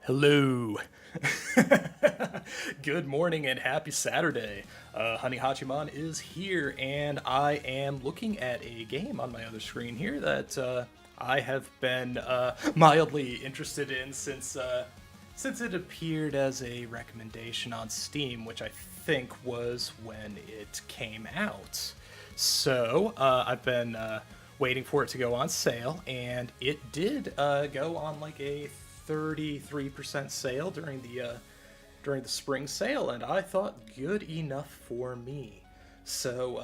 Hello. Good morning and happy Saturday. Honey Hachiman is here, and I am looking at a game on my other screen here that I have been mildly interested in since it appeared as a recommendation on Steam, which I think was when it came out. So I've been waiting for it to go on sale, and it did go on like a 33% sale during the spring sale, and I thought good enough for me. So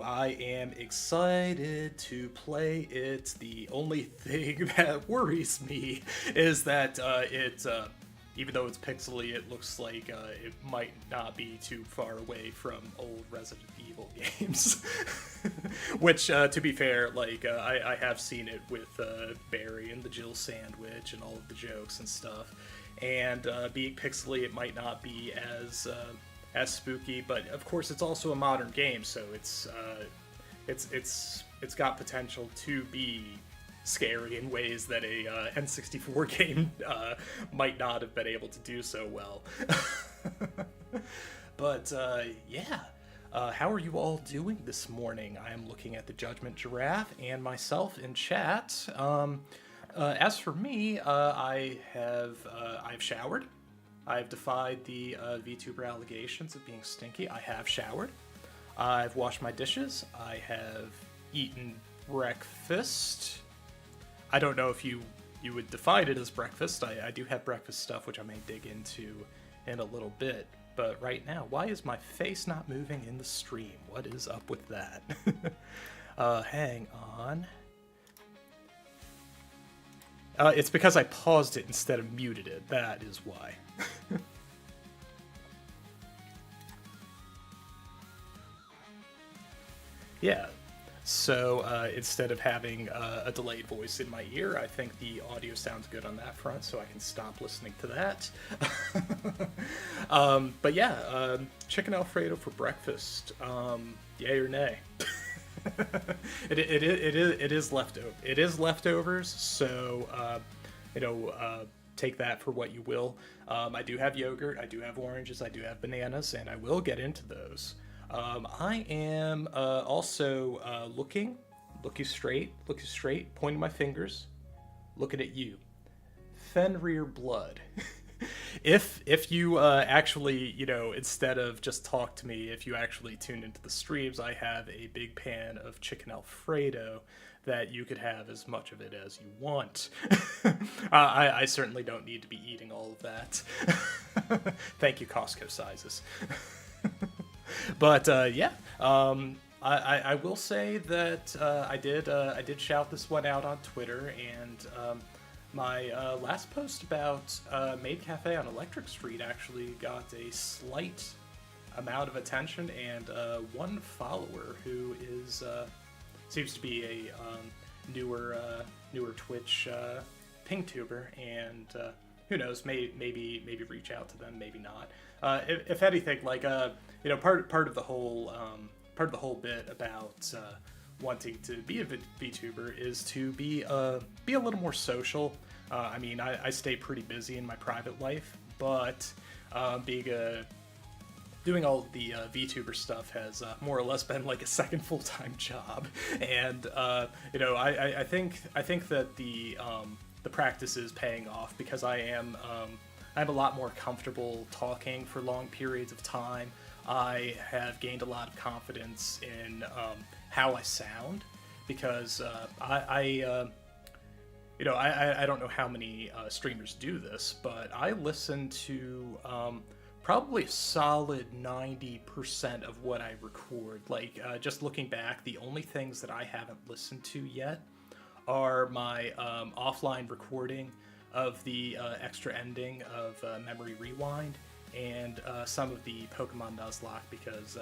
I am excited to play it. The only thing that worries me is that even though it's pixely, it looks like it might not be too far away from old Resident Evil games. Which, to be fair, I have seen it with Barry and the Jill sandwich and all of the jokes and stuff. And being pixely, it might not be as spooky, but of course it's also a modern game, so it's got potential to be scary in ways that a N64 game might not have been able to do so well. But yeah, how are you all doing this morning? I am looking at the Judgment Giraffe and myself in chat. As for me, I've showered. I've defied the VTuber allegations of being stinky. I have showered. I've washed my dishes. I have eaten breakfast. I don't know if you would define it as breakfast. I do have breakfast stuff, which I may dig into in a little bit. But right now, why is my face not moving in the stream? What is up with that? Hang on. It's because I paused it instead of muted it. That is why. Yeah. So instead of having a delayed voice in my ear, I think the audio sounds good on that front, so I can stop listening to that. But yeah, chicken Alfredo for breakfast. Yay or nay? It is leftover. It is leftovers, so take that for what you will. I do have yogurt, I do have oranges, I do have bananas, and I will get into those. I am also looking straight, pointing my fingers, looking at you. Fenrir Blood. If you actually, instead of just talk to me, if you actually tune into the streams, I have a big pan of chicken Alfredo that you could have as much of it as you want. I certainly don't need to be eating all of that. Thank you, Costco sizes. But yeah, I will say that I did shout this one out on Twitter, and my last post about Maid Cafe on Electric Street actually got a slight amount of attention, and one follower who is seems to be a newer Twitch pingtuber, and who knows, maybe reach out to them, maybe not. If anything, part of the whole bit about wanting to be a VTuber is to be a little more social. I mean, I stay pretty busy in my private life, but doing all the VTuber stuff has more or less been like a second full-time job, and I think that the practice is paying off, because I'm a lot more comfortable talking for long periods of time. I have gained a lot of confidence in how I sound, because I don't know how many streamers do this, but I listen to probably a solid 90% of what I record. Just looking back, the only things that I haven't listened to yet are my offline recording of the extra ending of Memory Rewind, and some of the Pokemon Nuzlocke, because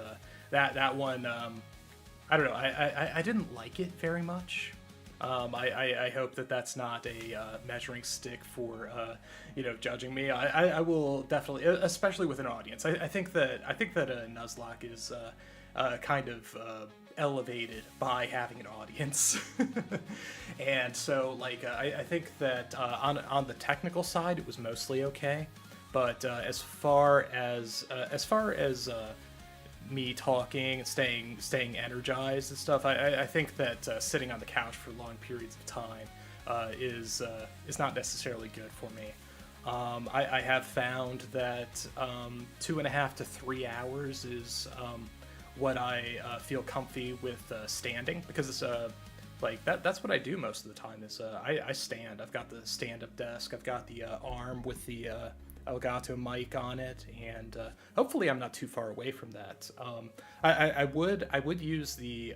that one, I don't know, I didn't like it very much. I hope that that's not a measuring stick for judging me. I will definitely, especially with an audience. I think that Nuzlocke is kind of elevated by having an audience. And so like I think that on the technical side it was mostly okay, but as far as me talking and staying energized and stuff, I think that sitting on the couch for long periods of time is not necessarily good for me. I have found that 2.5 to 3 hours is what I feel comfy with standing, because it's like that's what I do most of the time is I stand. I've got the stand-up desk, I've got the arm with the Elgato mic on it, and hopefully I'm not too far away from that. I would use the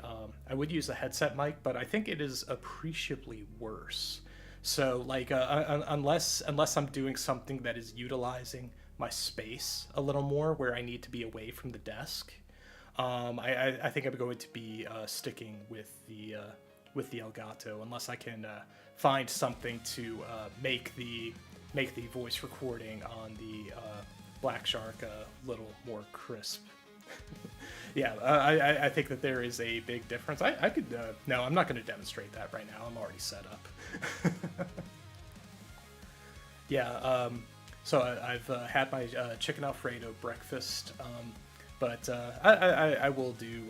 headset mic, but I think it is appreciably worse. So like unless I'm doing something that is utilizing my space a little more, where I need to be away from the desk, I think I'm going to be sticking with the Elgato, unless I can find something to make the voice recording on the Black Shark a little more crisp. Yeah, I think that there is a big difference. I could no, I'm not going to demonstrate that right now. I'm already set up. Yeah, so I've had my chicken Alfredo breakfast, but I will do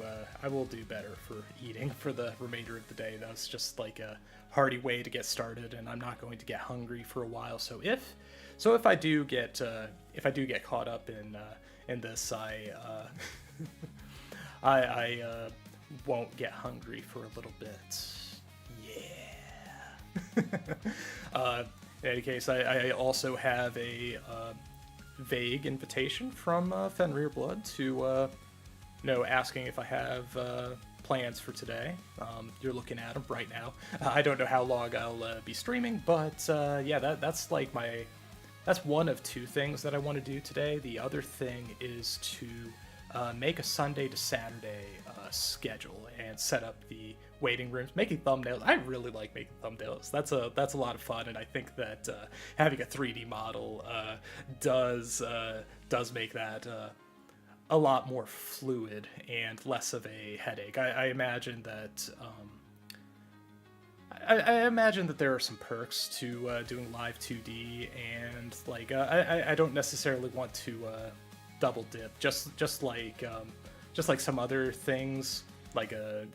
better for eating for the remainder of the day. That's just like a hearty way to get started, and I'm not going to get hungry for a while. So if I do get caught up in this, I won't get hungry for a little bit. Yeah. In any case, I also have a vague invitation from Fenrir Blood to asking if I have plans for today. You're looking at them right now. I don't know how long I'll be streaming, but yeah, that's like that's one of two things that I want to do today. The other thing is to make a Sunday to Saturday schedule and set up the waiting rooms, making thumbnails. I really like making thumbnails. That's a lot of fun, and I think that having a 3D model does make that a lot more fluid and less of a headache. I imagine that I imagine that there are some perks to doing live 2D, and like I don't necessarily want to double dip, just like some other things, like a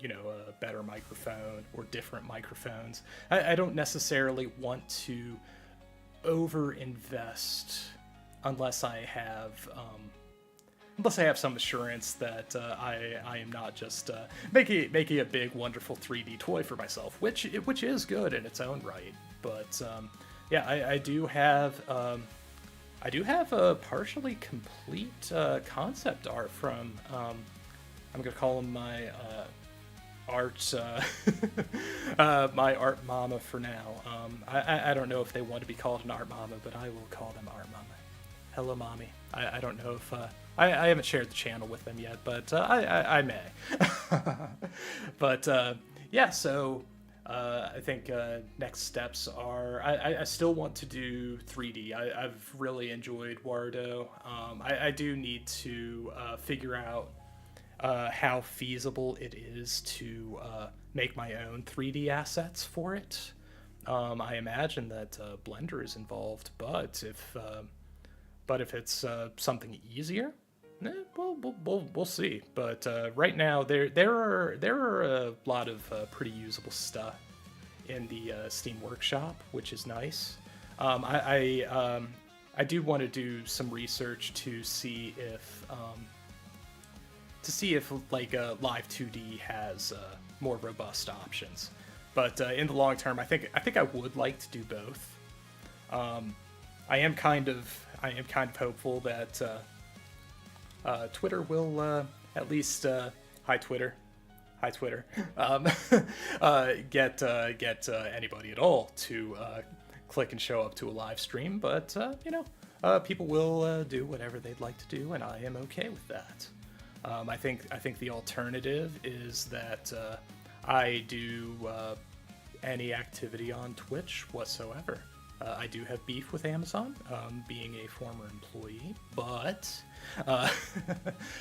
better microphone or different microphones. I don't necessarily want to over invest unless I have some assurance that I am not just making a big wonderful 3D toy for myself, which is good in its own right. But yeah, I do have a partially complete concept art from I'm gonna call him my art my art mama for now. I don't know if they want to be called an art mama, but I will call them art mama. Hello, mommy. I don't know if I haven't shared the channel with them yet, but I may. But yeah, so I think next steps are I still want to do 3D. I've really enjoyed Wardo. I do need to figure out how feasible it is to make my own 3D assets for it. I imagine that Blender is involved, but if it's something easier, we'll see. But right now, there are a lot of pretty usable stuff in the Steam Workshop, which is nice. I do want to do some research to see if like Live 2D has more robust options. But in the long term, I think I would like to do both. I am kind of hopeful that Twitter will at least hi Twitter, get anybody at all to click and show up to a live stream. But people will do whatever they'd like to do, and I am okay with that. I think the alternative is that I do any activity on Twitch whatsoever. I do have beef with Amazon, being a former employee, but uh,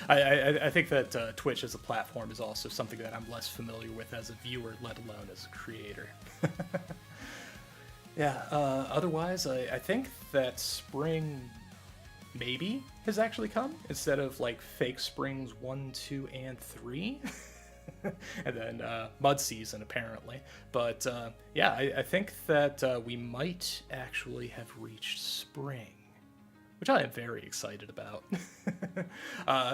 I think that Twitch as a platform is also something that I'm less familiar with as a viewer, let alone as a creator. Yeah, otherwise, I think that spring maybe has actually come instead of like fake springs 1, 2, and 3. And then mud season apparently. But yeah, I think that we might actually have reached spring, which I am very excited about.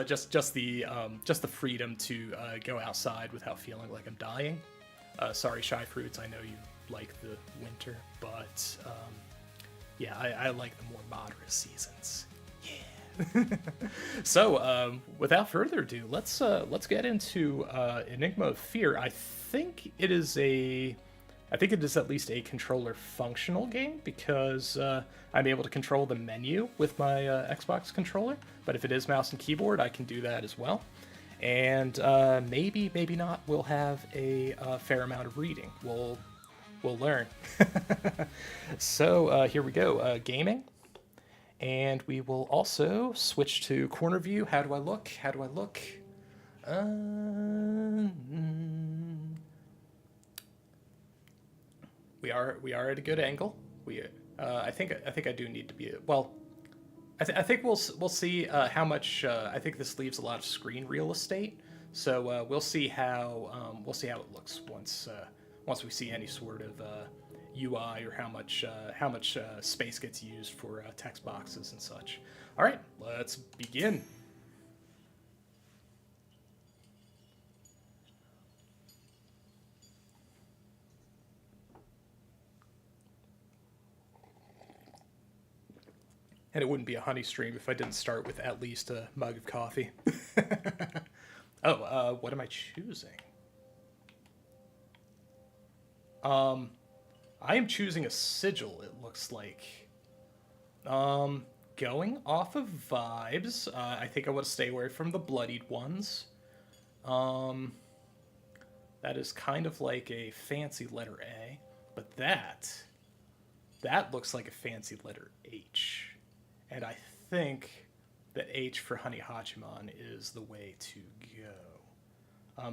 Just the freedom to go outside without feeling like I'm dying. Sorry, Shy Fruits, I know you like the winter, but yeah, I like the more moderate seasons. So, without further ado, let's get into Enigma of Fear. I think it is at least a controller functional game because I'm able to control the menu with my Xbox controller. But if it is mouse and keyboard, I can do that as well. And maybe not, we'll have a fair amount of reading. We'll learn. So here we go. Gaming. And we will also switch to corner view. How do I look? We are at a good angle. I think I do need to be well. I think we'll see how much. I think this leaves a lot of screen real estate. So we'll see how it looks once we see any sort of UI or how much space gets used for text boxes and such. All right, let's begin. And it wouldn't be a honey stream if I didn't start with at least a mug of coffee. Oh, what am I choosing? I am choosing a sigil, it looks like. Going off of vibes, I think I want to stay away from the bloodied ones. That is kind of like a fancy letter A, but that looks like a fancy letter H. And I think that H for Honey Hachiman is the way to go.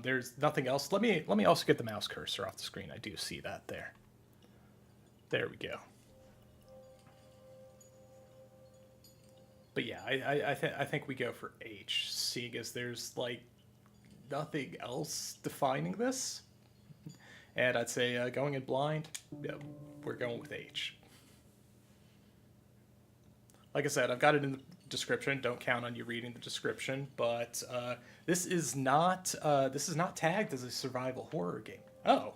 There's nothing else. Let me also get the mouse cursor off the screen. I do see that there. There we go. But yeah, I think we go for H, seeing as there's like nothing else defining this. And I'd say going in blind, yeah, we're going with H. Like I said, I've got it in the description. Don't count on you reading the description, but this is not tagged as a survival horror game. Oh,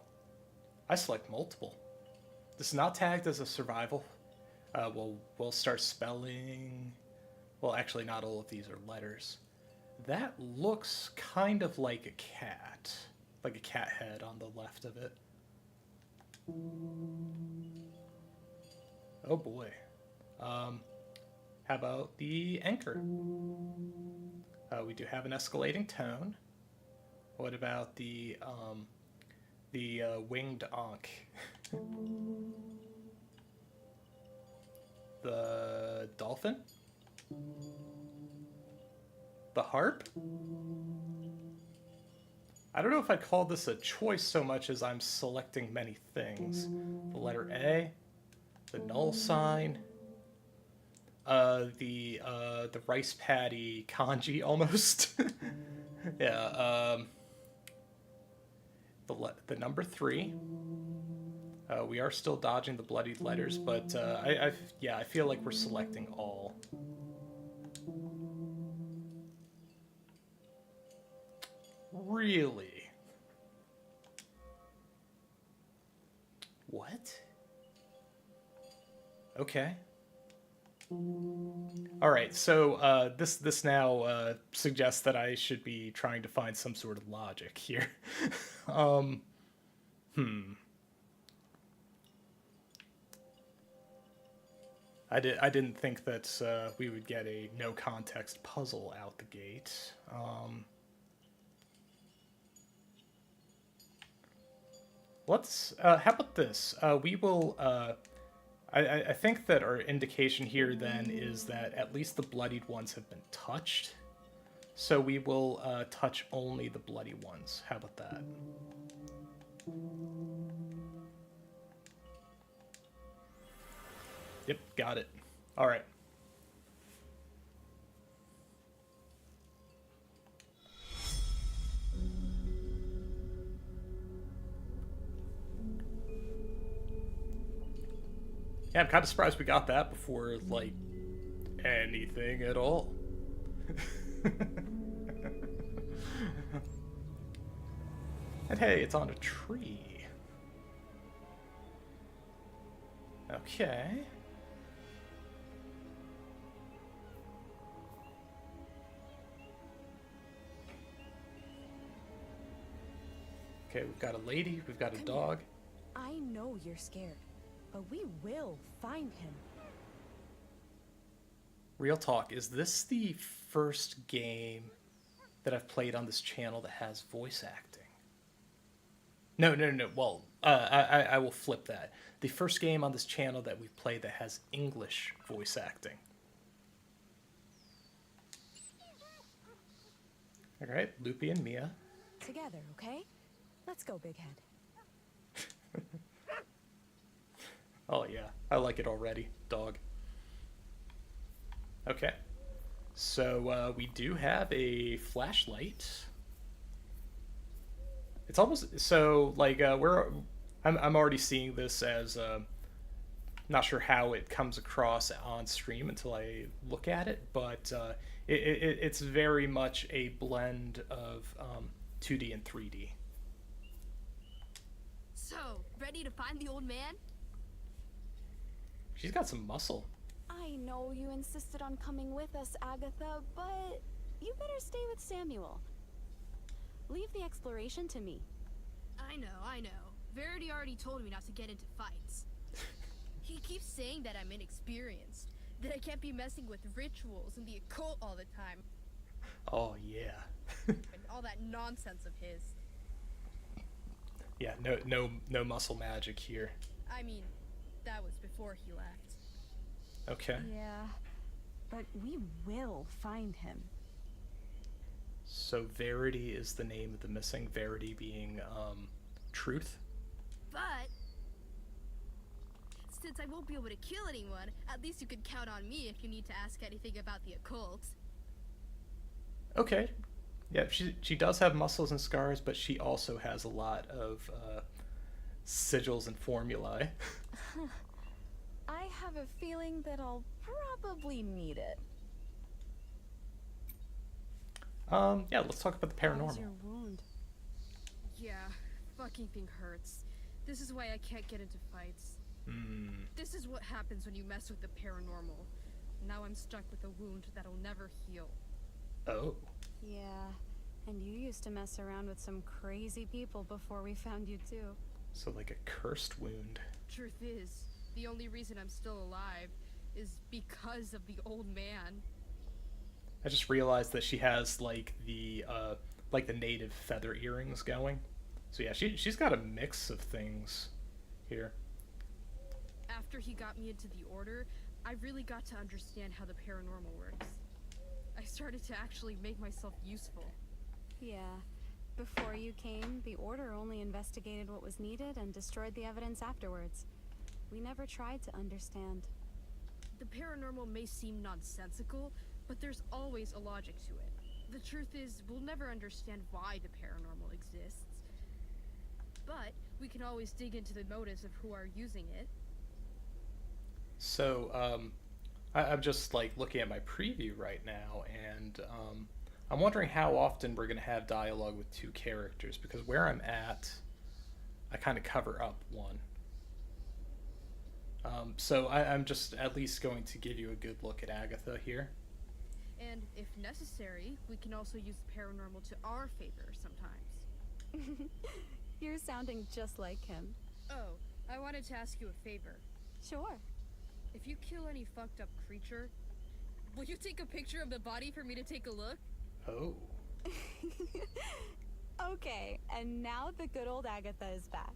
I select multiple. This is not tagged as a survival. We'll start spelling. Well, actually, not all of these are letters. That looks kind of like a cat head on the left of it. Oh boy. How about the anchor? We do have an escalating tone. What about the winged ankh? The dolphin? The harp? I don't know if I'd call this a choice so much as I'm selecting many things. The letter A, the null sign, the rice paddy kanji almost. Yeah, the number 3. We are still dodging the bloodied letters, but I feel like we're selecting all. Really? What? Okay. All right, so this now suggests that I should be trying to find some sort of logic here. I didn't think that we would get a no context puzzle out the gate. Let's how about this? We will I think that our indication here then is that at least the bloodied ones have been touched. So we will touch only the bloody ones. How about that? Yep, got it. All right. Yeah, I'm kind of surprised we got that before, like, anything at all. And hey, it's on a tree. Okay. Okay, we've got a lady, we've got a dog. I know you're scared, but we will find him. Real talk, is this the first game that I've played on this channel that has voice acting? No. Well, I will flip that. The first game on this channel that we've played that has English voice acting. All right, Loopy and Mia. Together, okay? Let's go, Big Head. Oh yeah, I like it already, dog. Okay, so we do have a flashlight. It's almost so like I'm already seeing this as not sure how it comes across on stream until I look at it, but it's very much a blend of 2D and 3D. So, ready to find the old man? She's got some muscle. I know you insisted on coming with us, Agatha, but you better stay with Samuel. Leave the exploration to me. I know. Verity already told me not to get into fights. He keeps saying that I'm inexperienced, that I can't be messing with rituals and the occult all the time. Oh yeah. And all that nonsense of his. Yeah, no muscle magic here. I mean, that was before he left. Okay. Yeah, but we will find him. So Verity is the name of the missing, Verity being truth. But since I won't be able to kill anyone, at least you could count on me if you need to ask anything about the occult. Okay. Yeah, she does have muscles and scars, but she also has a lot of sigils and formulae. I have a feeling that I'll probably need it. Yeah, let's talk about the How's paranormal. your wound? Yeah, fucking thing hurts. This is why I can't get into fights. This is what happens when you mess with the paranormal. Now I'm stuck with a wound that'll never heal. Oh. Yeah, and you used to mess around with some crazy people before we found you too. So like a cursed wound. Truth is, the only reason I'm still alive is because of the old man. I just realized that she has like the native feather earrings going. So yeah, she's got a mix of things here. After he got me into the Order, I really got to understand how the paranormal works. I started to actually make myself useful. Yeah. Before you came, the Order only investigated what was needed and destroyed the evidence afterwards. We never tried to understand. The paranormal may seem nonsensical, but there's always a logic to it. The truth is, we'll never understand why the paranormal exists. But we can always dig into the motives of who are using it. So I'm just like looking at my preview right now, and I'm wondering how often we're gonna have dialogue with two characters, because where I'm at, I kind of cover up one. So I'm just at least going to give you a good look at Agatha here. And if necessary, we can also use the paranormal to our favor sometimes. You're sounding just like him. Oh, I wanted to ask you a favor. Sure. If you kill any fucked up creature, will you take a picture of the body for me to take a look? Oh. Okay, and now the good old Agatha is back.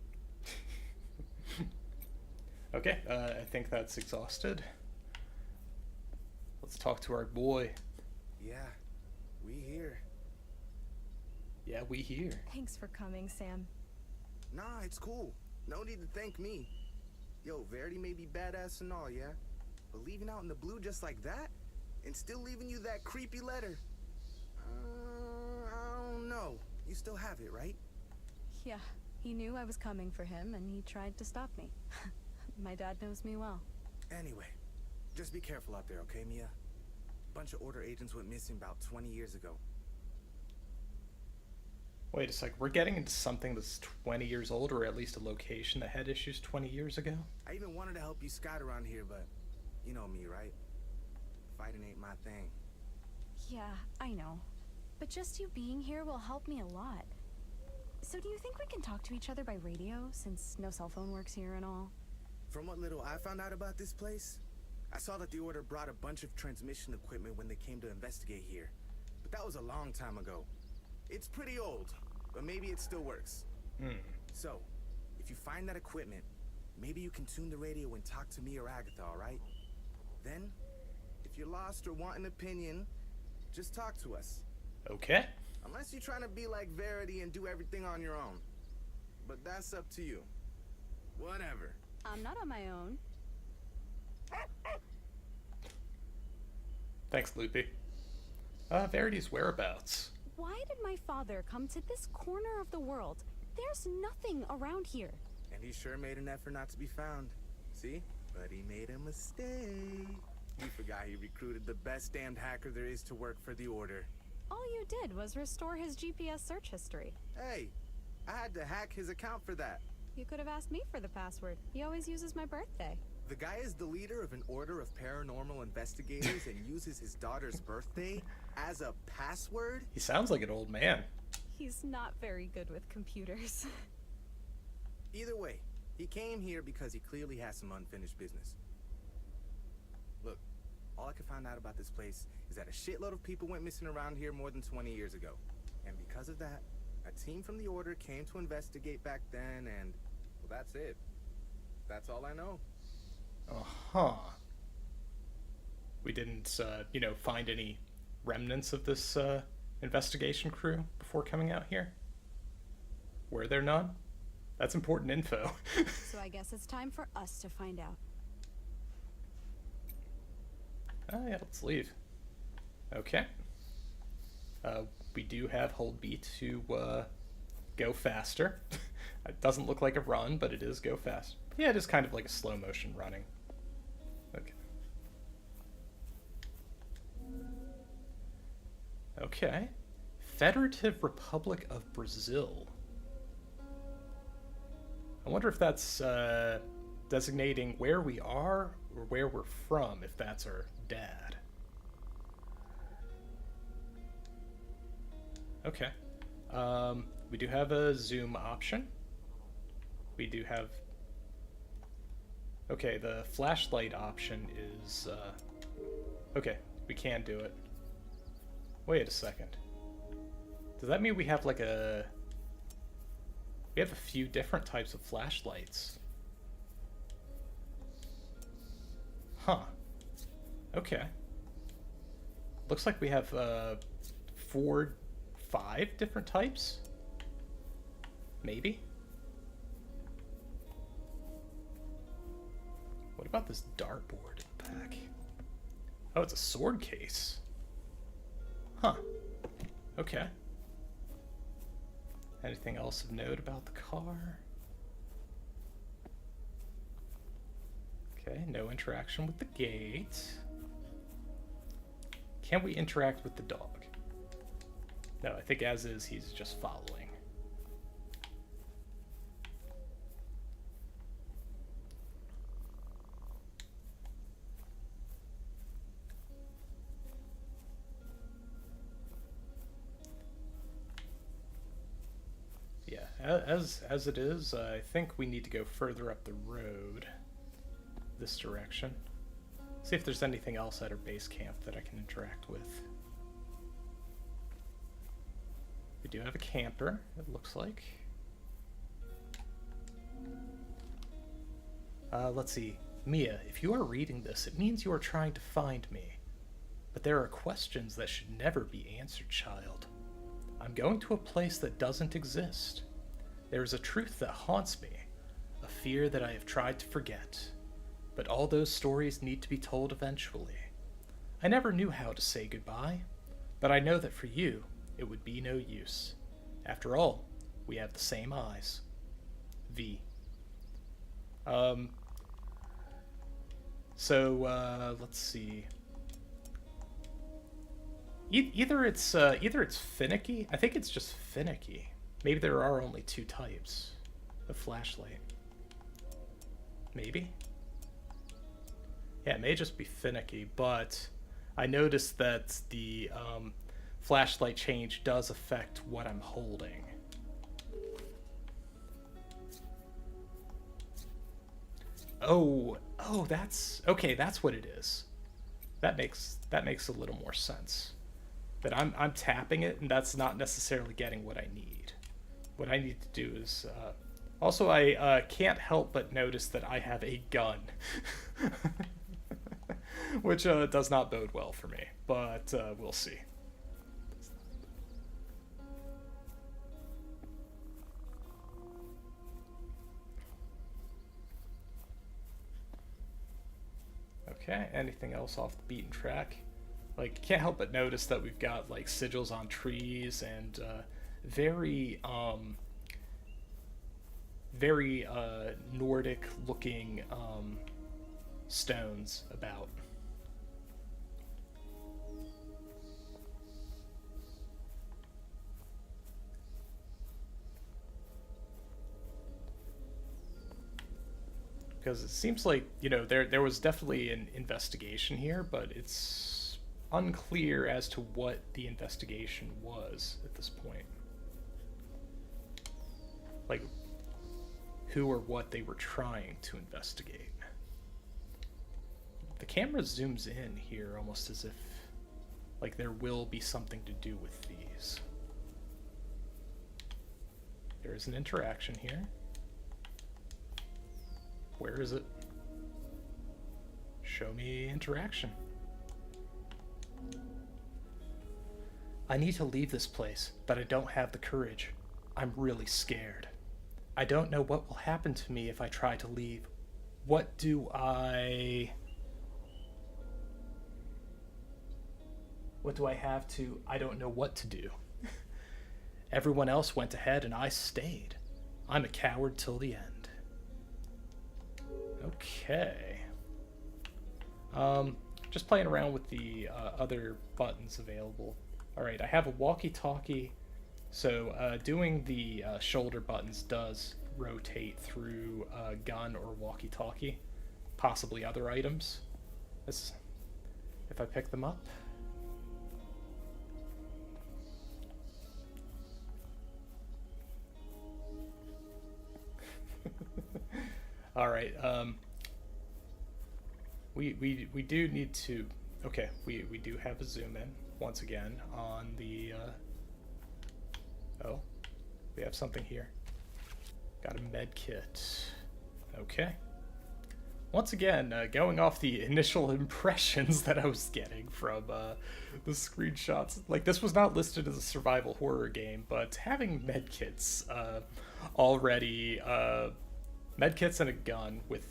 Okay, I think that's exhausted. Let's talk to our boy. Yeah, we here. Yeah, we here. Thanks for coming, Sam. Nah, it's cool. No need to thank me. Yo, Verity may be badass and all, yeah? But leaving out in the blue just like that? And still leaving you that creepy letter? I don't know. You still have it, right? Yeah, he knew I was coming for him, and he tried to stop me. My dad knows me well. Anyway, just be careful out there, okay, Mia? Bunch of Order agents went missing about 20 years ago. Wait a sec, we're getting into something that's 20 years old, or at least a location that had issues 20 years ago? I even wanted to help you scout around here, but you know me, right? Fighting ain't my thing. Yeah, I know. But just you being here will help me a lot. So do you think we can talk to each other by radio, since no cell phone works here and all? From what little I found out about this place, I saw that the Order brought a bunch of transmission equipment when they came to investigate here. But that was a long time ago. It's pretty old, but maybe it still works. So, if you find that equipment, maybe you can tune the radio and talk to me or Agatha, alright? Then, if you're lost or want an opinion, just talk to us. Okay. Unless you're trying to be like Verity and do everything on your own. But that's up to you. Whatever. I'm not on my own. Thanks, Loopy. Verity's whereabouts. Why did my father come to this corner of the world? There's nothing around here. And he sure made an effort not to be found. See? But he made a mistake. He forgot he recruited the best damned hacker there is to work for the Order. All you did was restore his GPS search history. Hey, I had to hack his account for that. You could have asked me for the password. He always uses my birthday. The guy is the leader of an order of paranormal investigators and uses his daughter's birthday as a password? He sounds like an old man. He's not very good with computers. Either way, he came here because he clearly has some unfinished business. Look, all I can find out about this place is that a shitload of people went missing around here more than 20 years ago. And because of that, a team from the Order came to investigate back then and, well, that's it. That's all I know. Uh-huh. We didn't, find any remnants of this, investigation crew before coming out here? Were there none? That's important info. So I guess it's time for us to find out. Oh, yeah, let's leave. Okay. We do have hold B to, go faster. It doesn't look like a run, but it is go fast. Yeah, it is kind of like a slow motion running. Okay. Okay. Federative Republic of Brazil. I wonder if that's designating where we are or where we're from, if that's our dad. Okay. We do have a zoom option. We do have... Okay, the flashlight option is... Okay, we can do it. Wait a second. Does that mean we have like a... We have a few different types of flashlights. Huh. Okay. Looks like we have 5 different types? Maybe? What about this dartboard in the back? Oh, it's a sword case. Huh. Okay. Anything else of note about the car? Okay, no interaction with the gate. Can we interact with the dog? No, I think as is, he's just following. Yeah, as it is, I think we need to go further up the road. This direction. See if there's anything else at our base camp that I can interact with. We do have a camper, it looks like. Let's see. Mia, if you are reading this, it means you are trying to find me. But there are questions that should never be answered, child. I'm going to a place that doesn't exist. There is a truth that haunts me, a fear that I have tried to forget. But all those stories need to be told eventually. I never knew how to say goodbye, but I know that for you, it would be no use. After all, we have the same eyes. V. Let's see. Either it's finicky. I think it's just finicky. Maybe there are only two types of flashlight. Maybe. Yeah, it may just be finicky, but I noticed that the flashlight change does affect what I'm holding. Oh, that's okay. That's what it is. That makes a little more sense. That I'm tapping it, and that's not necessarily getting what I need. What I need to do is also I can't help but notice that I have a gun, which does not bode well for me. But we'll see. Okay, anything else off the beaten track? Like, can't help but notice that we've got like sigils on trees and very Nordic looking stones about. Because it seems like, you know, there was definitely an investigation here, but it's unclear as to what the investigation was at this point. Like, who or what they were trying to investigate. The camera zooms in here almost as if, like, there will be something to do with these. There is an interaction here. Where is it? Show me interaction. I need to leave this place, but I don't have the courage. I'm really scared. I don't know what will happen to me if I try to leave. What do I have to... I don't know what to do. Everyone else went ahead and I stayed. I'm a coward till the end. Okay. Just playing around with the other buttons available. Alright, I have a walkie-talkie, so doing the shoulder buttons does rotate through gun or walkie-talkie, possibly other items. If I pick them up. All right. We do need to. Okay, we do have a zoom in once again on the. Oh, we have something here. Got a med kit. Okay. Once again, going off the initial impressions that I was getting from the screenshots, like, this was not listed as a survival horror game, but having medkits already, medkits and a gun with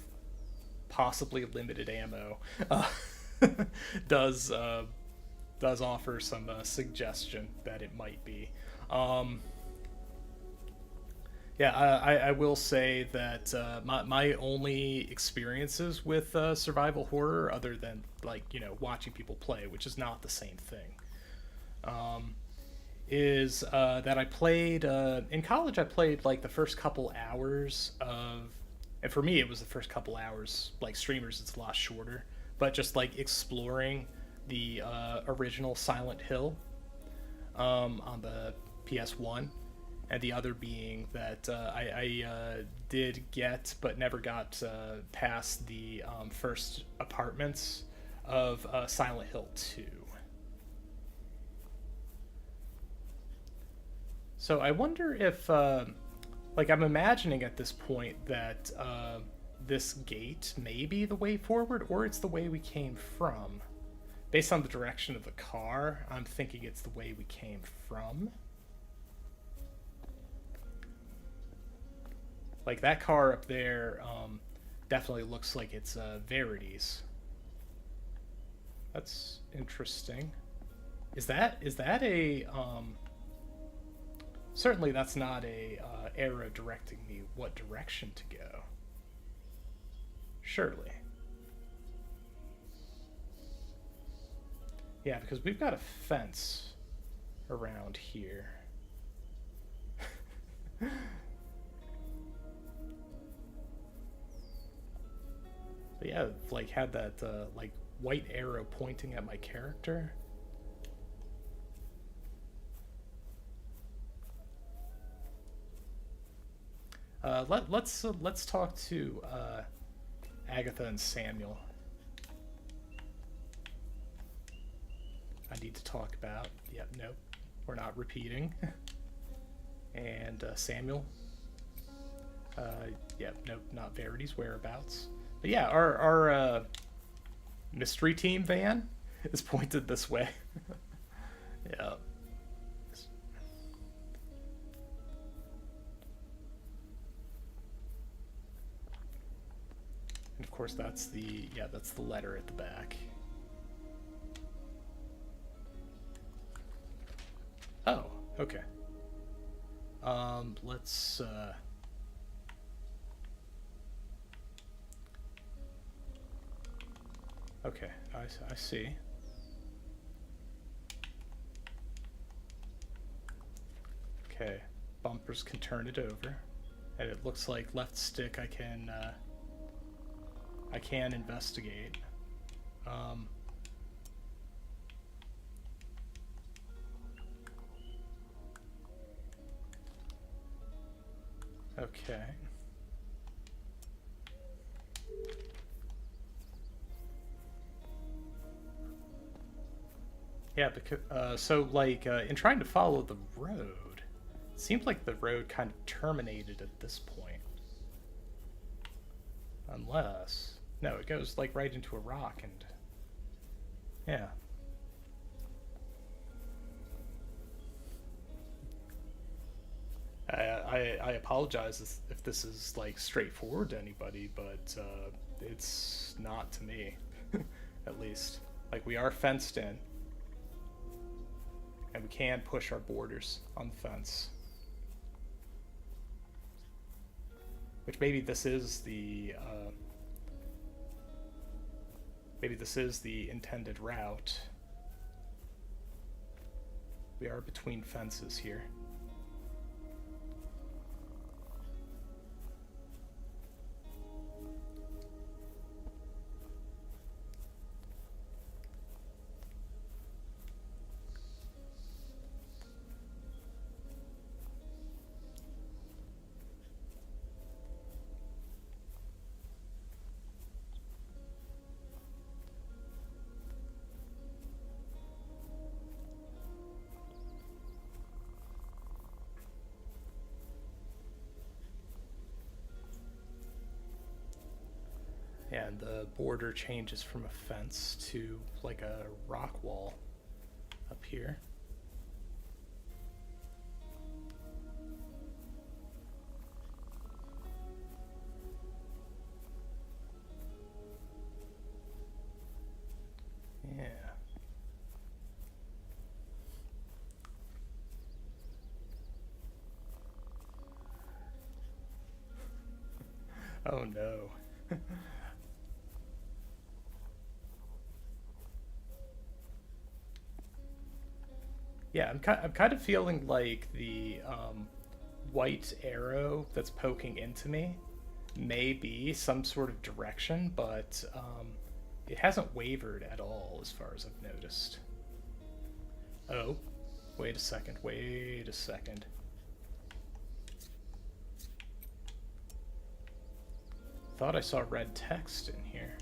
possibly limited ammo does offer some suggestion that it might be. Yeah, I will say that my only experiences with survival horror, other than, like, you know, watching people play, which is not the same thing, is that I played in college. I played like the first couple hours of, and for me it was the first couple hours. Like, streamers, it's a lot shorter, but just like exploring the original Silent Hill on the PS1. And the other being that I did get, but never got past the first apartments of Silent Hill 2. So I wonder if, like, I'm imagining at this point that this gate may be the way forward, or it's the way we came from. Based on the direction of the car, I'm thinking it's the way we came from. Like, that car up there definitely looks like it's Verity's. That's interesting. Is that a certainly that's not a arrow directing me what direction to go. Surely. Yeah, because we've got a fence around here. But yeah, like had that like white arrow pointing at my character. Let's talk to Agatha and Samuel. I need to talk about. Yep, nope, we're not repeating. And Samuel. Yep, nope, not Verity's whereabouts. But yeah, our mystery team van is pointed this way. Yeah. And of course that's the letter at the back. Oh, okay. Let's okay, I see. Okay, bumpers can turn it over, and it looks like left stick I can investigate. Okay. Yeah, because so like in trying to follow the road, it seemed like the road kind of terminated at this point. Unless no, it goes like right into a rock and yeah. I apologize if this is like straightforward to anybody, but it's not to me, at least. Like, we are fenced in, and we can push our borders on the fence. Which maybe this is the intended route. We are between fences here. And the border changes from a fence to like a rock wall up here. Yeah. Oh no. Yeah, I'm kind of feeling like the white arrow that's poking into me may be some sort of direction, but it hasn't wavered at all as far as I've noticed. Oh, wait a second, wait a second. Thought I saw red text in here,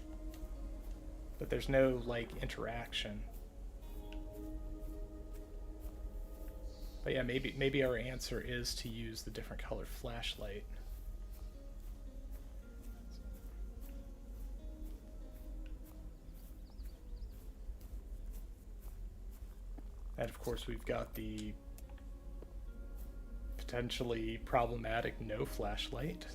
but there's no, like, interaction. But yeah, maybe our answer is to use the different color flashlight. And of course, we've got the potentially problematic no flashlight.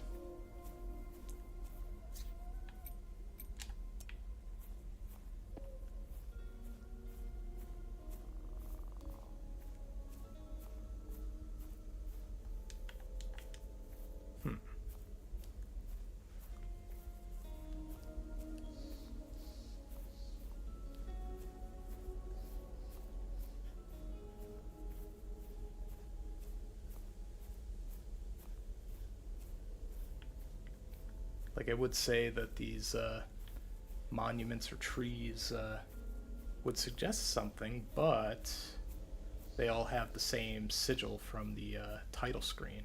Like, I would say that these monuments or trees would suggest something, but they all have the same sigil from the title screen.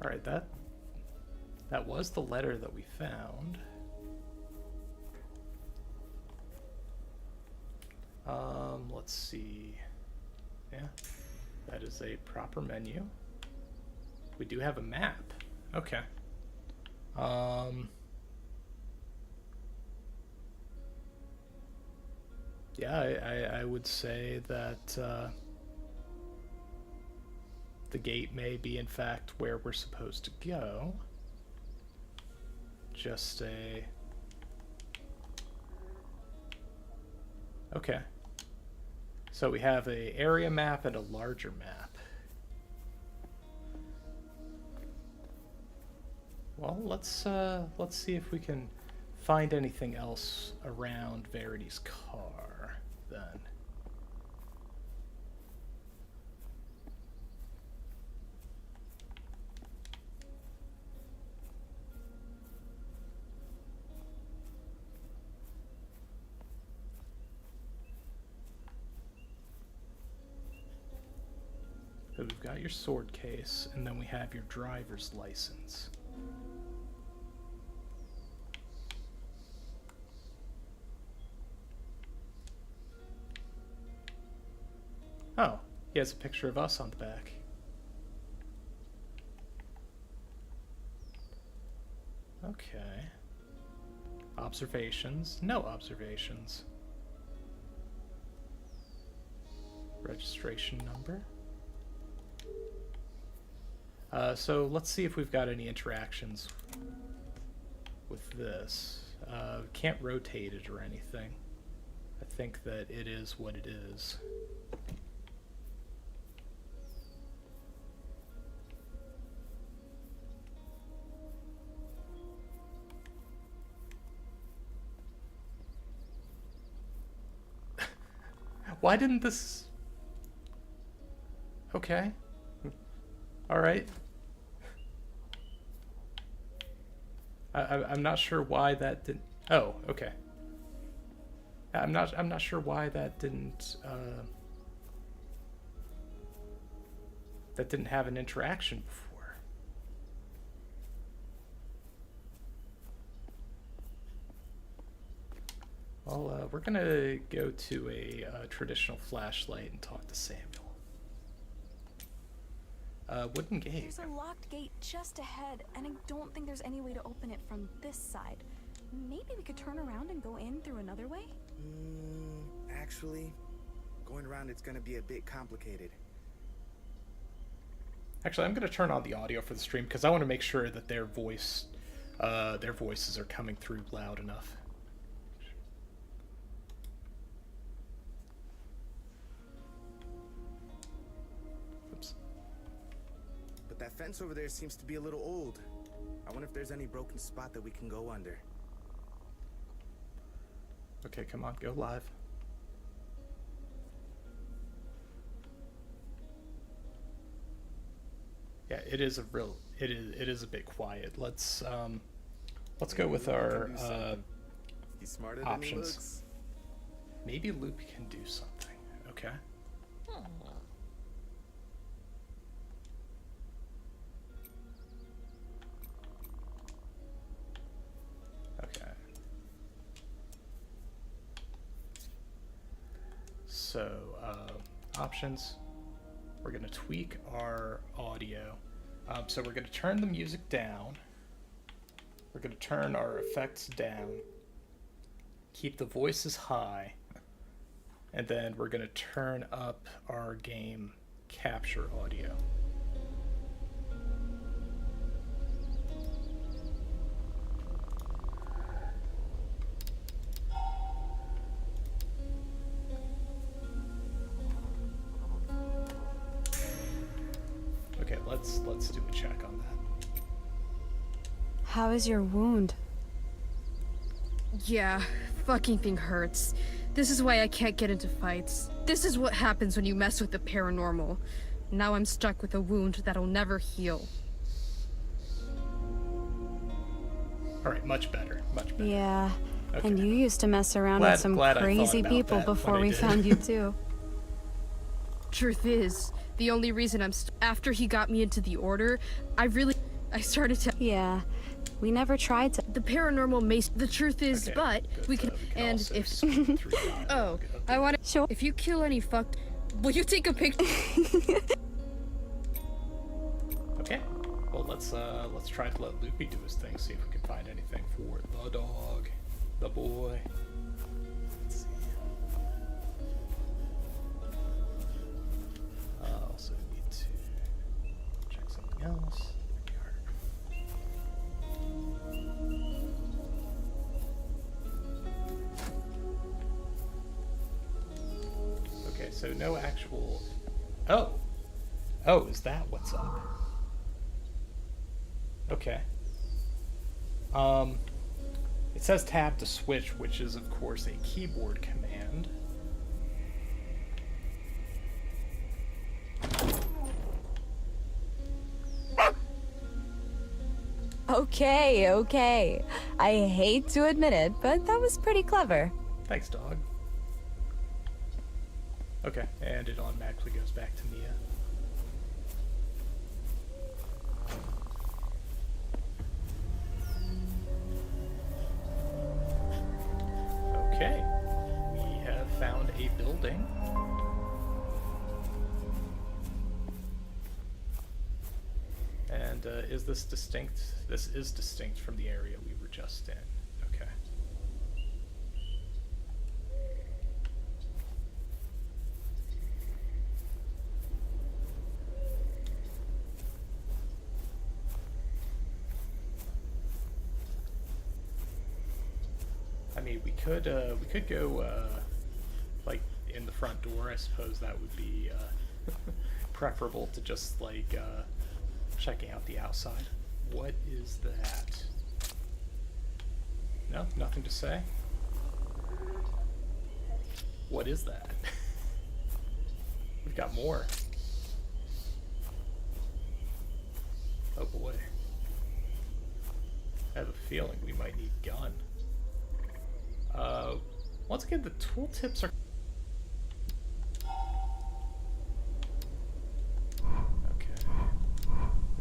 All right, that was the letter that we found. Let's see. Yeah, that is a proper menu. We do have a map. Okay. Yeah, I would say that the gate may be in fact where we're supposed to go. Just a... Okay. So we have a area map and a larger map. Well, let's see if we can find anything else around Verity's car then. So we've got your sword case, and then we have your driver's license. Oh, he has a picture of us on the back. Okay. Observations? No observations. Registration number? So let's see if we've got any interactions with this. Can't rotate it or anything. I think that it is what it is. Why didn't this... Okay. Alright. I'm not sure why that didn't... Oh, okay. I'm not sure why that didn't have an interaction before. Well, we're gonna go to a traditional flashlight and talk to Samuel. Wooden gate. There's a locked gate just ahead, and I don't think there's any way to open it from this side. Maybe we could turn around and go in through another way? Actually, going around it's gonna be a bit complicated. Actually, I'm gonna turn on the audio for the stream because I want to make sure that their voices are coming through loud enough. Oops. But that fence over there seems to be a little old. I wonder if there's any broken spot that we can go under. Okay, come on, go live. Yeah, it is a bit quiet. Let's go with our He's smarter than he options. looks. Maybe Loop can do something. Okay. So, options. We're going to tweak our audio. So we're going to turn the music down. We're going to turn our effects down. Keep the voices high. And then we're going to turn up our game capture audio. Okay, let's do a check on that. How is your wound? Yeah, fucking thing hurts. This is why I can't get into fights. This is what happens when you mess with the paranormal. Now I'm stuck with a wound that'll never heal. Alright, much better, much better. Yeah, Okay. and you used to mess around with some glad I thought crazy about people that when before I we did. found you too. Truth is, the only reason after he got me into the order, I started to. Yeah, we never tried to. The paranormal may. The truth is, Okay, but good, we can. we can And also if. speed through dialogue Oh, of the- I want to. Sure. If you kill any will you take a picture? Okay. Well, let's try to let Loopy do his thing. See if we can find anything for the dog, the boy. Let's see. Also need to check something else. There we are. Okay, so no actual. Oh, is that what's up? Okay. It says tab to switch, which is of course a keyboard command. Okay. I hate to admit it, but that was pretty clever. Thanks, dog. Okay, and it automatically goes back to Mia. Okay, we have found a building. And is this distinct? This is distinct from the area we were just in. Okay. I mean, we could go like in the front door. I suppose that would be preferable to just like checking out the outside. What is that? No, nothing to say. What is that? We've got more. Oh boy. I have a feeling we might need gun. Once again, the tooltips are...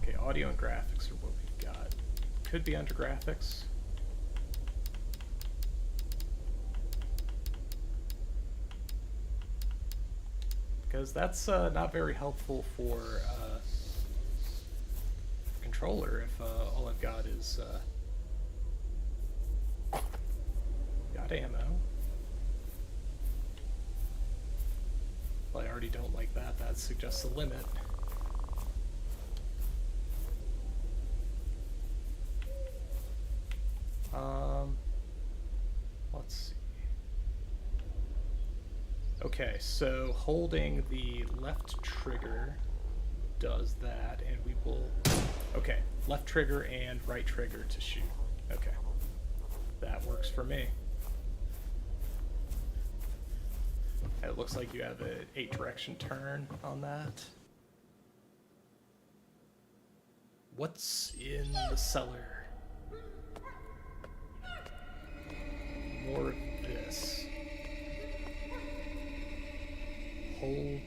Okay, audio and graphics are what we've got. Could be under graphics. Because that's not very helpful for controller if all I've got is... got ammo. Well, I already don't like that. That suggests a limit. Let's see. Okay, so holding the left trigger does that, and we will... Okay, left trigger and right trigger to shoot. Okay. That works for me. It looks like you have an 8-direction turn on that. What's in the cellar? More of this. Hold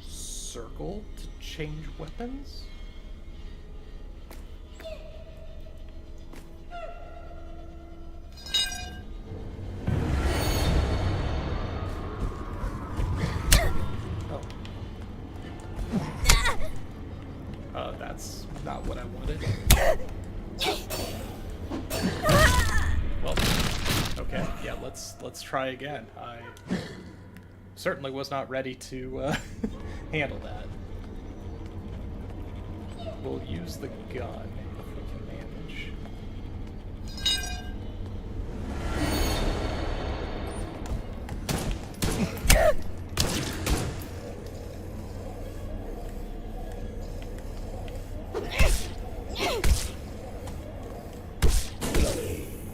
circle to change weapons? let's try again. I certainly was not ready to handle that. We'll use the gun if we can manage.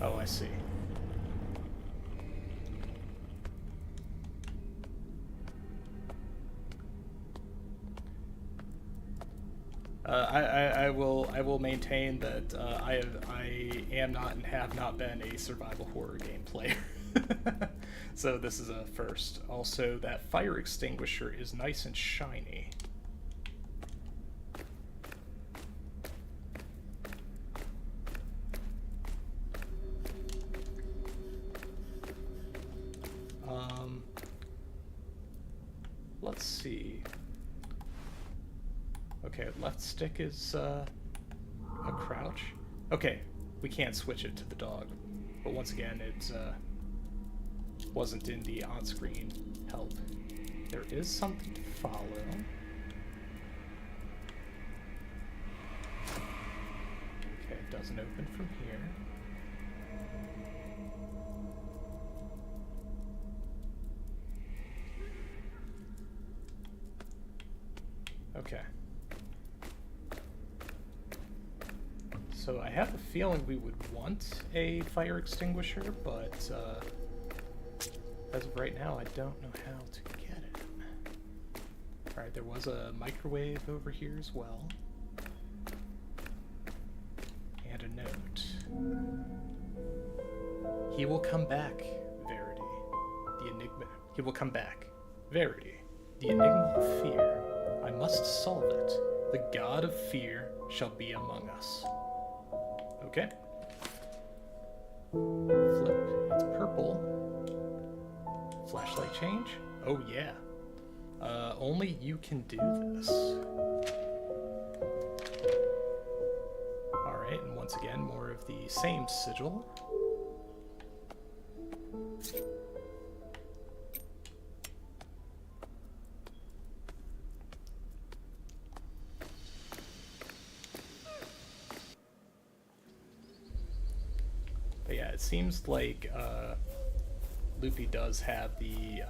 Oh, I see. I will maintain that I am not and have not been a survival horror game player. So this is a first. Also, that fire extinguisher is nice and shiny. Let's see. Okay, left stick is a crouch. Okay, we can't switch it to the dog. But once again, it wasn't in the on-screen help. There is something to follow. Okay, it doesn't open from here. Okay. So I have a feeling we would want a fire extinguisher, but as of right now, I don't know how to get it. Alright, there was a microwave over here as well. And a note. He will come back, Verity. The Enigma. He will come back. Verity. The Enigma of fear. I must solve it. The god of fear shall be among us. Okay. Flip. It's purple. Flashlight change? Oh yeah. Only you can do this. Alright, and once again, more of the same sigil. But yeah, it seems like Loopy does have the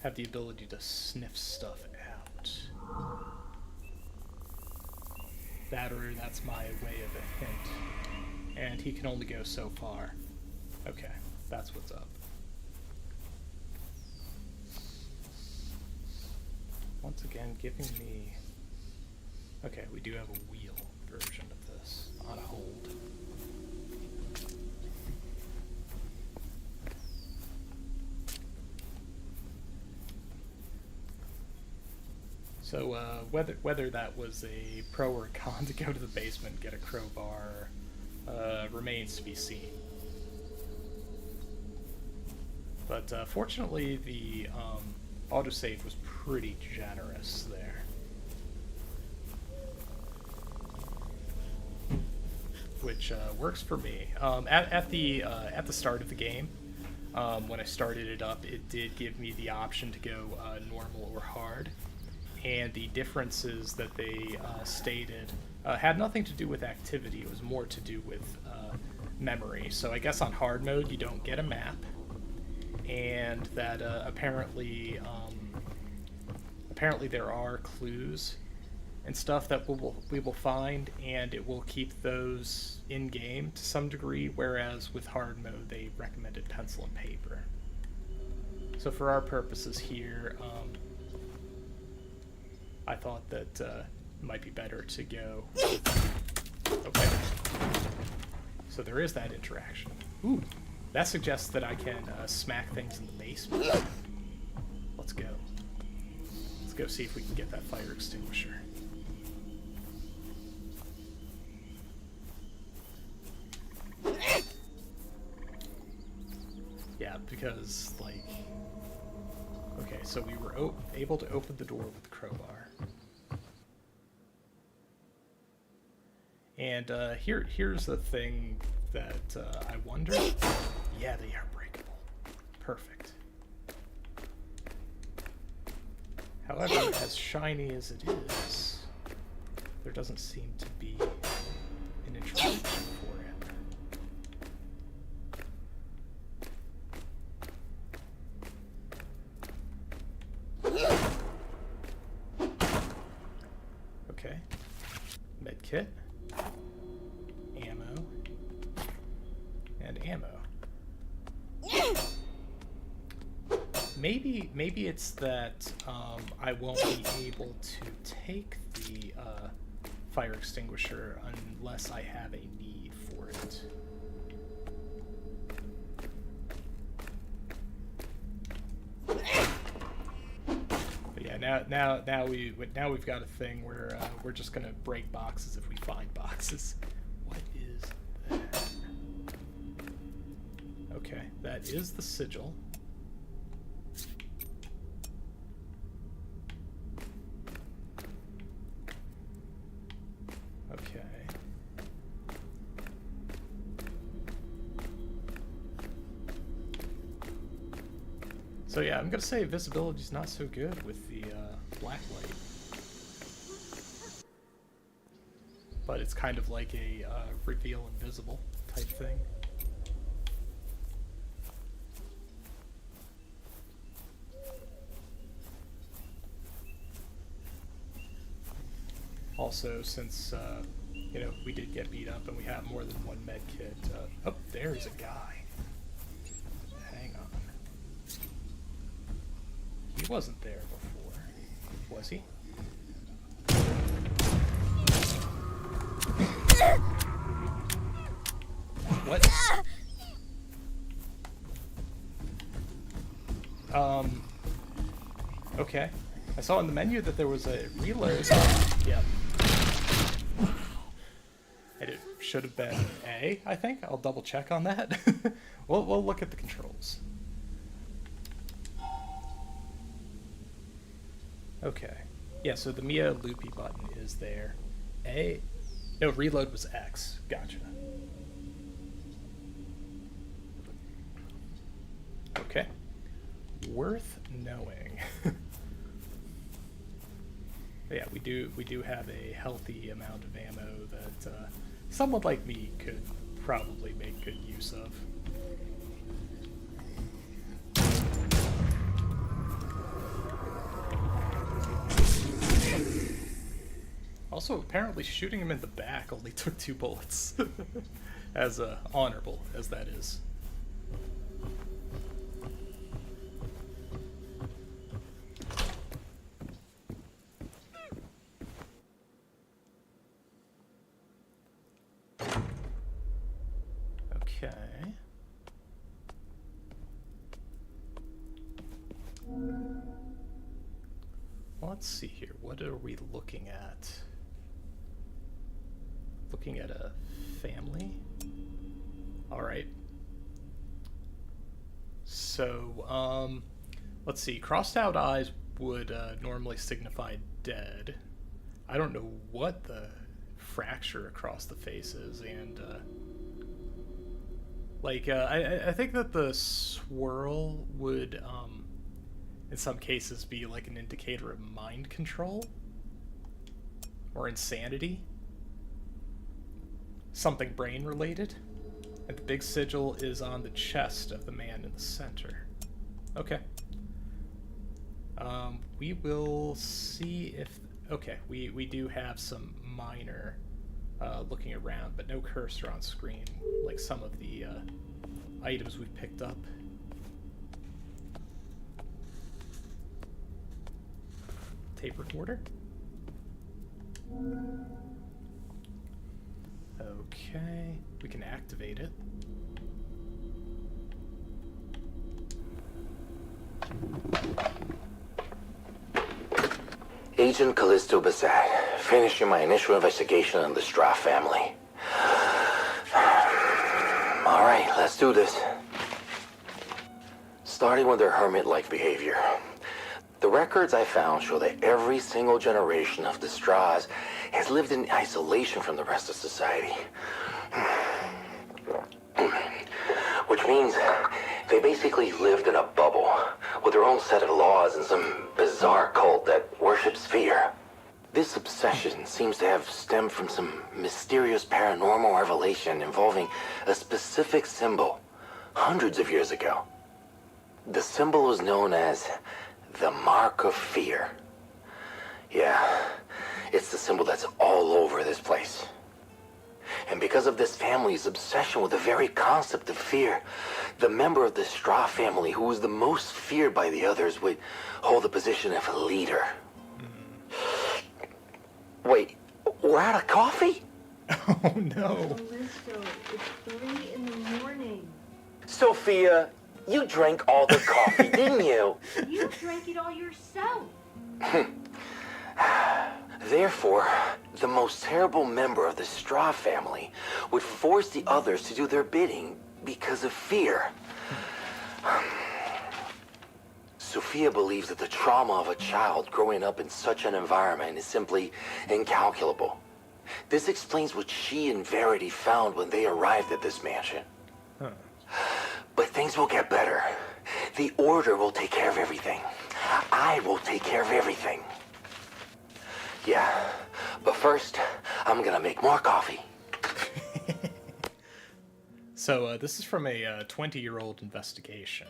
ability to sniff stuff out. That's my way of a hint. And he can only go so far. Okay, that's what's up. Once again, giving me... Okay, we do have a wheel version of this on a hold. So whether that was a pro or a con to go to the basement and get a crowbar remains to be seen. But fortunately, the autosave was pretty generous there. Which works for me. At the start of the game, when I started it up, it did give me the option to go normal or hard. And the differences that they stated had nothing to do with activity. It was more to do with memory. So I guess on hard mode you don't get a map, and that apparently there are clues and stuff that we will find, and it will keep those in game to some degree. Whereas with hard mode they recommended pencil and paper. So for our purposes here. I thought that it might be better to go. Okay. So there is that interaction. Ooh, that suggests that I can smack things in the basement. Let's go. Let's go see if we can get that fire extinguisher. Yeah, because, like... Okay, so we were able to open the door with the crowbar. And here's the thing that I wonder. Yeah, they are breakable. Perfect. However, as shiny as it is, there doesn't seem to be an interaction for it. Okay. Medkit. Ammo. And ammo. Maybe it's that I won't be able to take the fire extinguisher unless I have a need for it. But yeah, now we've got a thing where we're just gonna break boxes if we find boxes. What is that? Okay, that is the sigil. Okay. So yeah, I'm gonna say visibility's not so good with the black light. But it's kind of like a reveal invisible type thing. Also, since, you know, we did get beat up and we have more than one med kit. Oh, there's a guy. Hang on. He wasn't there before, was he? What? Okay. I saw in the menu that there was a reload. Yep. And it should have been A, I think. I'll double check on that. We'll look at the controls. Okay. Yeah, so the Mia loopy button is there. A. No, reload was X. Gotcha. Okay. Worth knowing. But yeah, we do have a healthy amount of ammo that someone like me could probably make good use of. Also, apparently shooting him in the back only took 2 bullets. As honorable as that is. Okay. Well, let's see here. What are we looking at? Looking at a family? Alright. So, let's see. Crossed out eyes would normally signify dead. I don't know what the fracture across the face is, and I think that the swirl would in some cases be like an indicator of mind control or insanity, something brain related. And the big sigil is on the chest of the man in the center. Okay. We will see if... Okay, we do have some minor looking around, but no cursor on screen, like some of the items we've picked up. Tape recorder. Okay, we can activate it. Agent Callisto Bassett, finishing my initial investigation on the Straff family. Alright, let's do this. Starting with their hermit-like behavior. The records I found show that every single generation of the Straws has lived in isolation from the rest of society. Which means They basically lived in a bubble, with their own set of laws and some bizarre cult that worships fear. This obsession seems to have stemmed from some mysterious paranormal revelation involving a specific symbol hundreds of years ago. The symbol is known as the Mark of Fear. Yeah, it's the symbol that's all over this place. And because of this family's obsession with the very concept of fear, the member of the Straw family who was the most feared by the others would hold the position of a leader. Wait, we're out of coffee? Oh no. Callisto, it's 3 in the morning. Sophia, you drank all the coffee, didn't you? You drank it all yourself. Therefore, the most terrible member of the Straw family would force the others to do their bidding because of fear. Sophia believes that the trauma of a child growing up in such an environment is simply incalculable. This explains what she and Verity found when they arrived at this mansion. But things will get better. The Order will take care of everything. I will take care of everything. Yeah, but first, I'm gonna make more coffee. So this is from a 20-year-old investigation.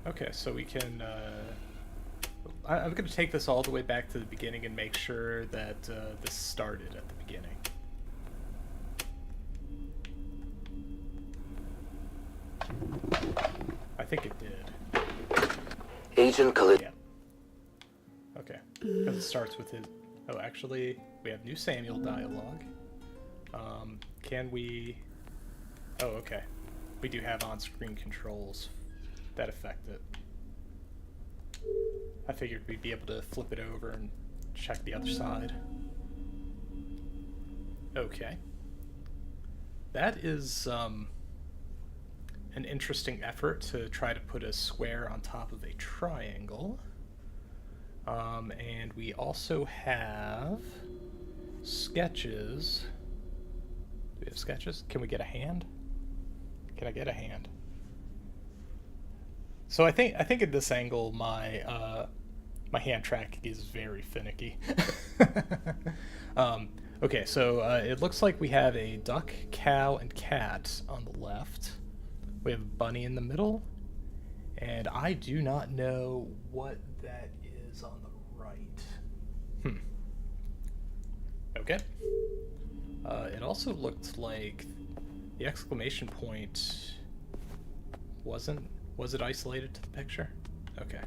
Okay, so we can... I'm going to take this all the way back to the beginning and make sure that this started at the beginning. I think it did. Agent Callisto. Yeah. Okay. Because it starts with his... Oh, actually, we have new Samuel dialogue. Can we... Oh, okay. We do have on-screen controls that affect it. I figured we'd be able to flip it over and check the other side. Okay. That is an interesting effort to try to put a square on top of a triangle. And we also have sketches. Do we have sketches? Can we get a hand? Can I get a hand? So I think at this angle my my hand tracking is very finicky. Okay, so it looks like we have a duck, cow, and cat on the left. We have a bunny in the middle, and I do not know what that is on the right. Okay. It also looked like the exclamation point wasn't... Was it isolated to the picture? Okay.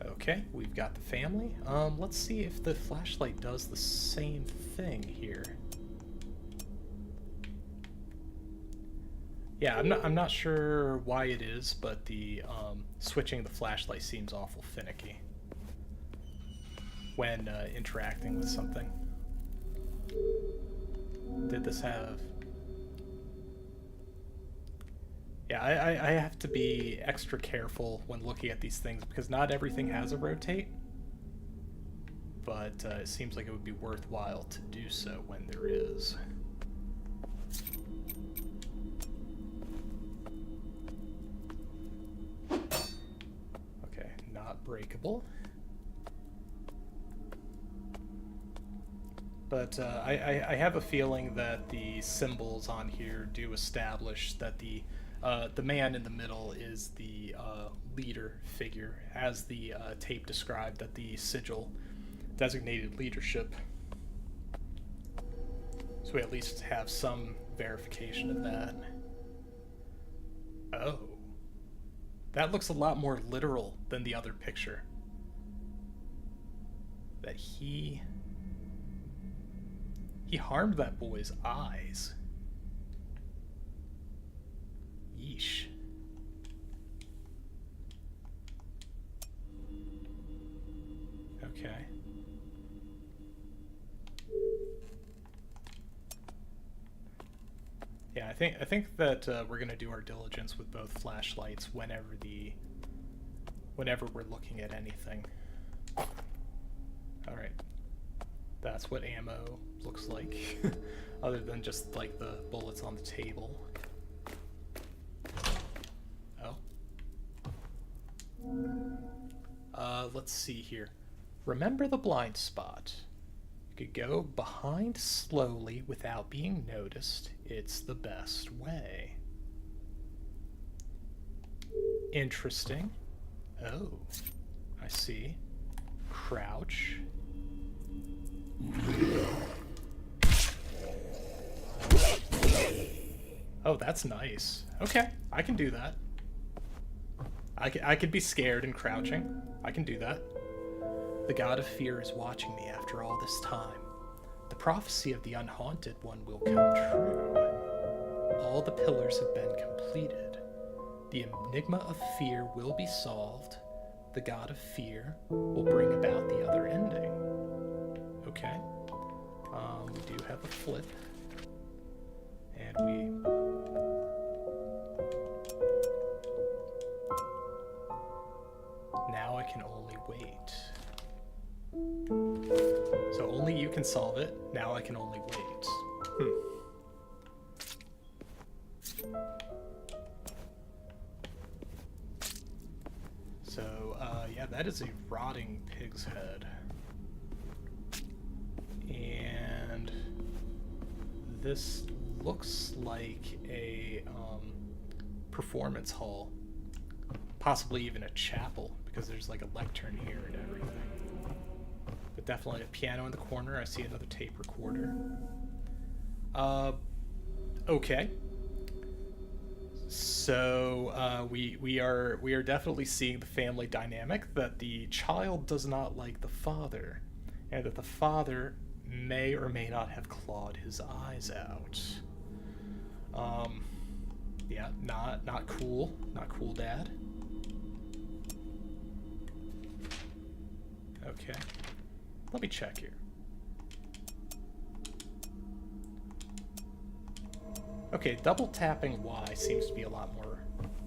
Okay, we've got the family. Let's see if the flashlight does the same thing here. Yeah, I'm not sure why it is, but the switching the flashlight seems awful finicky when interacting with something. Did this have... Yeah, I have to be extra careful when looking at these things because not everything has a rotate, but it seems like it would be worthwhile to do so when there is. Okay, not breakable. But I have a feeling that the symbols on here do establish that the man in the middle is the leader figure, as the tape described, that the sigil designated leadership. So we at least have some verification of that. Oh. That looks a lot more literal than the other picture. That he harmed that boy's eyes. Yeesh. Okay. Yeah, I think that we're gonna do our diligence with both flashlights whenever we're looking at anything. Alright. That's what ammo looks like. Other than just, like, the bullets on the table. Oh. Let's see here. Remember the blind spot. You could go behind slowly without being noticed. It's the best way. Interesting. Oh, I see. Crouch. Oh, that's nice. Okay, I can do that. I can be scared and crouching. I can do that. The god of fear is watching me after all this time. The prophecy of the unhaunted one will come true. All the pillars have been completed. The enigma of fear will be solved. The god of fear will bring about the other ending. Okay. We do have a flip. And we... Now I can only wait. So only you can solve it. Now I can only wait. So, yeah, that is a rotting pig's head. And this looks like a performance hall. Possibly even a chapel, because there's like a lectern here and everything. But definitely a piano in the corner. I see another tape recorder. Okay. So we are definitely seeing the family dynamic that the child does not like the father, and that the father may or may not have clawed his eyes out. Yeah, not cool. Not cool, Dad. Okay. Let me check here. Okay, double tapping Y seems to be a lot more...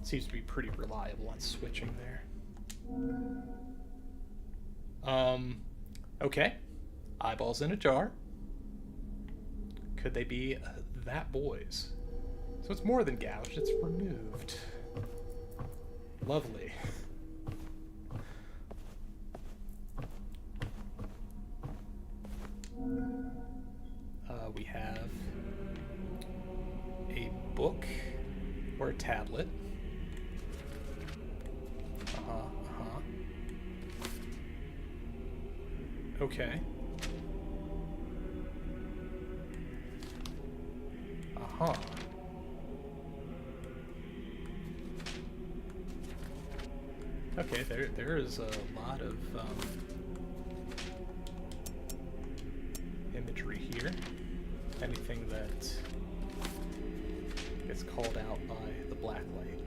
Seems to be pretty reliable on switching there. Okay. Eyeballs in a jar. Could they be that boy's? So it's more than gouged, it's removed. Lovely. We have a book or a tablet. Okay. Okay, there is a lot of imagery here. Anything that gets called out by the black light.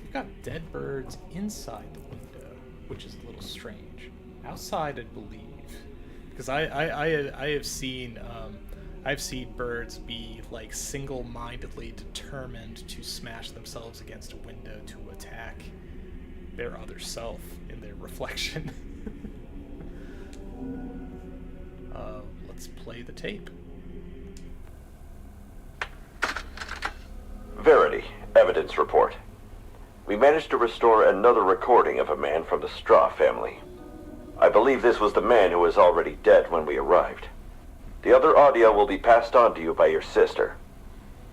You've got dead birds inside the window, which is a little strange. Outside, I believe, because I have seen I've seen birds be like single-mindedly determined to smash themselves against a window to attack their other self in their reflection. Let's play the tape. Verity, evidence report. We managed to restore another recording of a man from the Straw family. I believe this was the man who was already dead when we arrived. The other audio will be passed on to you by your sister.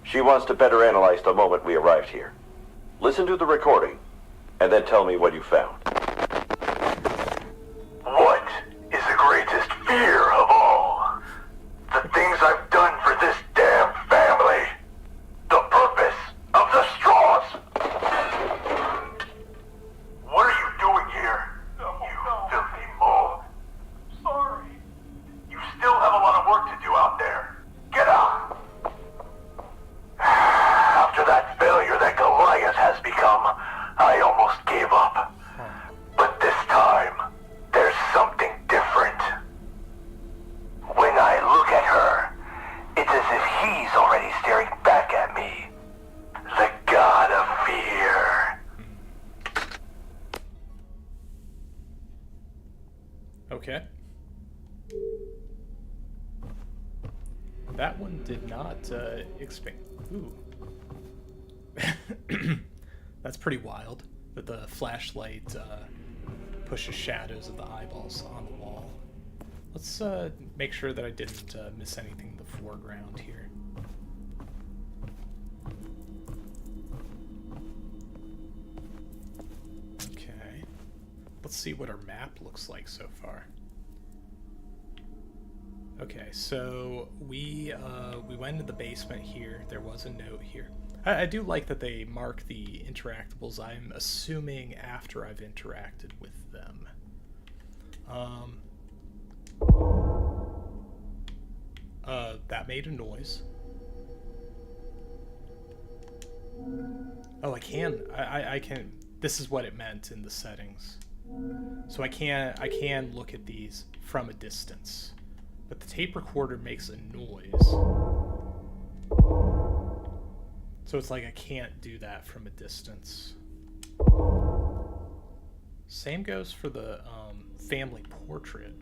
She wants to better analyze the moment we arrived here. Listen to the recording, and then tell me what you found. What is the greatest fear of all? The things I've done for this damn family. The purpose of the straws. What are you doing here? You filthy mole. Sorry. You still have a lot of work to do out there. Get out. After that failure that Goliath has become, I almost gave up. Okay. That one did not expand. Ooh. That's pretty wild that the flashlight pushes shadows of the eyeballs on the wall. Let's make sure that I didn't miss anything in the foreground here. Okay. Let's see what our map looks like so far. Okay, so we went into the basement here. There was a note here. I do like that they mark the interactables, I'm assuming, after I've interacted with them. That made a noise. Oh, I can. This is what it meant in the settings. So I can look at these from a distance, but the tape recorder makes a noise. So it's like I can't do that from a distance. Same goes for the family portrait.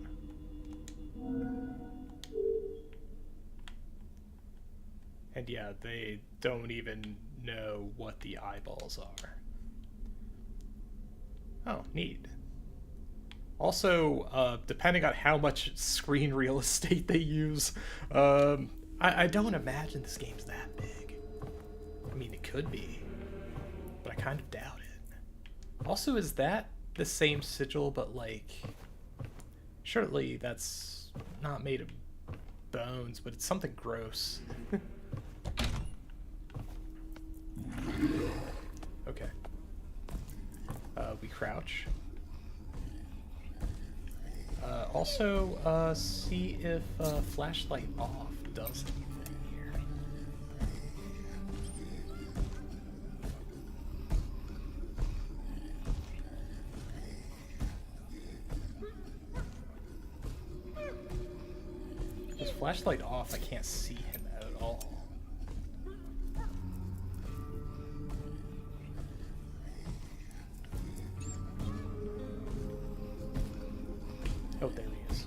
And yeah, they don't even know what the eyeballs are. Oh, neat. Also, depending on how much screen real estate they use, I don't imagine this game's that big. I mean, it could be, but I kind of doubt it. Also, is that the same sigil, but like, surely that's not made of bones, but it's something gross. Okay. We crouch. Also, see if flashlight off does anything here. With flashlight off, I can't see him at all. Oh, there he is.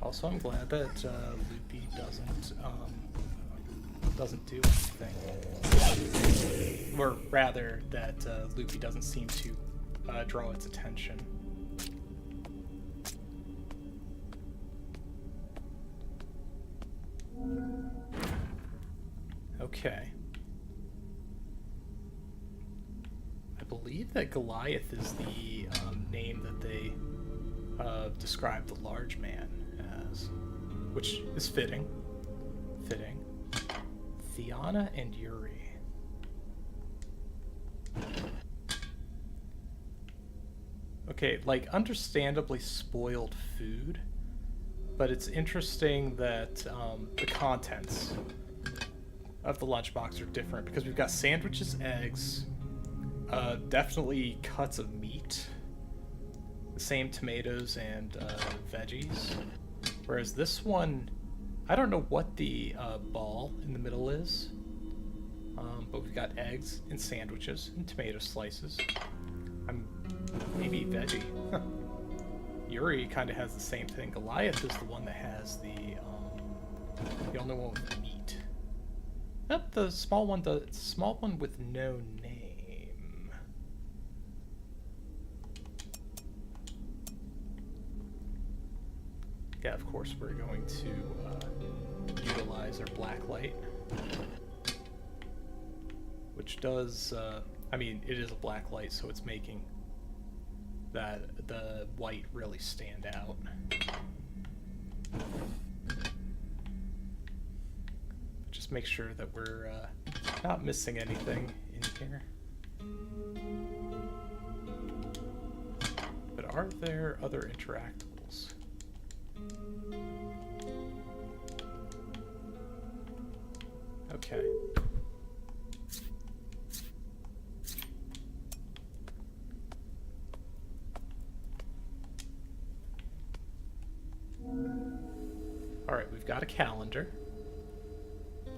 Also, I'm glad that Loopy doesn't do anything, or rather, that Loopy doesn't seem to draw its attention. Okay. I believe that Goliath is the name that they describe the large man as, which is fitting. Fitting. Theana and Yuri. Okay, like, understandably spoiled food, but it's interesting that the contents of the lunchbox are different, because we've got sandwiches, eggs, definitely cuts of meat, the same tomatoes and veggies, whereas this one, I don't know what the ball in the middle is, but we've got eggs and sandwiches and tomato slices. Maybe veggie. Yuri kind of has the same thing. Goliath is the one that has the only one with meat. Nope, the small one with no name. Yeah, of course we're going to utilize our black light, which does. I mean, it is a black light, so it's making the white really stand out. Just make sure that we're not missing anything in here. But are there other interactables? Okay. Alright, we've got a calendar.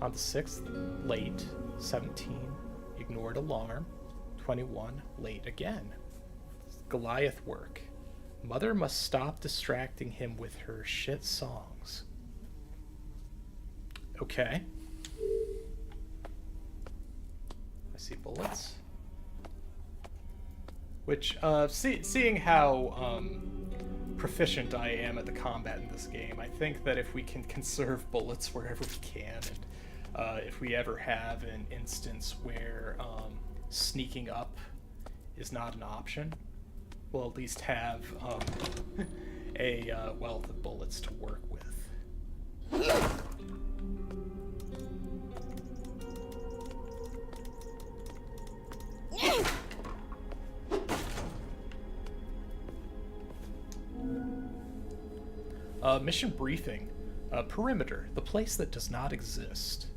On the 6th, late, 17, ignored alarm, 2021, late again. Goliath work. Mother must stop distracting him with her shit songs. Okay. I see bullets. Which, seeing how proficient I am at the combat in this game, I think that if we can conserve bullets wherever we can, and if we ever have an instance where sneaking up is not an option, we'll at least have a wealth of bullets to work with. Mission briefing. Perimeter, the place that does not exist.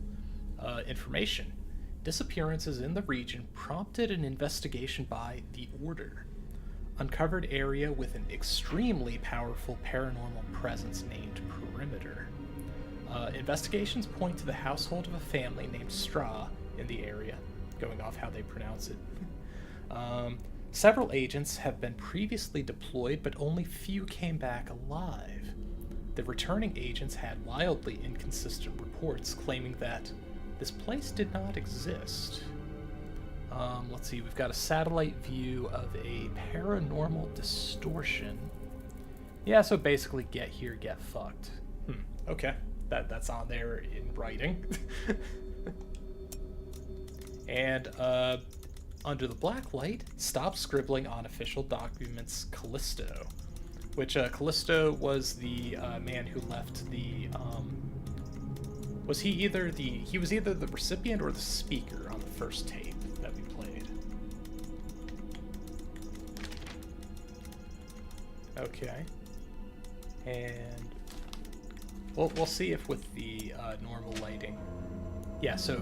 Information. Disappearances in the region prompted an investigation by the Order. Uncovered area with an extremely powerful paranormal presence named Perimeter. Investigations point to the household of a family named Straw in the area, going off how they pronounce it. Several agents have been previously deployed, but only few came back alive. The returning agents had wildly inconsistent reports claiming that this place did not exist. Let's see, we've got a satellite view of a paranormal distortion. Yeah, so basically get here, get fucked. Okay, that's on there in writing. And under the black light, stop scribbling on official documents, Callisto. Which, Callisto was the man who left the, was he either he was either the recipient or the speaker on the first tape that we played. Okay. And we'll see if with the normal lighting. Yeah, so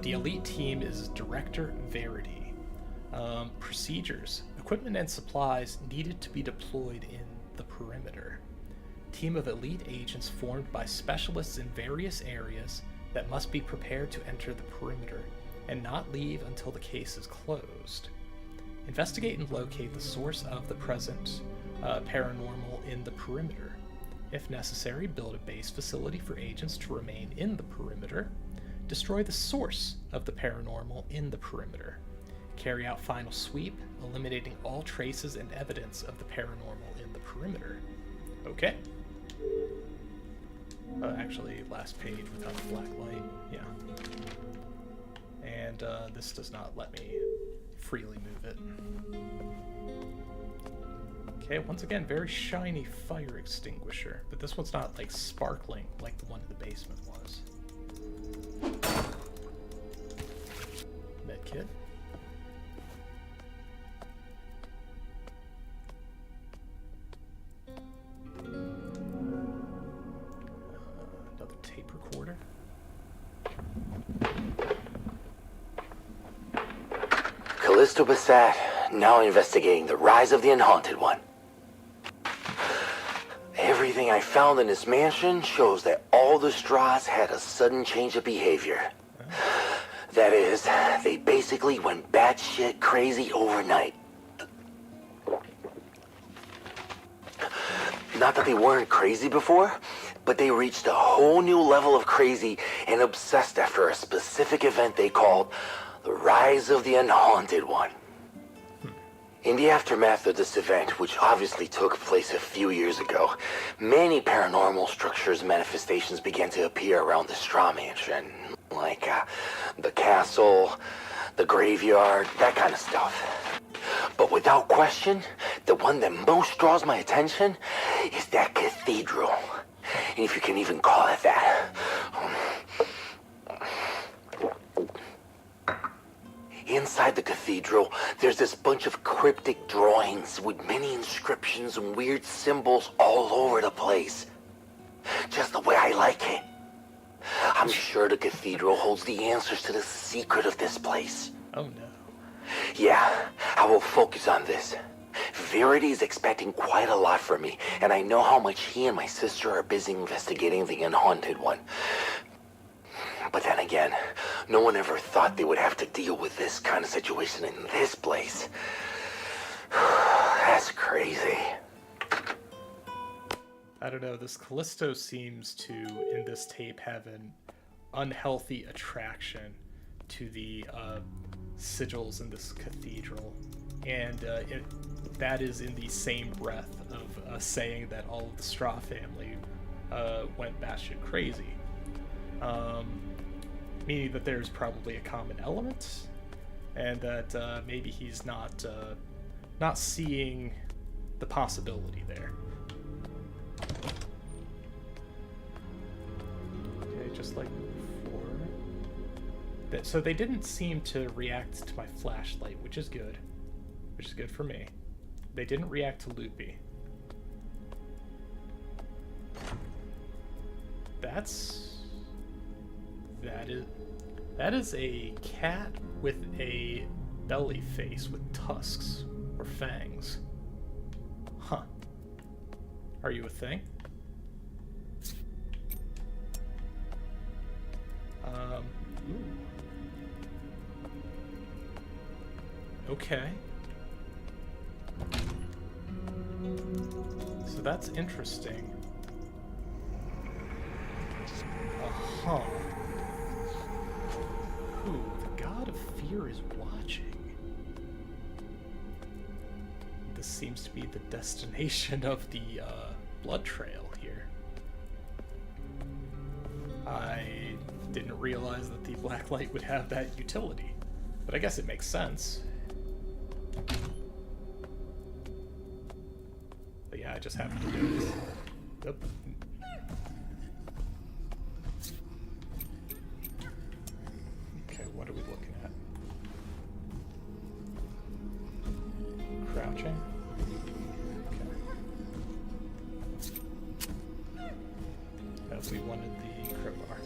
the elite team is Director Verity. Procedures. Equipment and supplies needed to be deployed in the perimeter. Team of elite agents formed by specialists in various areas that must be prepared to enter the perimeter and not leave until the case is closed. Investigate and locate the source of the present paranormal in the perimeter. If necessary, build a base facility for agents to remain in the perimeter. Destroy the source of the paranormal in the perimeter. Carry out final sweep, eliminating all traces and evidence of the paranormal in the perimeter. Okay. Actually, last page without the black light. Yeah. And this does not let me freely move it. Okay, once again, very shiny fire extinguisher, but this one's not like sparkling like the one in the basement was. Medkit. Another tape recorder. Callisto Bassett, now investigating the rise of the Unhaunted One. Everything I found in this mansion shows that all the Straws had a sudden change of behavior. That is, they basically went batshit crazy overnight. Not that they weren't crazy before, but they reached a whole new level of crazy and obsessed after a specific event they called the Rise of the Unhaunted One. In the aftermath of this event, which obviously took place a few years ago, many paranormal structures and manifestations began to appear around the Straw Mansion. Like the castle, the graveyard, that kind of stuff. But without question, the one that most draws my attention is that cathedral. And if you can even call it that. Inside the cathedral, there's this bunch of cryptic drawings with many inscriptions and weird symbols all over the place. Just the way I like it. I'm sure the cathedral holds the answers to the secret of this place. Oh no. Yeah, I will focus on this. Verity is expecting quite a lot from me, and I know how much he and my sister are busy investigating the Unhaunted One. But then again, No one ever thought they would have to deal with this kind of situation in this place. That's crazy. I don't know, this Callisto seems to, in this tape, have an unhealthy attraction to the sigils in this cathedral. And that is in the same breath of saying that all of the Straw family went batshit crazy. Meaning that there's probably a common element, and that maybe he's not seeing the possibility there. Okay, just like before. So they didn't seem to react to my flashlight, which is good. Which is good for me. They didn't react to Loopy. That is a cat with a belly face with tusks or fangs. Huh. Are you a thing? Ooh. Okay. So that's interesting. Uh-huh. Ooh, the God of Fear is watching. This seems to be the destination of the blood trail here. I didn't realize that the black light would have that utility, but I guess it makes sense. But yeah, I just happened to do this. Oop. Okay, what are we looking at? Crouching? Okay. We wanted the crowbar.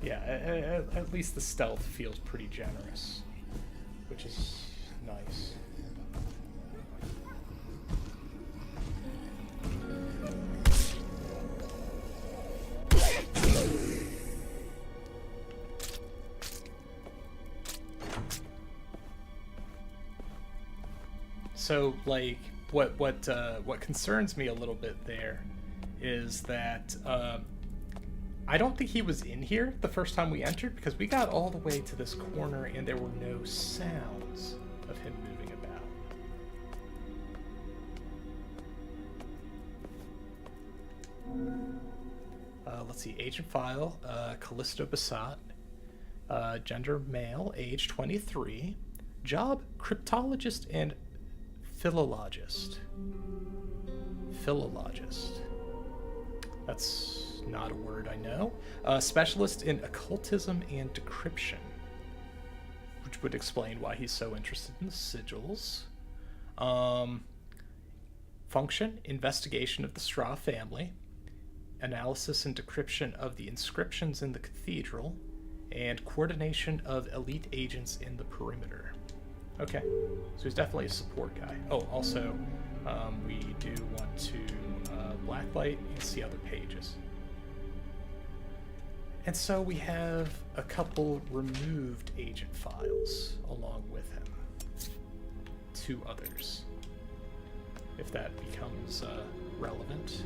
Yeah, at least the stealth feels pretty generous, which is nice. So, like, what concerns me a little bit there is that I don't think he was in here the first time we entered, because we got all the way to this corner and there were no sounds of him moving about. Let's see, agent file, Callisto Basat, gender male, age 23, job cryptologist and philologist. Philologist. That's not a word I know. Specialist in occultism and decryption, which would explain why he's so interested in the sigils. Function, investigation of the Straw family, analysis and decryption of the inscriptions in the cathedral, and coordination of elite agents in the perimeter. Okay, so he's definitely a support guy. Oh, also, we do want to blacklight and see other pages. And so we have a couple removed agent files along with him. 2 others, if that becomes relevant.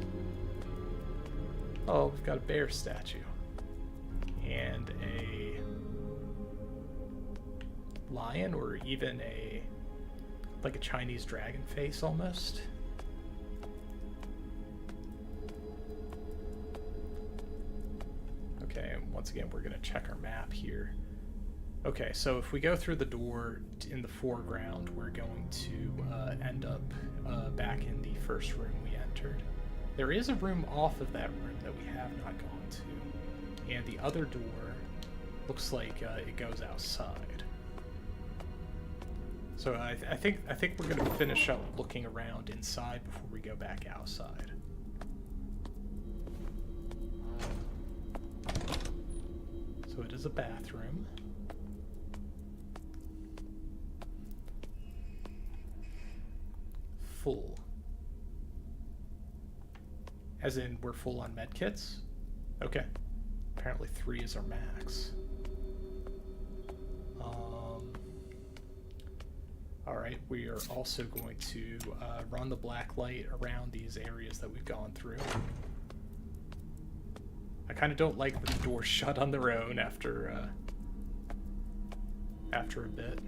Oh, we've got a bear statue. And a lion, or even like a Chinese dragon face almost. Okay, and once again, we're gonna check our map here. Okay, so if we go through the door in the foreground, we're going to end up back in the first room we entered. There is a room off of that room that we have not gone to, and the other door looks like it goes outside. So I think we're gonna finish up looking around inside before we go back outside. So it is a bathroom. Full. As in, we're full on medkits? Okay. Apparently 3 is our max. Alright, we are also going to run the black light around these areas that we've gone through. I kind of don't like the doors shut on their own after a bit.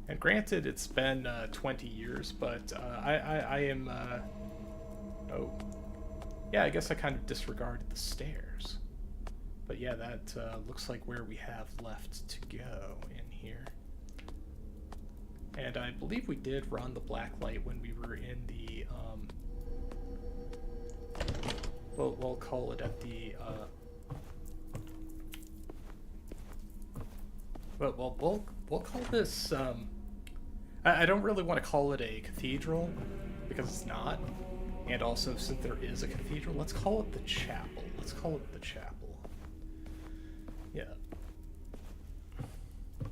And granted, it's been 20 years, but I am... oh. Yeah, I guess I kind of disregarded the stairs. But yeah, that looks like where we have left to go in here. And I believe we did run the black light when we were in the... we'll call it at the... we'll call this... I don't really want to call it a cathedral, because it's not. And also, since there is a cathedral, let's call it the chapel. Let's call it the chapel. Yeah.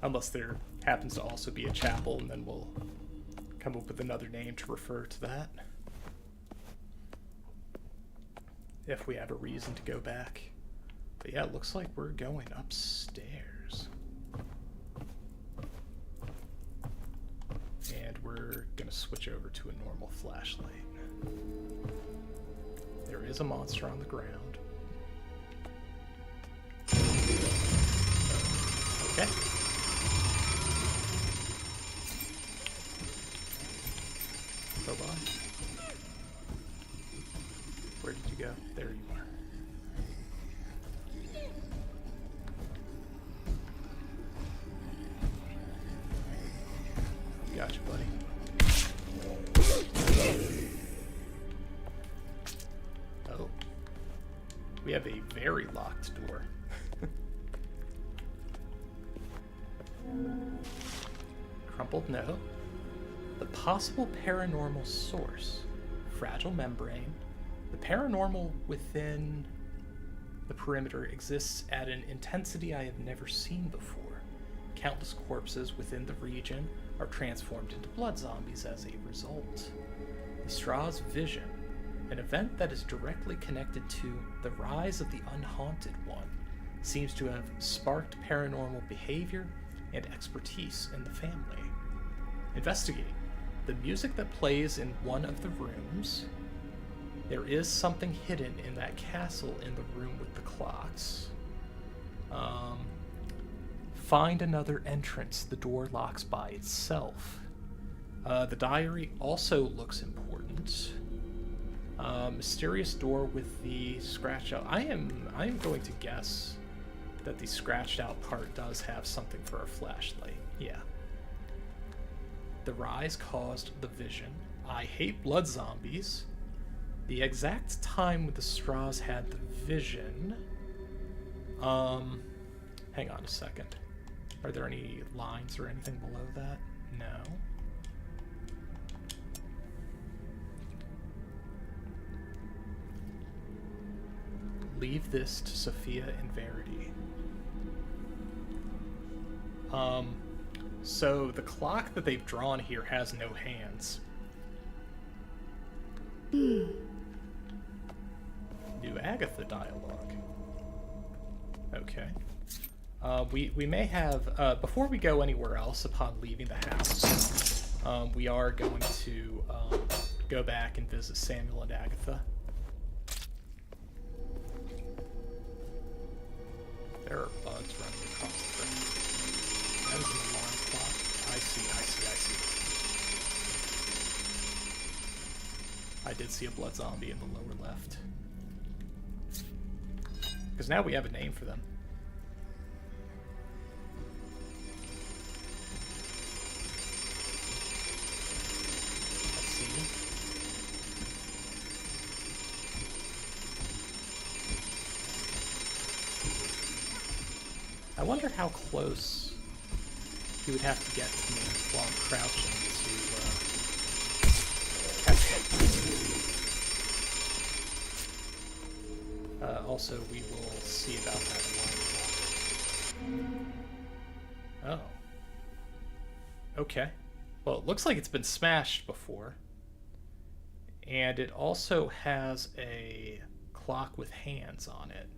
Unless there happens to also be a chapel, and then we'll come up with another name to refer to that. If we have a reason to go back. But yeah, it looks like we're going upstairs. And we're gonna switch over to a normal flashlight. There is a monster on the ground. Okay. Go on. Where did you go? There you are. Gotcha, buddy. Oh. We have a very locked door. Crumpled note. The possible paranormal source. Fragile membrane. The paranormal within the perimeter exists at an intensity I have never seen before. Countless corpses within the region are transformed into blood zombies as a result. The Straw's vision, an event that is directly connected to the rise of the Unhaunted One, seems to have sparked paranormal behavior and expertise in the family. Investigating the music that plays in one of the rooms. There is something hidden in that castle in the room with the clocks. Find another entrance. The door locks by itself. The diary also looks important. Mysterious door with the scratched out. I am going to guess that the scratched out part does have something for a flashlight. Yeah. The rise caused the vision. I hate blood zombies. The exact time when the Straws had the vision. Hang on a second. Are there any lines or anything below that? No. Leave this to Sophia and Verity. So the clock that they've drawn here has no hands. New Agatha dialogue. Okay. We may have, before we go anywhere else upon leaving the house, we are going to go back and visit Samuel and Agatha. There are bugs running across the room. That is an alarm clock. I see. I did see a blood zombie in the lower left. Because now we have a name for them. Let's see. I wonder how close he would have to get to me while I'm crouching to catch him. Also, we will see about that alarm clock. Okay. Well, it looks like it's been smashed before. And it also has a clock with hands on it.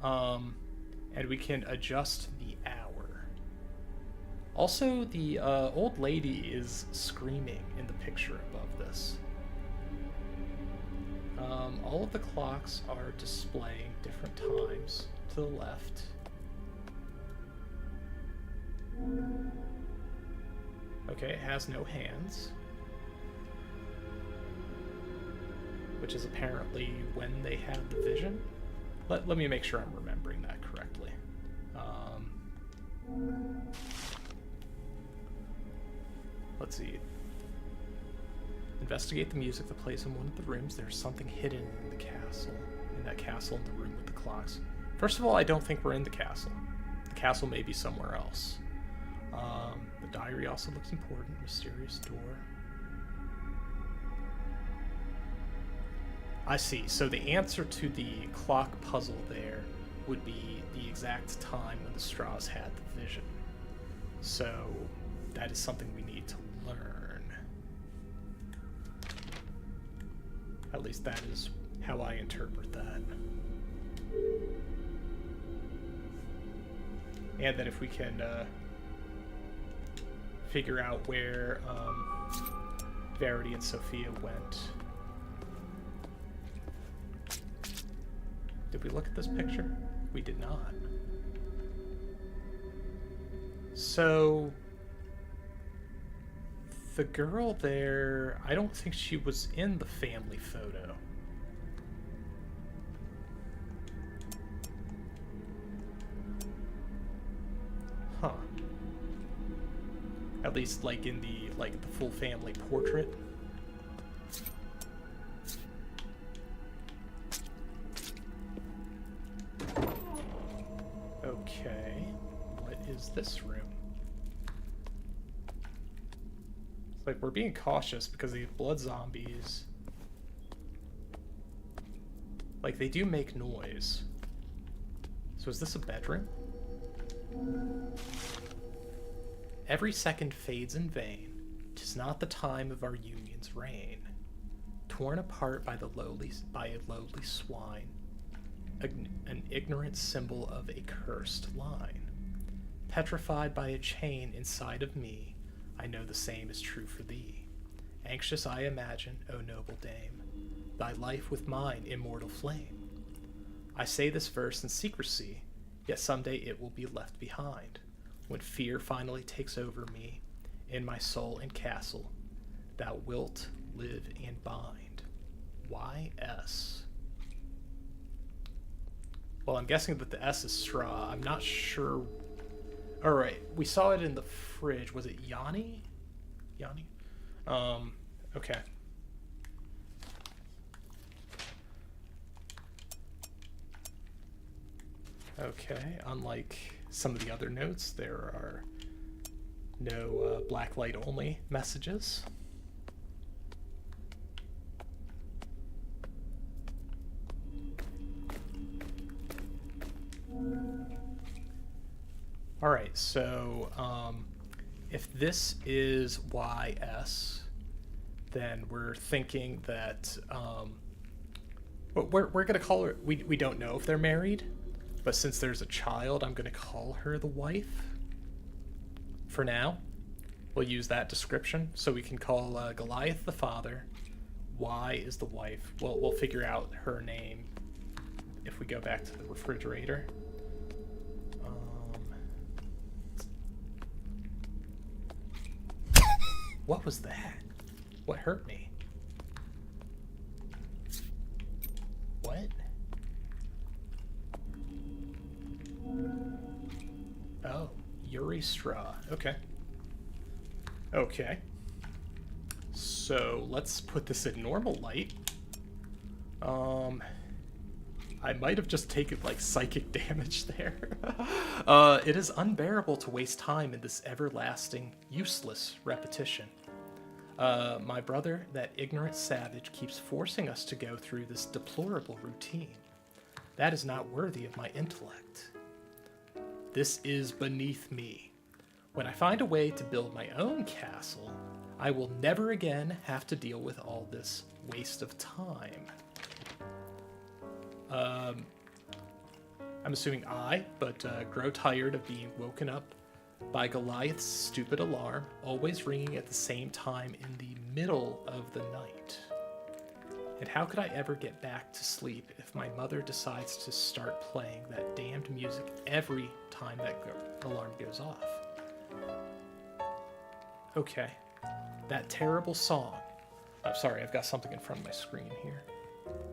And we can adjust the hour. Also, the old lady is screaming in the picture above this. All of the clocks are displaying different times to the left. Okay, it has no hands. Which is apparently when they had the vision. Let me make sure I'm remembering that correctly. Let's see. Investigate the music that plays in one of the rooms. There's something hidden in the castle. In that castle in the room with the clocks. First of all, I don't think we're in the castle. The castle may be somewhere else. The diary also looks important. Mysterious door. I see. So the answer to the clock puzzle there would be the exact time when the straws had the vision. So that is something we need to learn. At least that is how I interpret that. And then if we can figure out where Verity and Sophia went. Did we look at this picture? We did not. So the girl there, I don't think she was in the family photo. Huh. At least like in the full family portrait. Okay. What is this room? It's like we're being cautious because these blood zombies, like, they do make noise. So is this a bedroom? Every second fades in vain. 'Tis not the time of our union's reign. Torn apart by a lowly swine, an ignorant symbol of a cursed line. Petrified by a chain inside of me, I know the same is true for thee. Anxious I imagine, O noble dame, thy life with mine immortal flame. I say this verse in secrecy, yet someday it will be left behind. When fear finally takes over me, in my soul and castle, thou wilt live and bind. Y.S. Well, I'm guessing that the S is straw. I'm not sure. Alright, we saw it in the fridge. Was it Yanni? Yanni? Okay. Okay, unlike some of the other notes, there are no blacklight only messages. Alright, so if this is YS, then we're thinking that we're going to call her, we don't know if they're married, but since there's a child, I'm going to call her the wife for now. We'll use that description, so we can call Goliath the father, Y is the wife. We'll figure out her name if we go back to the refrigerator. What was that? What hurt me? What? Oh, Yuri Straw. Okay. Okay. So let's put this in normal light. I might have just taken like psychic damage there. It is unbearable to waste time in this everlasting, useless repetition. My brother, that ignorant savage, keeps forcing us to go through this deplorable routine. That is not worthy of my intellect. This is beneath me. When I find a way to build my own castle, I will never again have to deal with all this waste of time. I'm assuming grow tired of being woken up by Goliath's stupid alarm, always ringing at the same time in the middle of the night. And how could I ever get back to sleep if my mother decides to start playing that damned music every time that alarm goes off? Okay, that terrible song. I'm sorry, I've got something in front of my screen here.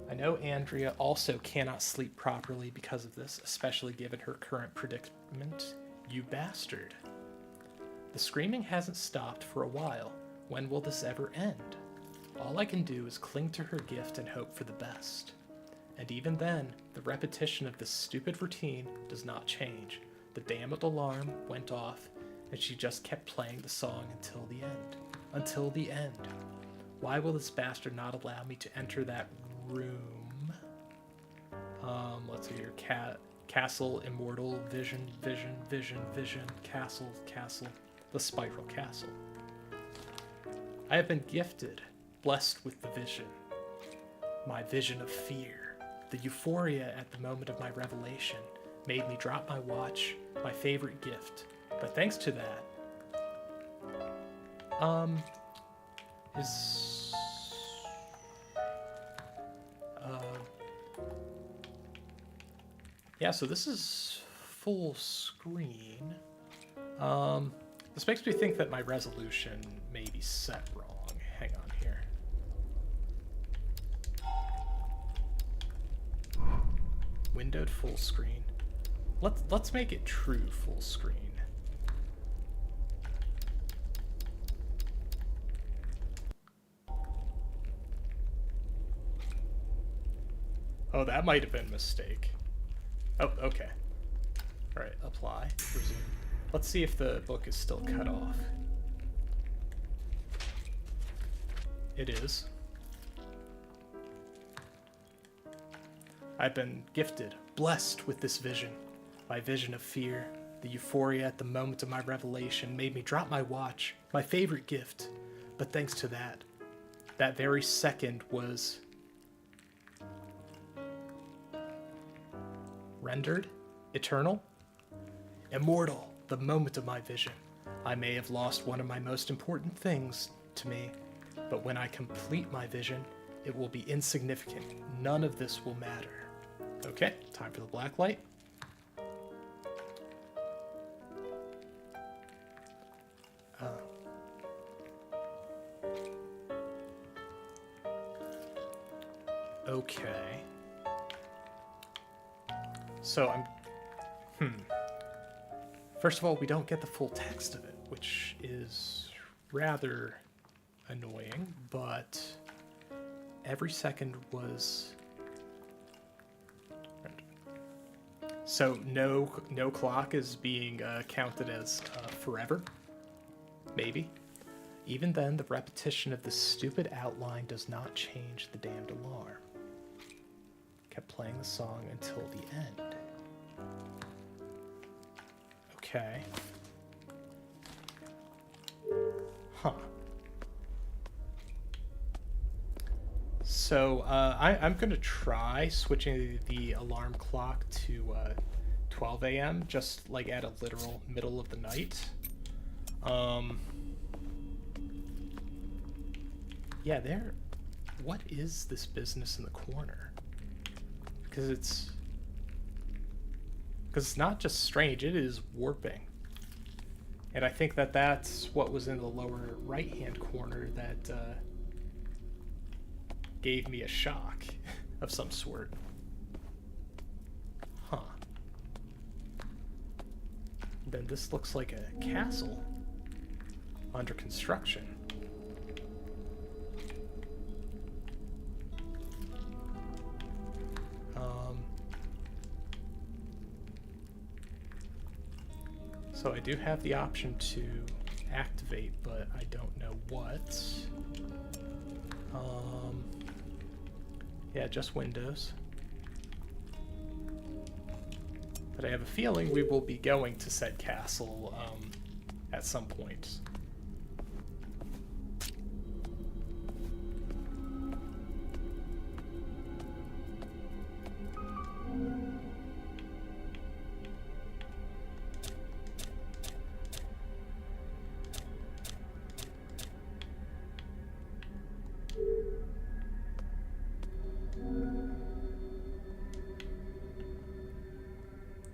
I know Andrea also cannot sleep properly because of this, especially given her current predicament. You bastard. The screaming hasn't stopped for a while. When will this ever end? All I can do is cling to her gift and hope for the best. And even then, the repetition of this stupid routine does not change. The damned alarm went off, and she just kept playing the song until the end. Until the end. Why will this bastard not allow me to enter that room? Let's see here. Castle, immortal, vision, castle, the spiral castle. I have been gifted, blessed with the vision. My vision of fear. The euphoria at the moment of my revelation made me drop my watch, my favorite gift. But thanks to that, yeah, so this is full screen. This makes me think that my resolution may be set wrong. Hang on here. Windowed full screen. Let's make it true full screen. Oh, that might have been a mistake. Oh, okay. Alright, apply, resume. Let's see if the book is still cut off. It is. I've been gifted, blessed with this vision. My vision of fear, the euphoria at the moment of my revelation made me drop my watch, my favorite gift. But thanks to that very second was rendered, eternal, immortal, the moment of my vision. I may have lost one of my most important things to me, but when I complete my vision, it will be insignificant. None of this will matter. Okay, time for the black light. Okay. So First of all, we don't get the full text of it, which is rather annoying, but every second was... So no clock is being counted as forever, maybe. Even then, the repetition of this stupid outline does not change the damned alarm. Kept playing the song until the end. Okay. Huh. So I'm going to try switching the alarm clock to 12 a.m. just like at a literal middle of the night. Yeah, what is this business in the corner? Because it's not just strange, it is warping. And I think that that's what was in the lower right-hand corner that gave me a shock of some sort. Huh. Then this looks like a castle under construction. So I do have the option to activate, but I don't know what. Yeah, just Windows. But I have a feeling we will be going to said castle at some point.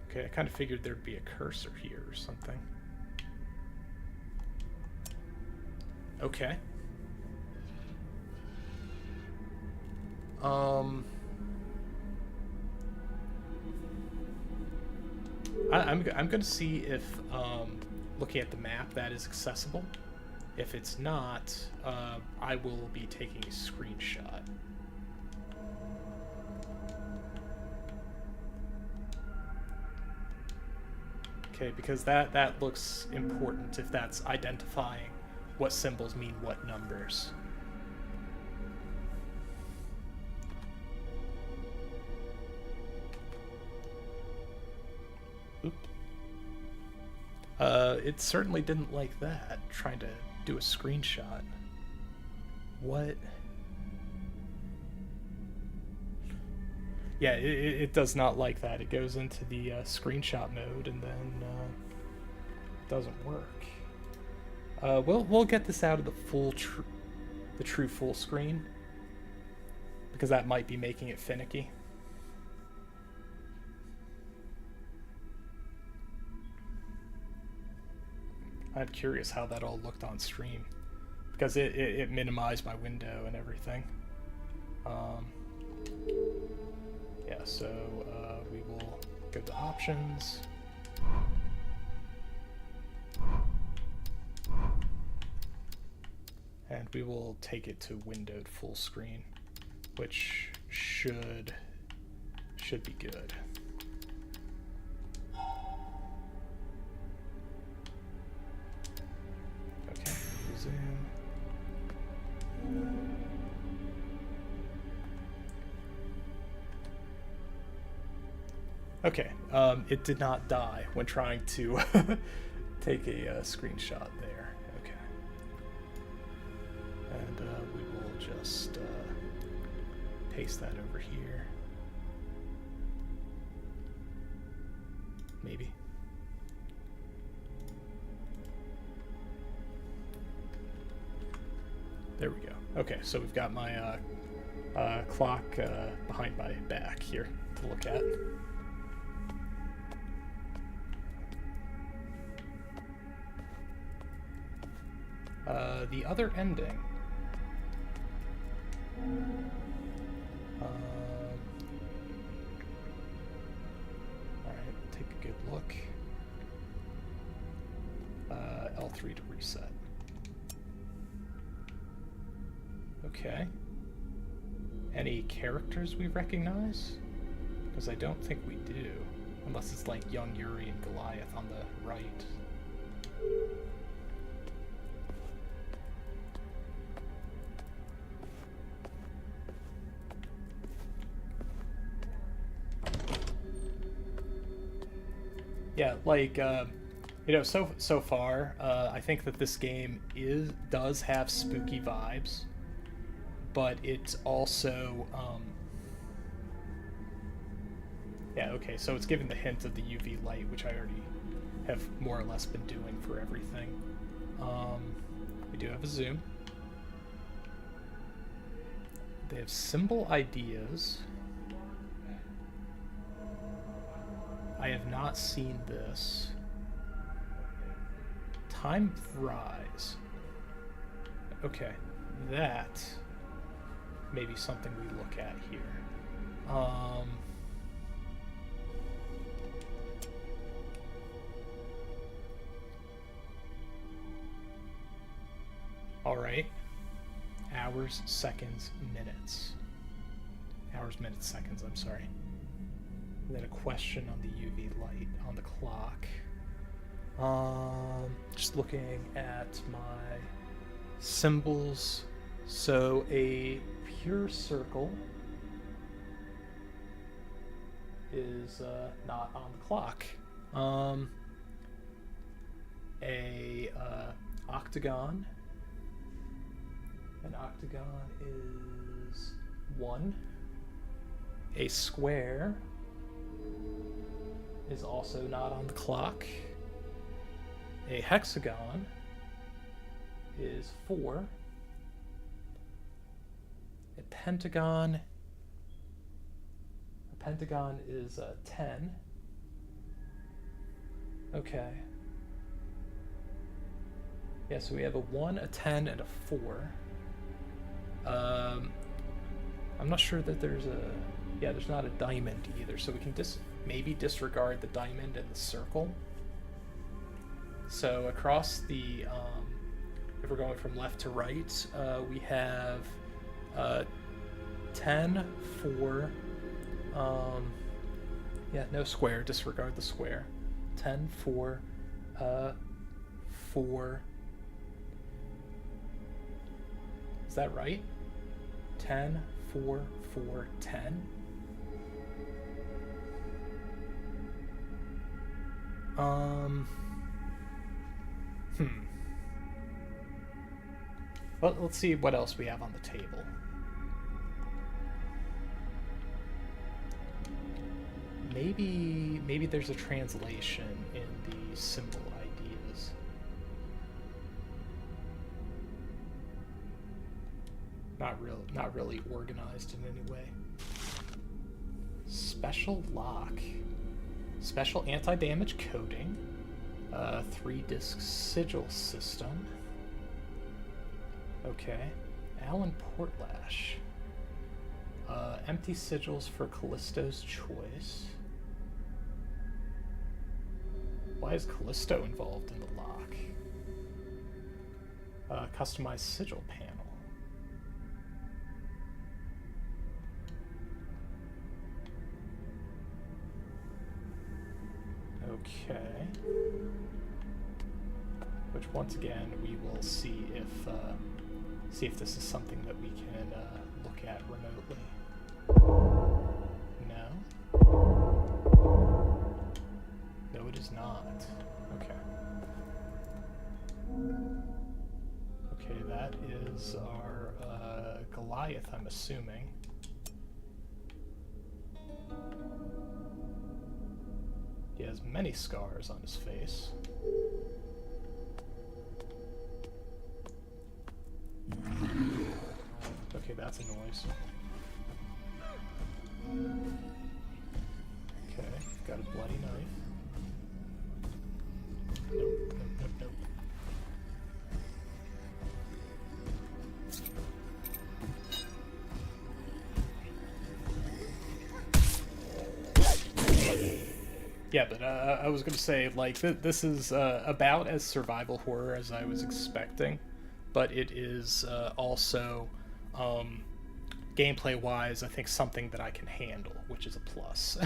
Okay, I kind of figured there'd be a cursor here or something. Okay. I'm gonna see if looking at the map that is accessible. If it's not, I will be taking a screenshot. Okay, because that looks important if that's identifying what symbols mean what numbers. Oop. It certainly didn't like that, trying to do a screenshot. What? Yeah, it does not like that. It goes into the screenshot mode and then it doesn't work. We'll get this out of the true full screen, because that might be making it finicky. I'm curious how that all looked on stream, because it minimized my window and everything. Yeah, so we will go to options. And we will take it to windowed full screen, which should be good. Okay, resume. Okay, it did not die when trying to take a screenshot there. Okay. And we will just paste that over here. Maybe. There we go. Okay, so we've got my clock behind my back here to look at. The other ending. Alright, take a good look. L3 to reset. Okay. Any characters we recognize? Because I don't think we do. Unless it's like young Yuri and Goliath on the right. Yeah, like, you know, so far, I think that this game does have spooky vibes, but it's also, yeah, okay, so it's given the hint of the UV light, which I already have more or less been doing for everything. We do have a zoom. They have symbol ideas. I have not seen this. Time rise. Okay, that may be something we look at here. All right. Hours, seconds, minutes. Hours, minutes, seconds, I'm sorry. And then a question on the UV light on the clock. Just looking at my symbols. So a pure circle is not on the clock. a octagon. An octagon is 1. A square is also not on the clock. A hexagon is 4. A pentagon is 10. Okay. Yeah, so we have a 1, a 10, and a 4. I'm not sure that there's there's not a diamond either, so we can maybe disregard the diamond and the circle. So across the, if we're going from left to right, we have 10, 4, no square, disregard the square. 10, 4, 4. Is that right? 10, 4, 4, 10. Well, let's see what else we have on the table. Maybe there's a translation in the symbol ideas. Not really organized in any way. Special lock. Special anti-damage coating. 3-disc sigil system. Okay. Alan Portlash. Empty sigils for Callisto's choice. Why is Callisto involved in the lock? Customized sigil panel. Okay. Which, once again, we will see if this is something that we can look at remotely. No? No, it is not. Okay. Okay, that is our Goliath, I'm assuming. He has many scars on his face. Okay, that's a noise. Okay, got a bloody knife. Nope. Yeah, but I was gonna say, like, this is about as survival horror as I was expecting, but it is also, gameplay-wise, I think something that I can handle, which is a plus.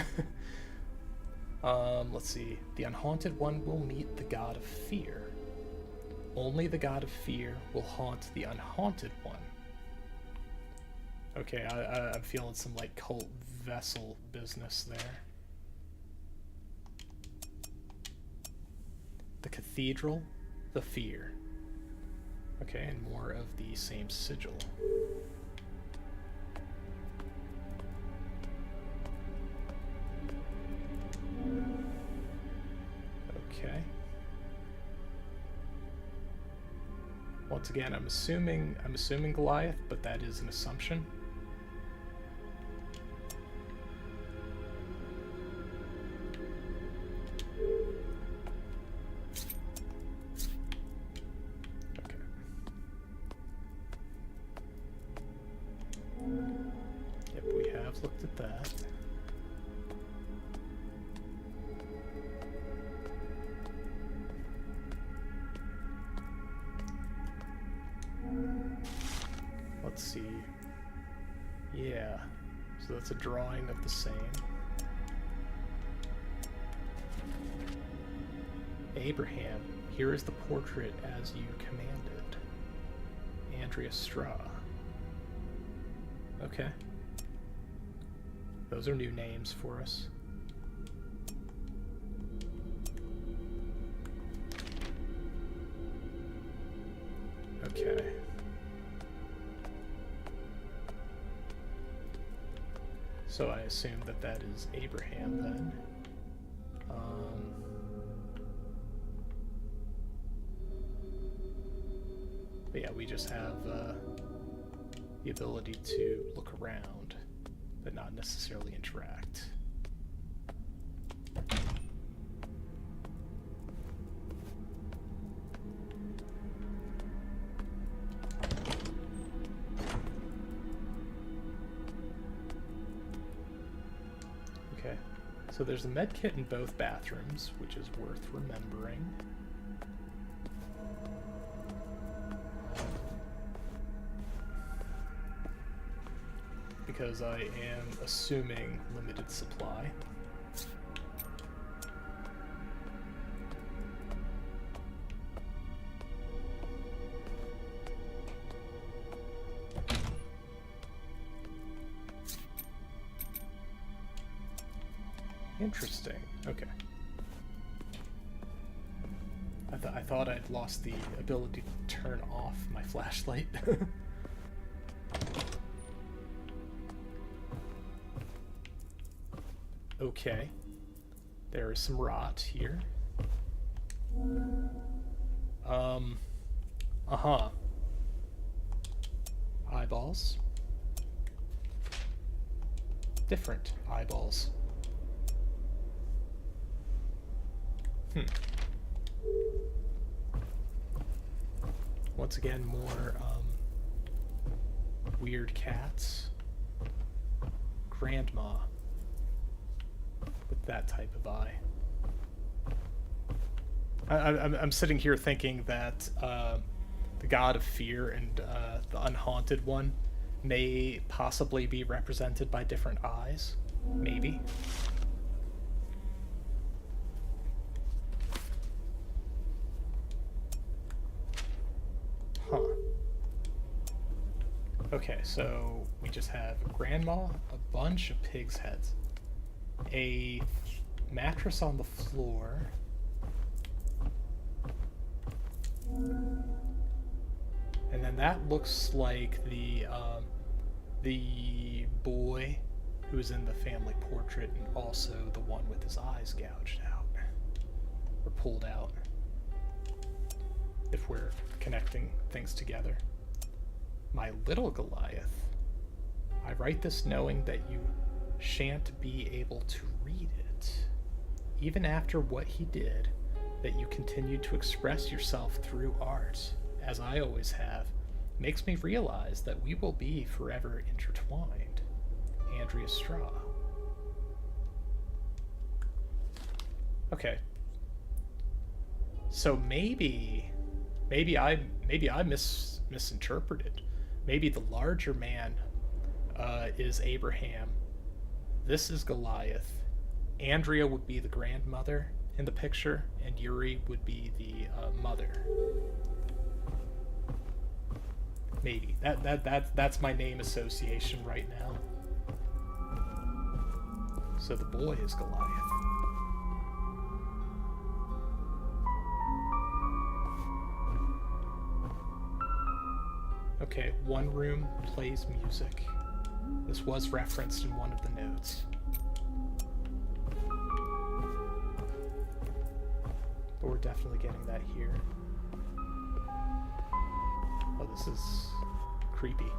Let's see. The Unhaunted One will meet the God of Fear. Only the God of Fear will haunt the Unhaunted One. Okay, I'm feeling some, like, cult vessel business there. The Cathedral, the Fear. Okay, and more of the same sigil. Okay. Once again, I'm assuming Goliath, but that is an assumption. Looked at that. Let's see. Yeah, so that's a drawing of the same. Abraham, here is the portrait as you commanded. Andrea Straw. Okay. Those are new names for us. Okay. So I assume that that is Abraham then. But yeah, we just have the ability to look around, but not necessarily interact. Okay, so there's a med kit in both bathrooms, which is worth remembering. Because I am assuming limited supply. Interesting. Okay. I thought I'd lost the ability to turn off my flashlight. Okay. There is some rot here. Uh-huh. Eyeballs. Different eyeballs. Once again, more weird cats. Grandma with that type of eye. I'm sitting here thinking that the god of fear and the unhaunted one may possibly be represented by different eyes. Maybe. Huh. Okay, so we just have grandma, a bunch of pigs' heads, a mattress on the floor, and then that looks like the boy who was in the family portrait, and also the one with his eyes gouged out or pulled out, if we're connecting things together. My little Goliath. I write this knowing that you shan't be able to read it. Even after what he did, that you continued to express yourself through art, as I always have, makes me realize that we will be forever intertwined. Andrea Straw. Okay. So maybe I misinterpreted. Maybe the larger man is Abraham. This is Goliath. Andrea would be the grandmother in the picture, and Yuri would be the mother. Maybe that's my name association right now. So the boy is Goliath. Okay, one room plays music. This was referenced in one of the notes. But we're definitely getting that here. Oh, this is creepy.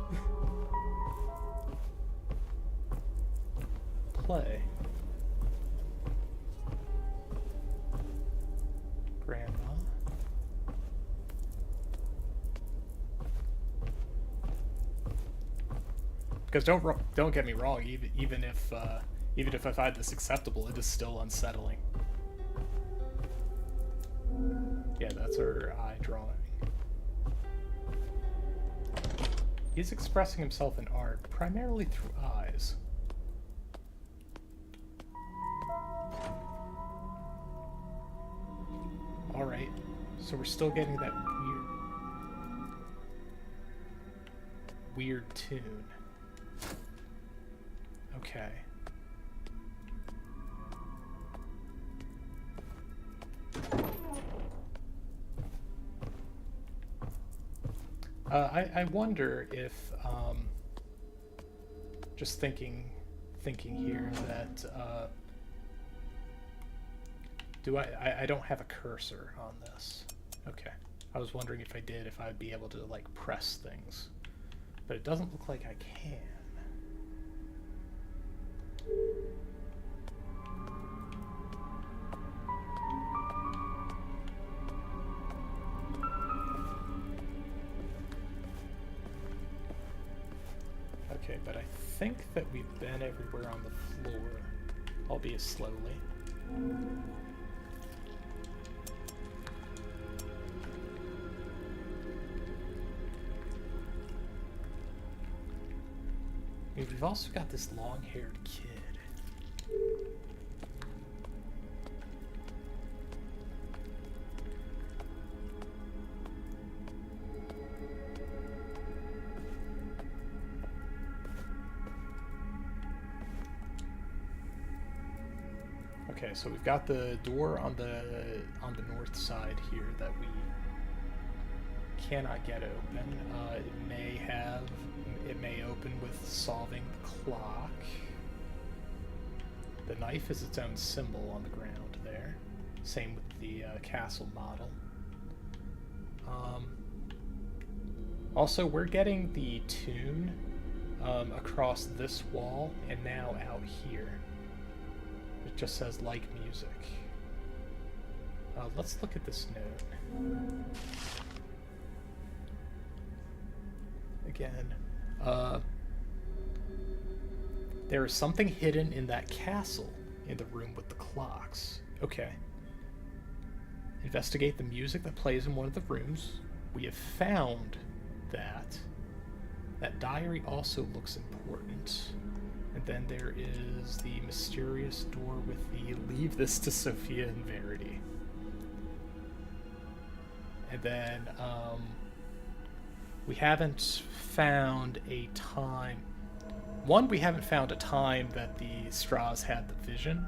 Play. Grandma. Because don't get me wrong, even if I find this acceptable, it is still unsettling. Yeah, that's her eye drawing. He's expressing himself in art primarily through eyes. Alright, so we're still getting that weird tune. Okay. I wonder if, just thinking here that, I don't have a cursor on this. Okay. I was wondering if I did, if I'd be able to, like, press things. But it doesn't look like I can. Okay, but I think that we've been everywhere on the floor, albeit slowly. We've also got this long-haired kid. Okay, so we've got the door on the north side here that we cannot get open. It may open with solving the clock. The knife is its own symbol on the ground there. Same with the castle model. Also, we're getting the tune across this wall and now out here. It just says like music. Let's look at this note. Again, there is something hidden in that castle in the room with the clocks. Okay. Investigate the music that plays in one of the rooms. We have found that. That diary also looks important. And then there is the mysterious door with the leave this to Sophia and Verity. And then, we haven't found a time. One, we haven't found a time that the straws had the vision,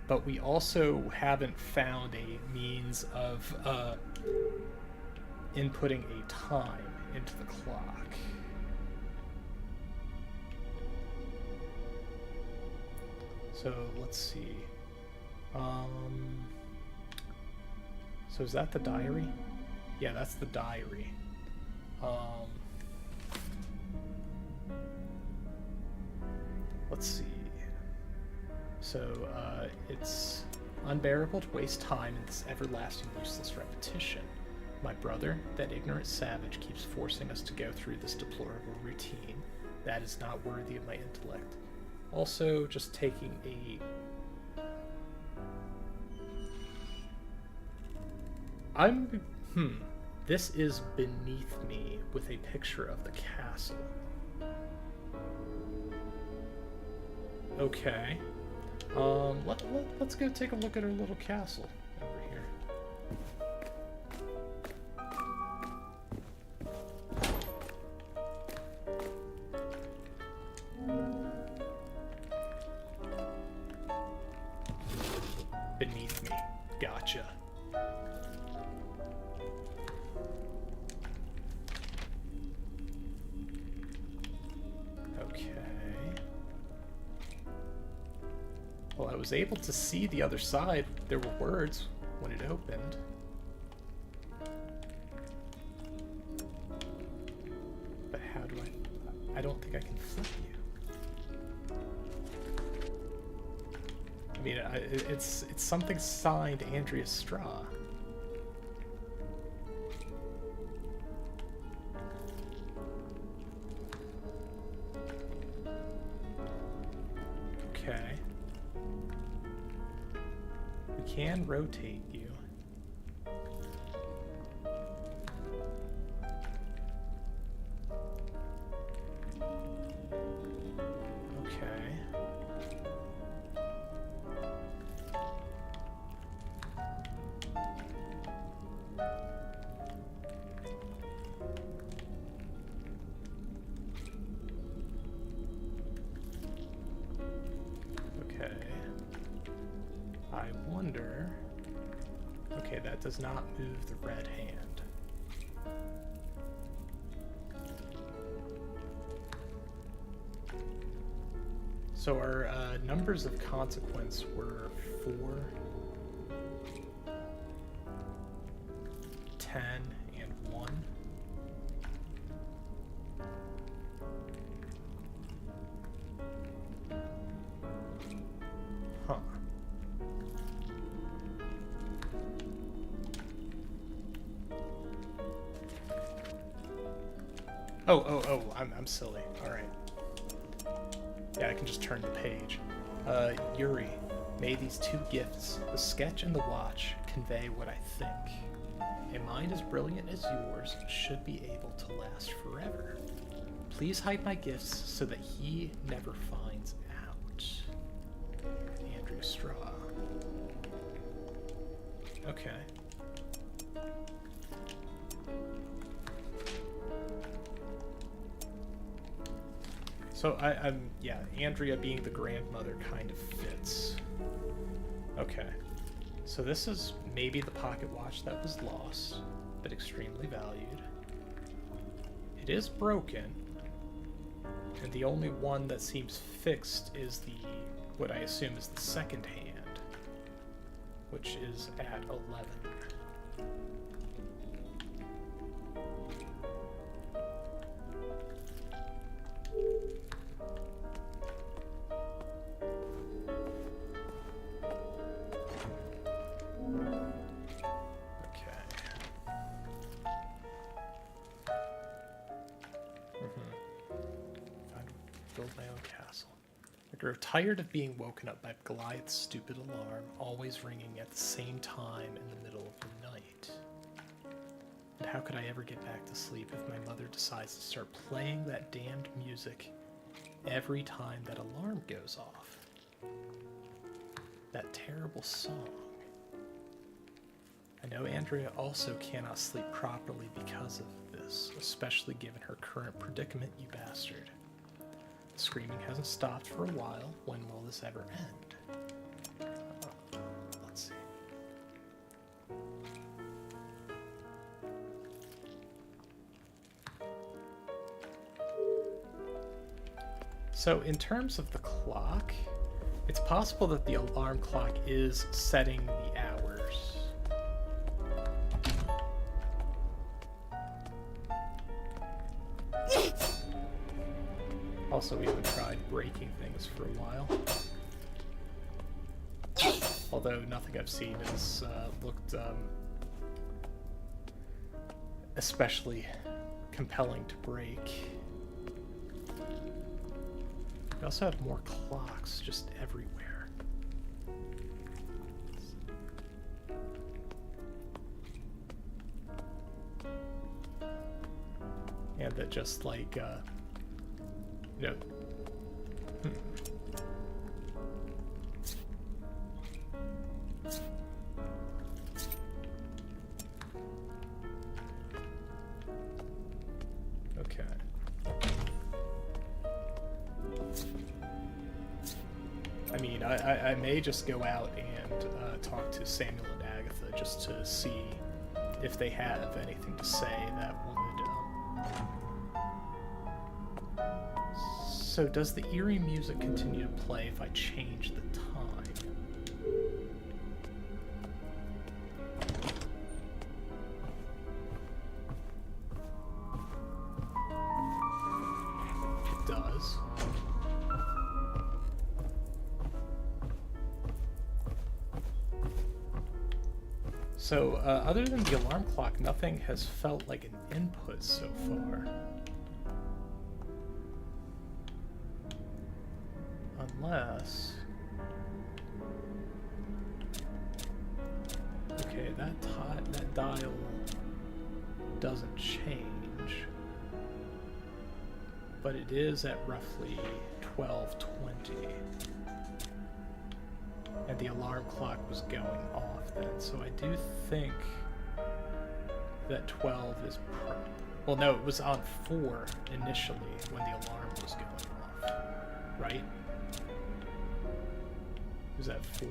but we also haven't found a means of inputting a time into the clock. So let's see. So is that the diary? Yeah, that's the diary. Let's see. So, it's unbearable to waste time in this everlasting useless repetition. My brother, that ignorant savage, keeps forcing us to go through this deplorable routine. That is not worthy of my intellect. Also, just taking a... This is beneath me with a picture of the castle. Okay. Let's go take a look at our little castle over here. Beneath me. Gotcha. Well, I was able to see the other side. There were words when it opened. But how do I don't think I can flip you. I mean, it's something signed Andrea Straw. Okay. Can rotate you. Okay. Okay. I wonder... Okay, that does not move the red hand. So our numbers of consequence were 4, 10, and 1. Huh. Oh, I'm silly. Alright. Yeah, I can just turn the page. Yuri, may these 2 gifts, the sketch and the watch, convey what I think. A mind as brilliant as yours should be able to last forever. Please hide my gifts so that he never finds out. Andrew Straw. Okay. So yeah, Andrea being the grandmother kind of fits. Okay. So this is maybe the pocket watch that was lost, but extremely valued. It is broken, and the only one that seems fixed is what I assume is the second hand, which is at 11. Build my own castle. I grow tired of being woken up by Goliath's stupid alarm, always ringing at the same time in the middle of the night. And how could I ever get back to sleep if my mother decides to start playing that damned music every time that alarm goes off? That terrible song. I know Andrea also cannot sleep properly because of this, especially given her current predicament, you bastard. The screaming hasn't stopped for a while. When will this ever end? Let's see. So in terms of the clock, it's possible that the alarm clock is setting the hours. Also, we haven't tried breaking things for a while. Although nothing I've seen has looked especially compelling to break. We also have more clocks just everywhere. And that just like, you know, okay. I mean, I may just go out and talk to Samuel and Agatha just to see if they have anything to say that would. So does the eerie music continue to play if I change the time? It does. So, other than the alarm clock, nothing has felt like an input so far. Unless... Okay, that dial doesn't change. But it is at roughly 12:20. And the alarm clock was going off then, so I do think that 12 is well, no, it was on 4 initially when the alarm was going off, right? Was that 4?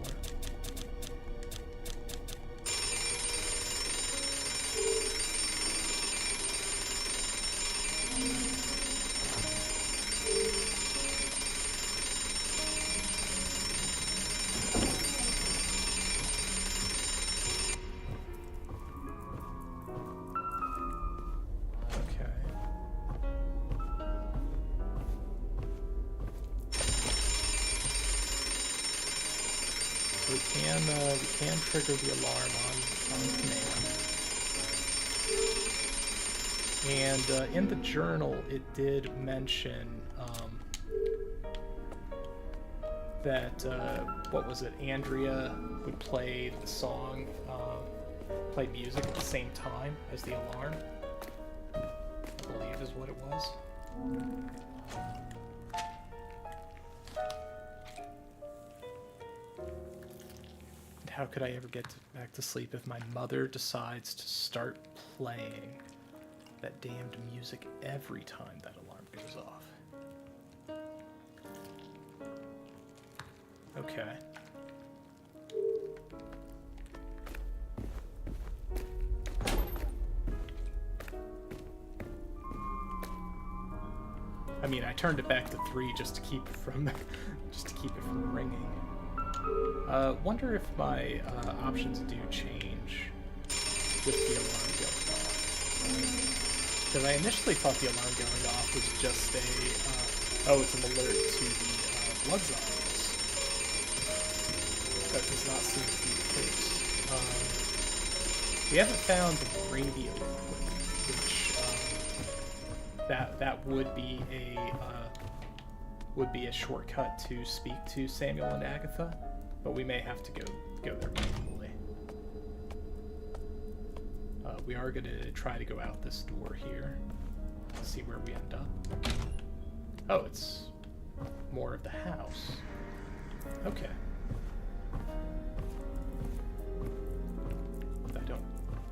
we can trigger the alarm on command. And in the journal, it did mention that what was it? Andrea would play the song, play music at the same time as the alarm. I believe is what it was. How could I ever get back to sleep if my mother decides to start playing that damned music every time that alarm goes off? Okay. I mean, I turned it back to 3 just to keep it from ringing. Wonder if my options do change with the alarm going off. Because I initially thought the alarm going off was just it's an alert to the blood zones. That does not seem to be the case. We haven't found the radio equipment, which that would be a shortcut to speak to Samuel and Agatha, but we may have to go there manually. We are going to try to go out this door here. See where we end up. Oh, it's more of the house. Okay.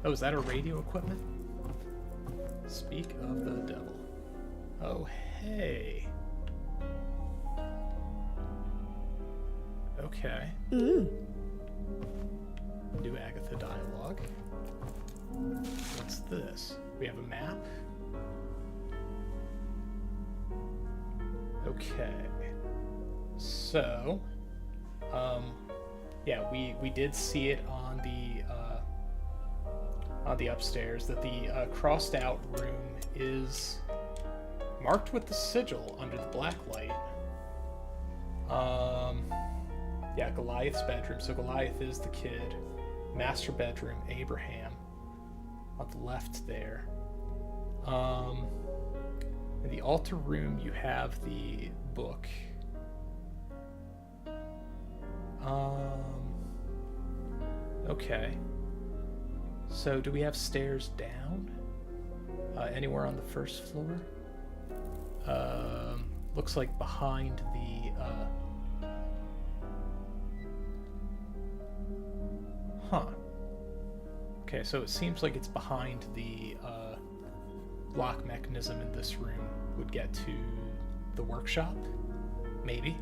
Oh, is that a radio equipment? Speak of the devil. Oh, hey. Okay. New Agatha dialogue. What's this? We have a map? Okay. So, yeah, we did see it on the upstairs that the crossed out room is marked with the sigil under the black light. Yeah, Goliath's bedroom. So Goliath is the kid. Master bedroom, Abraham. On the left there. In the altar room, you have the book. Okay. So, do we have stairs down? Anywhere on the first floor? Looks like behind the, Huh. Okay, so it seems like it's behind the, lock mechanism in this room would get to the workshop? Maybe.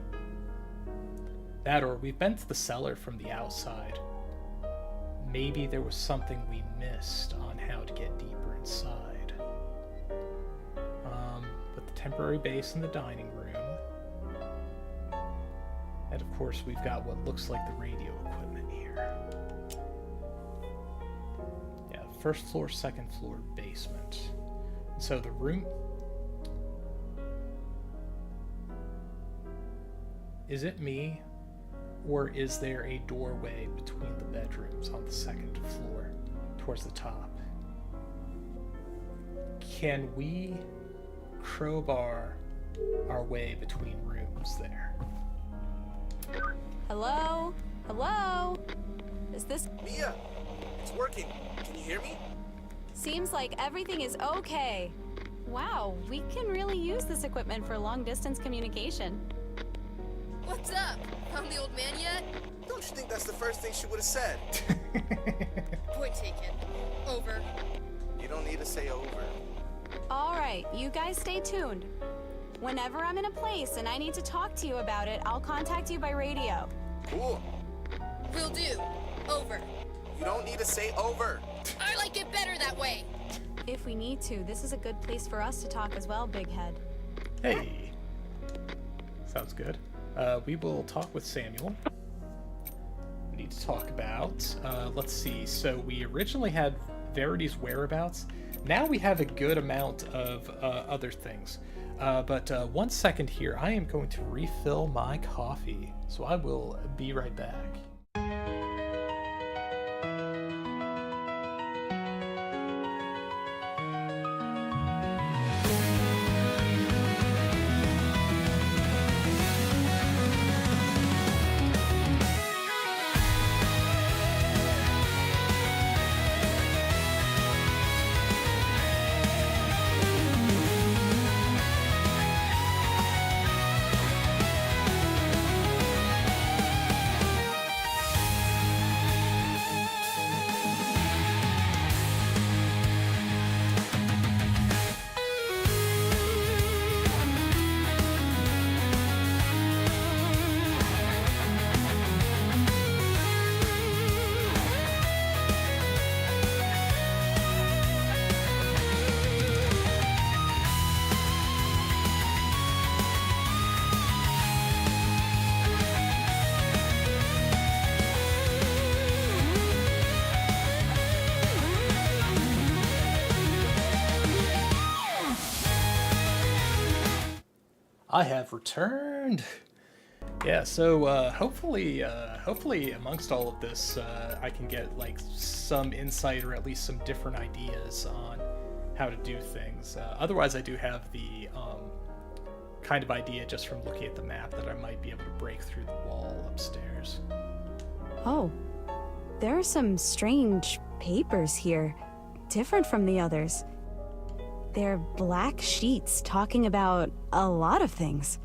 That, or we've been to the cellar from the outside. Maybe there was something we missed on how to get deeper inside. But the temporary base in the dining room. And of course we've got what looks like the radio equipment here. Yeah, first floor, second floor, basement. So the room... Is it me? Or is there a doorway between the bedrooms on the second floor, towards the top? Can we crowbar our way between rooms there? Hello? Hello? Is this... Mia, it's working. Can you hear me? Seems like everything is okay. Wow, we can really use this equipment for long-distance communication. What's up? Found the old man yet? Don't you think that's the first thing she would have said? Point taken. Over. You don't need to say over. All right, you guys stay tuned. Whenever I'm in a place and I need to talk to you about it, I'll contact you by radio. Cool. Will do. Over. You don't need to say over. I like it better that way. If we need to, this is a good place for us to talk as well, Big Head. Hey. Sounds good. We will talk with Samuel. We need to talk about, let's see, so we originally had Verity's whereabouts. Now we have a good amount of other things. But 1 second here, I am going to refill my coffee. So I will be right back. I have returned. Yeah, so hopefully amongst all of this, I can get like some insight or at least some different ideas on how to do things. Otherwise, I do have the kind of idea just from looking at the map that I might be able to break through the wall upstairs. Oh, there are some strange papers here, different from the others. They're black sheets talking about a lot of things.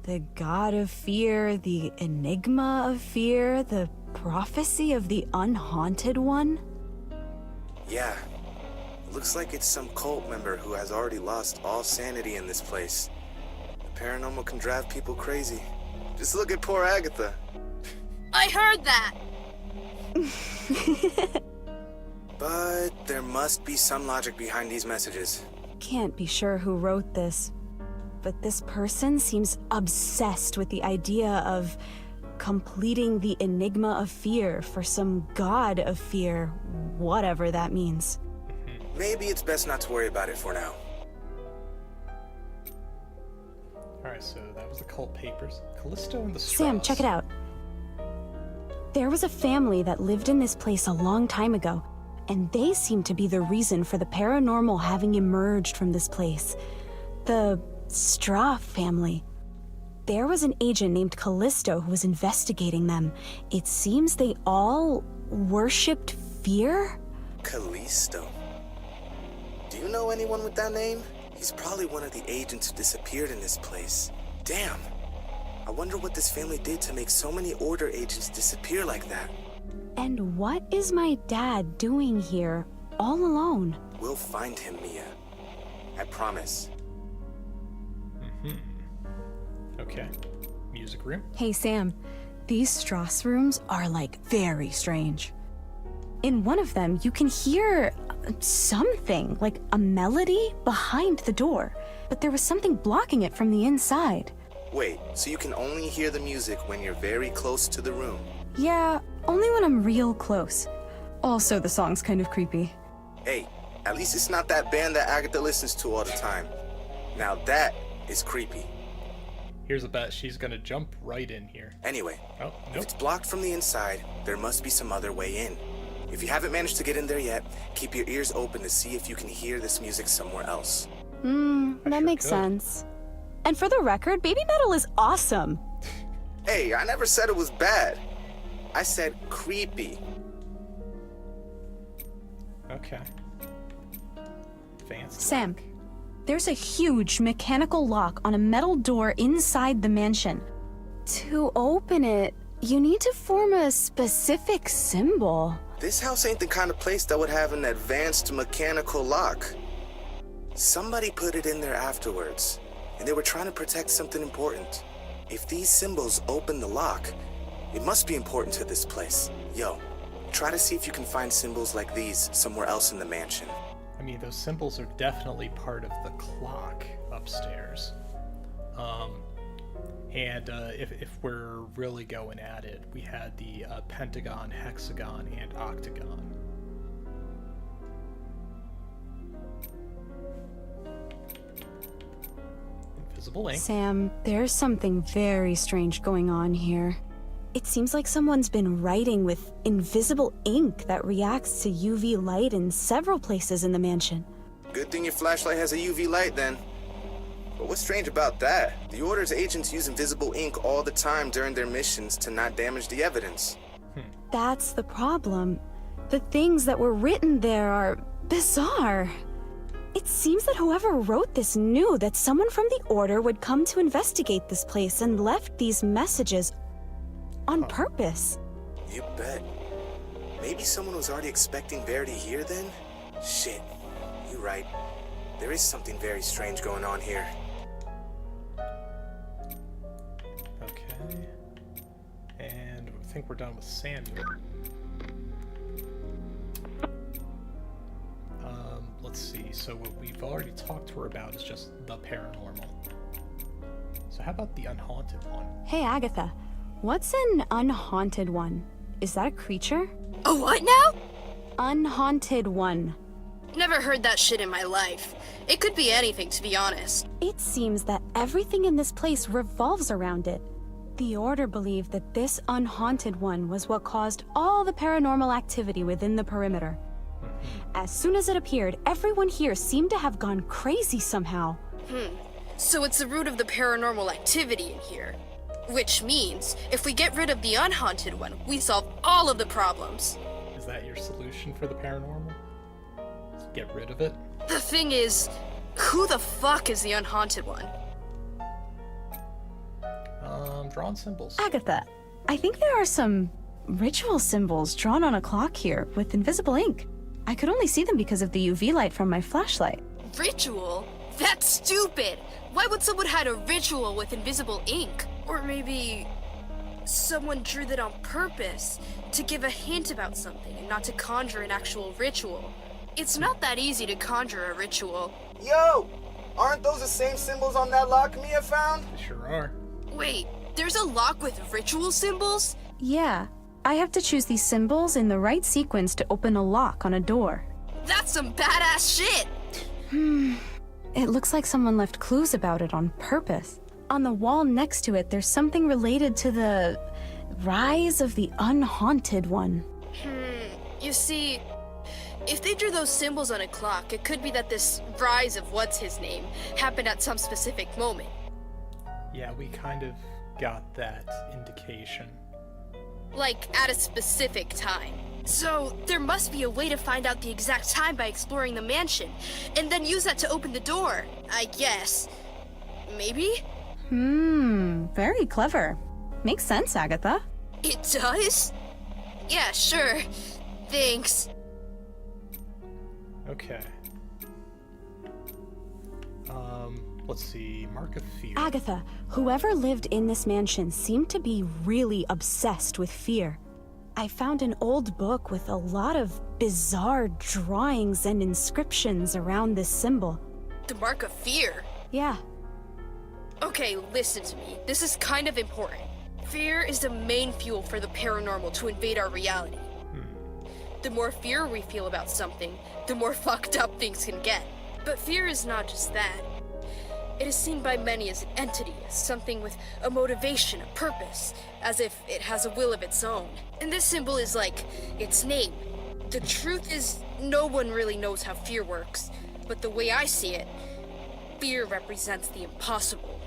The god of fear, the enigma of fear, the prophecy of the unhaunted one. Yeah. Looks like it's some cult member who has already lost all sanity in this place. The paranormal can drive people crazy. Just look at poor Agatha. I heard that! But there must be some logic behind these messages. Can't be sure who wrote this, but this person seems obsessed with the idea of completing the enigma of fear for some god of fear, whatever that means. Maybe it's best not to worry about it for now. Alright, so that was the cult papers. Callisto and the Straws. Sam, check it out. There was a family that lived in this place a long time ago, and they seem to be the reason for the paranormal having emerged from this place. The Straw family. There was an agent named Callisto who was investigating them. It seems they all worshipped fear? Callisto. Do you know anyone with that name? He's probably one of the agents who disappeared in this place. Damn. I wonder what this family did to make so many Order agents disappear like that. And what is my dad doing here, all alone? We'll find him, Mia. I promise. Okay. Music room. Hey, Sam. These Strauss rooms are, like, very strange. In one of them, you can hear something, like a melody behind the door. But there was something blocking it from the inside. Wait, so you can only hear the music when you're very close to the room? Yeah, only when I'm real close. Also, the song's kind of creepy. Hey, at least it's not that band that Agatha listens to all the time. Now that is creepy. Here's a bet. She's gonna jump right in here. Anyway, Oh, if nope. it's blocked from the inside, there must be some other way in. If you haven't managed to get in there yet, keep your ears open to see if you can hear this music somewhere else. That sure makes could. sense. And for the record, baby metal is awesome. Hey, I never said it was bad. I said creepy. Okay. Fancy. Sam, there's a huge mechanical lock on a metal door inside the mansion. To open it, you need to form a specific symbol. This house ain't the kind of place that would have an advanced mechanical lock. Somebody put it in there afterwards, and they were trying to protect something important. If these symbols open the lock, it must be important to this place. Yo, try to see if you can find symbols like these somewhere else in the mansion. I mean, those symbols are definitely part of the clock upstairs. And if we're really going at it, we had the pentagon, hexagon, and octagon. Invisible ink. Sam, there's something very strange going on here. It seems like someone's been writing with invisible ink that reacts to UV light in several places in the mansion. Good thing your flashlight has a UV light then. But what's strange about that? The Order's agents use invisible ink all the time during their missions to not damage the evidence. That's the problem. The things that were written there are bizarre. It seems that whoever wrote this knew that someone from the Order would come to investigate this place and left these messages on purpose. You bet. Maybe someone was already expecting Verity here then? Shit, you're right. There is something very strange going on here. Okay. And I think we're done with Samuel. Let's see. So what we've already talked to her about is just the paranormal. So how about the unhaunted one? Hey, Agatha, what's an unhaunted one? Is that a creature? A what now? Unhaunted one. Never heard that shit in my life. It could be anything, to be honest. It seems that everything in this place revolves around it. The Order believed that this unhaunted one was what caused all the paranormal activity within the perimeter. As soon as it appeared, everyone here seemed to have gone crazy somehow. So it's the root of the paranormal activity in here. Which means, if we get rid of the unhaunted one, we solve all of the problems. Is that your solution for the paranormal? Just get rid of it? The thing is, who the fuck is the unhaunted one? Drawn symbols. Agatha, I think there are some ritual symbols drawn on a clock here with invisible ink. I could only see them because of the UV light from my flashlight. Ritual? That's stupid! Why would someone hide a ritual with invisible ink? Or maybe someone drew that on purpose to give a hint about something and not to conjure an actual ritual. It's not that easy to conjure a ritual. Yo! Aren't those the same symbols on that lock Mia found? They sure are. Wait, there's a lock with ritual symbols? Yeah, I have to choose these symbols in the right sequence to open a lock on a door. That's some badass shit! It looks like someone left clues about it on purpose. On the wall next to it, there's something related to the rise of the unhaunted one. You see, if they drew those symbols on a clock, it could be that this rise of what's-his-name happened at some specific moment. Yeah, we kind of got that indication. Like, at a specific time. So, there must be a way to find out the exact time by exploring the mansion, and then use that to open the door, I guess. Maybe? Very clever. Makes sense, Agatha. It does? Yeah, sure. Thanks. Okay. Let's see. Mark of Fear. Agatha, whoever lived in this mansion seemed to be really obsessed with fear. I found an old book with a lot of bizarre drawings and inscriptions around this symbol. The Mark of Fear? Yeah. Okay, listen to me. This is kind of important. Fear is the main fuel for the paranormal to invade our reality. The more fear we feel about something, the more fucked up things can get. But fear is not just that. It is seen by many as an entity, as something with a motivation, a purpose, as if it has a will of its own. And this symbol is like its name. The truth is, no one really knows how fear works, but the way I see it, fear represents the impossible.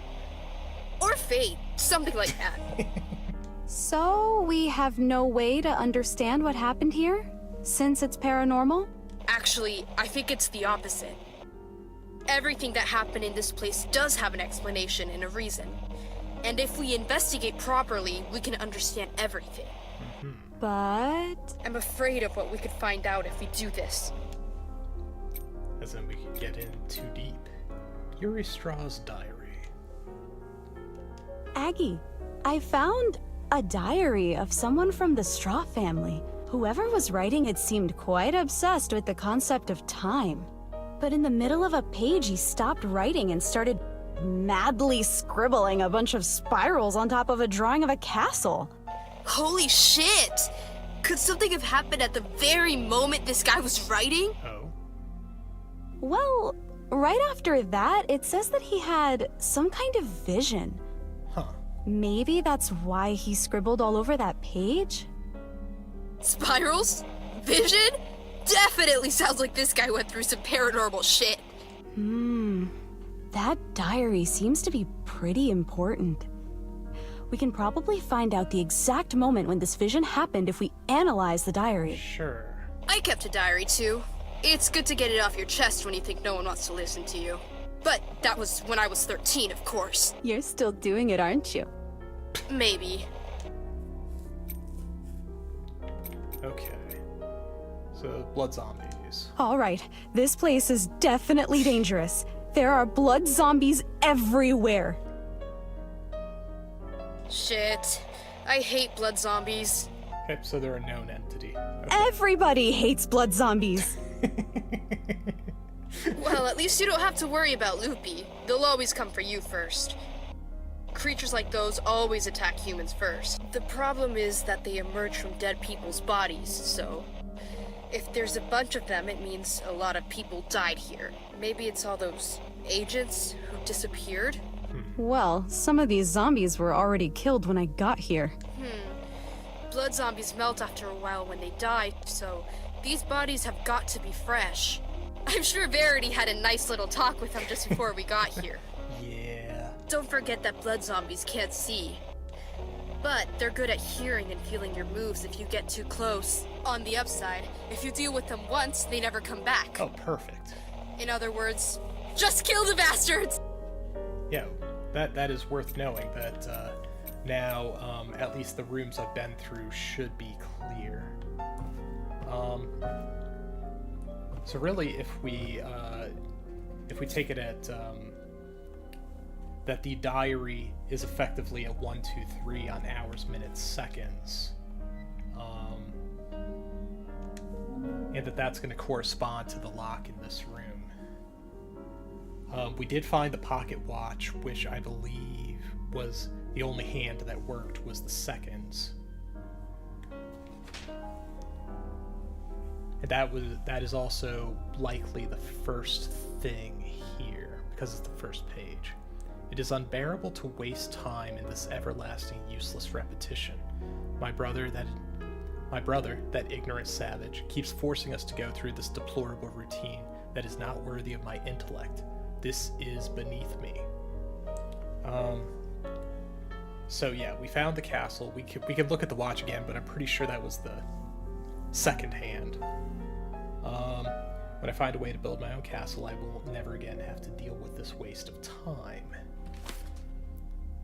Or fate, something like that. So, we have no way to understand what happened here? Since it's paranormal? Actually, I think it's the opposite. Everything that happened in this place does have an explanation and a reason. And if we investigate properly, we can understand everything. But... I'm afraid of what we could find out if we do this. As in we could get in too deep. Yuri Straw's diary. Aggie, I found a diary of someone from the Straw family. Whoever was writing it seemed quite obsessed with the concept of time. But in the middle of a page, he stopped writing and started madly scribbling a bunch of spirals on top of a drawing of a castle. Holy shit! Could something have happened at the very moment this guy was writing? Oh. Well, right after that, it says that he had some kind of vision. Huh. Maybe that's why he scribbled all over that page? Spirals? Vision? Definitely sounds like this guy went through some paranormal shit. That diary seems to be pretty important. We can probably find out the exact moment when this vision happened if we analyze the diary. Sure. I kept a diary too. It's good to get it off your chest when you think no one wants to listen to you. But that was when I was 13, of course. You're still doing it, aren't you? Maybe. Okay. So, blood zombies. All right, this place is definitely dangerous. There are blood zombies everywhere. Shit. I hate blood zombies. Okay, so they're a known entity. Okay. Everybody hates blood zombies. Well, at least you don't have to worry about Loopy. They'll always come for you first. Creatures like those always attack humans first. The problem is that they emerge from dead people's bodies, so If there's a bunch of them, it means a lot of people died here. Maybe it's all those agents who disappeared? Well, some of these zombies were already killed when I got here. Blood zombies melt after a while when they die, so these bodies have got to be fresh. I'm sure Verity had a nice little talk with them just before we got here. Yeah. Don't forget that blood zombies can't see. But they're good at hearing and feeling your moves if you get too close. On the upside, if you deal with them once, they never come back. Oh, perfect. In other words, just kill the bastards! Yeah, that is worth knowing, that now at least the rooms I've been through should be clear. So really, if we take it at that the diary is effectively a 1, 2, 3 on hours, minutes, seconds, and that's going to correspond to the lock in this room. We did find the pocket watch, which I believe was the only hand that worked was the seconds. And that is also likely the first thing here, because it's the first page. It is unbearable to waste time in this everlasting useless repetition. My brother, that ignorant savage, keeps forcing us to go through this deplorable routine that is not worthy of my intellect. This is beneath me. So yeah, we found the castle. We could look at the watch again, but I'm pretty sure that was the second hand. When I find a way to build my own castle, I will never again have to deal with this waste of time.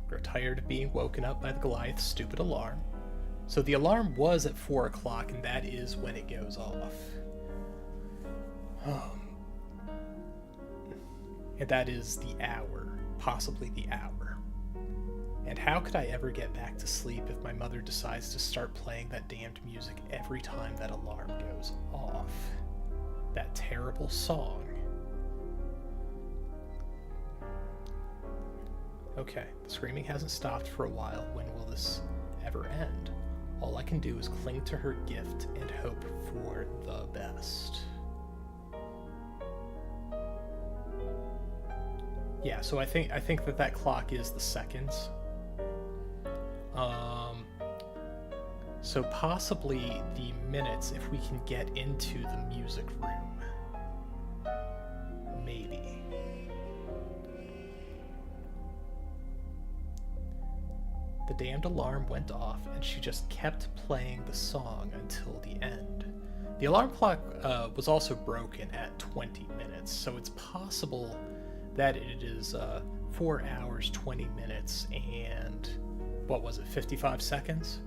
Grow tired of being woken up by the Goliath's stupid alarm. So the alarm was at 4 o'clock, and that is when it goes off. And that is the hour, possibly the hour. And how could I ever get back to sleep if my mother decides to start playing that damned music every time that alarm goes off? That terrible song. Okay, the screaming hasn't stopped for a while. When will this ever end? All I can do is cling to her gift and hope for the best. Yeah, so I think that clock is the seconds. So possibly the minutes if we can get into the music room. Maybe. The damned alarm went off, and she just kept playing the song until the end. The alarm clock was also broken at 20 minutes, so it's possible that it is 4 hours, 20 minutes, and what was it, 55 seconds?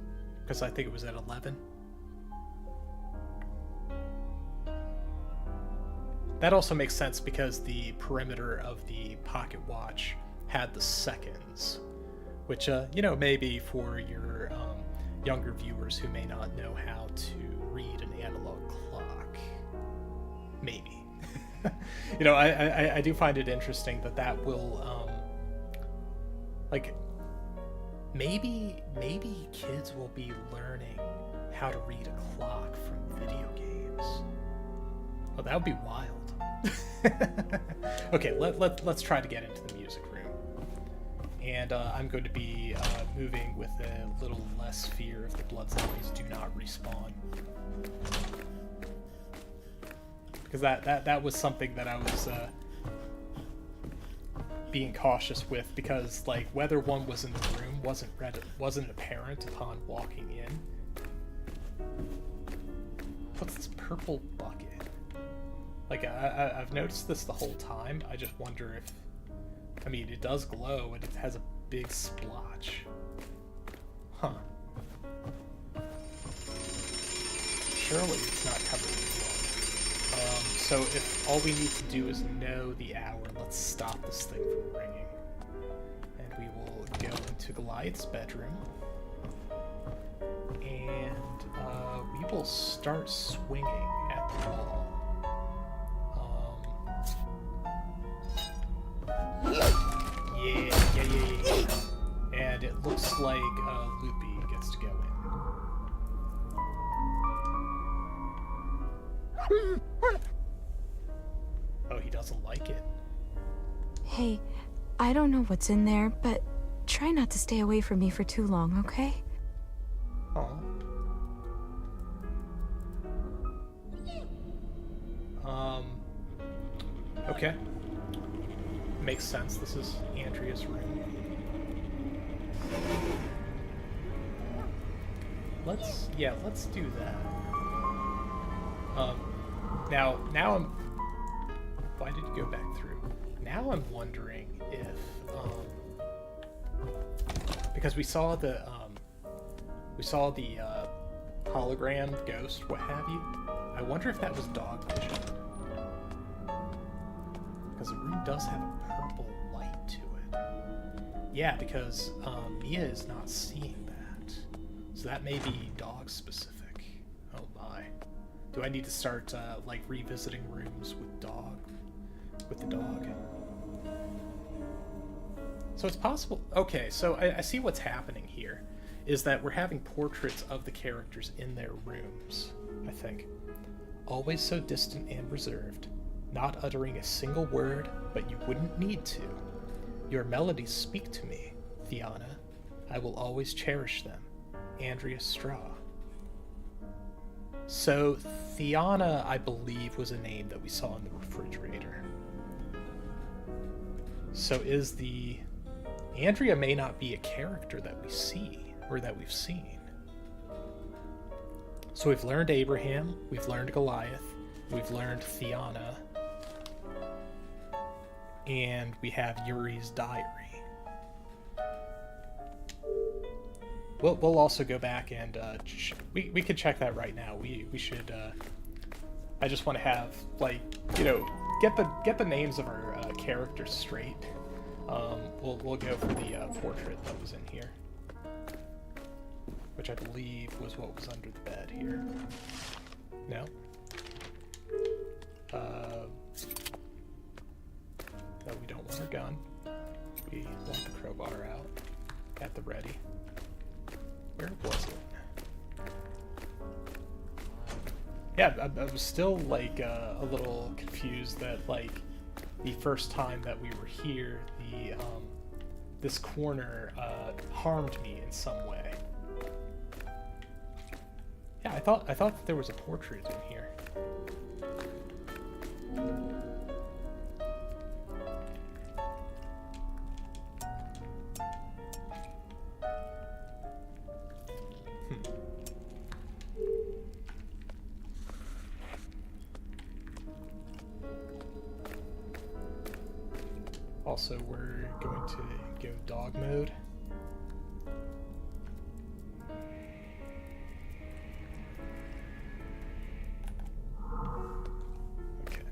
Because I think it was at 11. That also makes sense because the perimeter of the pocket watch had the seconds, which, maybe for your younger viewers who may not know how to read an analog clock, maybe. I do find it interesting that will, maybe kids will be learning how to read a clock from video games. Oh, that would be wild. Okay, let's try to get into the music room. And I'm going to be moving with a little less fear if the blood zombies do not respawn. Because that was something that I was being cautious with, because whether one was in the room wasn't apparent upon walking in. What's this purple bucket? I've noticed this the whole time. I just wonder if, it does glow and it has a big splotch. Huh. Surely it's not covered in blood. So if all we need to do is know the hour, let's stop this thing from ringing. And we will go into Goliath's bedroom. And we will start swinging at the wall. Yeah. And it looks like Loopy gets to go Oh, he doesn't like it. Hey, I don't know what's in there, but try not to stay away from me for too long, okay? Aw. Okay. Makes sense. This is Andrea's room. Let's do that. Now I'm... Why did you go back through? Now I'm wondering if, because we saw the hologram ghost, what have you. I wonder if that was dog vision. Because the room does have a purple light to it. Yeah, because Mia is not seeing that. So that may be dog specific. Oh my. Do I need to start like revisiting rooms with the dog? So it's possible. Okay, so I see what's happening here. Is that we're having portraits of the characters in their rooms, I think. Always so distant and reserved. Not uttering a single word, but you wouldn't need to. Your melodies speak to me, Fiona. I will always cherish them. Andrea Straw. So, Fiona, I believe, was a name that we saw in the refrigerator. So is the... Andrea may not be a character that we see, or that we've seen. So we've learned Abraham, we've learned Goliath, we've learned Fiona, and we have Yuri's diary. We'll also go back and we could check that right now. We should. I just want to have, like, you know, get the names of our characters straight. We'll go for the portrait that was in here, which I believe was what was under the bed here. No. No, we don't want our gun. We want the crowbar out at the ready. Where was it? Yeah, I was still like a little confused that like the first time that we were here, the this corner harmed me in some way. Yeah, I thought that there was a portrait in here. Also, we're going to go dog mode. Okay.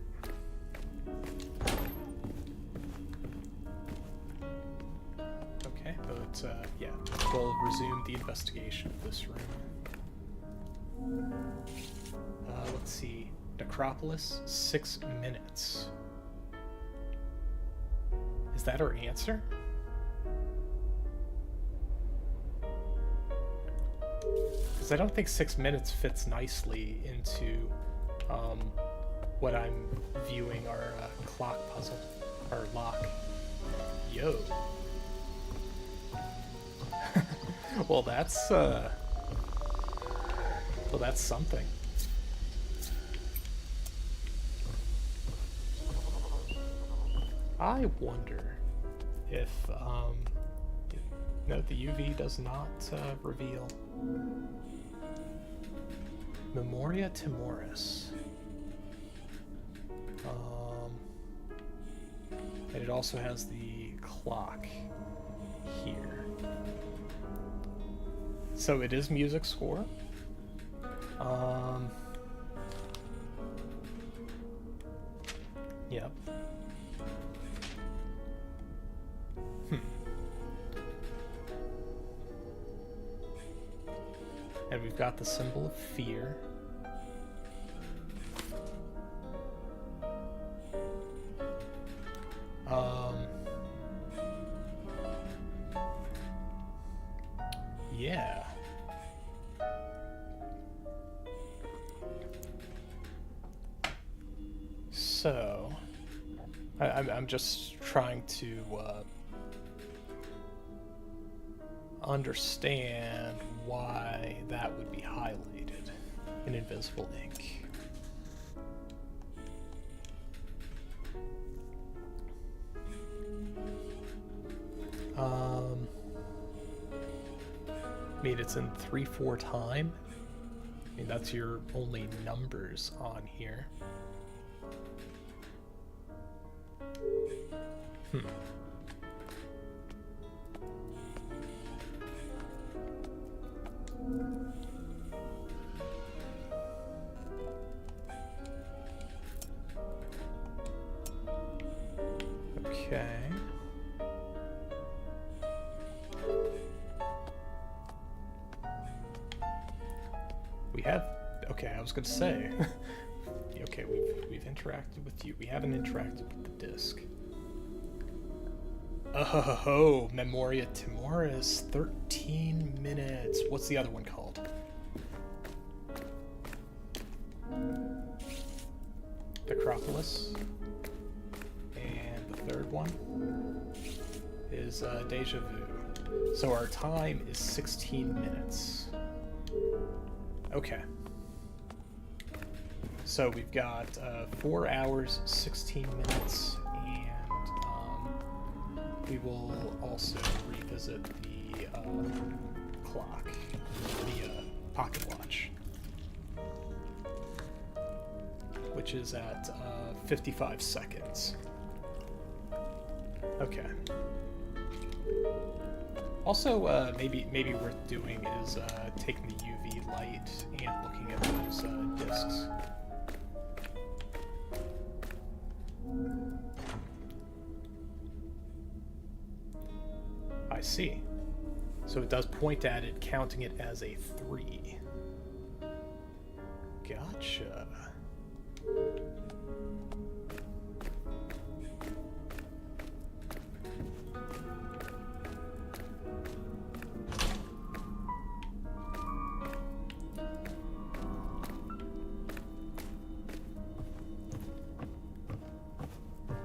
Okay, but yeah, we'll resume the investigation of this room. Let's see. Necropolis, 6 minutes. Is that our answer? Because I don't think 6 minutes fits nicely into what I'm viewing our clock puzzle, our lock. Yo. Well, that's something. I wonder if, no, the UV does not reveal. Memoria Timoris. And it also has the clock here. So it is music score. Yep. And we've got the symbol of fear. Yeah. so I'm just trying to understand why that would be highlighted in invisible ink. I mean, it's in 3/4 time. I mean, that's your only numbers on here. Okay. We have, okay, I was gonna say, okay, we've interacted with you. We haven't interacted with the disc. Oh, Memoria Timoris, 13 minutes. What's the other one called? Acropolis. And the third one is Deja Vu. So our time is 16 minutes. Okay. So we've got 4 hours, 16 minutes, and we will also revisit the clock, the pocket watch, which is at 55 seconds. Okay. Also, maybe worth doing is taking the UV light and looking at those discs. I see. So it does point at it, counting it as a 3. Gotcha.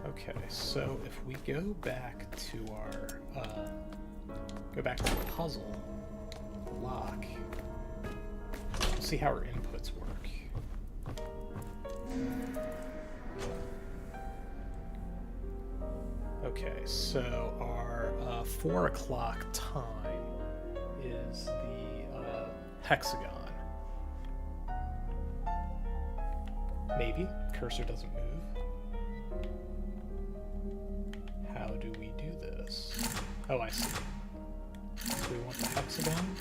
Okay, so if we go back to our, go back to the puzzle, lock, we'll see how our inputs work. Okay, so our 4 o'clock time is the hexagon. Maybe, cursor doesn't move. How do we do this? Oh, I see. So we want the hexagon.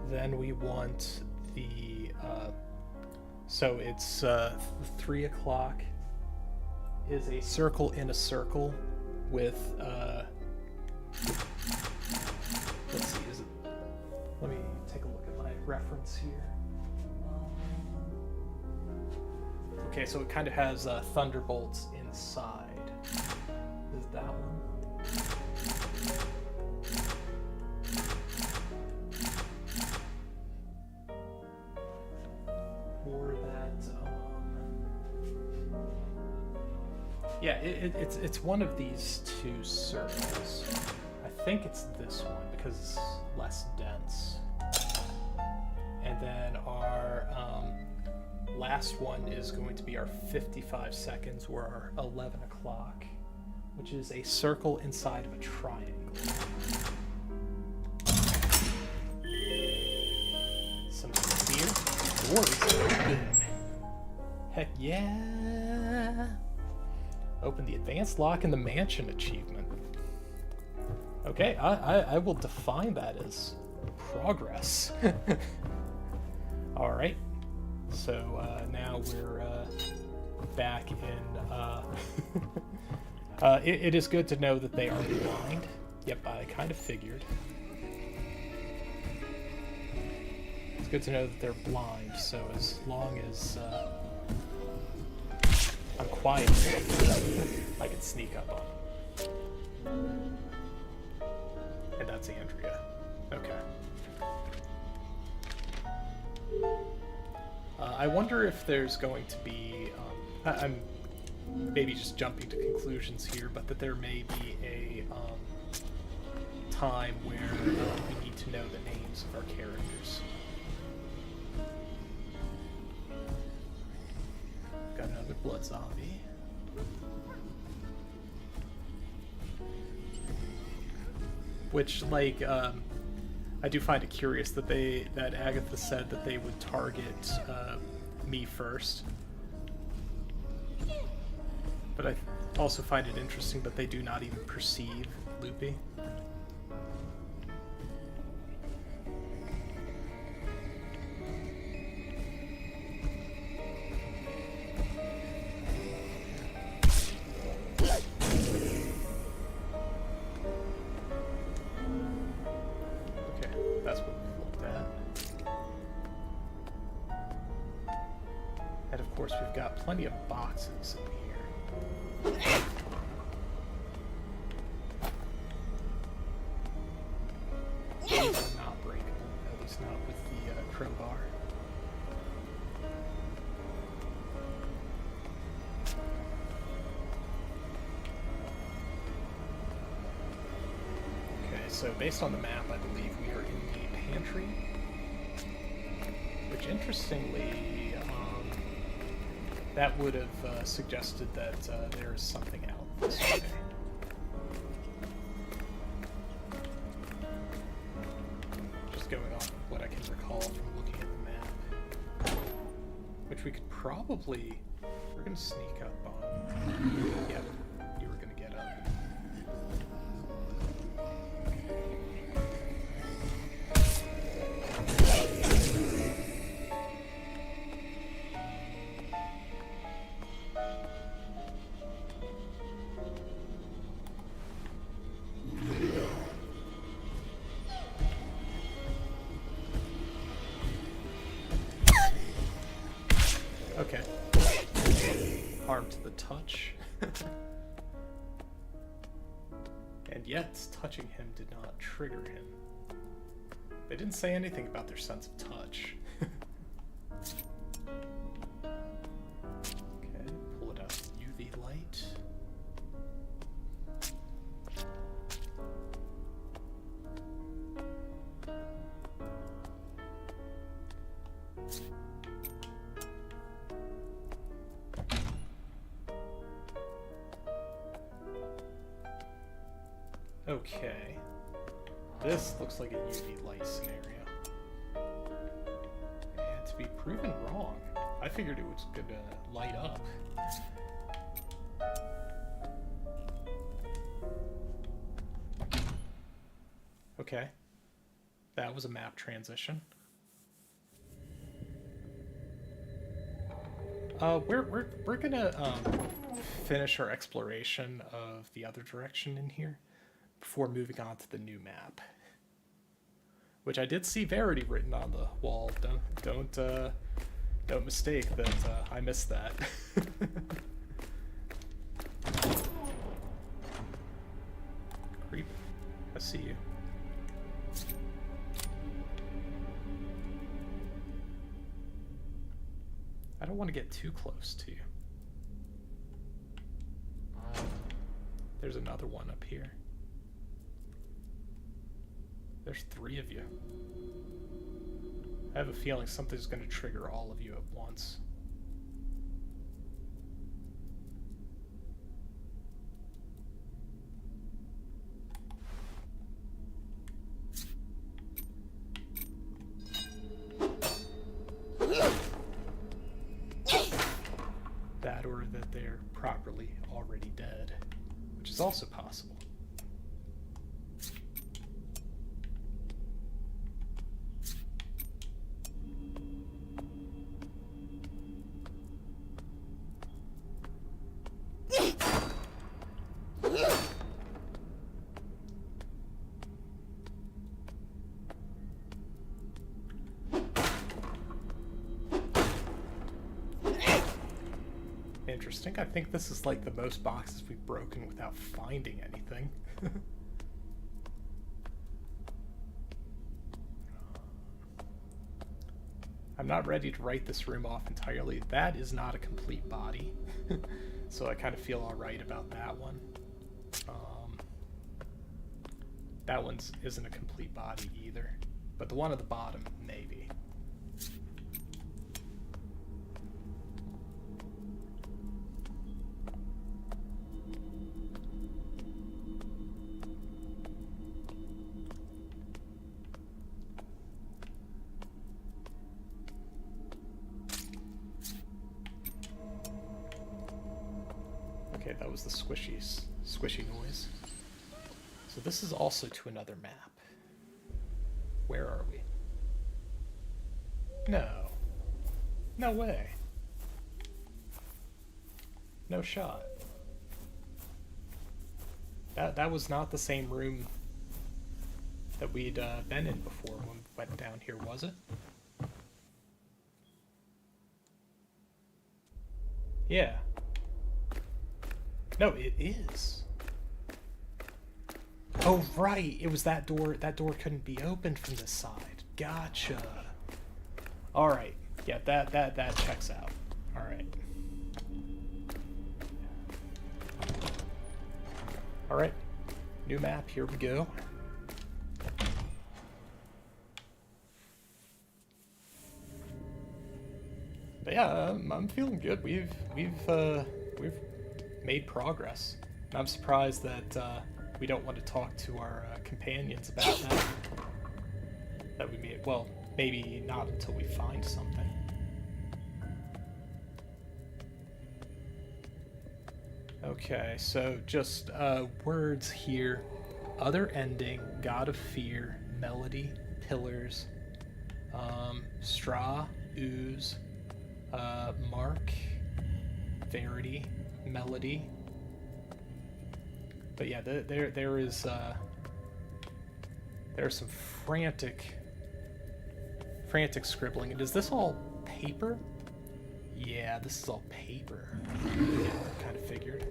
Then we want the, so it's 3 o'clock is a circle in a circle with, let's see, is it, let me take a look at my reference here. Okay, so it kind of has thunderbolts inside. Is that one? Or that, yeah, it's one of these 2 circles. I think it's this one because it's less dense. And then our last one is going to be our 55 seconds, or our 11 o'clock, which is a circle inside of a triangle. Some clear doors open. Heck yeah! Open the advanced lock in the mansion achievement. Okay, I will define that as progress. Alright. So now we're back in. It is good to know that they are blind. Yep, I kind of figured. It's good to know that they're blind, so as long as I'm quiet, I can sneak up on them. And that's Andrea. Okay. I wonder if there's going to be, I'm maybe just jumping to conclusions here, but that there may be a time where we need to know the names of our characters. Got another blood zombie. Which, like, I do find it curious that that Agatha said that they would target me first. But I also find it interesting that they do not even perceive Loopy. Plenty of boxes in here. These are not breakable, at least not with the crowbar. Okay, so based on the map, I believe we are in the pantry, which interestingly, that would have suggested that there's something out this way. Just going off of what I can recall from looking at the map. Which we could probably... We're going to sneak up on... Yep, you were going to get up. Okay. Harm to the touch. And yet, touching him did not trigger him. They didn't say anything about their sense of touch. Okay, pull it out with UV light. Okay, this looks like a UV light scenario. And to be proven wrong, I figured it was gonna light up. Okay, that was a map transition. We're gonna finish our exploration of the other direction in here before moving on to the new map, which I did see Verity written on the wall. Don't mistake that I missed that. Creep, I see you. I don't want to get too close to you. There's another one up here. There's 3 of you. I have a feeling something's going to trigger all of you at once. That, or that they're properly already dead, which is also possible. Interesting. I think this is like the most boxes we've broken without finding anything. I'm not ready to write this room off entirely. That is not a complete body. So I kind of feel alright about that one. That one isn't a complete body either. But the one at the bottom, maybe. Okay, that was the squishy noise. So this is also to another map. Where are we? No. No way. No shot. That was not the same room that we'd been in before when we went down here, was it? Yeah. No, it is. Oh, right. It was that door. That door couldn't be opened from this side. Gotcha. All right. Yeah, that checks out. All right. All right. New map. Here we go. But yeah, I'm feeling good. We've made progress. And I'm surprised that we don't want to talk to our companions about that. That we made. Well, maybe not until we find something. Okay, so just words here. Other ending, God of Fear, Melody, Pillars, Straw, Ooze, Mark, Verity, Melody. But yeah, there's some frantic scribbling. And is this all paper? Yeah, this is all paper. Yeah, kind of figured.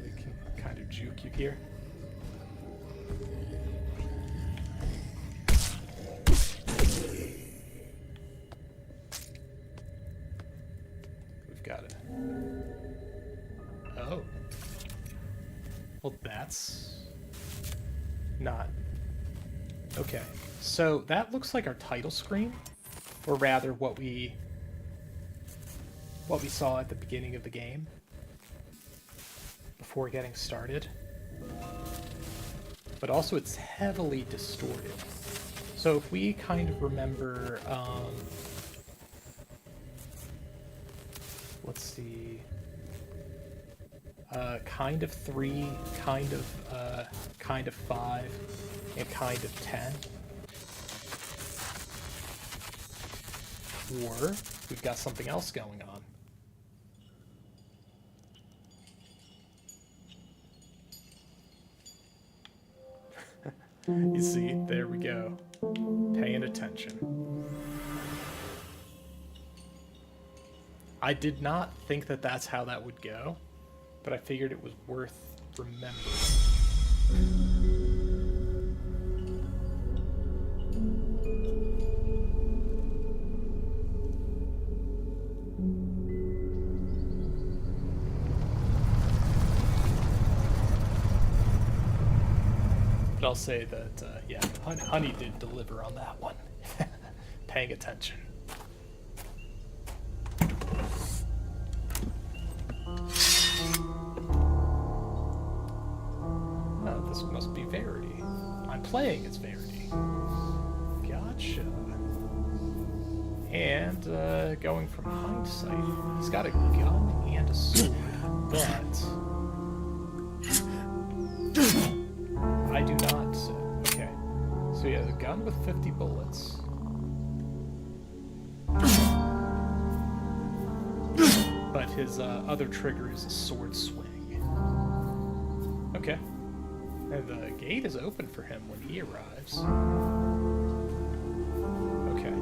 We can kind of juke you here. We've got it. Oh. Well, that's not... Okay, so that looks like our title screen, or rather what we saw at the beginning of the game before getting started. But also it's heavily distorted. So if we kind of remember, let's see, kind of 3, kind of 5, and kind of 10. Or we've got something else going on. You see, there we go. Paying attention. I did not think that that's how that would go, but I figured it was worth remembering. But I'll say that, yeah, Honey did deliver on that one. Paying attention. Oh, this must be Verity. I'm playing as Verity. Gotcha. And, going from hindsight, he's got a gun and a sword, but... I do not. Okay. So he has a gun with 50 bullets. But his other trigger is a sword swing. Okay. And the gate is open for him when he arrives. Okay.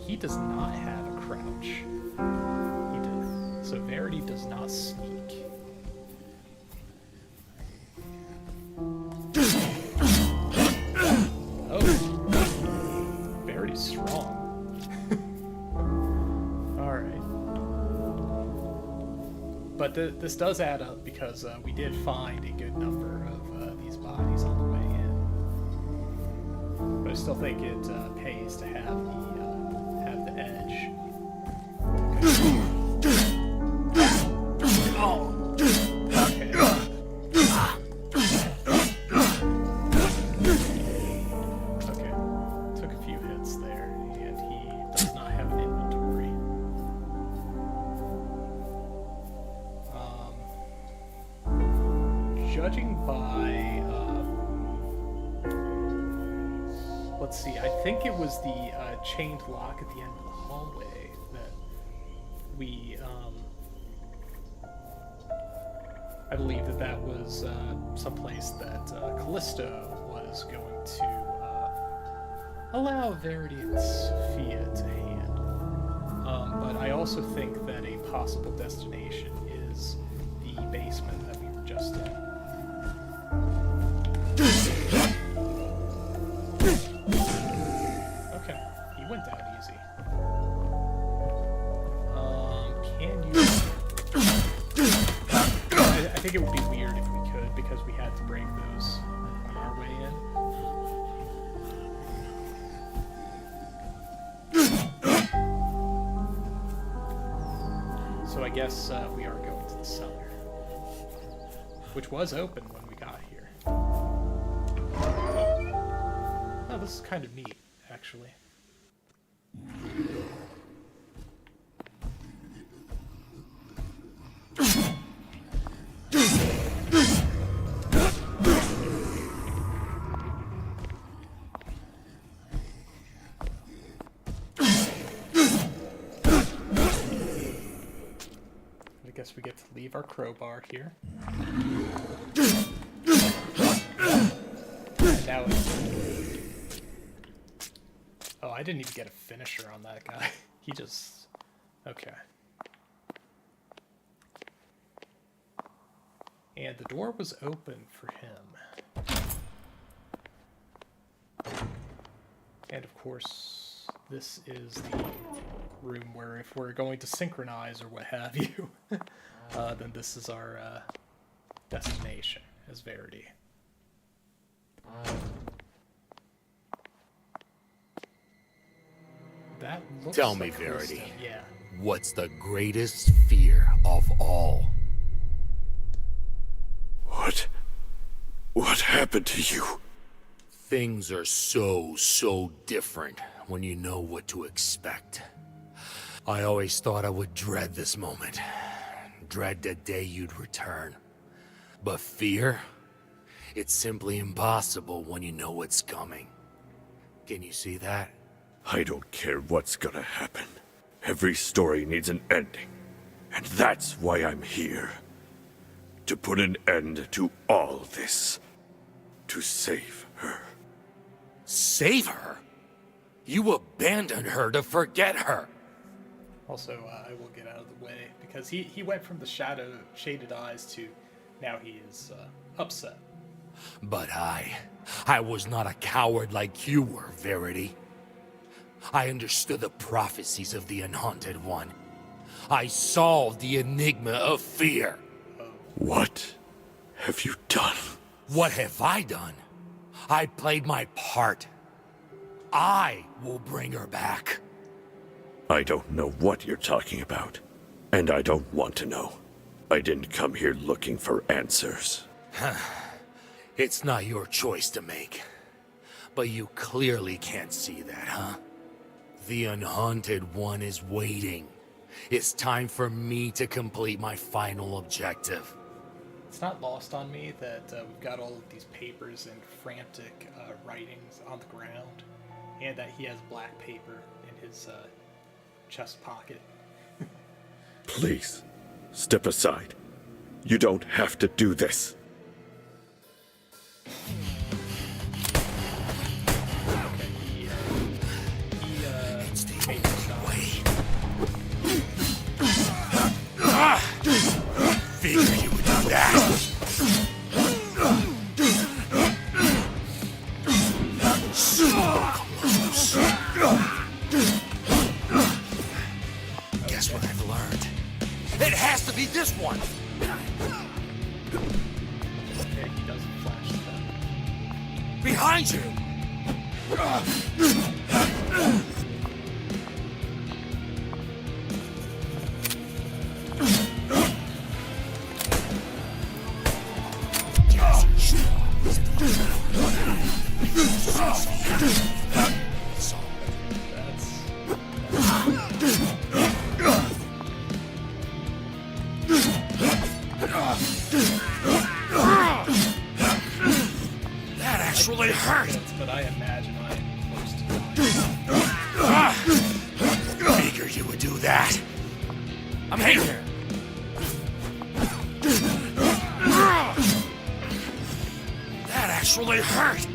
He does not have a crouch. He did. So Verity does not sneak. Alright. But this does add up because we did find a good number of these bodies on the way in. But I still think it pays to have the edge. Oh. Okay. Okay. Took a few hits there, and he does not have an inventory. Judging by, let's see, I think it was the chained lock at the end of the hallway that we, I believe that was someplace that Callisto was going to allow Verity and Sophia to handle. But I also think that a possible destination is the basement that we were just in. Okay, he went down easy. Can you... I think it would be weird if we could, because we had to break those on our way in. So I guess we are going to the cellar, which was open when we got here. Oh, this is kind of neat, actually. I guess we get to leave our crowbar here. And now it's... Oh, I didn't even get a finisher on that guy. He just... Okay. And the door was open for him. And of course, this is the room where if we're going to synchronize or what have you, then this is our destination as Verity. That looks Tell me, like Callisto. Verity. Yeah. What's the greatest fear of all? What happened to you? Things are so different when you know what to expect. I always thought I would dread this moment. Dread the day you'd return. But fear? It's simply impossible when you know what's coming. Can you see that? I don't care what's gonna happen. Every story needs an ending. And that's why I'm here. To put an end to all this. To save her. Save her? You abandoned her to forget her. Also, I will get out of the way because he went from the shaded eyes to now he is upset. But I was not a coward like you were, Verity. I understood the prophecies of the Unhaunted One. I solved the enigma of fear. What have you done? What have I done? I played my part. I will bring her back. I don't know what you're talking about. And I don't want to know. I didn't come here looking for answers. It's not your choice to make. But you clearly can't see that, huh? The Unhaunted One is waiting. It's time for me to complete my final objective. It's not lost on me that we've got all of these papers and frantic writings on the ground, and that he has black paper in his chest pocket. Please, step aside. You don't have to do this. Figured you would do that. So close. learned. It has to be this one! Okay, he does flash stuff. Behind you! That actually hurt! But I imagine I am close to Figured you would do that. I'm here. That actually hurt.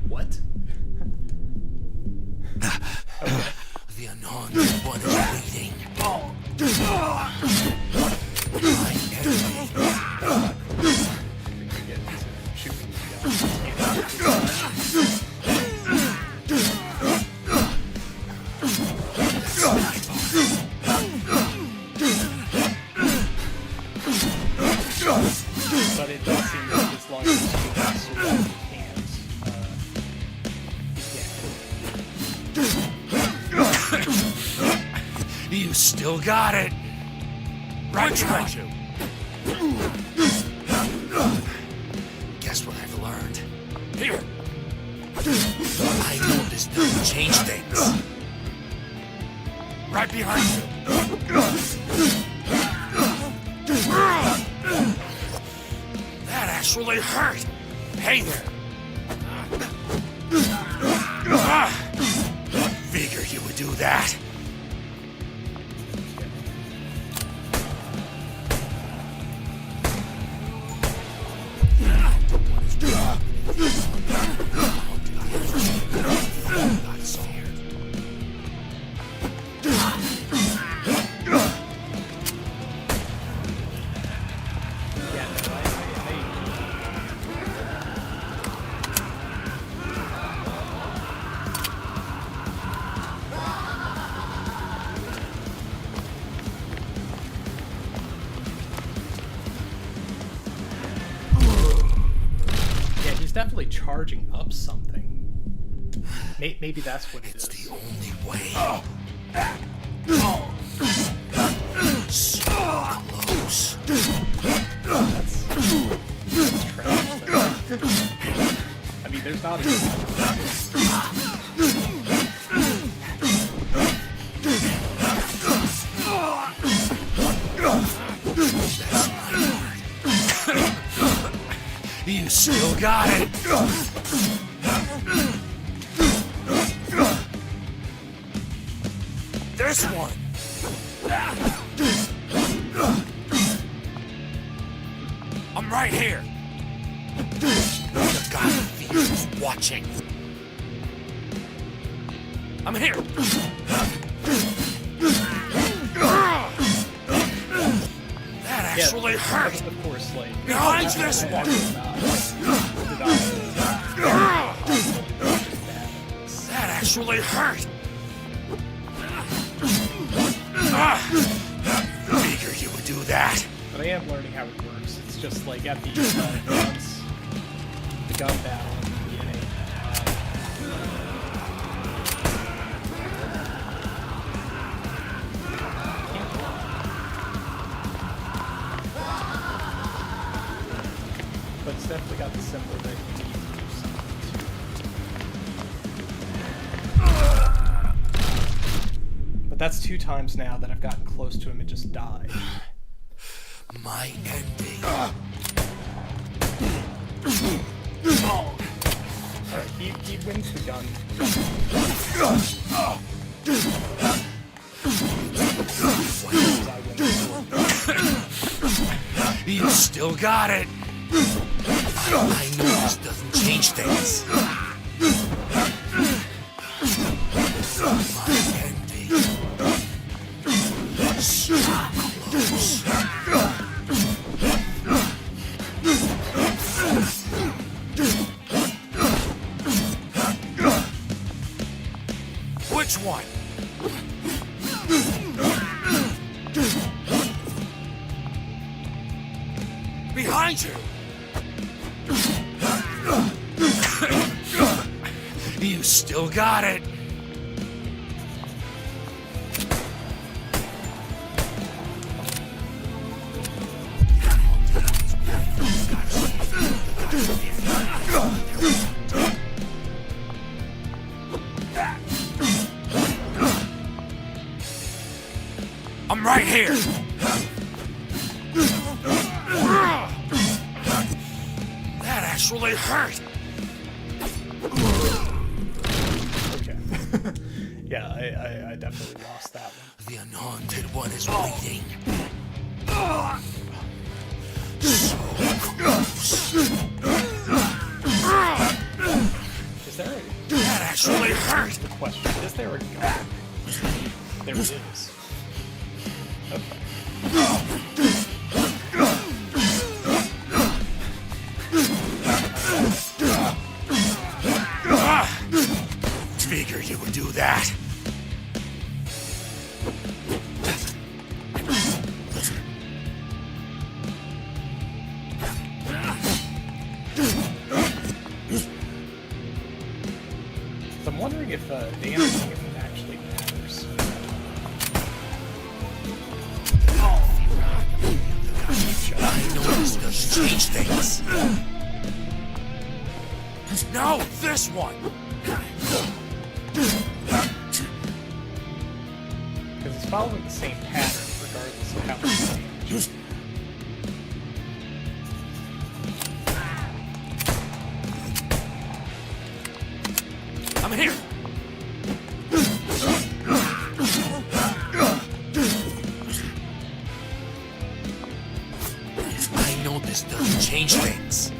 What? The unhaunted one is waiting. My enemy. But it does seem like as long as you can survive, you can't. You still got it. Right behind you. Guess what I've learned? Here. I know this doesn't change things. Right behind you. That actually hurt. Hey there. Figured you would do that. Definitely charging up something. Maybe that's what it is. It's the only way. So close. That's trash. I mean, there's not You still got it. This one. I'm right here. The guy feels watching. I'm here. That actually hurt. Of course, like Behind this one. That actually hurt. Figured you would do that. But I am learning how it works. It's just like at the guns, the gun battle in the beginning. But it's definitely got the symbol that you need to do something. But that's 2 times now that I've gotten close to him and just died. My ending. Alright, he wins the gun. I win the sword. You still got it. I know this doesn't change things. My ending. So close. Which one? Behind you! You still got it! I'm right here! That actually hurt! Okay. Yeah, I definitely lost that one. The unhaunted one is waiting. So close. Is there a... That actually hurt! The question, is there a gun? There is. Okay. Figured you would do that. So I'm wondering if dancing if it actually matters. I know this doesn't change things. No, this one. Because it's following the same pattern regardless of how much damage. I'm here. I know this doesn't change things.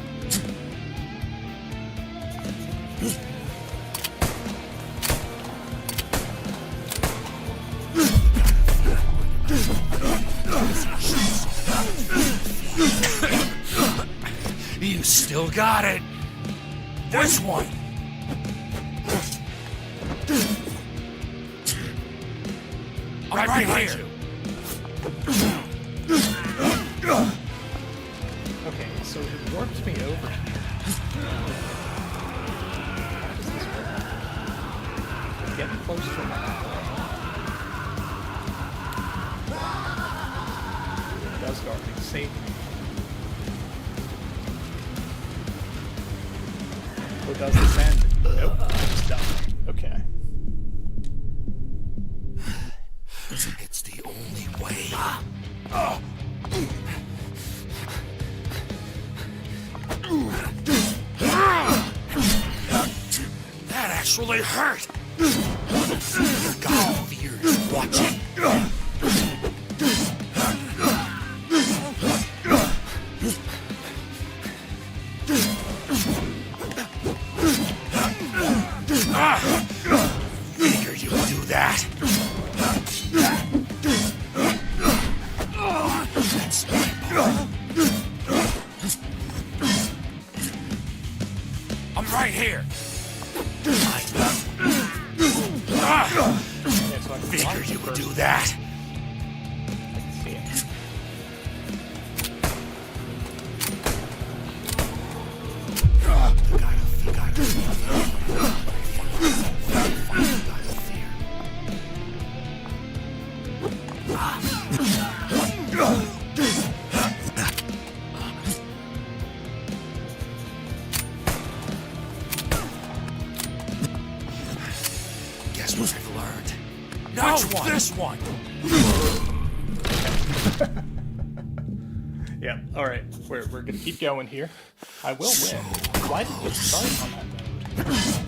You still got it. This one. I'm right here. Okay, so it warped me over. How does this work? It's getting close to my It does go to save me. Or does this end? Nope, it's done. Okay. It's the only way. That actually hurt. The god of fear is watching. Figure you would do that. That's my part. I'm right here. Yeah, so I can Figure launch you would first. do that. I can see it. Guess what I've learned? No, which one? This one. Yeah, alright. We're gonna keep going here. I will win. Why did you start on that mode?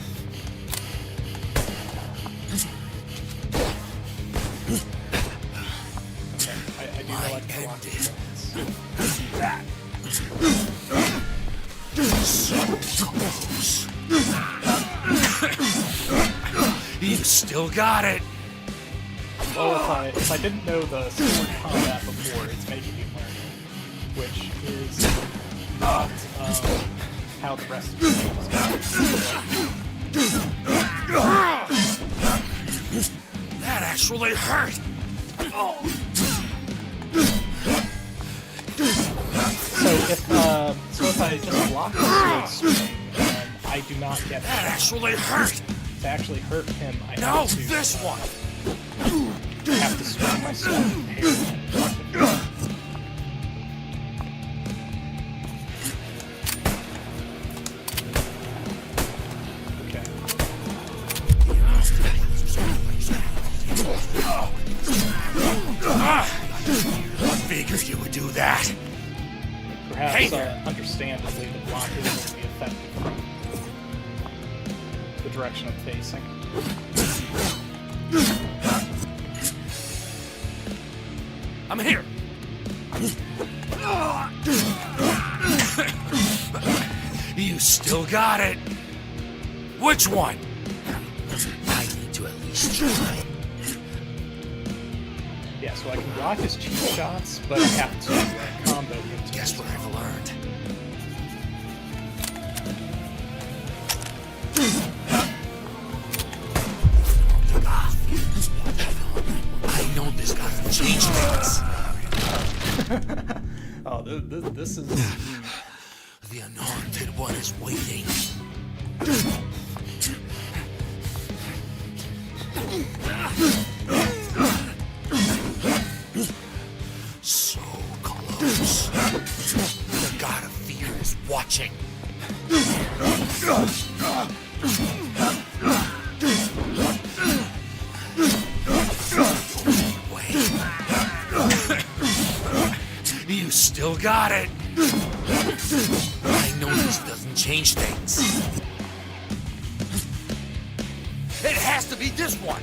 Okay, I do know I can block these points. So close. You still got it. Well, if I didn't know the sword combat before, it's making me learn it, which is not how the rest of the game is going. That actually hurt. So if I just block the sword swing, I do not get that. Actually hurt. To actually hurt him, I no, have to. This one. I have to swing my sword and hair. I figured you would do that. Perhaps, understandably, the block is going to be effective from the direction I'm facing. I'm here. You still got it. Which one? I need to at least try. Yeah, so I can block his cheap shots, but I have to combo him. Guess what I've learned. I know this doesn't change things. Oh, this is... The Unhaunted One is waiting. So close. The God of Fear is watching. You still got it. I know this doesn't change things. It has to be this one.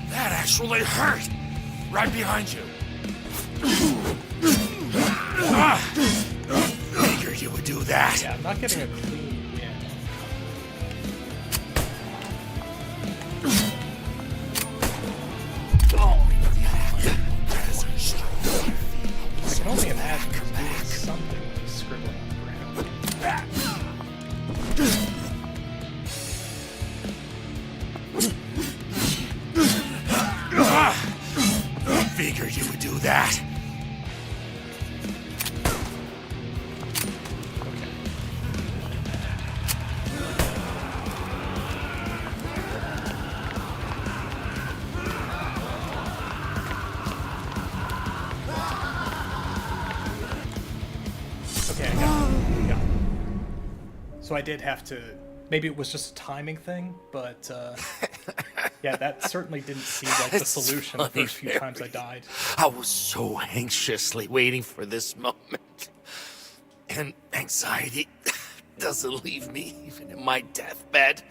That actually hurt. Right behind you. Figured you would do that. Yeah, I'm not getting a clean win. I can only imagine he's doing something when he's scribbling on the ground. Figured you would do that. Okay, I got it. So I did have to... Maybe it was just a timing thing, but yeah, that certainly didn't seem like the solution the first few times I died. I was so anxiously waiting for this moment. And anxiety doesn't leave me even in my deathbed.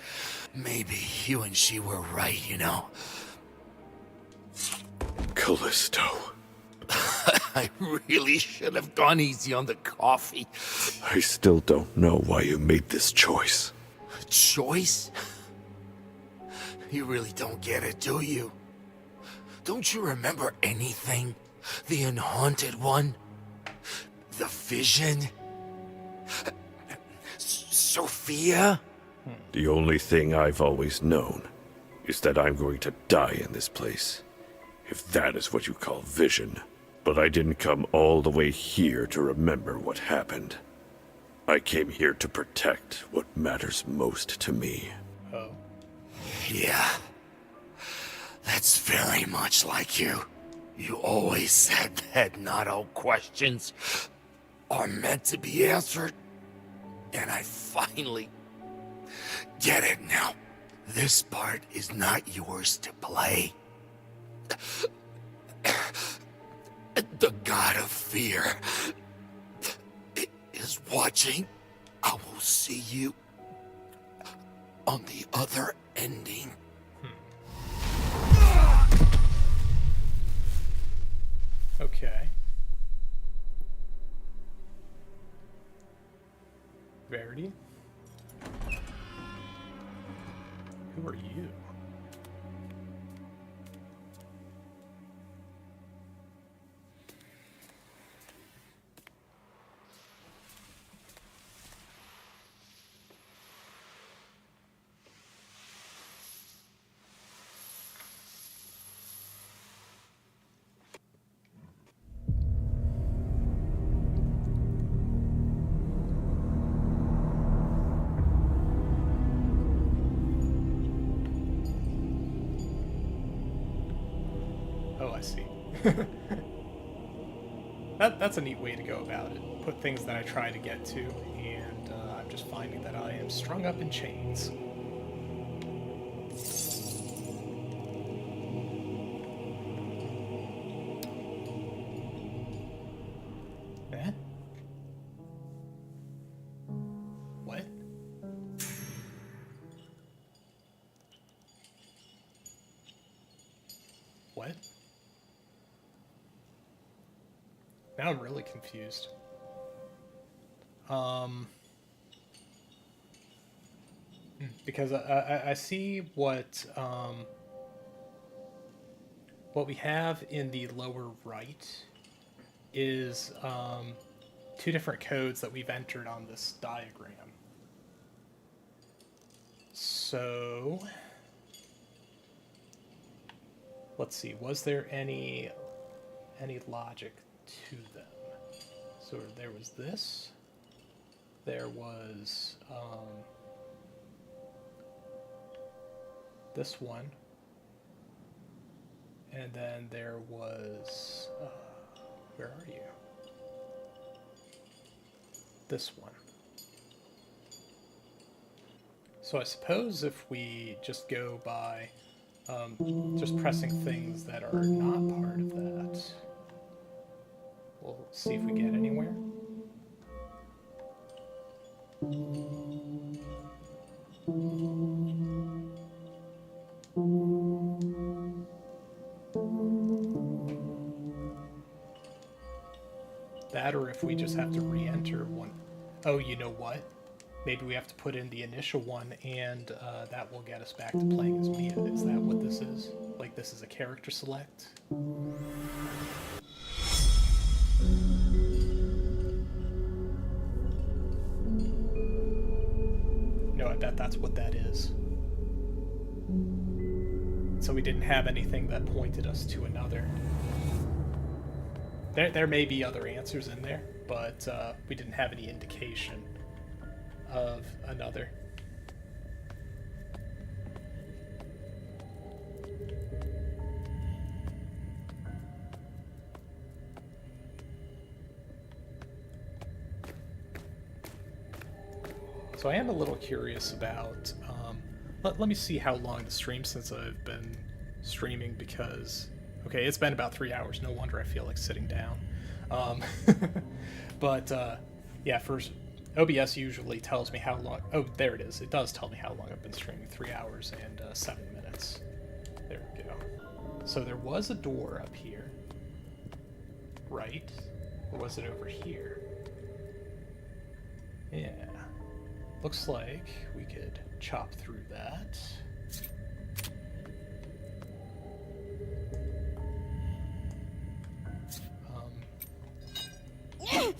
Maybe you and she were right, you know. Callisto. I really should have gone easy on the coffee. I still don't know why you made this choice. Choice? You really don't get it, do you? Don't you remember anything? The Unhaunted One? The Vision? Sophia? The only thing I've always known is that I'm going to die in this place. If that is what you call vision. But I didn't come all the way here to remember what happened. I came here to protect what matters most to me. Oh. Yeah. That's very much like you. You always said that not all questions are meant to be answered. And I finally get it now. This part is not yours to play. The God of Fear is watching. I will see you on the other ending. Oh, I see. That's a neat way to go about it. Put things that I try to get to, and I'm just finding that I am strung up in chains. Eh? What? What? Now I'm really confused. Because I see what we have in the lower right is two different codes that we've entered on this diagram. So let's see, was there any logic to them? So there was this. There was this one. And then there was where are you? This one. So I suppose if we just go by just pressing things that are not part of that, we'll see if we get anywhere. That, or if we just have to re-enter one. Oh, you know what? Maybe we have to put in the initial one, and that will get us back to playing as Mia. Is that what this is? Like, this is a character select? No, I bet that's what that is. So we didn't have anything that pointed us to another. There may be other answers in there, but we didn't have any indication of another. So I am a little curious about, let me see how long the stream since I've been streaming, because, okay, it's been about 3 hours, no wonder I feel like sitting down. But, yeah, first, OBS usually tells me how long, oh, there it is, it does tell me how long I've been streaming, 3 hours and 7 minutes. There we go. So there was a door up here, right? Or was it over here? Yeah. Looks like we could chop through that. Yeah.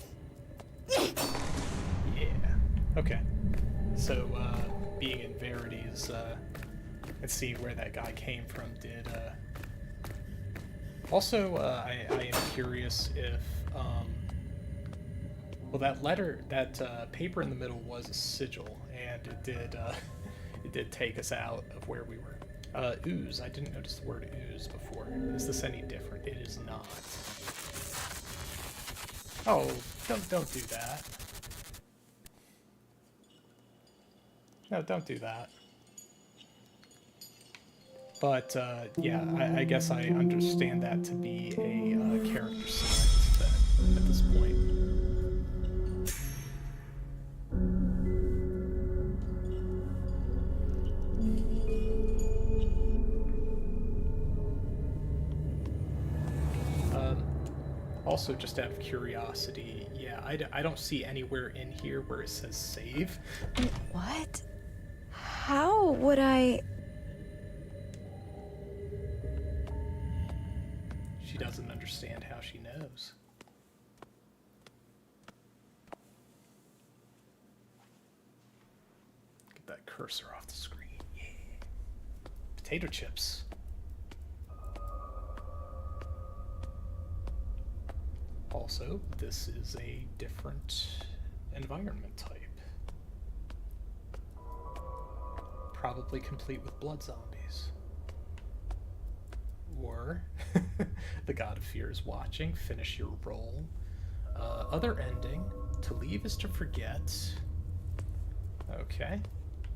Okay. So, being in Verity's, let's see where that guy came from. Did, also, I am curious if, well, that letter, that paper in the middle was a sigil, and it did take us out of where we were. Ooze. I didn't notice the word ooze before. Is this any different? It is not. Oh, don't do that. No, don't do that. But yeah, I guess I understand that to be a character select then, at this point. Also, just out of curiosity, yeah, I don't see anywhere in here where it says save. What? How would I... She doesn't understand how she knows. Get that cursor off the screen. Yeah. Potato chips. Also, this is a different environment type. Probably complete with blood zombies. Or The God of Fear is watching. Finish your roll. Other ending. To leave is to forget. Okay.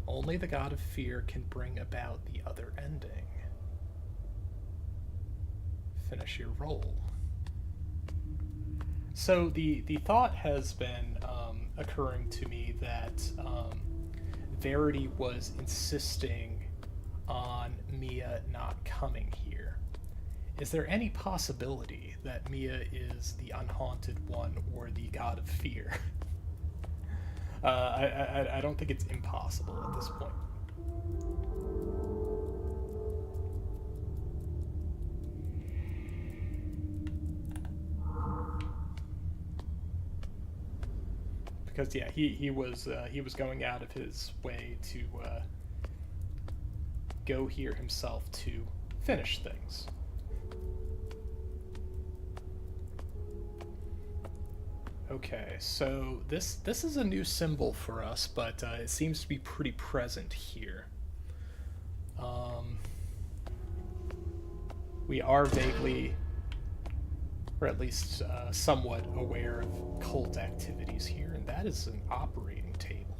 Only the God of Fear can bring about the other ending. Finish your roll. So the thought has been occurring to me that Verity was insisting on Mia not coming here. Is there any possibility that Mia is the unhaunted one or the God of Fear? I don't think it's impossible at this point. Because yeah, he was going out of his way to go here himself to finish things. Okay, so this is a new symbol for us, but it seems to be pretty present here. We are vaguely, or at least somewhat aware of cult activities here, and that is an operating table.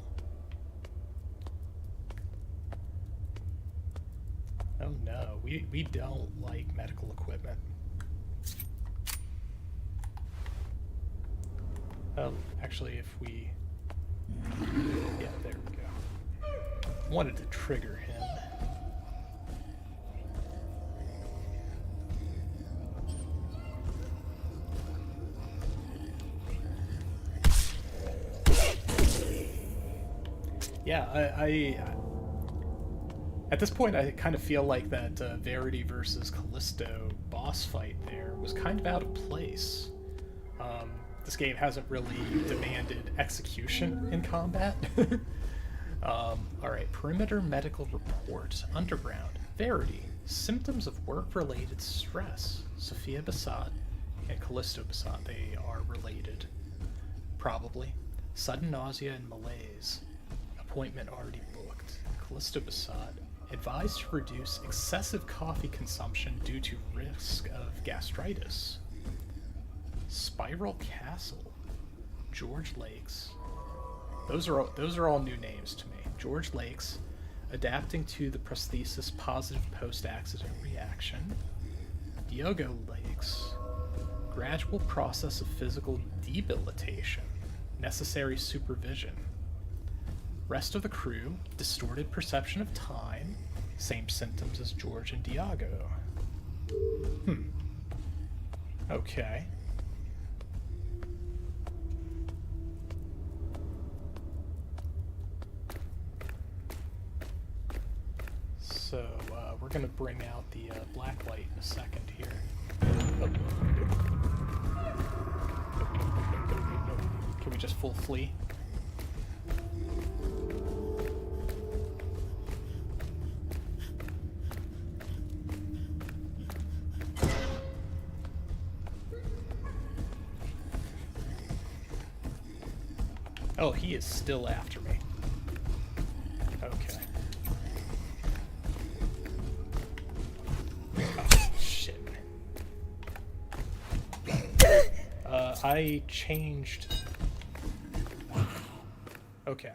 Oh no, we don't like medical equipment. Oh, actually, if we... Yeah, there we go. Wanted to trigger him. Yeah, I at this point, I kind of feel like that Verity versus Callisto boss fight there was kind of out of place. This game hasn't really demanded execution in combat. Alright, Perimeter Medical Report. Underground. Verity. Symptoms of work-related stress. Sophia Basad and Callisto Basad. They are related. Probably. Sudden nausea and malaise. Appointment already booked. Callisto Basad. Advised to reduce excessive coffee consumption due to risk of gastritis. Spiral Castle. George Lakes. Those are all new names to me. George Lakes, adapting to the prosthesis positive post-accident reaction. Diogo Lakes, gradual process of physical debilitation, necessary supervision. Rest of the crew, distorted perception of time, same symptoms as George and Diogo. Okay. So, we're going to bring out the black light in a second here. Oh. No. Can we just full flee? Oh, he is still after me. Okay. Shit. I changed... Okay.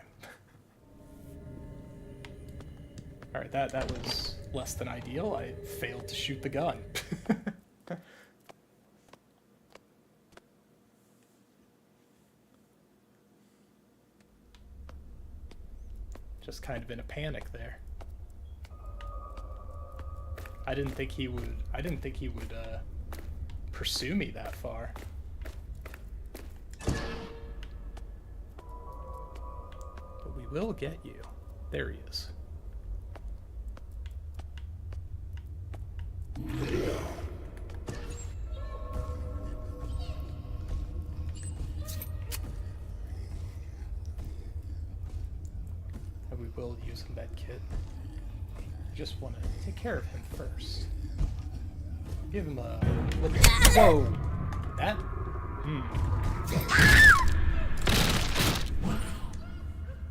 Alright, that was less than ideal. I failed to shoot the gun. Just kind of in a panic there. I didn't think he would pursue me that far. But we will get you. There he is. And we will use a med kit. Just want to take care of him first. Give him a look. Whoa! That?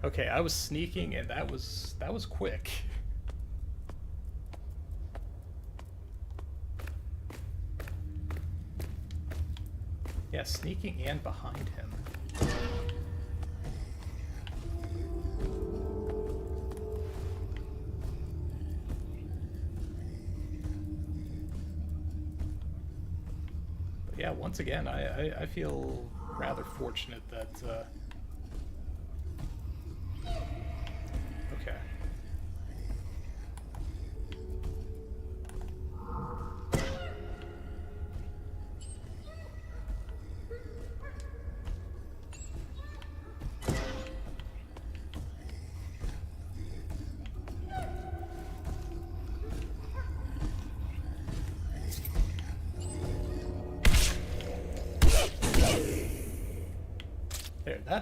Okay, I was sneaking, and that was quick. Yeah, sneaking and behind him. But yeah, once again, I feel rather fortunate that, okay.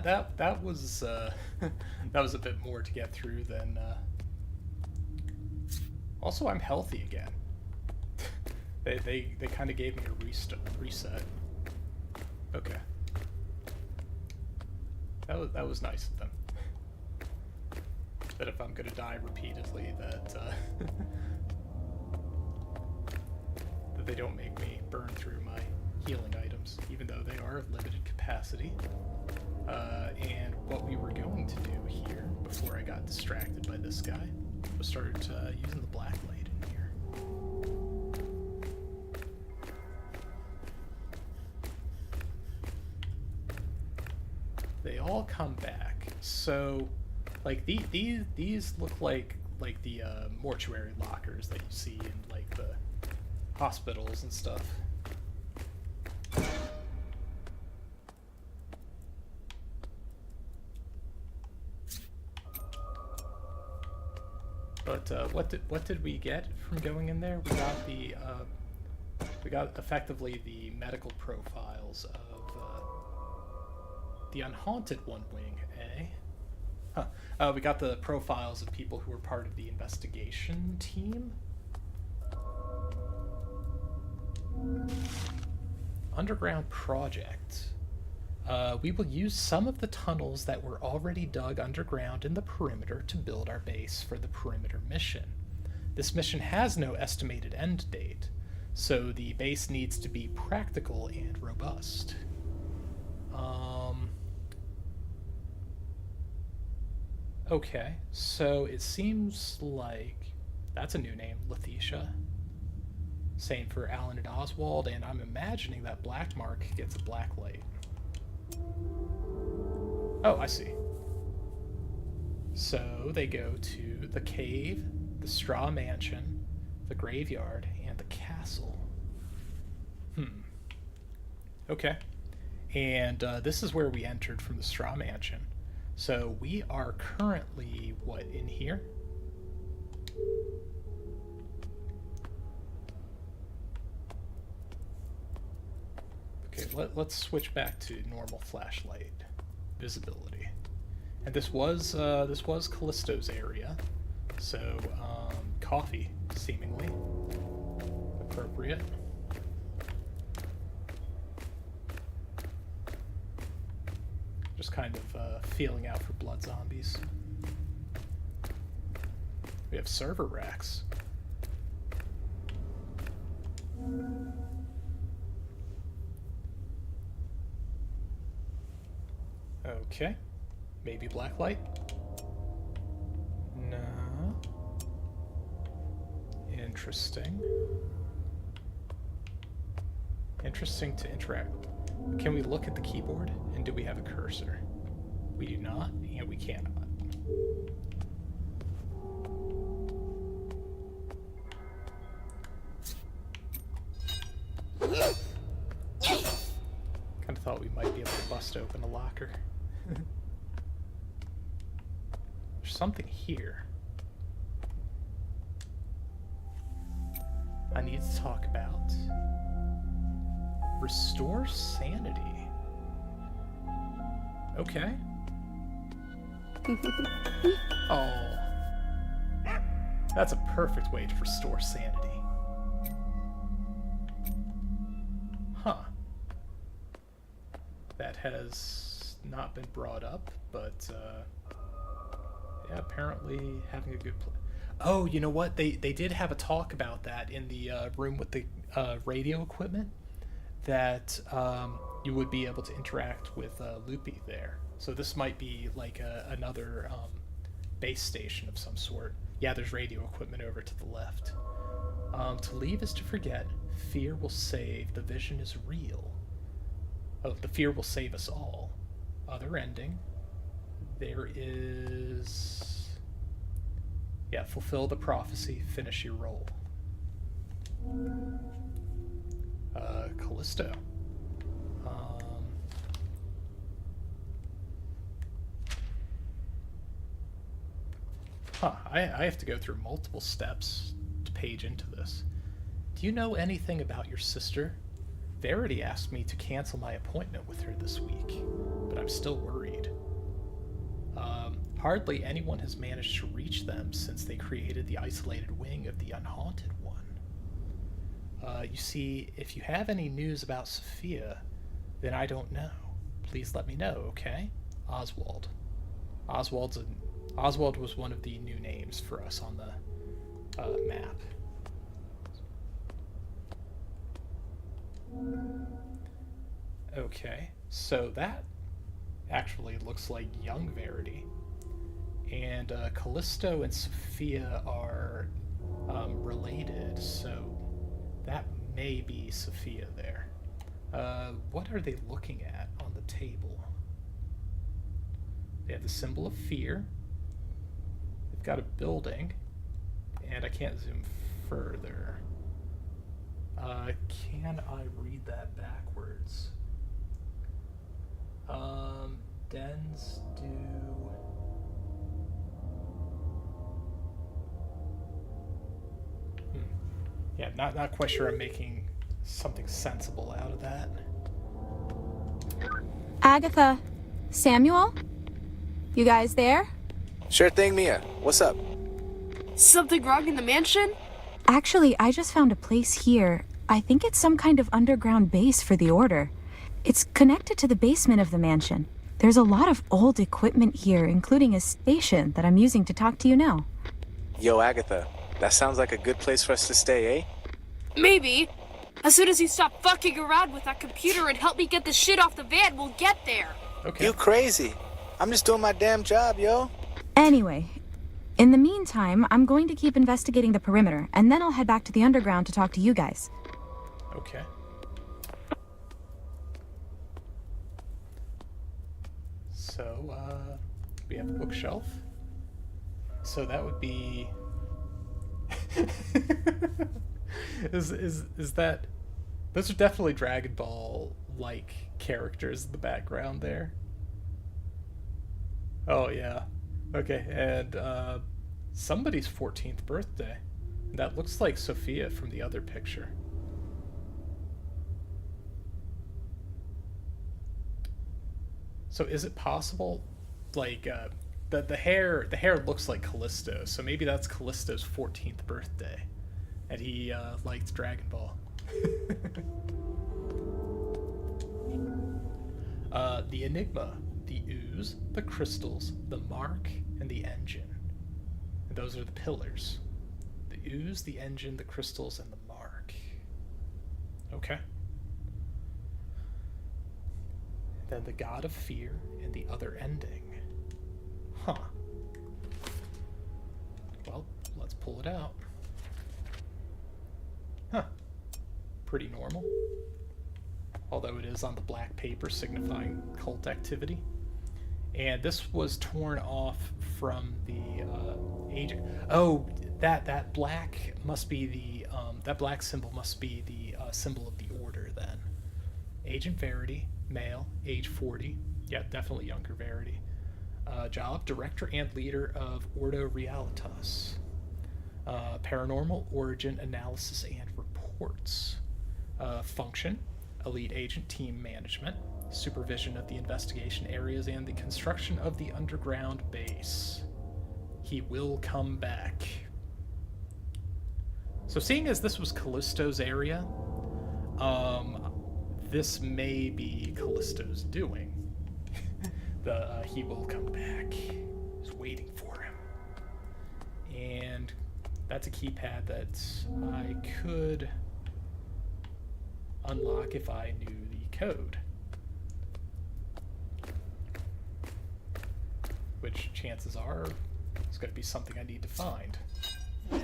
There, that was that was a bit more to get through than. Also, I'm healthy again. they kind of gave me a reset. Okay. That was nice of them. That if I'm gonna die repeatedly, that that they don't make me burn through my healing items, even though they are of limited capacity. And what we were going to do here, before I got distracted by this guy, was start using the black light in here. They all come back. So, like, these look like the mortuary lockers that you see in, like, the hospitals and stuff. But what did we get from going in there? We got effectively the medical profiles of the unhaunted one wing, eh? Huh. We got the profiles of people who were part of the investigation team. Underground project. We will use some of the tunnels that were already dug underground in the perimeter to build our base for the perimeter mission. This mission has no estimated end date, so the base needs to be practical and robust. Okay, so it seems like that's a new name, Letitia. Same for Alan and Oswald, and I'm imagining that Black Mark gets a black light. Oh, I see. So they go to the cave, the straw mansion, the graveyard, and the castle. Okay. And this is where we entered from the straw mansion. So we are currently, what, in here? Okay, let's switch back to normal flashlight visibility. And this was Callisto's area, so coffee seemingly appropriate. Just kind of feeling out for blood zombies. We have server racks. Okay. Maybe blacklight? No. Interesting. Interesting to interact. Can we look at the keyboard? And do we have a cursor? We do not, and we cannot. Kind of thought we might be able to bust open a locker. There's something here I need to talk about. Restore sanity. Okay. Oh. That's a perfect way to restore sanity. Huh. That has not been brought up, but yeah, apparently having a good play. Oh, you know what? They did have a talk about that in the room with the radio equipment. that you would be able to interact with Loopy there. So this might be like another base station of some sort. Yeah, there's radio equipment over to the left. To leave is to forget. Fear will save. The vision is real. Oh, the fear will save us all. Other ending. There is... Yeah, fulfill the prophecy. Finish your role. Callisto. I have to go through multiple steps to page into this. Do you know anything about your sister? Verity asked me to cancel my appointment with her this week, but I'm still worried. Hardly anyone has managed to reach them since they created the isolated wing of the Unhaunted One. You see, if you have any news about Sophia, then I don't know. Please let me know, okay? Oswald. Oswald was one of the new names for us on the map. Okay, so that actually looks like young Verity. And Callisto and Sophia are related, so that may be Sophia there. What are they looking at on the table? They have the symbol of fear. They've got a building, and I can't zoom further. Can I read that backwards? Dens do... Yeah, not quite sure I'm making something sensible out of that. Agatha, Samuel? You guys there? Sure thing, Mia. What's up? Something wrong in the mansion? Actually, I just found a place here. I think it's some kind of underground base for the Order. It's connected to the basement of the mansion. There's a lot of old equipment here, including a station that I'm using to talk to you now. Yo, Agatha. That sounds like a good place for us to stay, eh? Maybe. As soon as you stop fucking around with that computer and help me get the shit off the van, we'll get there. Okay. You crazy. I'm just doing my damn job, yo. Anyway, in the meantime, I'm going to keep investigating the perimeter, and then I'll head back to the underground to talk to you guys. Okay. So, we have a bookshelf. So that would be... is that... Those are definitely Dragon Ball-like characters in the background there. Oh, yeah. Okay, and, somebody's 14th birthday. That looks like Sophia from the other picture. So is it possible, like, the hair looks like Callisto, so maybe that's Callisto's 14th birthday, and he liked Dragon Ball. The Enigma, the ooze, the crystals, the mark, and the engine. And those are the pillars. The ooze, the engine, the crystals, and the mark. Okay. Then the god of fear and the other ending. Huh. Well, let's pull it out. Huh. Pretty normal. Although it is on the black paper signifying cult activity. And this was torn off from the agent. Oh, that black must be the that black symbol must be the symbol of the Order then. Agent Verity, male, age 40. Yeah, definitely younger Verity. Job, director and leader of Ordo Realitas. Paranormal origin analysis and reports. Function, elite agent team management. Supervision of the investigation areas and the construction of the underground base. He will come back. So seeing as this was Callisto's area, this may be Callisto's doing. He will come back. He's waiting for him. And that's a keypad that I could unlock if I knew the code. Which chances are it's going to be something I need to find. What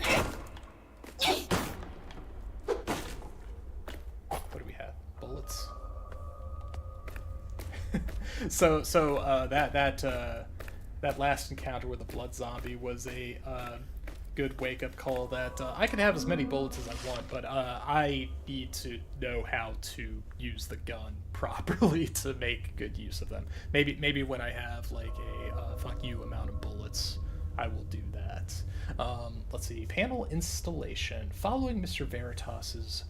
do we have? Bullets. That last encounter with the blood zombie was a good wake-up call that I can have as many bullets as I want, but I need to know how to use the gun properly to make good use of them. Maybe when I have like a fuck you amount of bullets, I will do that. Let's see. Panel installation. Following Mr. Verity's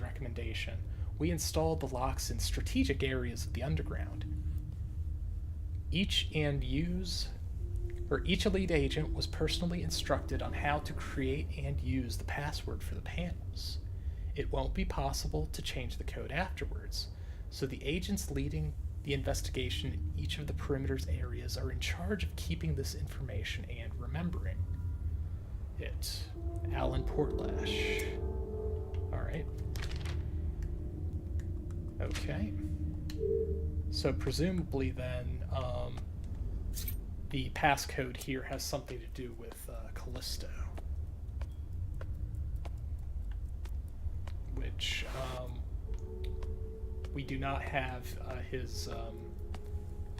recommendation, we installed the locks in strategic areas of the underground. Each elite agent was personally instructed on how to create and use the password for the panels. It won't be possible to change the code afterwards, so the agents leading the investigation in each of the perimeter's areas are in charge of keeping this information and remembering it. Alan Portlash. Alright. Okay. So presumably then, the passcode here has something to do with Callisto. Which, we do not have his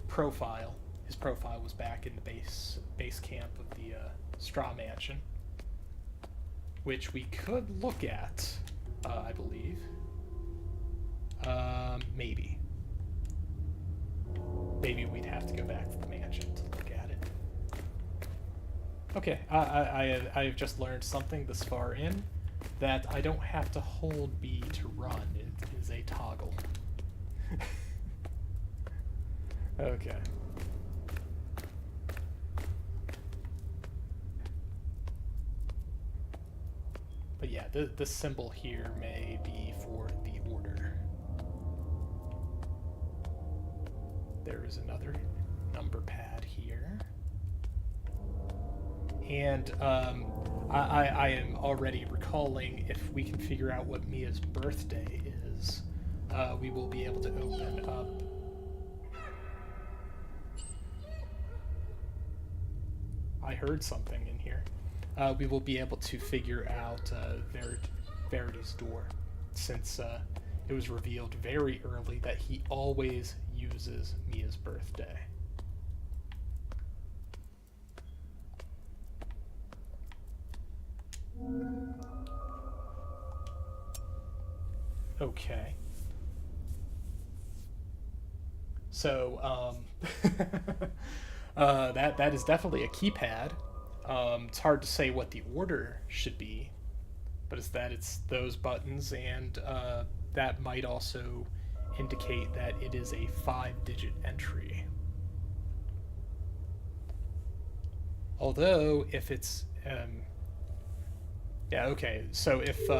profile. His profile was back in the base camp of the Straw Mansion. Which we could look at, I believe. Maybe. Maybe we'd have to go back to the mansion to look at it. Okay, I have just learned something this far in, that I don't have to hold B to run. It is a toggle. Okay. But yeah, the symbol here may be for the order. There is another number pad here. And I am already recalling, if we can figure out what Mia's birthday is, we will be able to open up... I heard something in here. We will be able to figure out Verity's door, since it was revealed very early that he always uses Mia's birthday. Okay. So, that is definitely a keypad. It's hard to say what the order should be, but it's those buttons, and that might also indicate that it is a 5-digit entry. Although, if it's yeah, okay. So if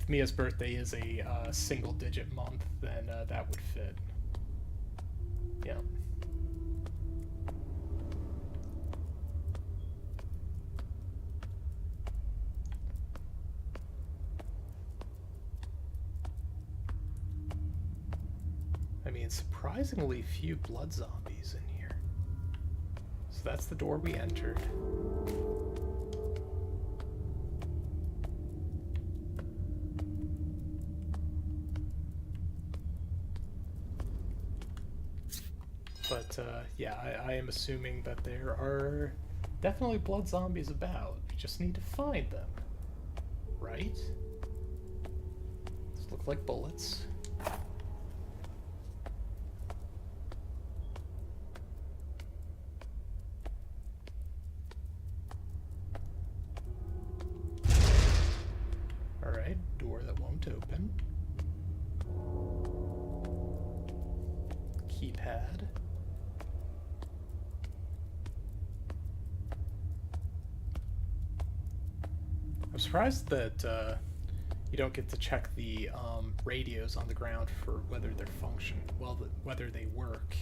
Mia's birthday is a single-digit month, then that would fit. Yeah. I mean, surprisingly few blood zombies in here. So that's the door we entered. But, yeah, I am assuming that there are definitely blood zombies about. We just need to find them. Right? These look like bullets. Alright, door that won't open. Keypad. I'm surprised that you don't get to check the radios on the ground for whether they're whether they work.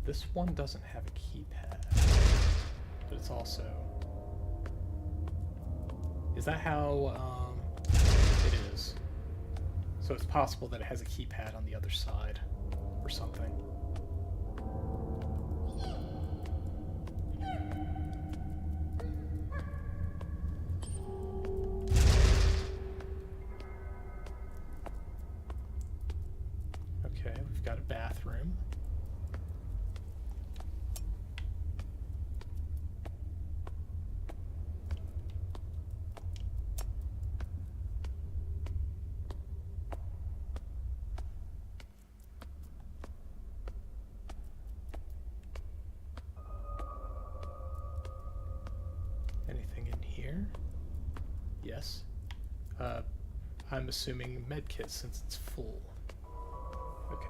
This one doesn't have a keypad, but it's also... Is that how it is? So it's possible that it has a keypad on the other side or something. Okay, we've got a bathroom. Anything in here? Yes. I'm assuming medkit since it's full. Okay.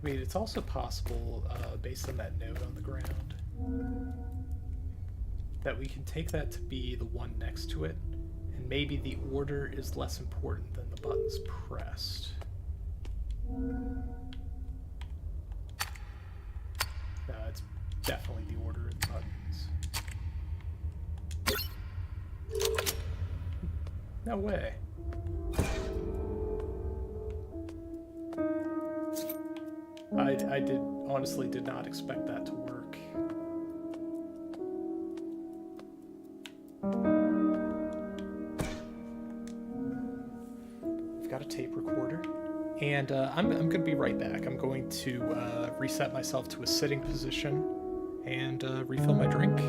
I mean, it's also possible, based on that note on the ground, that we can take that to be the one next to it, and maybe the order is less important than the buttons pressed. No, it's definitely the order of the buttons. No way. I honestly did not expect that to work. I've got a tape recorder, and I'm going to be right back. I'm going to reset myself to a sitting position and refill my drink.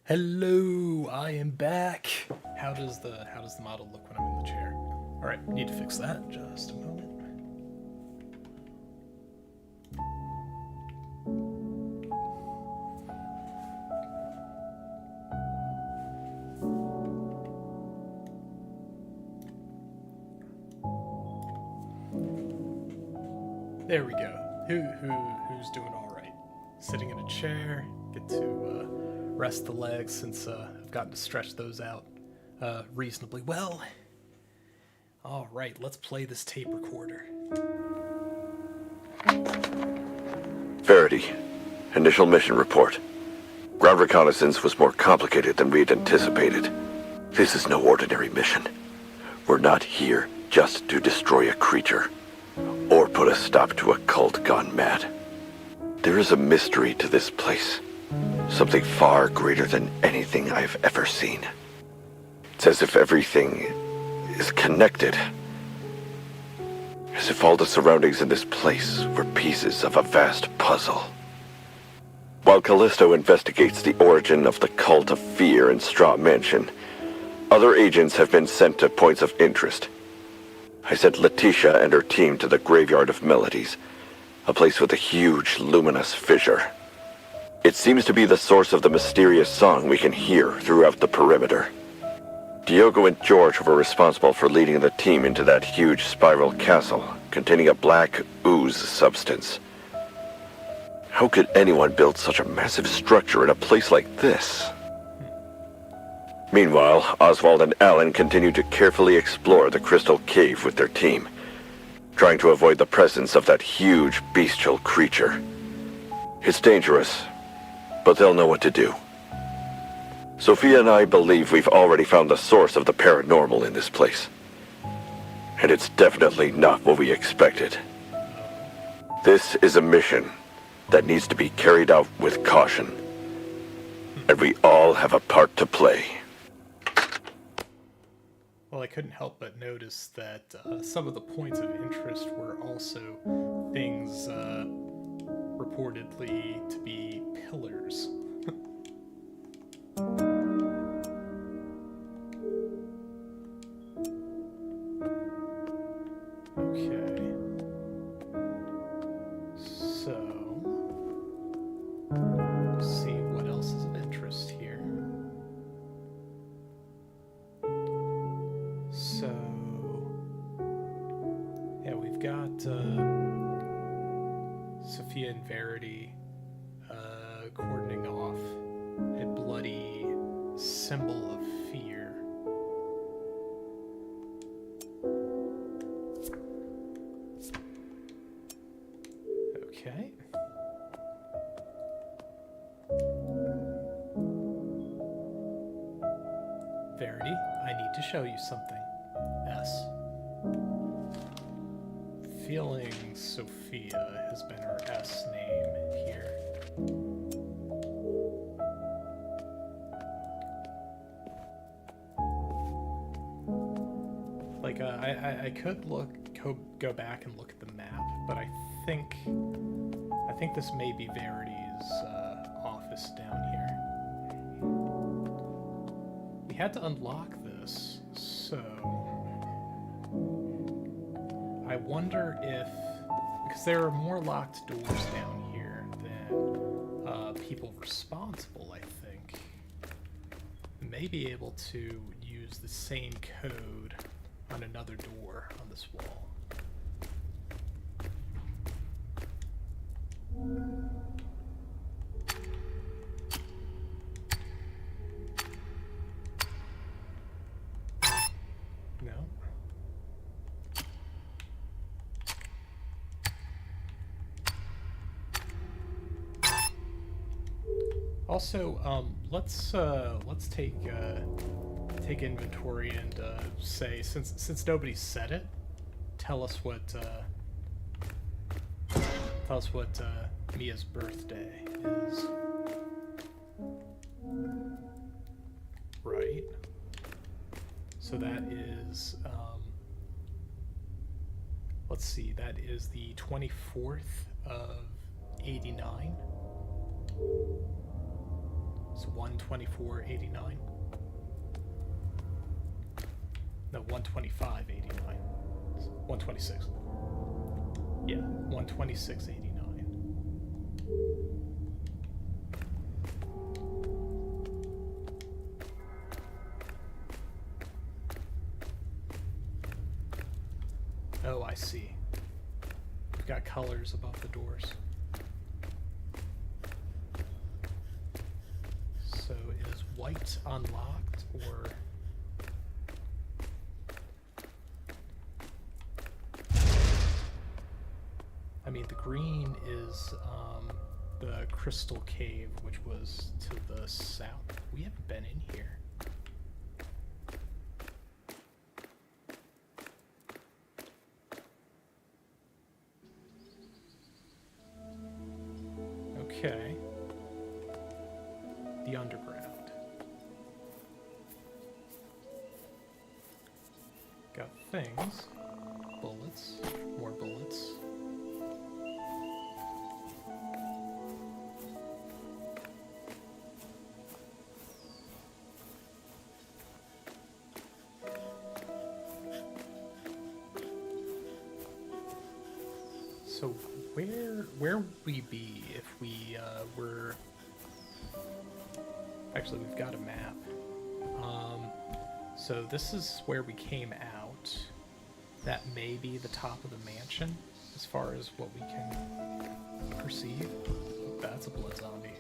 Hello, I am back. How does the model look when I'm in the chair? All right, we need to fix that. Just a moment. There we go. Who's doing all right? Sitting in a chair. Get to rest the legs since I've gotten to stretch those out reasonably well. All right, let's play this tape recorder. Verity. Initial mission report. Ground reconnaissance was more complicated than we had anticipated. This is no ordinary mission. We're not here just to destroy a creature, or put a stop to a cult gone mad. There is a mystery to this place. Something far greater than anything I've ever seen. It's as if everything is connected. As if all the surroundings in this place were pieces of a vast puzzle. While Callisto investigates the origin of the cult of fear in Straw Mansion, other agents have been sent to points of interest. I sent Letitia and her team to the Graveyard of Melodies, a place with a huge, luminous fissure. It seems to be the source of the mysterious song we can hear throughout the perimeter. Diogo and George were responsible for leading the team into that huge spiral castle containing a black ooze substance. How could anyone build such a massive structure in a place like this? Meanwhile, Oswald and Alan continue to carefully explore the crystal cave with their team, trying to avoid the presence of that huge bestial creature. It's dangerous, but they'll know what to do. Sophia and I believe we've already found the source of the paranormal in this place. And it's definitely not what we expected. This is a mission that needs to be carried out with caution. And we all have a part to play. Well, I couldn't help but notice that some of the points of interest were also things reportedly to be pillars. Okay. So, let's see what else is of interest here. So, yeah, we've got Sophia and Verity cordoning off a bloody symbol of fear. Okay. Verity, I need to show you something. S. Feeling Sophia has been her S name here. Like, I could go back and look at the map, but I think this may be Verity's office down here. We had to unlock this, so I wonder if, because there are more locked doors down here than people responsible, I think, may be able to use the same code on another door on this wall. No. Also, let's take inventory and say, since nobody said it, tell us what Mia's birthday is. Right. So that is let's see, that is the 24th of 89. So 124.89. No, 125.89. 126. Yeah, 126.89. Oh, I see. We've got colors above the doors. So is white unlocked, or... I mean, the green is the Crystal Cave, which was to the south. We haven't been in here. Okay. The underground. Got things. Bullets. More bullets. So where would we be if we were... Actually, we've got a map. So this is where we came out. That may be the top of the mansion, as far as what we can perceive. That's a blood zombie.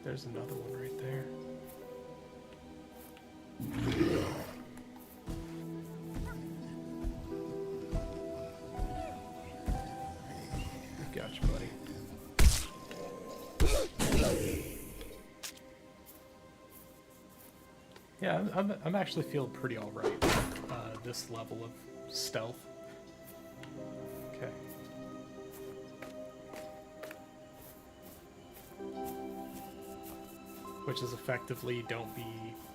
There's another one right there. Gotcha, buddy. Yeah, I'm actually feeling pretty alright with this level of stealth. Okay. Which is effectively don't be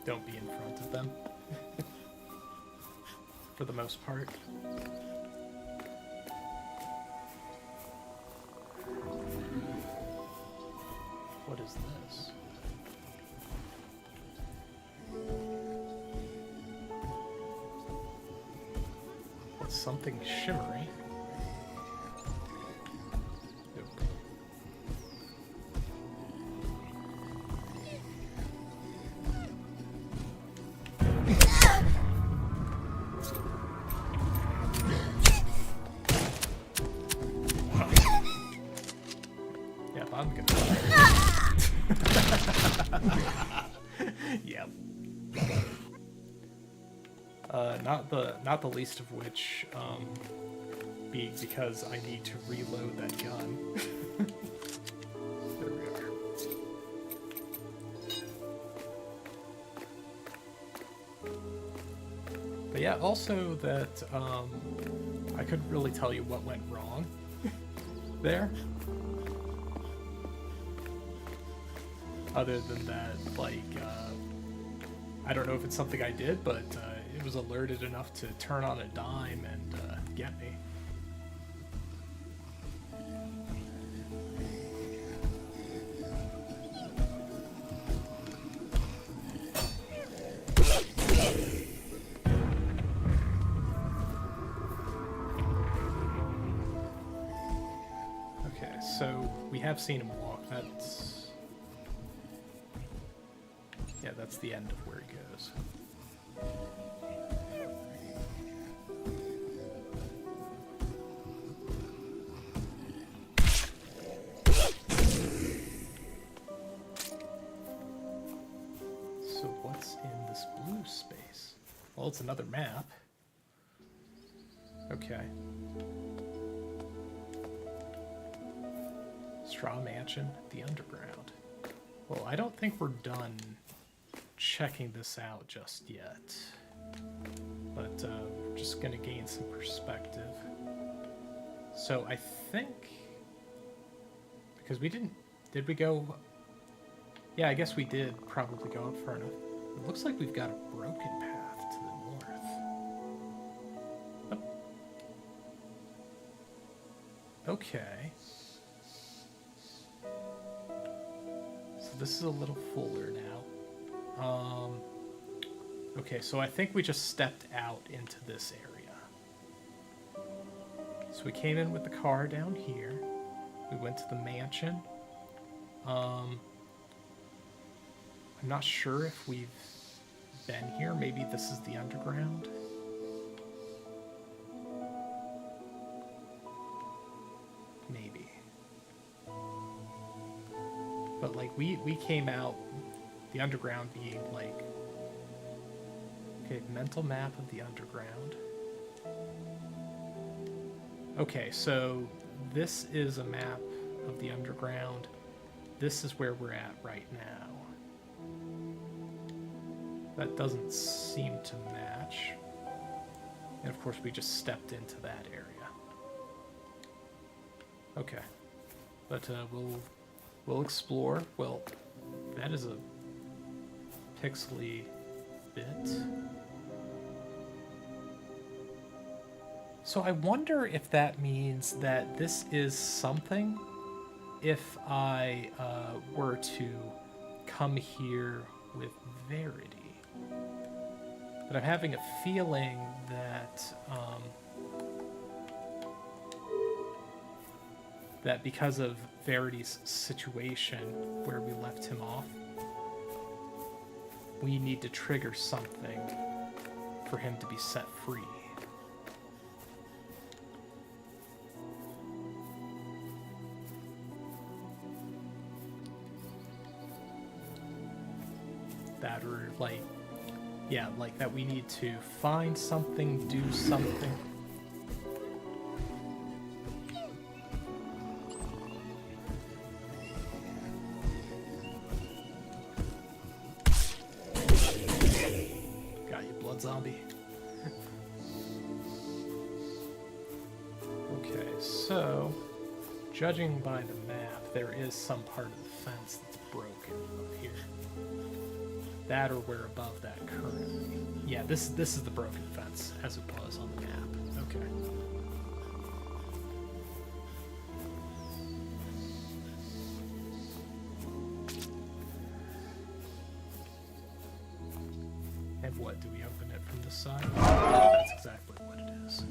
in front of them. For the most part. What is this? What's something shimmery? I'm gonna Yep. Not the least of which being because I need to reload that gun. There we are. But yeah, also that I couldn't really tell you what went wrong there. Other than that, like, I don't know if it's something I did, but it was alerted enough to turn on a dime and get me. Okay, so we have seen him walk. That's the end of where he goes. So what's in this blue space? Well, it's another map. Okay. Straw Mansion, the underground. Well, I don't think we're done checking this out just yet, but we're just gonna gain some perspective. So I think Because we didn't... Did we go... Yeah, I guess we did probably go up far enough. It looks like we've got a broken path to the north. Oh. Okay. So this is a little fuller now. Okay, so I think we just stepped out into this area. So we came in with the car down here. We went to the mansion. I'm not sure if we've been here. Maybe this is the underground. Maybe. But like we came out, the underground being like, okay, mental map of the underground. Okay, so this is a map of the underground. This is where we're at right now. That doesn't seem to match. And of course we just stepped into that area. Okay. But we'll explore. Well, that is a pixely bit. So I wonder if that means that this is something. If I were to come here with Verity. But I'm having a feeling that that because of Verity's situation where we left him off, we need to trigger something for him to be set free. That or like, yeah, like that we need to find something, do something. Got you, blood zombie. Okay, so judging by the map, there is some part of the fence that's broken up here. That or we're above that currently. Yeah, this is the broken fence as it was on the map. Okay. And what, do we open it from this side? That's exactly what it is.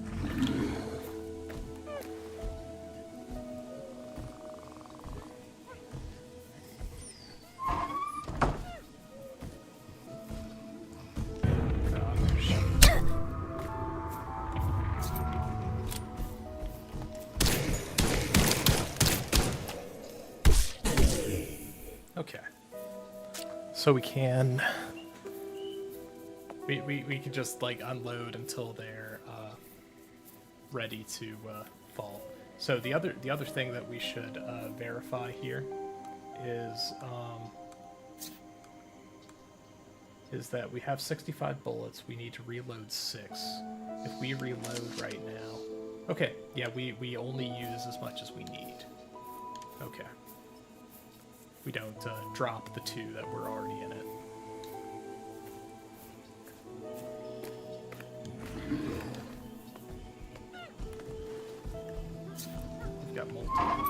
Okay. So we can we can just like unload until they're ready to fall. So the other thing that we should verify here is that we have 65 bullets. We need to reload 6. If we reload right now, okay, yeah, we only use as much as we need. Okay. We don't drop the 2 that were already in it. We've got multiple.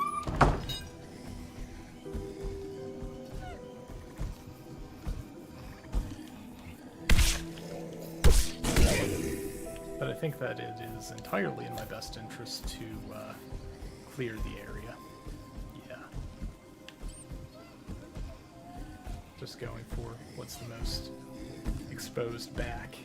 But I think that it is entirely in my best interest to clear the area. Yeah. Just going for what's the most exposed back.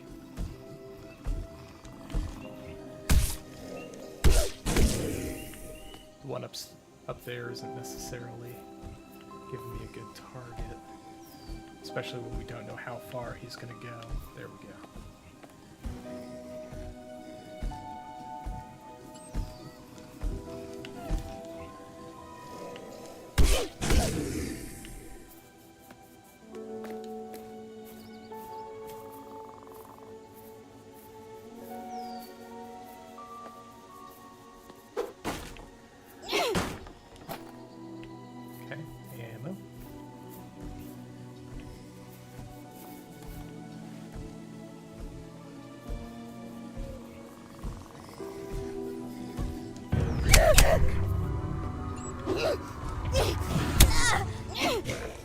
The one up there isn't necessarily giving me a good target, especially when we don't know how far he's going to go. There we go.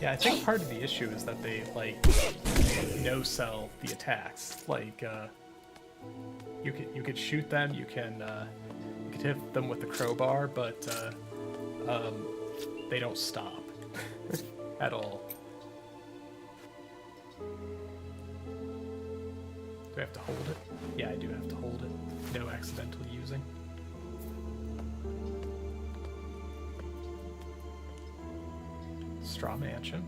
Yeah, I think part of the issue is that they, like, no-sell the attacks. Like, you could shoot them, you could hit them with the crowbar, but, they don't stop. At all. Do I have to hold it? Yeah, I do have to hold it. No accidental using. Straw Mansion.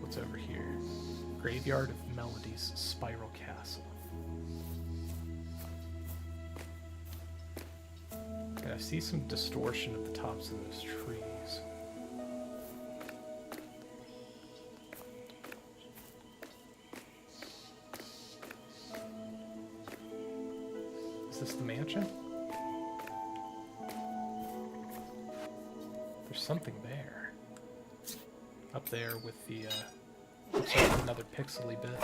What's over here? Graveyard of Melodies, Spiral Castle. And I see some distortion at the tops of those trees. Is this the mansion? There's something there. Up there with the, looks like another pixely bit.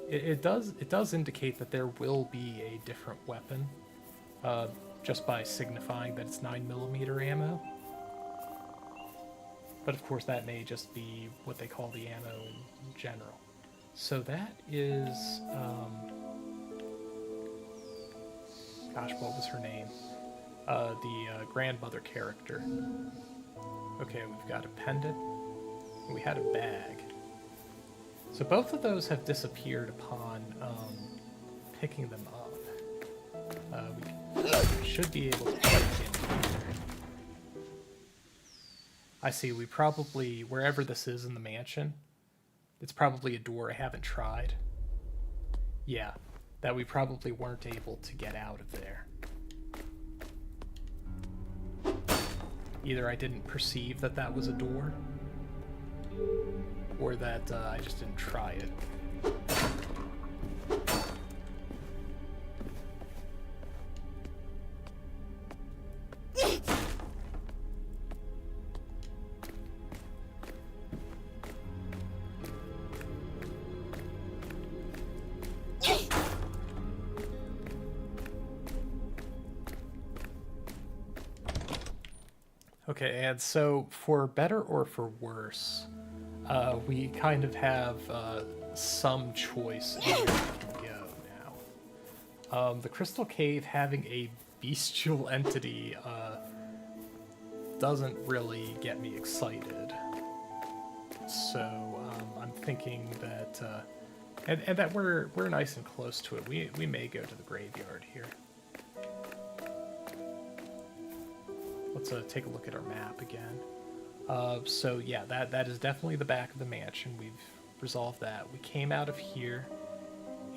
It does indicate that there will be a different weapon, just by signifying that it's 9mm ammo. But of course that may just be what they call the ammo in general. So that is, gosh, what was her name? The grandmother character. Okay, we've got a pendant, and we had a bag. So both of those have disappeared upon picking them up. We should be able to break in here. I see, we probably, wherever this is in the mansion, it's probably a door I haven't tried. Yeah, that we probably weren't able to get out of there. Either I didn't perceive that that was a door, or that I just didn't try it. Okay, and so for better or for worse, we kind of have some choice in where we can go now. The Crystal Cave having a bestial entity doesn't really get me excited. So I'm thinking that, and that we're nice and close to it. We may go to the graveyard here. Let's take a look at our map again. So yeah, that is definitely the back of the mansion. We've resolved that. We came out of here,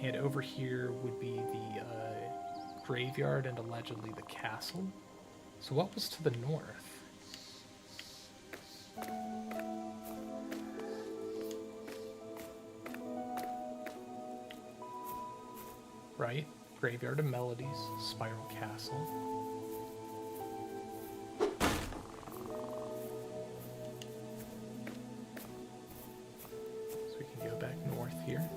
and over here would be the graveyard and allegedly the castle. So what was to the north? Right? Graveyard of Melodies, Spiral Castle. Here,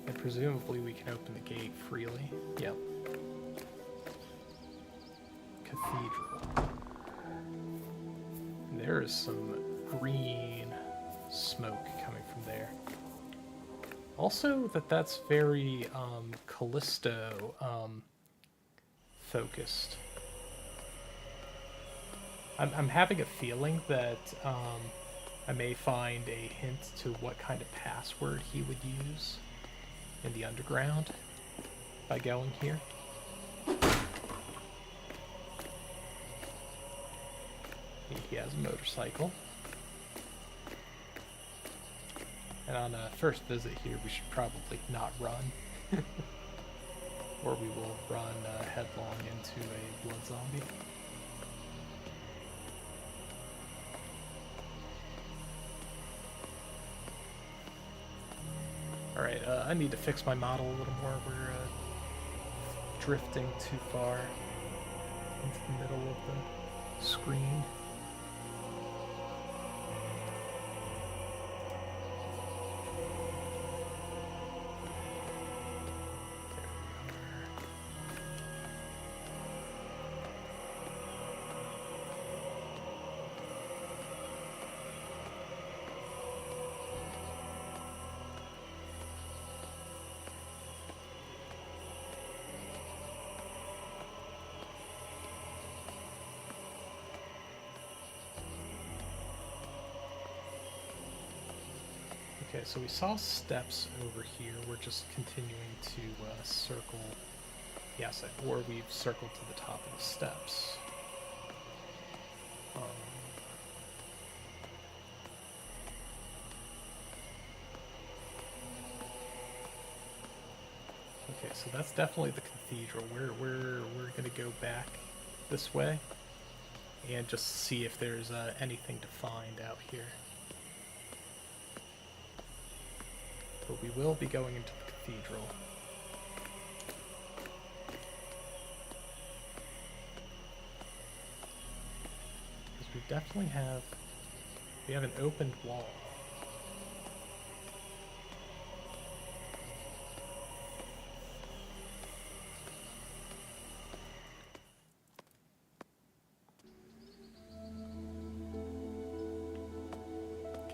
and presumably we can open the gate freely. Yep. Cathedral. And there is some green smoke coming from there. Also, that's very Callisto focused. I'm having a feeling that I may find a hint to what kind of password he would use in the underground by going here. He has a motorcycle. And on a first visit here, we should probably not run. Or we will run headlong into a blood zombie. Alright, I need to fix my model a little more. We're drifting too far into the middle of the screen. There we are. Okay, so we saw steps over here. We're just continuing to circle. Yes, or we've circled to the top of the steps. Okay, so that's definitely the cathedral. We're gonna go back this way and just see if there's anything to find out here. But we will be going into the cathedral. Because we definitely have... we have an opened wall.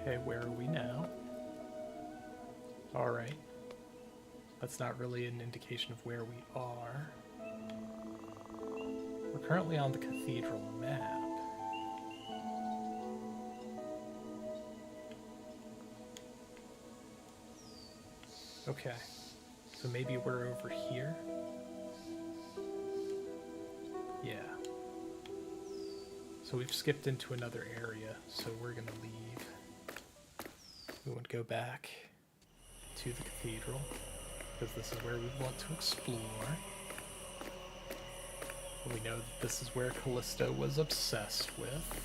Okay, where are we now? Alright. That's not really an indication of where we are. We're currently on the cathedral map. Okay. So maybe we're over here? Yeah. So we've skipped into another area, so we're gonna leave. We would go back to the cathedral, because this is where we want to explore. We know that this is where Callisto was obsessed with.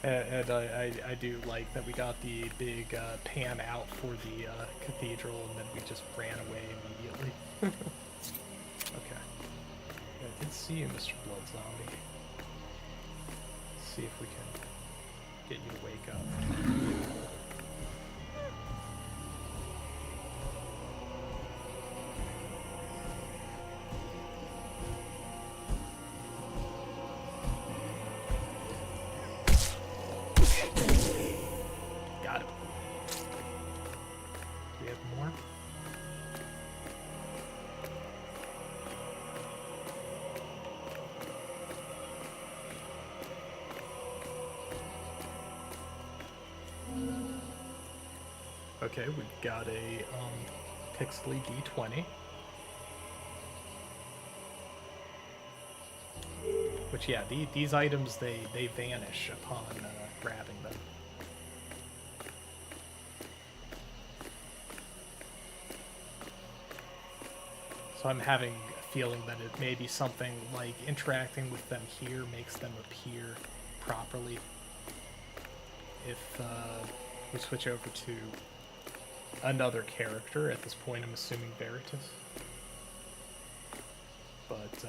And I do like that we got the big pan out for the cathedral, and then we just ran away immediately. Okay. Yeah, I did see you, Mr. Blood Zombie. Let's see if we can get you to wake up. Got it. Do we have more? Okay, we've got a Pixley D20. Which, yeah, these items, they vanish upon grabbing them. So I'm having a feeling that it may be something like interacting with them here makes them appear properly. If we switch over to another character, at this point I'm assuming Veritas. But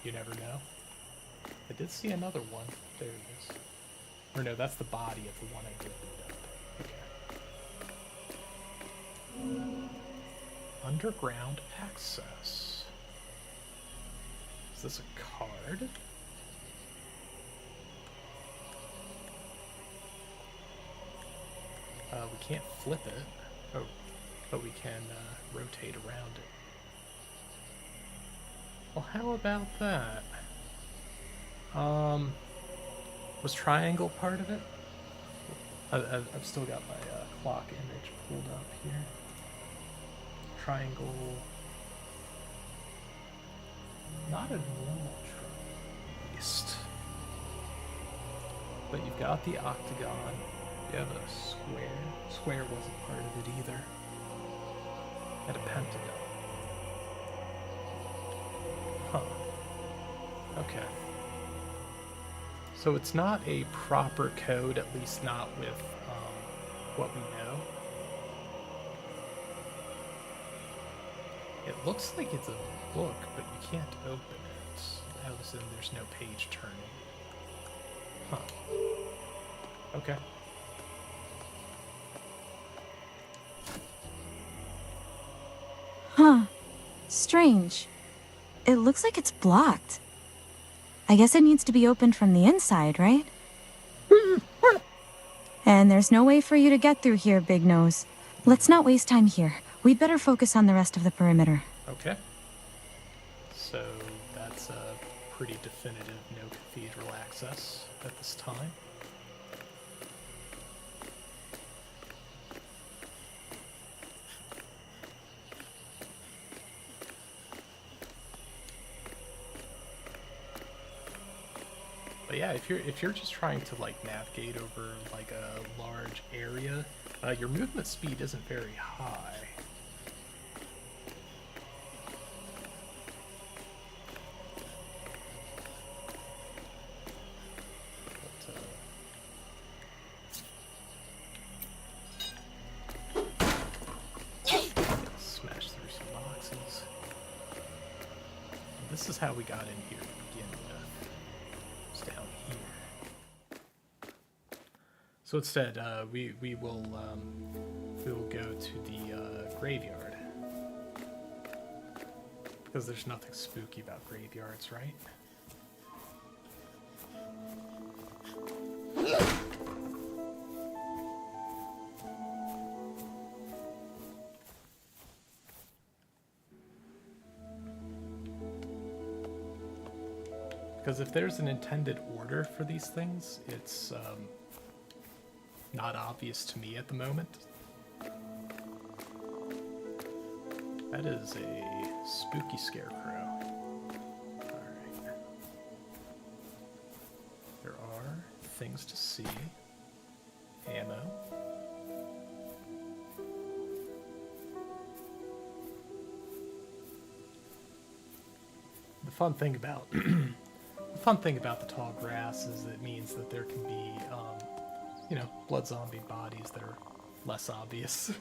you never know. I did see another one. There it is. Or no, that's the body of the one I did boot up. Okay. Underground access. Is this a card? We can't flip it. Oh, but we can rotate around it. Well, how about that? Was triangle part of it? I've still got my clock image pulled up here. Triangle. Not a normal triangle, at least. But you've got the octagon. You have a square. Square wasn't part of it either. And a pentagon. Huh. Okay. So it's not a proper code, at least not with what we know. It looks like it's a book, but you can't open it. As in, there's no page turning. Huh. Okay. Huh. Strange. It looks like it's blocked. I guess it needs to be opened from the inside, right? And there's no way for you to get through here, Big Nose. Let's not waste time here. We'd better focus on the rest of the perimeter. Okay. So that's a pretty definitive no cathedral access at this time. But yeah, if you're just trying to like navigate over like a large area, your movement speed isn't very high. Smash through some boxes. And this is how we got in here to begin with. It's down here. So instead, we will go to the graveyard, because there's nothing spooky about graveyards, right? Because if there's an intended order for these things, it's not obvious to me at the moment. That is a spooky scarecrow. Alright. There are things to see. Ammo. The fun thing about the tall grass is it means that there can be, you know, blood zombie bodies that are less obvious.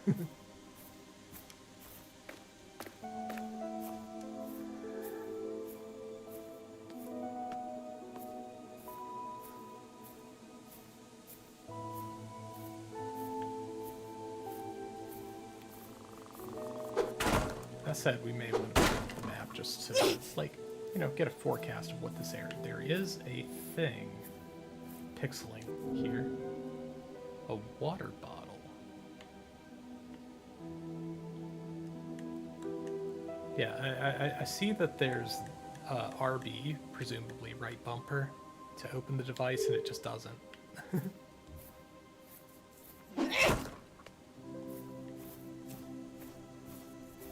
That said, we may want to look at the map just to, like, you know, get a forecast of what this area. There is a thing pixeling here. A water bottle. Yeah, I see that there's RB, presumably right bumper, to open the device, and it just doesn't.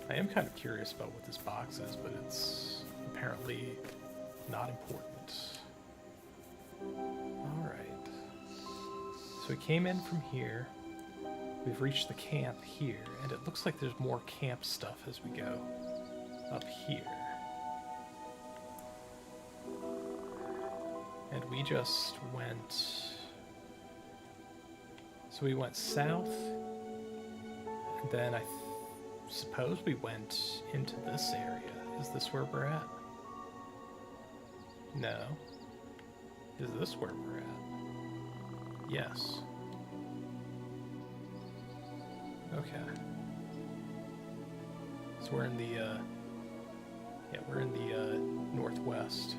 I am kind of curious about what this box is, but it's apparently not important. Alright. So we came in from here. We've reached the camp here, and it looks like there's more camp stuff as we go up here. And we just went... So we went south, and then I suppose we went into this area. Is this where we're at? No. Is this where we're at? Yes. Okay. So we're in the, yeah, we're in the, northwest.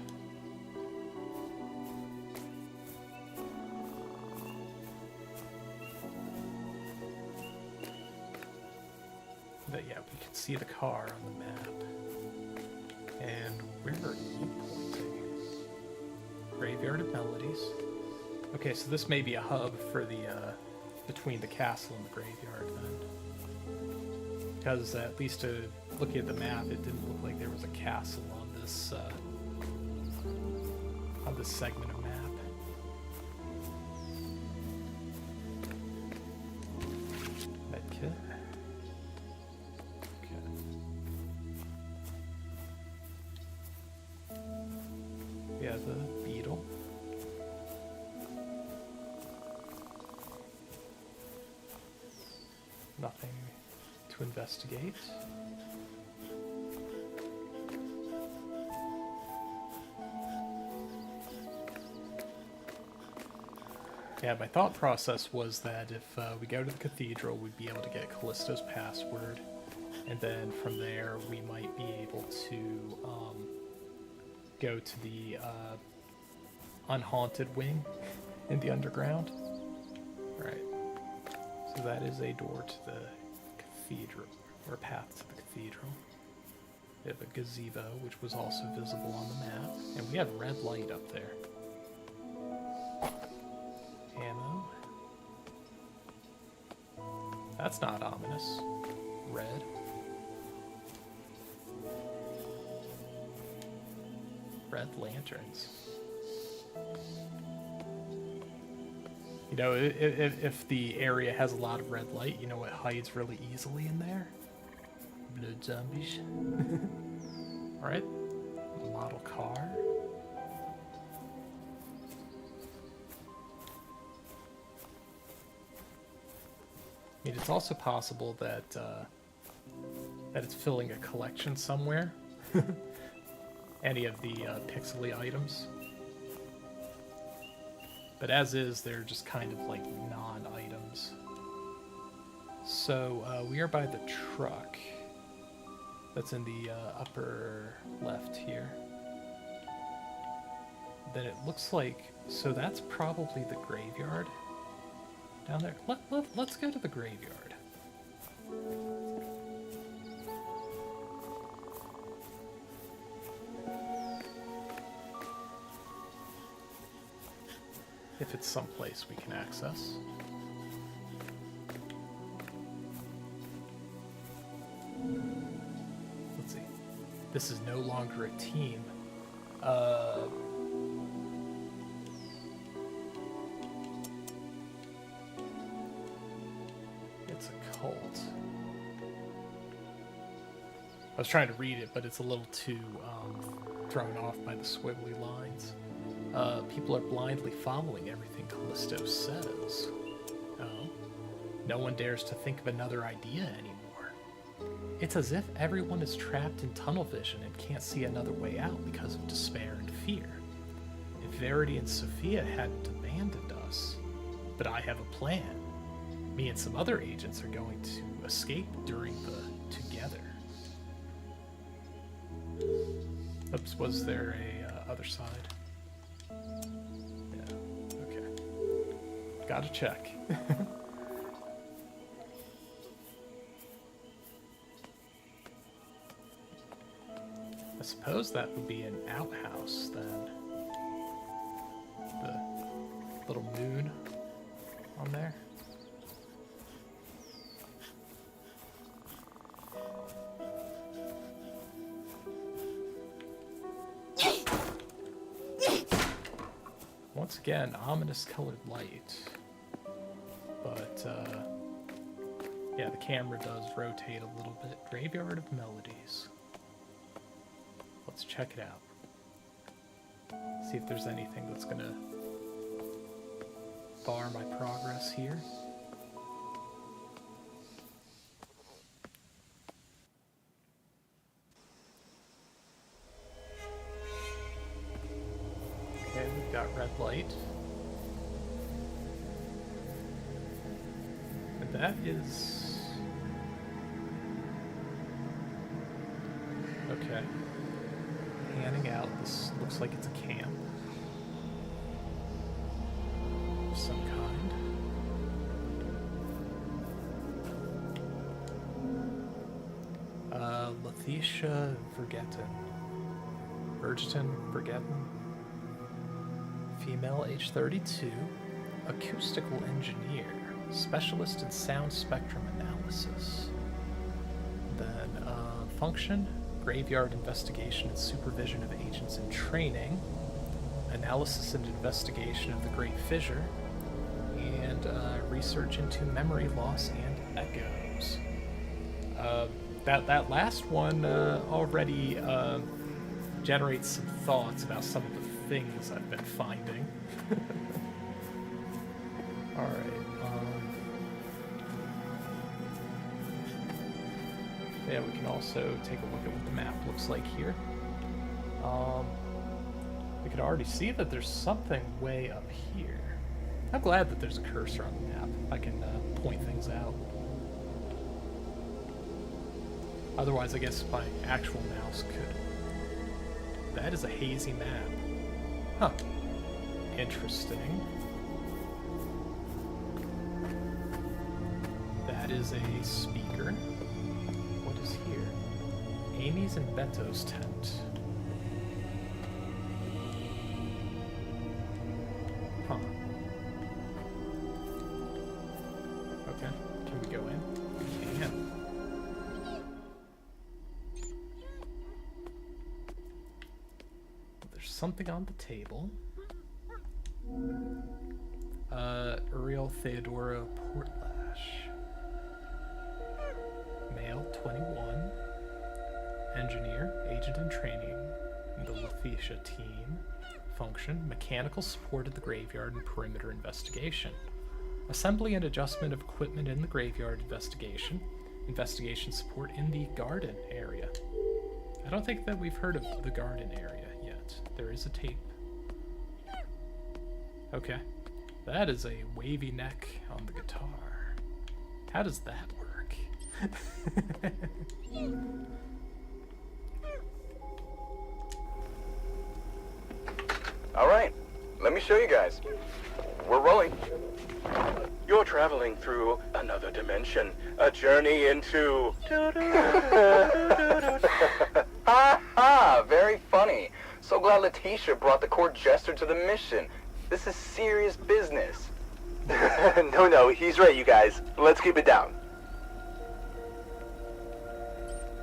But yeah, we can see the car on the map. And where are you pointing? Graveyard of Melodies. Okay, so this may be a hub for the, between the castle and the graveyard then. Because at least looking at the map, it didn't look like there was a castle on this segment of map. Medkit. Yeah, the beetle. Nothing to investigate. Yeah, my thought process was that if we go to the cathedral, we'd be able to get Callisto's password, and then from there we might be able to go to the unhaunted wing in the underground. Alright, so that is a door to the cathedral. or a path to the cathedral. We have a gazebo, which was also visible on the map. And we have red light up there. Ammo. That's not ominous. Red. Red lanterns. You know, if the area has a lot of red light, you know what hides really easily in there? Blood zombies. Alright. Model car. I mean, it's also possible that that it's filling a collection somewhere. Any of the pixely items. But as is, they're just kind of like non-items. So we are by the truck. That's in the upper left here. Then it looks like, so that's probably the graveyard down there. Let's go to the graveyard. If it's someplace we can access. Let's see. This is no longer a team. It's a cult. I was trying to read it, but it's a little too thrown off by the squiggly lines. People are blindly following everything Callisto says. Oh. No one dares to think of another idea anymore. It's as if everyone is trapped in tunnel vision and can't see another way out because of despair and fear. If Verity and Sophia hadn't abandoned us. But I have a plan. Me and some other agents are going to escape during the together. Oops, was there a other side? Gotta check. I suppose that would be an outhouse then. The little moon on there. Once again, ominous colored light. But, yeah, the camera does rotate a little bit. Graveyard of Melodies. Let's check it out. See if there's anything that's gonna bar my progress here. Okay, we've got red light. And that is... okay. Panning out, this looks like it's a camp of some kind. Letitia Vergetten. Female, age 32, acoustical engineer, specialist in sound spectrum analysis. Then, function, graveyard investigation and supervision of agents in training, analysis and investigation of the Great Fissure, and research into memory loss and echoes. That last one already generates some thoughts about some of the things I've been finding. Alright, yeah, we can also take a look at what the map looks like here. We could already see that there's something way up here. I'm glad that there's a cursor on the map. I can point things out. Otherwise, I guess my actual mouse could. That is a hazy map. Huh. Interesting. That is a speaker. goes here. Amy's and Beto's tent. Huh. Okay, can we go in? We can. There's something on the table. Uriel Theodora Portlash. Male, 21. Engineer, agent in training in the Letitia team. Function, mechanical support of the graveyard and perimeter investigation. Assembly and adjustment of equipment in the graveyard investigation. Investigation support in the garden area. I don't think that we've heard of the garden area yet. There is a tape. Okay. That is a wavy neck on the guitar. How does that work? All right, let me show you guys. We're rolling. You're traveling through another dimension, a journey into... Ha ha, very funny. So glad Letitia brought the court jester to the mission. This is serious business. No, he's right, you guys. Let's keep it down.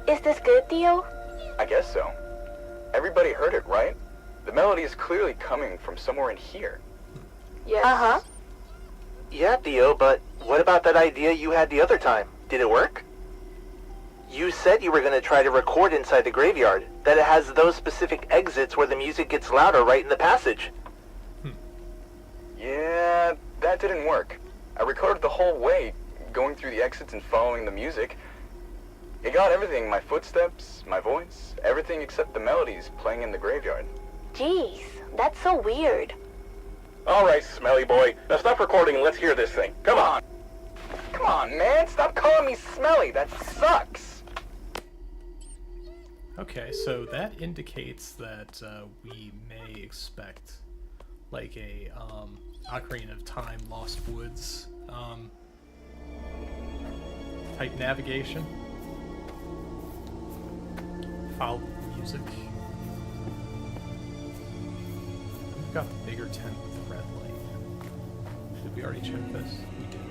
Is this good, Theo? I guess so. Everybody heard it, right? The melody is clearly coming from somewhere in here. Yes. Uh-huh. Yeah, Theo, but what about that idea you had the other time? Did it work? You said you were going to try to record inside the graveyard, that it has those specific exits where the music gets louder right in the passage. Yeah, that didn't work. I recorded the whole way, going through the exits and following the music. It got everything, my footsteps, my voice, everything except the melodies playing in the graveyard. Jeez, that's so weird. All right, smelly boy. Now stop recording and let's hear this thing. Come on. Come on, man. Stop calling me smelly. That sucks. Okay, so that indicates that we may expect like a Ocarina of Time, Lost Woods type navigation. Follow music. We've got the bigger tent with red light. Did we already check this? We did.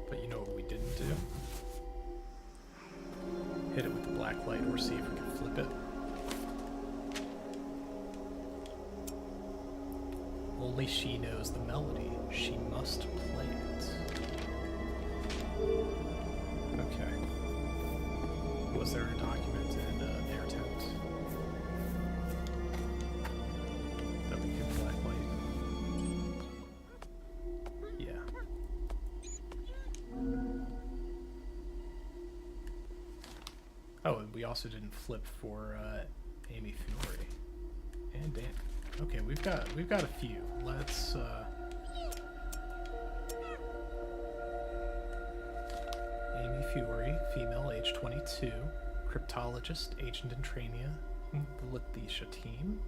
But you know what we didn't do? Hit it with the black light or see if we can flip it. Only she knows the melody. She must play it. Okay. Was there a document in their tent? That we can black light? Yeah. Oh, and we also didn't flip for Amy Fiore. And Dan. Okay, we've got a few. Let's Amy Fiore, female, age 22, cryptologist, agent in training, the Letitia team,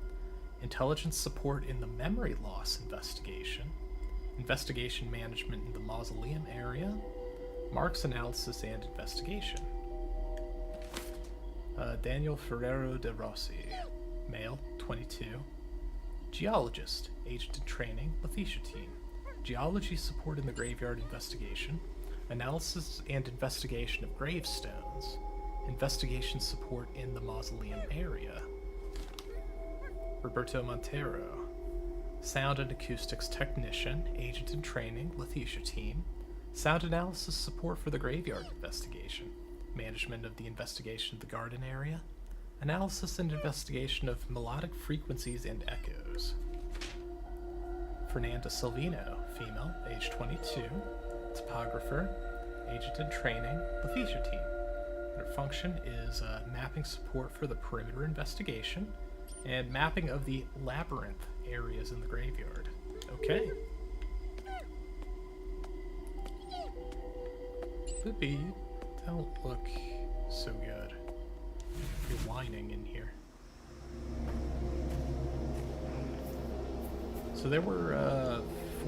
intelligence support in the memory loss investigation, investigation management in the mausoleum area, marks analysis and investigation. Daniel Ferrero de Rossi, male, 22. Geologist, agent in training, Letitia team. Geology support in the graveyard investigation. Analysis and investigation of gravestones. Investigation support in the mausoleum area. Roberto Montero. Sound and acoustics technician, agent in training, Letitia team. Sound analysis support for the graveyard investigation. Management of the investigation of the garden area. Analysis and investigation of melodic frequencies and echoes. Fernanda Silvino, female, age 22, topographer, agent in training, Letitia team. Her function is mapping support for the perimeter investigation and mapping of the labyrinth areas in the graveyard. Okay. Libby, don't look so good. You're whining in here. So there were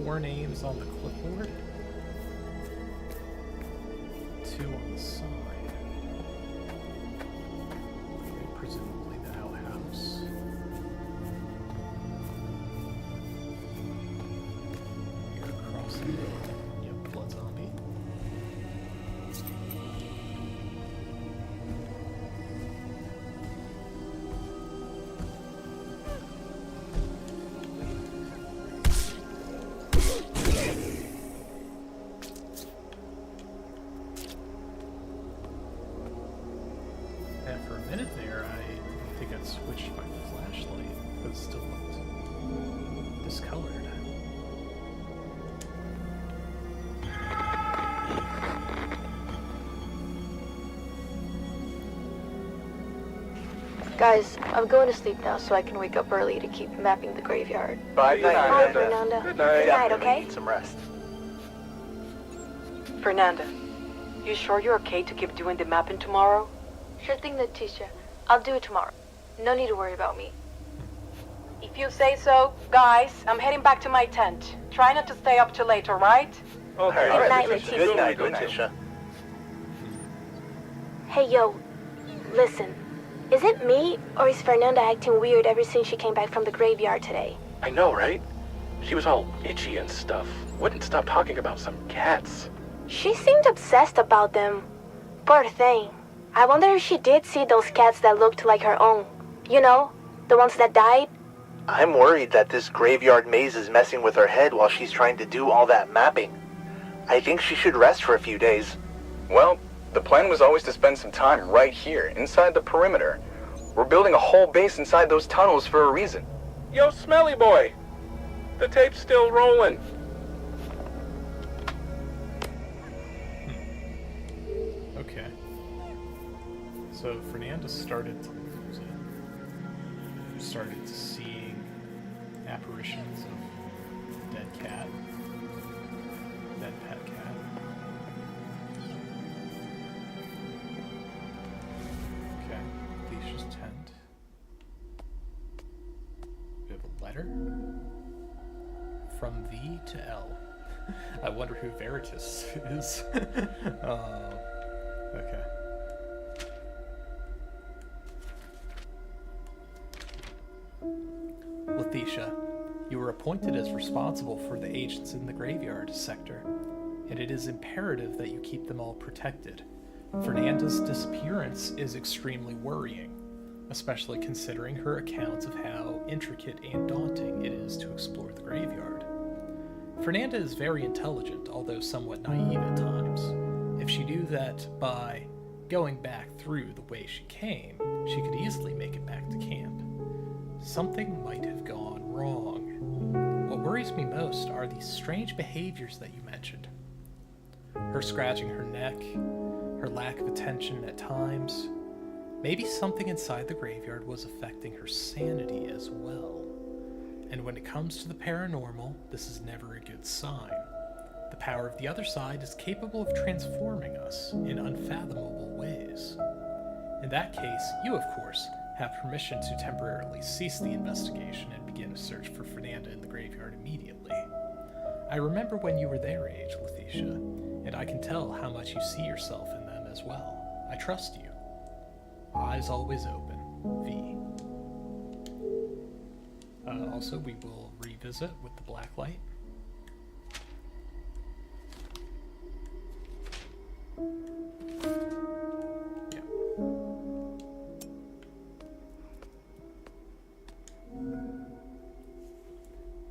4 names on the clipboard. two on the side. Okay, presumably the outhouse. You're crossing the road. Yep, blood zombie. And for a minute there, I think I'd switched my flashlight, but it still looked discolored. Guys, I'm going to sleep now so I can wake up early to keep mapping the graveyard. Bye, Bye, Fernanda. Fernanda. Good Good night, okay? Need some rest. Fernanda, you sure you're okay to keep doing the mapping tomorrow? Sure thing, Leticia. I'll do it tomorrow. No need to worry about me. If you say so, guys, I'm heading back to my tent. Try not to stay up too late, alright? Okay. Good night, Leticia. Good night, Leticia. Hey, yo. Listen. Is it me, or is Fernanda acting weird ever since she came back from the graveyard today? I know, right? She was all itchy and stuff. Wouldn't stop talking about some cats. She seemed obsessed about them. Poor thing. I wonder if she did see those cats that looked like her own. You know, the ones that died? I'm worried that this graveyard maze is messing with her head while she's trying to do all that mapping. I think she should rest for a few days. Well, the plan was always to spend some time right here, inside the perimeter. We're building a whole base inside those tunnels for a reason. Yo, Smelly Boy! The tape's still rolling. Okay. So Fernanda started seeing apparitions of dead cat, dead pet cat. Okay, Alicia's tent. We have a letter from V to L. I wonder who Veritas is. Okay. Leticia, you were appointed as responsible for the agents in the graveyard sector, and it is imperative that you keep them all protected. Fernanda's disappearance is extremely worrying, especially considering her accounts of how intricate and daunting it is to explore the graveyard. Fernanda is very intelligent, although somewhat naive at times. If she knew that by going back through the way she came, she could easily make it back to camp. Something might have gone wrong. What worries me most are these strange behaviors that you mentioned. Her scratching her neck, her lack of attention at times. Maybe something inside the graveyard was affecting her sanity as well. And when it comes to the paranormal, this is never a good sign. The power of the other side is capable of transforming us in unfathomable ways. In that case, you, of course, have permission to temporarily cease the investigation and begin a search for Fernanda in the graveyard immediately. I remember when you were their age, Leticia, and I can tell how much you see yourself in them as well. I trust you. Eyes always open. V. Also, we will revisit with the black light. Yeah.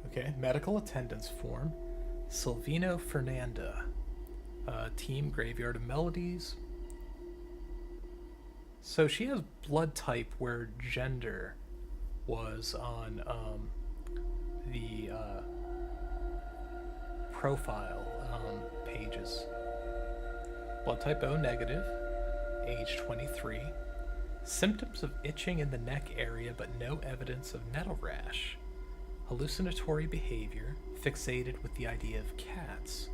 Okay, medical attendance form. Silvino Fernanda. Team Graveyard of Melodies. So she has blood type where gender was on the profile pages. Blood type O negative, age 23. Symptoms of itching in the neck area but no evidence of nettle rash. Hallucinatory behavior, fixated with the idea of cats.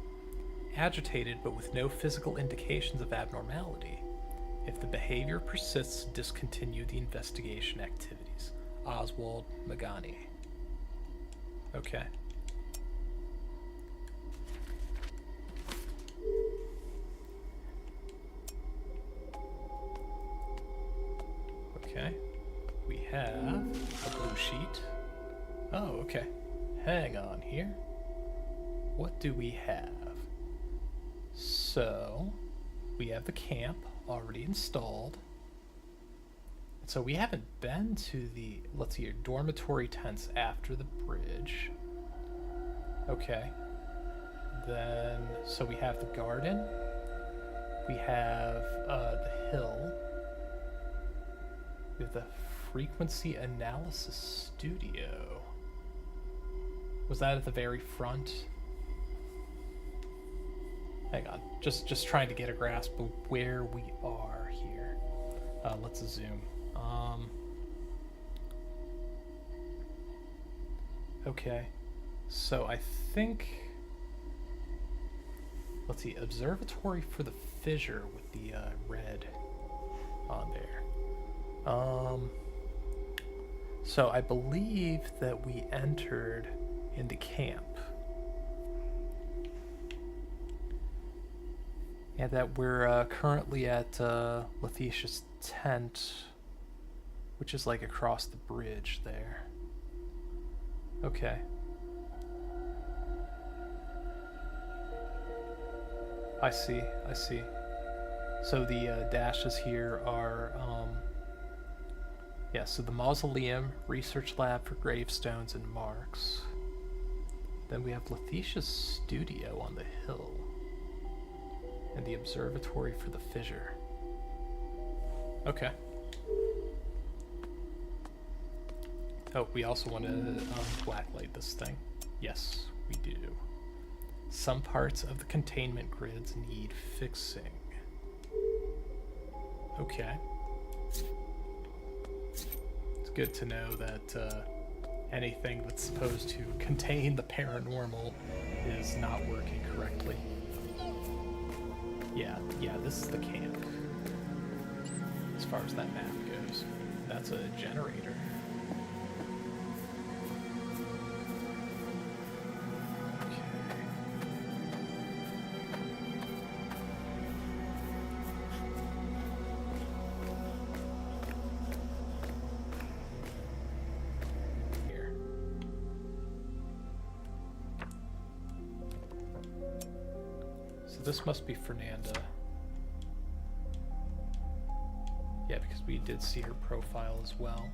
Agitated but with no physical indications of abnormality. If the behavior persists, discontinue the investigation activities. Oswald Magani. Okay. Okay. We have a blue sheet. Oh, okay. Hang on here. What do we have? So, we have the camp already installed. So we haven't been to the, let's see here, dormitory tents after the bridge. Okay. Then, so we have the garden. We have the hill. We have the frequency analysis studio. Was that at the very front? Hang on, just trying to get a grasp of where we are here. Let's zoom. Okay, so I think, let's see, observatory for the fissure with the red on there. So I believe that we entered into camp. And that we're currently at Letitia's tent, which is like across the bridge there. Okay. I see. So the dashes here are, yeah, so the mausoleum, research lab for gravestones and marks. Then we have Letitia's studio on the hill. And the observatory for the fissure. Okay. Oh, we also want to blacklight this thing. Yes, we do. Some parts of the containment grids need fixing. Okay. It's good to know that anything that's supposed to contain the paranormal is not working correctly. Yeah, this is the camp. As far as that map goes. That's a generator. This must be Fernanda. Yeah, because we did see her profile as well.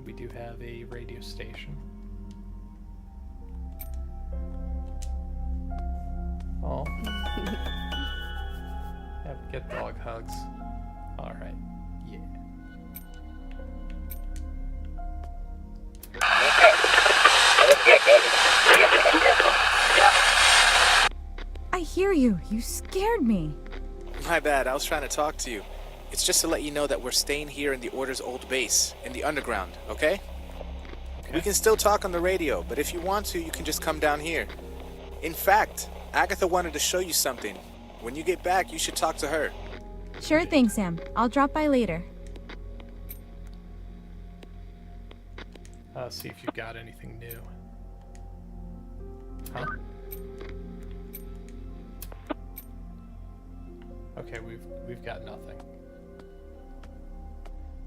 We do have a radio station. Oh. Yeah, we get dog hugs. Alright. Yeah. I hear you. You scared me. My bad. I was trying to talk to you. It's just to let you know that we're staying here in the Order's old base, in the underground, okay? We can still talk on the radio, but if you want to, you can just come down here. In fact, Agatha wanted to show you something. When you get back, you should talk to her. Sure thing, Sam. I'll drop by later. See if you've got anything new. Huh? Okay, we've got nothing.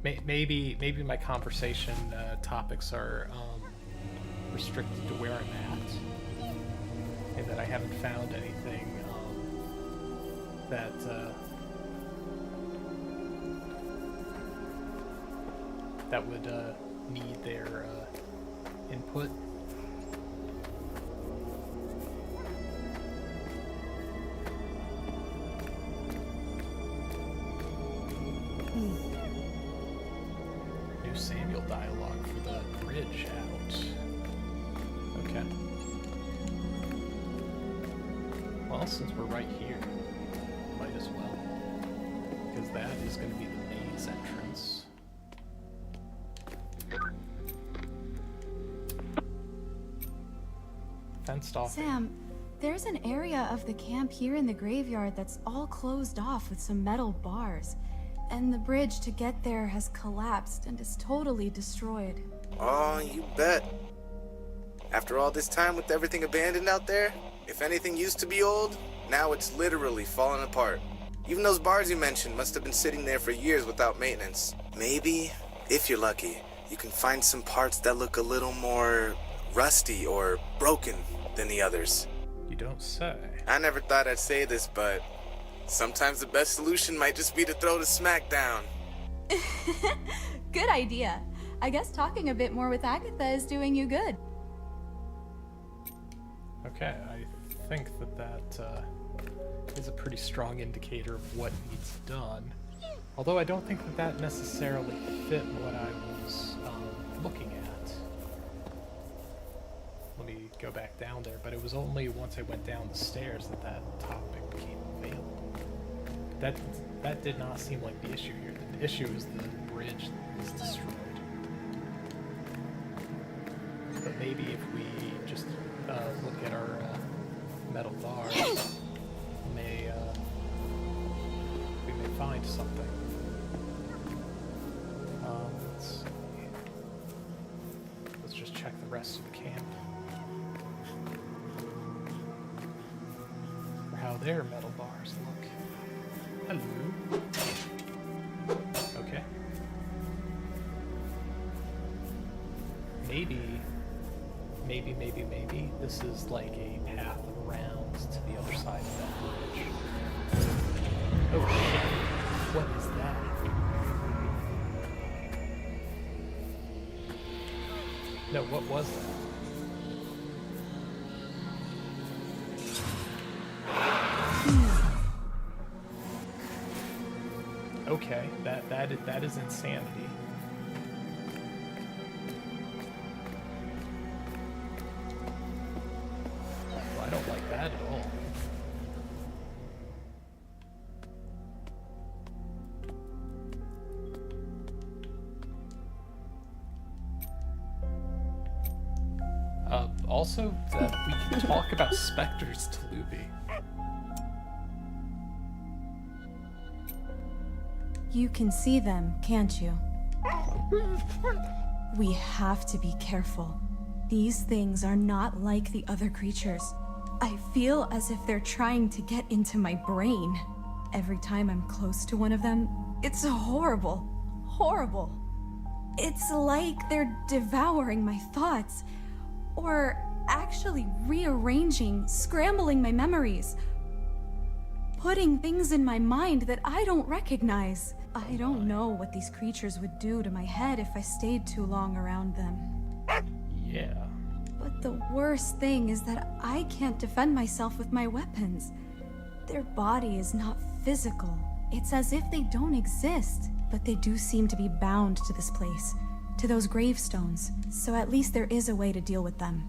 Maybe my conversation topics are restricted to where I'm at, and that I haven't found anything that that would need their input. New Samuel dialogue for the bridge out. Okay. Well, since we're right here, might as well. Because that is going to be the maze entrance. Fenced off. Sam, there's an area of the camp here in the graveyard that's all closed off with some metal bars. And the bridge to get there has collapsed and is totally destroyed. Oh, you bet. After all this time with everything abandoned out there, If anything used to be old, now it's literally falling apart. Even those bars you mentioned must have been sitting there for years without maintenance. Maybe, if you're lucky, you can find some parts that look a little more rusty or broken than the others. You don't say. I never thought I'd say this, but sometimes the best solution might just be to throw the smack down. Good idea. I guess talking a bit more with Agatha is doing you good. Okay, I think that is a pretty strong indicator of what needs done. Although I don't think that necessarily fit what I was looking at. Let me go back down there, but it was only once I went down the stairs that topic became available. That did not seem like the issue here. The issue is the bridge is destroyed. But maybe if we just look at our metal bars, we may find something. Let's just check the rest of the camp for how their metal bars look. Hello. Okay. Maybe this is like a path around to the other side of that bridge. Oh shit. What is that? No, what was that? Okay, that is insanity. Well, I don't like that at all. Also, that we can talk about specters to Luby. You can see them, can't you? We have to be careful. These things are not like the other creatures. I feel as if they're trying to get into my brain. Every time I'm close to one of them, it's horrible. Horrible. It's like they're devouring my thoughts. Or actually rearranging, scrambling my memories. Putting things in my mind that I don't recognize. I don't know what these creatures would do to my head if I stayed too long around them. Yeah. But the worst thing is that I can't defend myself with my weapons. Their body is not physical. It's as if they don't exist, but they do seem to be bound to this place, to those gravestones, so at least there is a way to deal with them.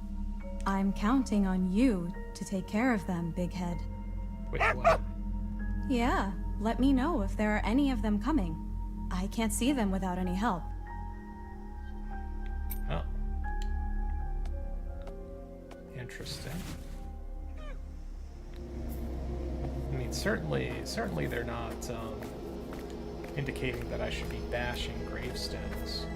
I'm counting on you to take care of them, Big Head. Wait, what? Yeah, let me know if there are any of them coming. I can't see them without any help. Oh. Interesting. I mean, certainly they're not indicating that I should be bashing gravestones.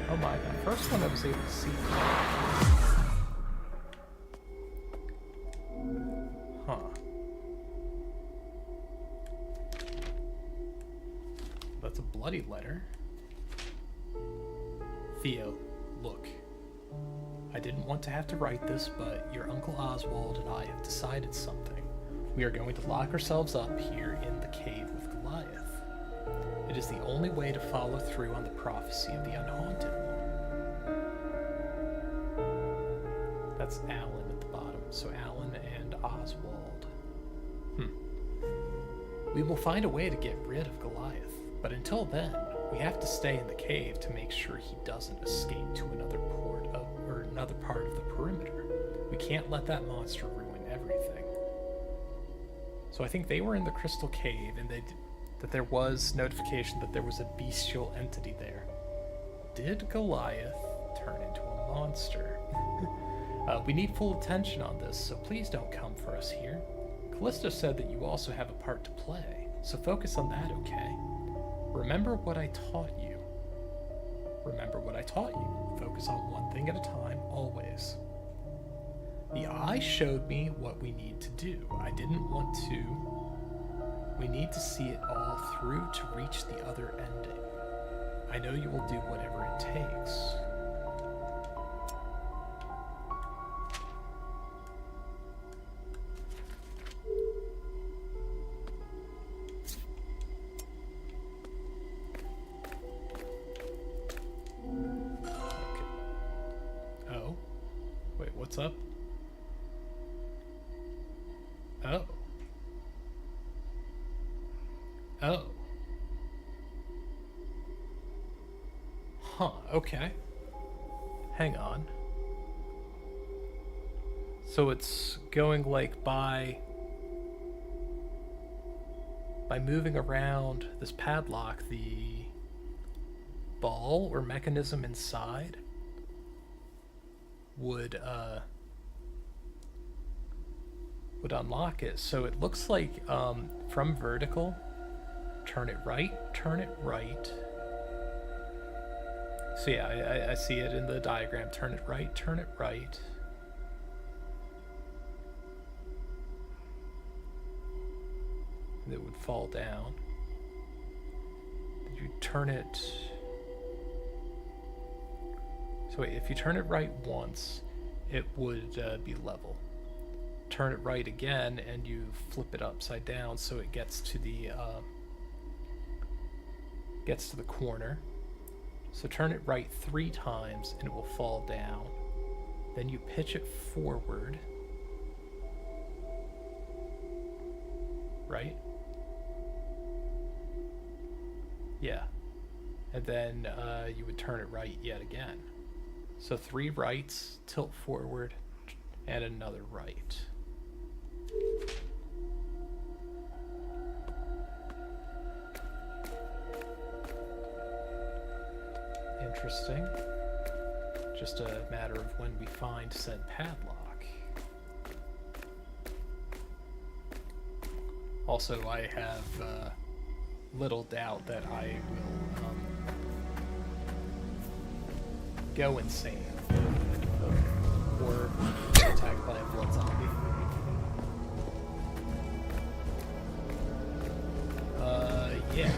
Oh my god, first one I was able to see. Huh. That's a bloody letter. Theo, look. I didn't want to have to write this, but your Uncle Oswald and I have decided something. We are going to lock ourselves up here in the cave with Goliath. It is the only way to follow through on the prophecy of the Unhaunted One. That's Alan at the bottom, so Alan and Oswald. We will find a way to get rid of Goliath. But until then, we have to stay in the cave to make sure he doesn't escape to another or another part of the perimeter. We can't let that monster ruin everything. So I think they were in the Crystal Cave, and that there was notification that there was a bestial entity there. Did Goliath turn into a monster? We need full attention on this, so please don't come for us here. Callisto said that you also have a part to play, so focus on that, okay? Remember what I taught you. Remember what I taught you. Focus on one thing at a time, always. The eye showed me what we need to do. I didn't want to. We need to see it all through to reach the other ending. I know you will do whatever it takes. What's up? Oh. Oh. Huh, okay. Hang on. So it's going like by moving around this padlock, the ball or mechanism inside would unlock it. So it looks like from vertical, turn it right. So yeah, I see it in the diagram. Turn it right. And it would fall down. Did you turn it? So wait, if you turn it right once, it would be level. Turn it right again, and you flip it upside down so it gets to the corner. So turn it right 3 times, and it will fall down. Then you pitch it forward. Right? Yeah. And then you would turn it right yet again. So 3 rights, tilt forward, and another right. Interesting. Just a matter of when we find said padlock. Also, I have little doubt that I will go insane or attacked by a blood zombie. Yeah.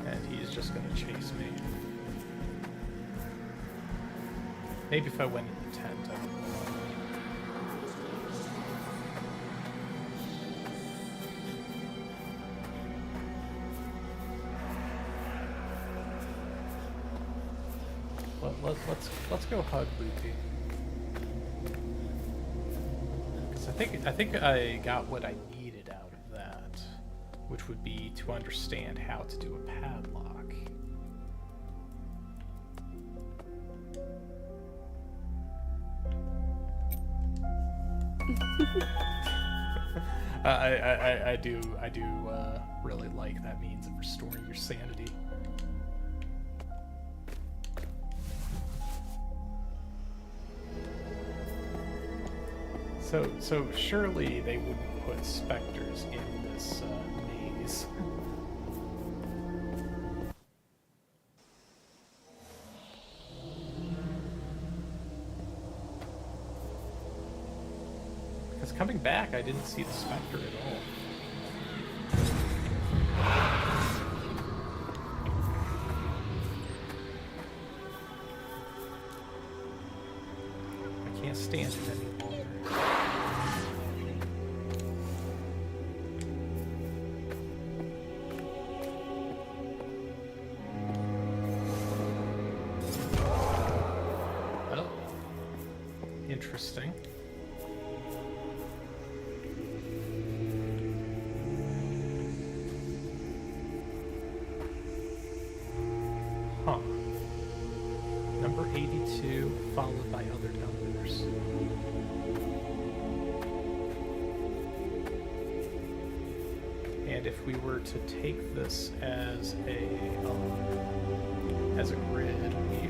And he's just gonna chase me. Maybe if I went in the tent, I would. Let's go hug Lucy. Because I think I got what I needed out of that, which would be to understand how to do a padlock. I do really like that means of restoring your sanity. So surely they wouldn't put specters in this maze. Because coming back, I didn't see the specter at all. I can't stand it anymore. Interesting. Huh. Number 82, followed by other numbers. And if we were to take this as a grid, we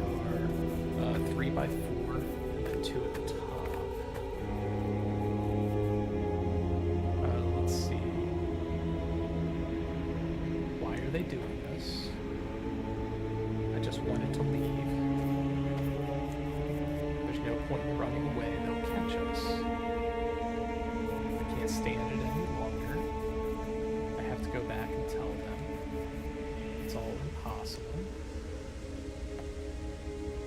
are 3 by 4, and then 2 at the top. Let's see. Why are they doing this? I just wanted to leave. There's no point in running away. They'll catch us. I can't stand it any longer. I have to go back and tell them. It's all impossible.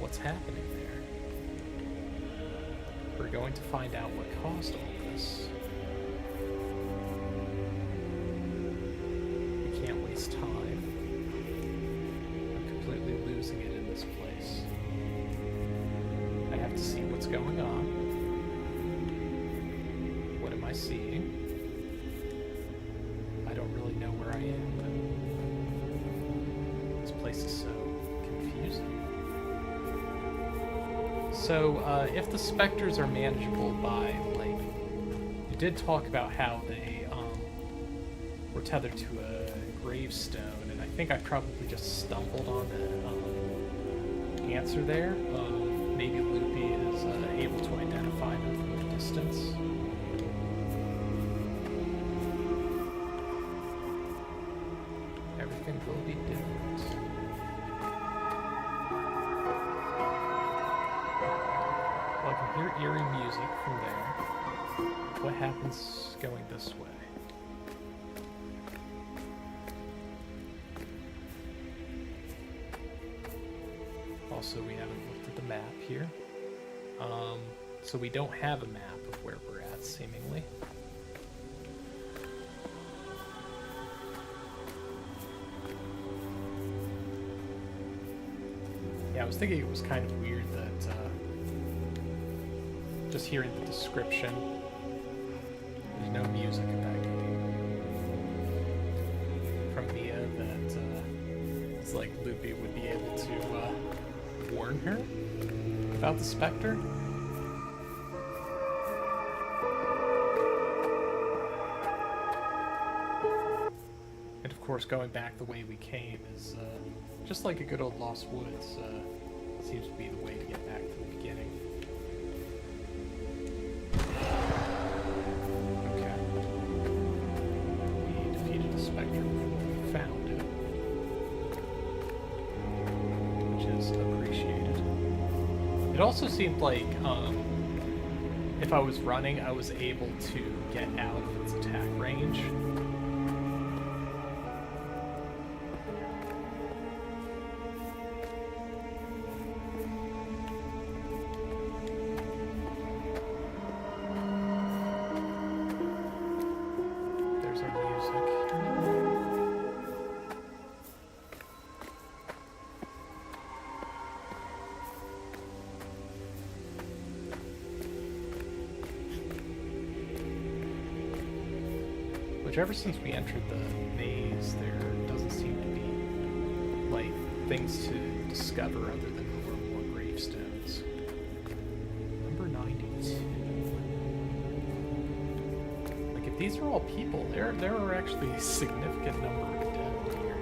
What's happening there? We're going to find out what caused all this. We can't waste time. I'm completely losing it in this place. I have to see what's going on. What am I seeing? I don't really know where I am. This place is so confusing. So, if the specters are manageable by, like, you did talk about how they were tethered to a gravestone, and I think I probably just stumbled on the answer there. Maybe Loopy is able to identify them from a distance. Everything will be different. Well, I can hear eerie music from there. What happens going this way? Also, we haven't looked at the map here. So we don't have a map of where we're at, seemingly. Yeah, I was thinking it was kind of weird that, just hearing the description, there's no music accompanying from Mia, that it's like Loopy would be able to warn her about the specter. And of course, going back the way we came is just like a good old Lost Woods. Seems to be the way to get back to the beginning. Okay. We defeated the specter before we found it, which is appreciated. It also seemed like if I was running, I was able to get out of its attack range. There's our music. Which ever since we entered the maze, there doesn't seem to be, like, things to discover other than more gravestones. Number 92. Like, if these are all people, there are actually a significant number of dead here.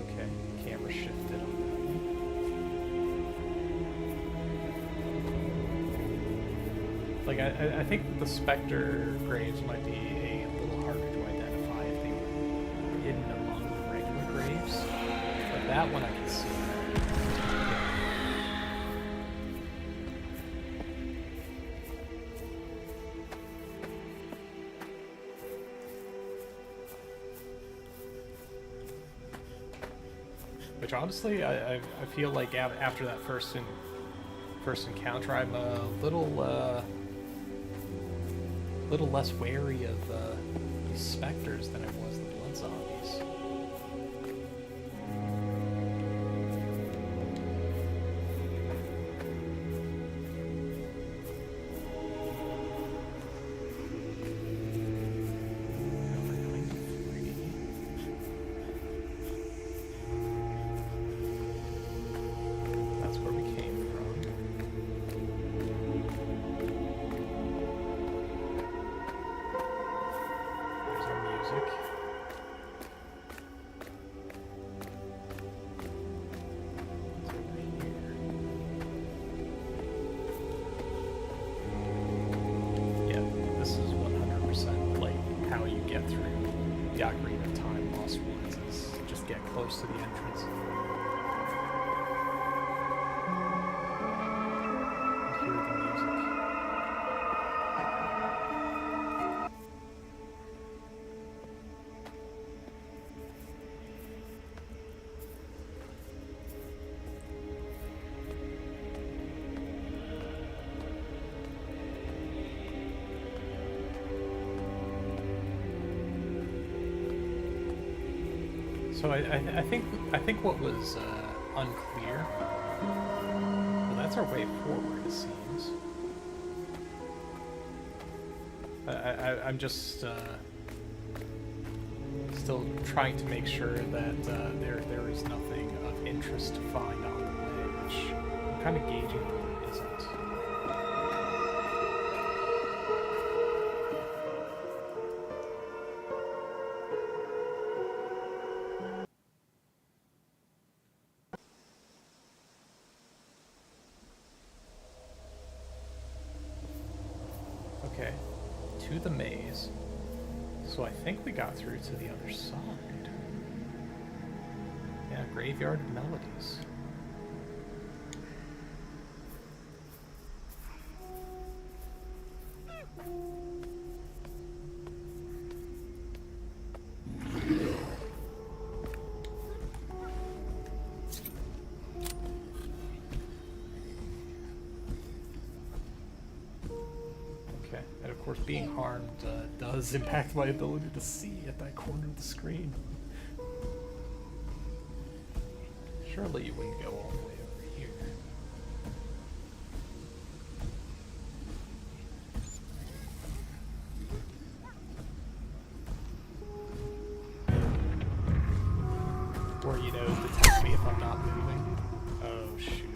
Okay, camera shifted on that one. Like, I think that the specter graves might be a little harder to identify if they were hidden among the regular graves. But that one I can see. Which honestly, I feel like after that first encounter, I'm a little less wary of these specters than I was the blood zombies. get close to the entrance. And hear the music. So I think what was unclear. Well, that's our way forward, it seems. I'm just still trying to make sure that there is nothing of interest to find on the way, which I'm kind of gauging there isn't. Okay, to the maze. So I think we got through to the other side. Yeah, Graveyard of Melodies. And of course, being harmed does impact my ability to see at that corner of the screen. Surely you wouldn't go all the way over here. Or, you know, detect me if I'm not moving. Oh, shoot.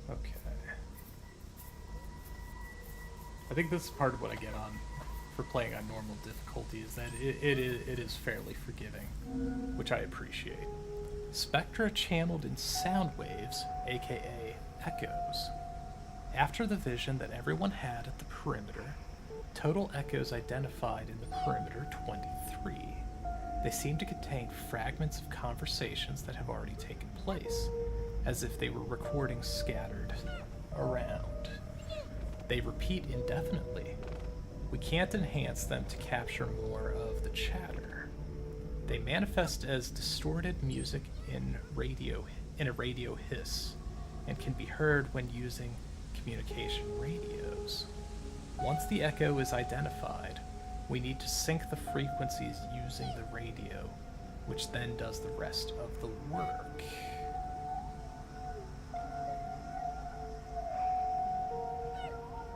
Okay. I think this is part of what I get on for playing on normal difficulty, is that it is fairly forgiving, which I appreciate. Spectra channeled in sound waves, aka echoes. After the vision that everyone had at the perimeter, total echoes identified in the perimeter 23. They seem to contain fragments of conversations that have already taken place, as if they were recordings scattered around. They repeat indefinitely. We can't enhance them to capture more of the chatter. They manifest as distorted music in a radio hiss, and can be heard when using communication radios. Once the echo is identified, we need to sync the frequencies using the radio, which then does the rest of the work.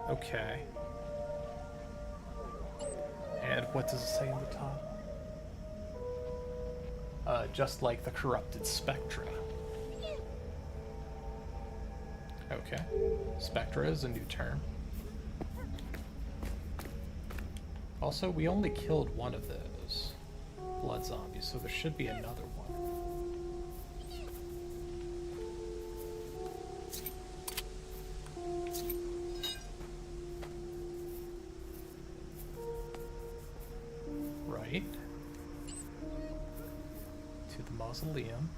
Okay. And what does it say on the top? Just like the corrupted Spectra. Okay. Spectra is a new term. Also, we only killed one of those blood zombies, so there should be another one. Right. To the mausoleum.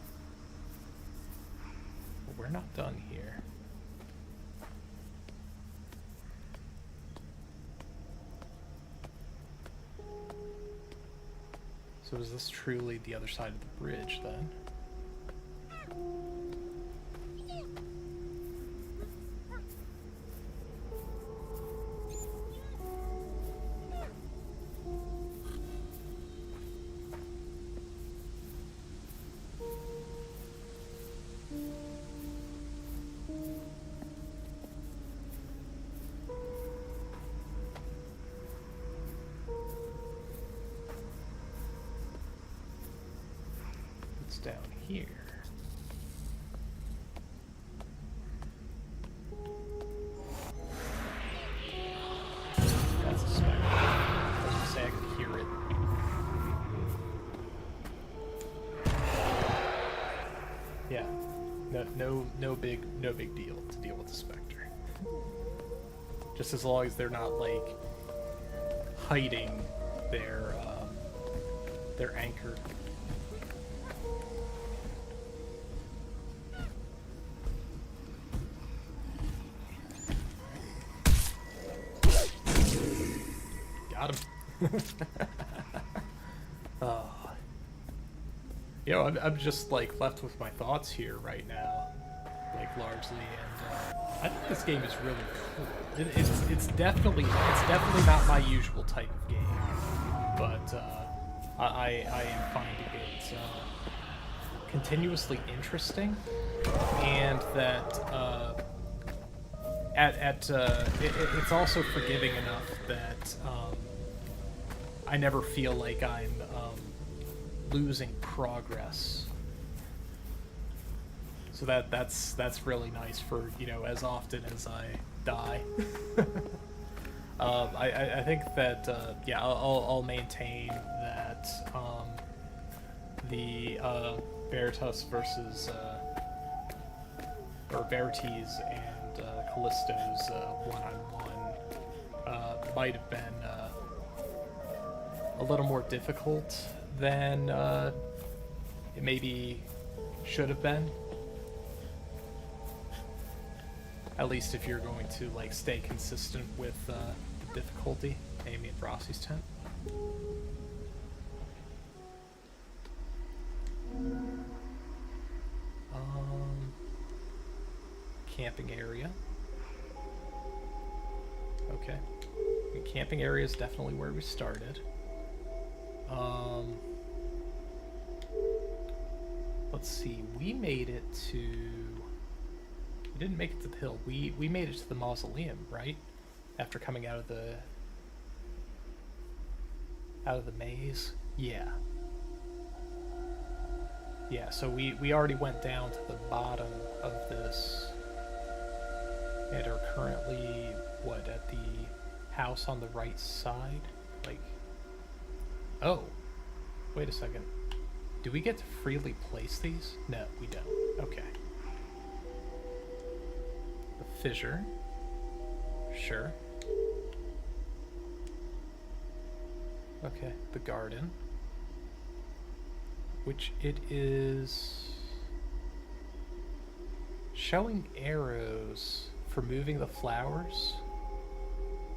But we're not done here. So is this truly the other side of the bridge, then? Down here. no big deal to deal with the specter. Just as long as they're not like hiding their anchor. Got him. Oh. You know, I'm just like left with my thoughts here right now, like largely, and I think this game is really cool. It's definitely not my usual type of game, but I am finding it continuously interesting, and that it's also forgiving enough that I never feel like I'm losing progress. So that's really nice for, you know, as often as I die. I think that yeah, I'll maintain that the Veritas versus or Verities and Callisto's one-on-one might have been a little more difficult than it maybe should have been. At least if you're going to like stay consistent with the difficulty. Amy at Rossi's tent. Camping area. Okay. The camping area is definitely where we started. Let's see. We made it to. We didn't make it to the hill. We made it to the mausoleum, right? After coming out of the maze. Yeah. Yeah, so we already went down to the bottom of this and are currently, what, at the house on the right side? Like, oh, wait a second. Do we get to freely place these? No, we don't. Okay. The fissure. Sure. Okay, the garden. Which it is showing arrows for moving the flowers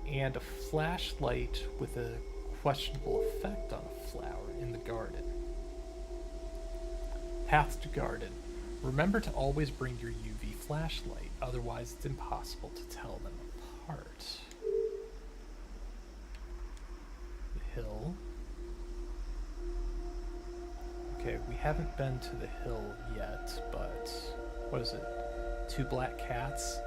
and a flashlight with a questionable effect on a flower in the garden. Path to garden. Remember to always bring your UV flashlight, otherwise it's impossible to tell them apart. The hill. Okay, we haven't been to the hill yet, but what is it? 2 black cats?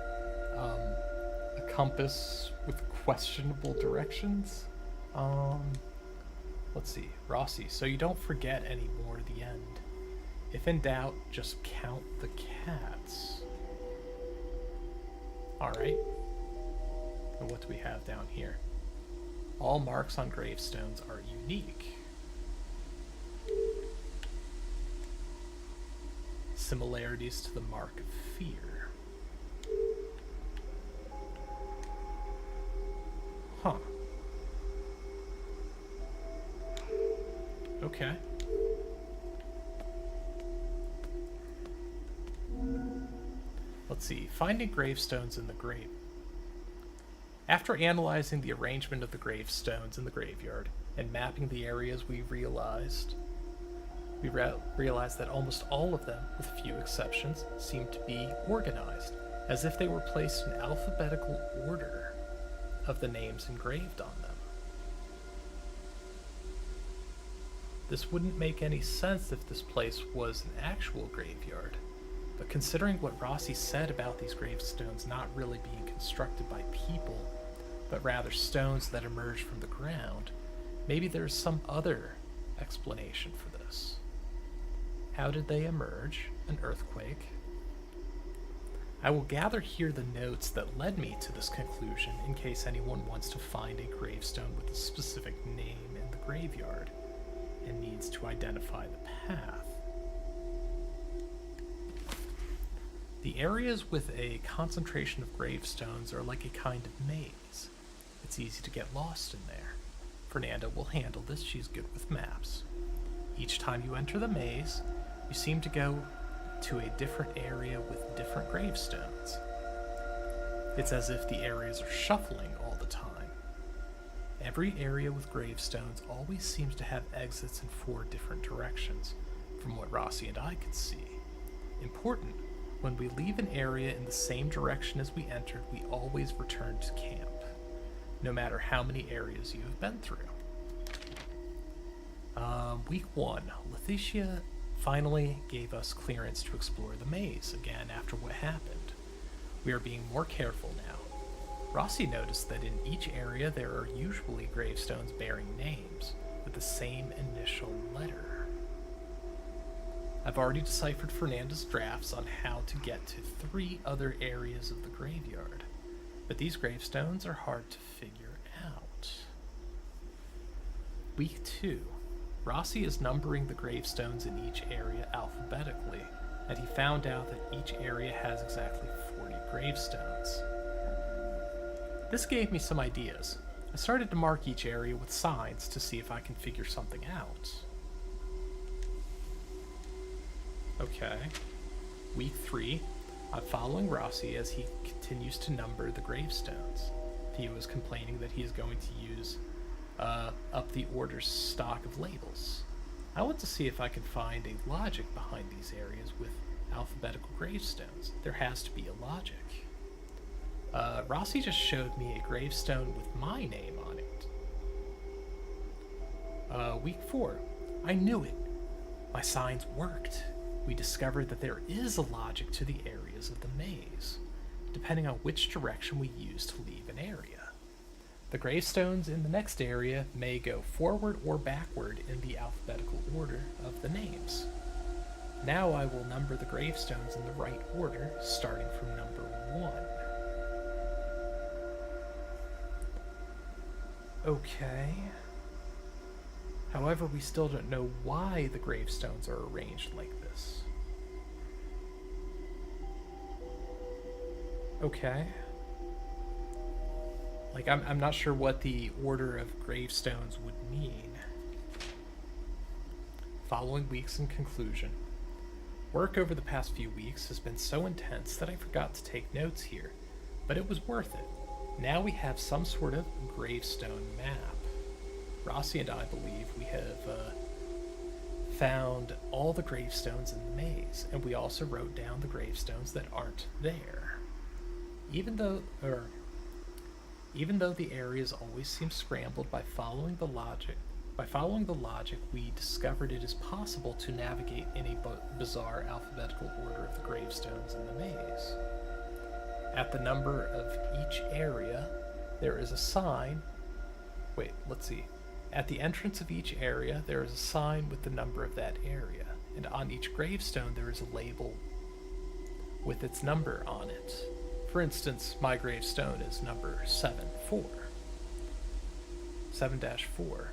A compass with questionable directions? Let's see. Rossi, so you don't forget anymore at the end. If in doubt, just count the cats. Alright. And what do we have down here? All marks on gravestones are unique. Similarities to the mark of fear. Huh. Okay. Let's see. Finding gravestones in the grave. After analyzing the arrangement of the gravestones in the graveyard and mapping the areas, we realized that almost all of them, with few exceptions, seemed to be organized, as if they were placed in alphabetical order of the names engraved on them. This wouldn't make any sense if this place was an actual graveyard, but considering what Rossi said about these gravestones not really being constructed by people, but rather stones that emerged from the ground, maybe there's some other explanation for this. How did they emerge? An earthquake? I will gather here the notes that led me to this conclusion in case anyone wants to find a gravestone with a specific name in the graveyard and needs to identify the path. The areas with a concentration of gravestones are like a kind of maze. It's easy to get lost in there. Fernanda will handle this, she's good with maps. Each time you enter the maze, you seem to go to a different area with different gravestones. It's as if the areas are shuffling all the time. Every area with gravestones always seems to have exits in 4 different directions, from what Rossi and I could see. Important, when we leave an area in the same direction as we entered, we always return to camp, no matter how many areas you have been through. Week 1, Letitia finally gave us clearance to explore the maze again after what happened. We are being more careful now. Rossi noticed that in each area there are usually gravestones bearing names with the same initial letter. I've already deciphered Fernanda's drafts on how to get to 3 other areas of the graveyard, but these gravestones are hard to figure out. Week 2. Rossi is numbering the gravestones in each area alphabetically, and he found out that each area has exactly 40 gravestones. This gave me some ideas. I started to mark each area with signs to see if I can figure something out. Okay. Week 3. I'm following Rossi as he continues to number the gravestones. Theo is complaining that he is going to use up the order's stock of labels. I want to see if I can find a logic behind these areas with alphabetical gravestones. There has to be a logic. Rossi just showed me a gravestone with my name on it. Week 4. I knew it. My signs worked. We discovered that there is a logic to the areas of the maze, depending on which direction we use to leave an area. The gravestones in the next area may go forward or backward in the alphabetical order of the names. Now I will number the gravestones in the right order, starting from number 1. Okay. However, we still don't know why the gravestones are arranged like this. Okay. Like, I'm not sure what the order of gravestones would mean. Following weeks in conclusion. Work over the past few weeks has been so intense that I forgot to take notes here, but it was worth it. Now we have some sort of gravestone map. Rossi and I believe we have found all the gravestones in the maze, and we also wrote down the gravestones that aren't there. Even though the areas always seem scrambled, by following the logic, we discovered it is possible to navigate in a bizarre alphabetical order of the gravestones in the maze. At the number of each area, there is a sign. Wait, let's see. At the entrance of each area, there is a sign with the number of that area, and on each gravestone there is a label with its number on it. For instance, my gravestone is number 7-4. 7-4.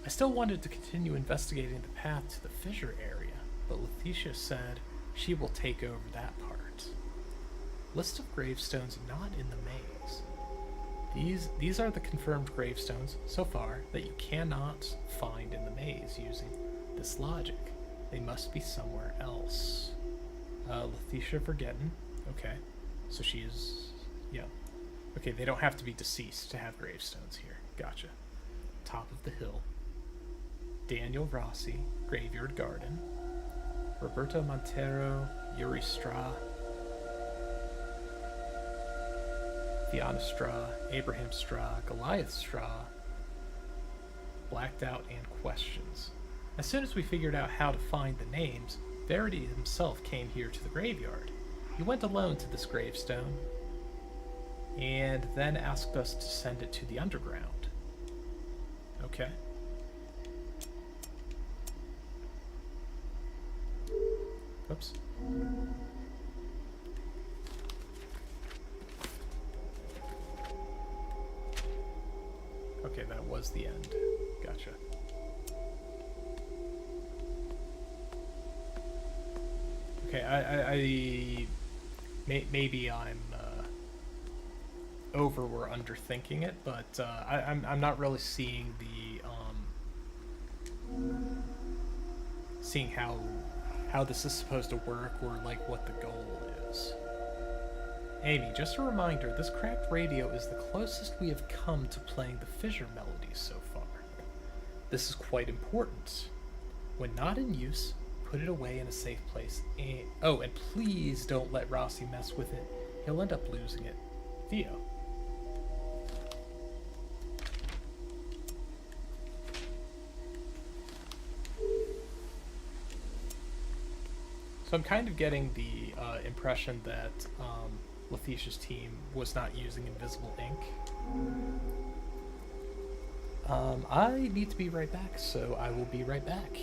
I still wanted to continue investigating the path to the fissure area, but Letitia said she will take over that part. List of gravestones not in the maze. These are the confirmed gravestones so far that you cannot find in the maze using this logic. They must be somewhere else. Letitia Vergetten. Okay. So she is, yeah. Okay, they don't have to be deceased to have gravestones here. Gotcha. Top of the hill. Daniel Rossi, Graveyard Garden. Roberto Montero, Yuri Stra. Fiona Stra, Abraham Stra, Goliath Stra. Blacked Out and Questions. As soon as we figured out how to find the names, Verity himself came here to the graveyard. He went alone to this gravestone, and then asked us to send it to the underground. Okay. Oops. Okay, that was the end. Gotcha. Okay, I maybe I'm over or underthinking it, but I'm not really seeing seeing how this is supposed to work, or like what the goal is. Amy, just a reminder, this cracked radio is the closest we have come to playing the fissure melodies so far. This is quite important. When not in use, put it away in a safe place. And please don't let Rossi mess with it. He'll end up losing it. Theo. So I'm kind of getting the impression that Letitia's team was not using invisible ink. I need to be right back, so I will be right back.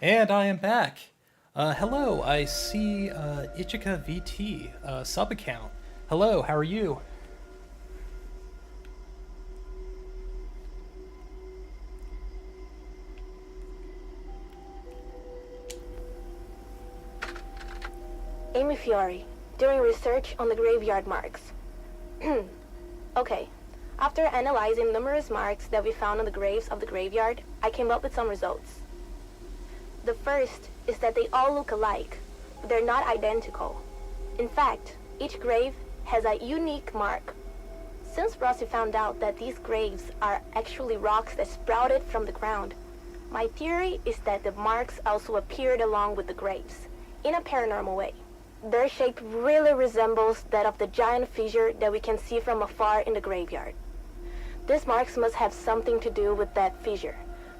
And I am back. Hello, I see Ichika VT, sub account. Hello, how are you? Amy Fiore, doing research on the graveyard marks. Okay, after analyzing numerous marks that we found on the graves of the graveyard, I came up with some results. The first is that they all look alike, but they're not identical. In fact, each grave has a unique mark. Since Rossi found out that these graves are actually rocks that sprouted from the ground, my theory is that the marks also appeared along with the graves, in a paranormal way. Their shape really resembles that of the giant fissure that we can see from afar in the graveyard. These marks must have something to do with that fissure,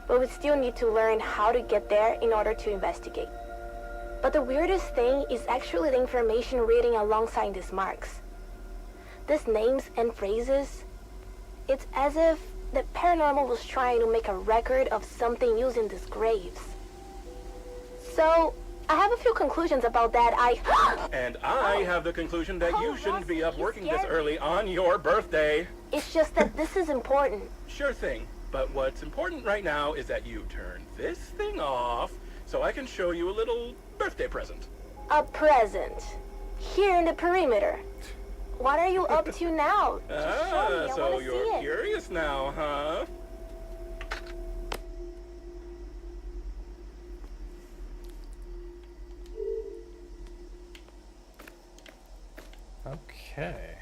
but we still need to learn how to get there in order to investigate. But the weirdest thing is actually the information reading alongside these marks. These names and phrases, it's as if the paranormal was trying to make a record of something using these graves. So, I have a few conclusions about that. And I have the conclusion that you shouldn't be up working this early on your birthday. It's just that this is important. Sure thing. But what's important right now is that you turn this thing off so I can show you a little birthday present. A present? Here in the perimeter? What are you up to now? Just show me, I so wanna you're see it. curious now, huh? Okay.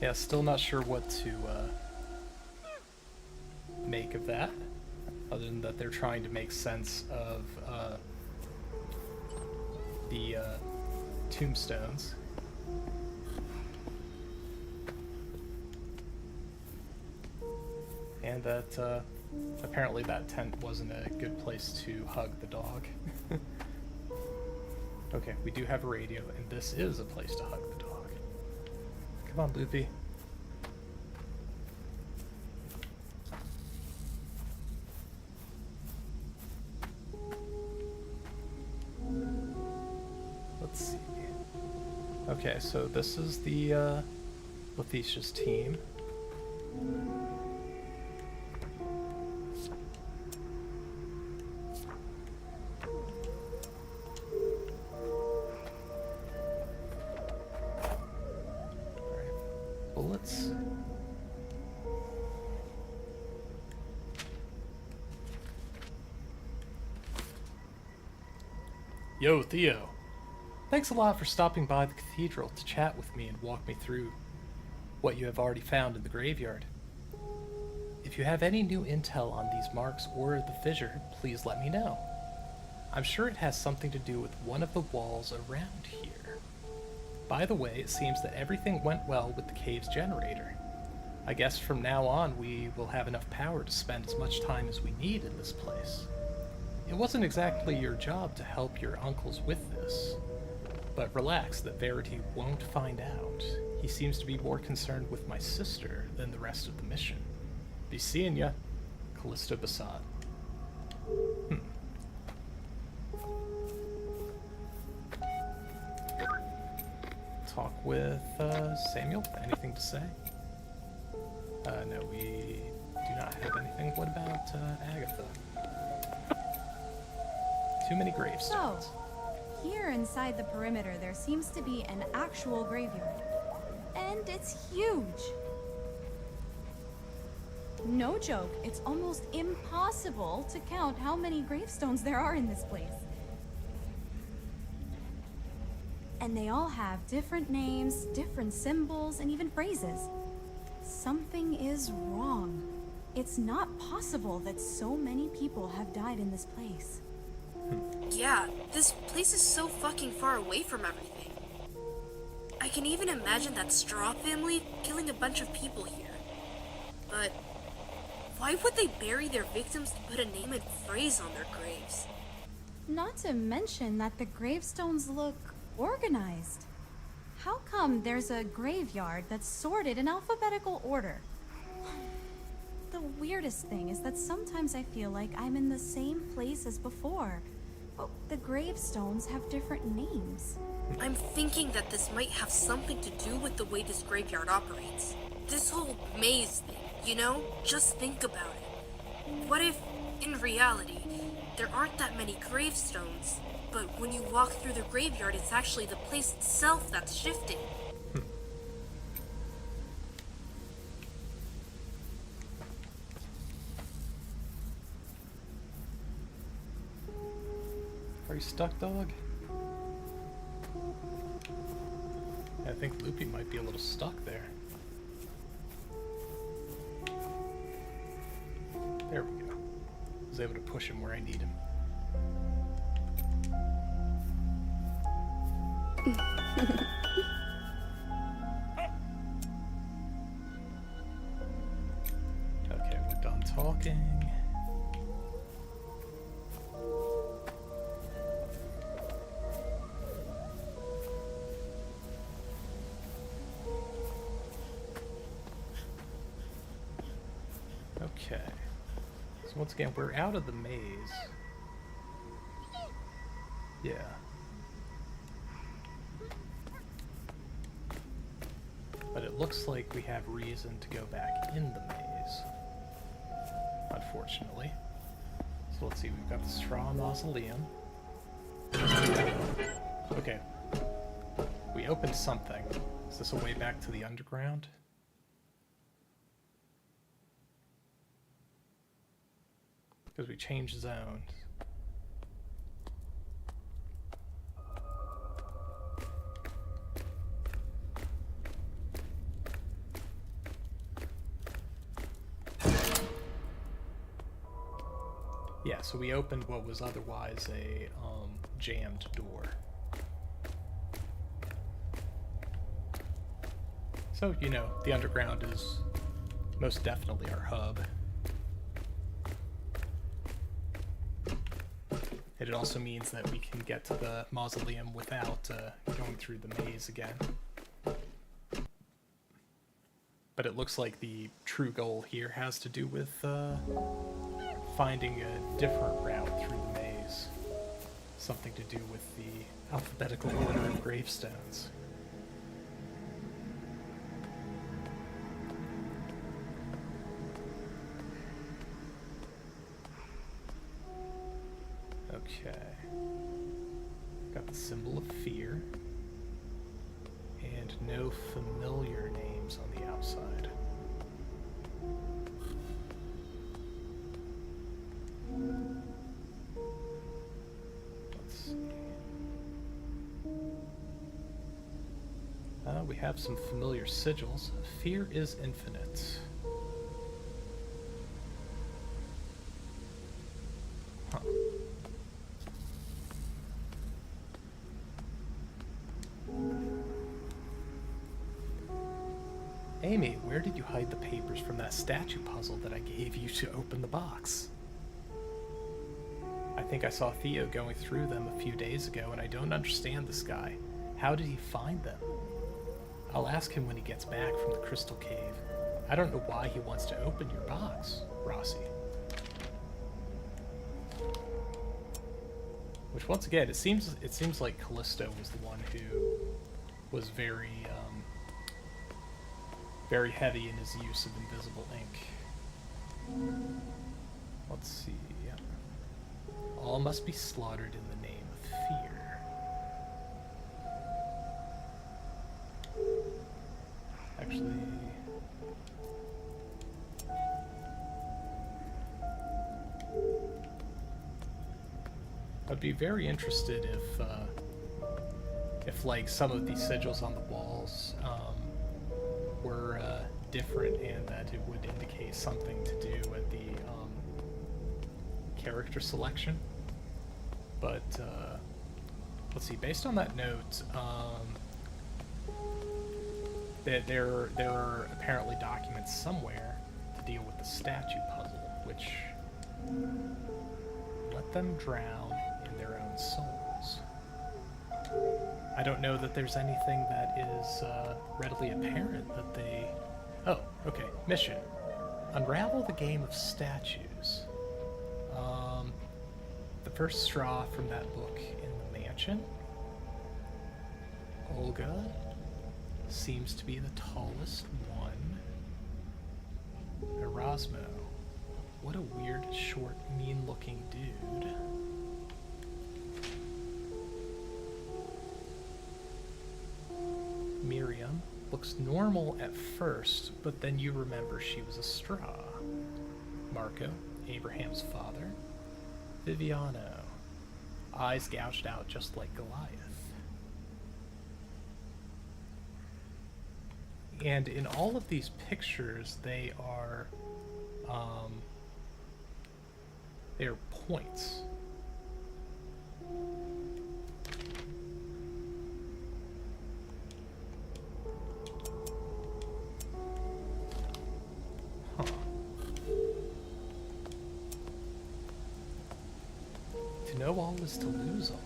Yeah, still not sure what to make of that, other than that they're trying to make sense of the tombstones. And that apparently that tent wasn't a good place to hug the dog. Okay, we do have a radio, and this is a place to hug the dog. Come on, Loopy. Let's see. Okay, so this is the Letitia's team. exits. Yo, Theo. Thanks a lot for stopping by the cathedral to chat with me and walk me through what you have already found in the graveyard. If you have any new intel on these marks or the fissure, please let me know. I'm sure it has something to do with one of the walls around here. By the way, it seems that everything went well with the cave's generator. I guess from now on we will have enough power to spend as much time as we need in this place. It wasn't exactly your job to help your uncles with this, but relax, that Verity won't find out. He seems to be more concerned with my sister than the rest of the mission. Be seeing ya, Callisto Basad. Talk with Samuel. Anything to say? No, we do not have anything. What about Agatha? Too many gravestones. So, here inside the perimeter there seems to be an actual graveyard. And it's huge. No joke, it's almost impossible to count how many gravestones there are in this place. And they all have different names, different symbols, and even phrases. Something is wrong. It's not possible that so many people have died in this place. Yeah, this place is so fucking far away from everything. I can even imagine that Straw family killing a bunch of people here. But why would they bury their victims to put a name and phrase on their graves? Not to mention that the gravestones look organized. How come there's a graveyard that's sorted in alphabetical order? The weirdest thing is that sometimes I feel like I'm in the same place as before, but the gravestones have different names. I'm thinking that this might have something to do with the way this graveyard operates. This whole maze thing, you know? Just think about it. What if, in reality, there aren't that many gravestones, but when you walk through the graveyard, it's actually the place itself that's shifting? Are you stuck, dog? I think Loopy might be a little stuck there. There we go. I was able to push him where I need him. Okay, we're done talking. Okay. So once again, we're out of the maze. Yeah. But it looks like we have reason to go back in the maze. Unfortunately. So let's see, we've got the straw mausoleum. Okay. We opened something. Is this a way back to the underground? Because we changed zones. Yeah, so we opened what was otherwise a jammed door. So, you know, the underground is most definitely our hub. It also means that we can get to the mausoleum without going through the maze again. But it looks like the true goal here has to do with finding a different route through the maze. Something to do with the alphabetical order of gravestones. Okay. Got the symbol of fear. And and no familiar names on the outside. Let's see. We have some familiar sigils. Fear is infinite. Huh. Amy, where did you hide the papers from that statue puzzle that I gave you to open the box? I think I saw Theo going through them a few days ago, and I don't understand this guy. How did he find them? I'll ask him when he gets back from the Crystal Cave. I don't know why he wants to open your box, Rossi. Which, once again, it seems like Callisto was the one who was very heavy in his use of invisible ink. Let's see. All must be slaughtered in the name of fear. Actually, I'd be very interested if like some of these sigils on the walls were different, and that it would indicate something to do with the character selection. But let's see. Based on that note, there are apparently documents somewhere to deal with the statue puzzle, which let them drown in their own souls. I don't know that there's anything that is readily apparent that they... Oh, okay. Mission. Unravel the game of statues. The first straw from that book in the mansion. Olga seems to be the tallest one. Erasmo. What a weird, short, mean-looking dude. Miriam looks normal at first, but then you remember she was a straw. Marco, Abraham's father. Viviano, eyes gouged out just like Goliath. And in all of these pictures, they are points. Huh. To know all is to lose all.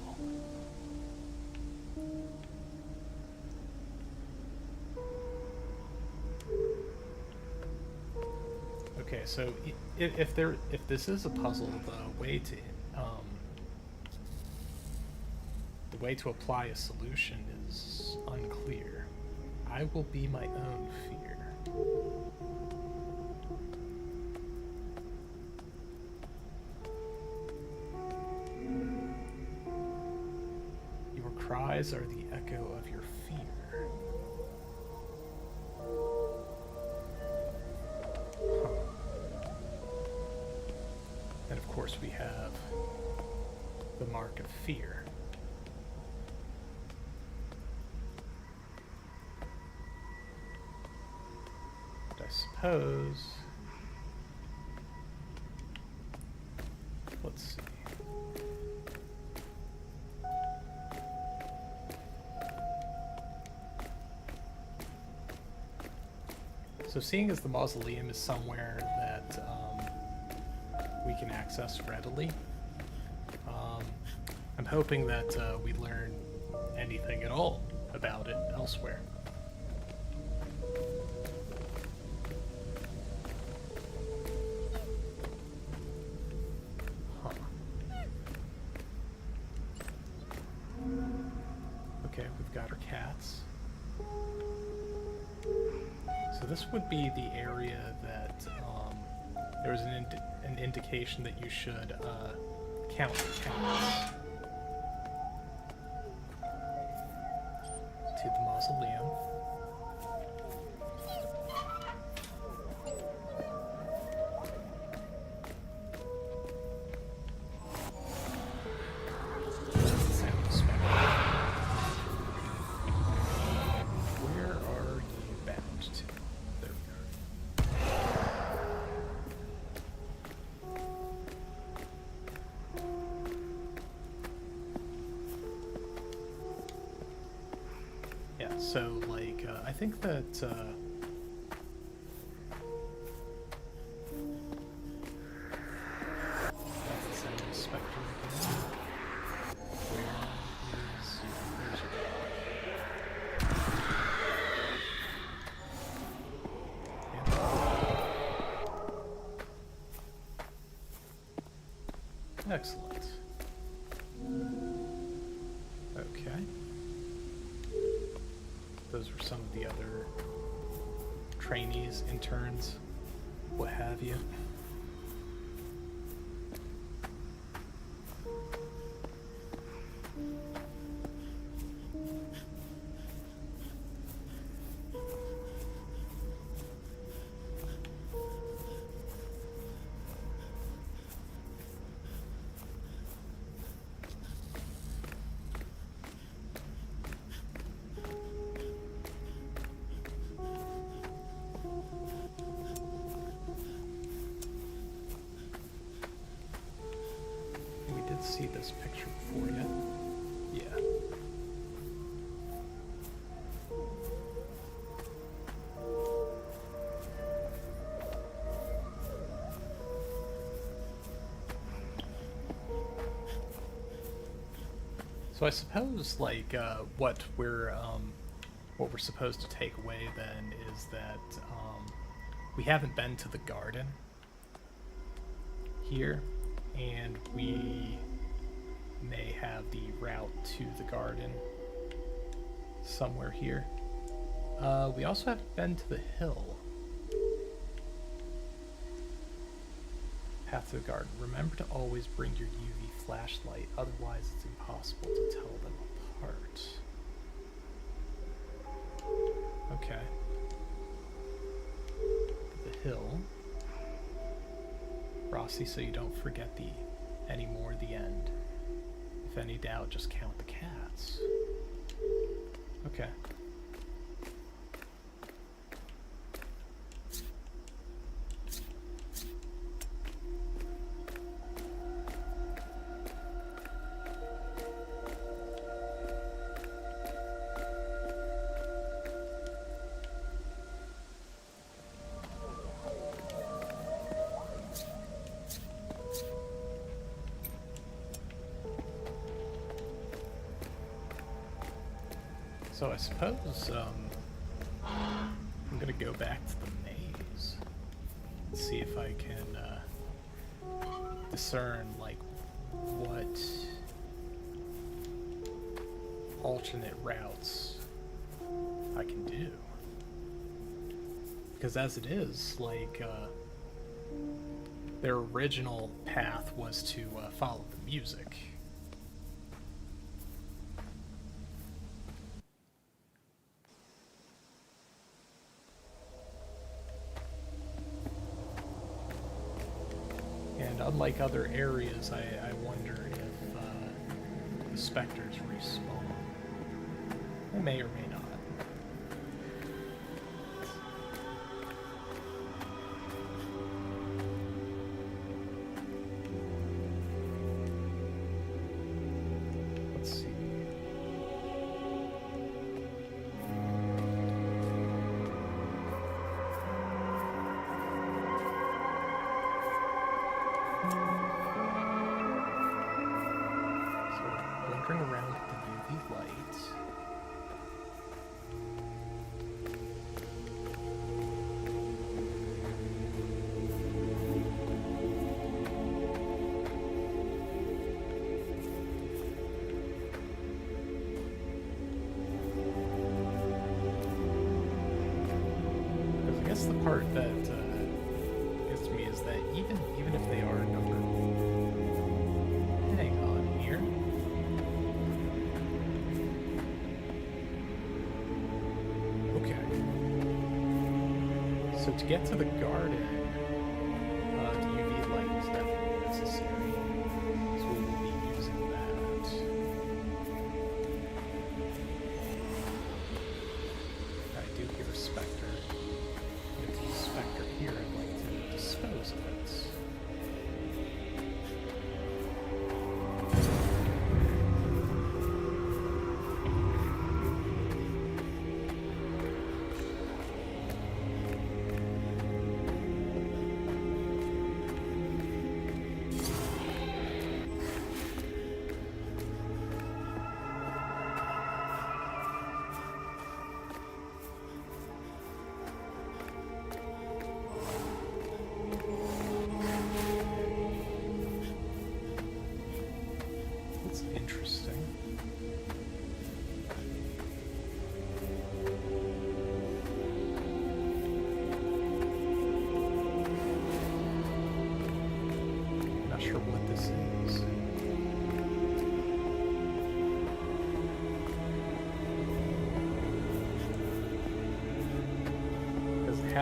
Okay, so if this is a puzzle, the way to apply a solution is unclear. I will be my own fear. Your cries are the echo of your fear. And of course we have the mark of fear. But I suppose... Let's see. So seeing as the mausoleum is somewhere that we can access readily, I'm hoping that we learn anything at all about it elsewhere. Huh. Okay, we've got our cats. So this would be the area that there was an indication that you should count the cats to the mausoleum. So, like, I think that, that's the sound of Spectre again. Where is there's your excellent. Okay. Those were some of the other trainees, interns, what have you. See this picture before yet? Yeah. So I suppose, like, what we're supposed to take away then is that we haven't been to the garden here, and we may have the route to the garden somewhere here. We also haven't been to the hill. Path to the garden. Remember to always bring your UV flashlight, otherwise it's impossible to tell them apart. Okay. The hill. Rossi, so you don't forget anymore the end. If any doubt, just count the cats. Okay. So I suppose I'm gonna go back to the maze and see if I can discern like what alternate routes I can do. Because as it is, like their original path was to follow the music. Unlike other areas, I wonder if the specters respawn. They may or may not. Let's see. Around the UV light. Because I guess the part that gets to me is that even if they are numbered, hang on here. So to get to the garden, the UV light is definitely necessary. So we will be using that. I do hear a specter. If there's a specter here, I'd like to dispose of it.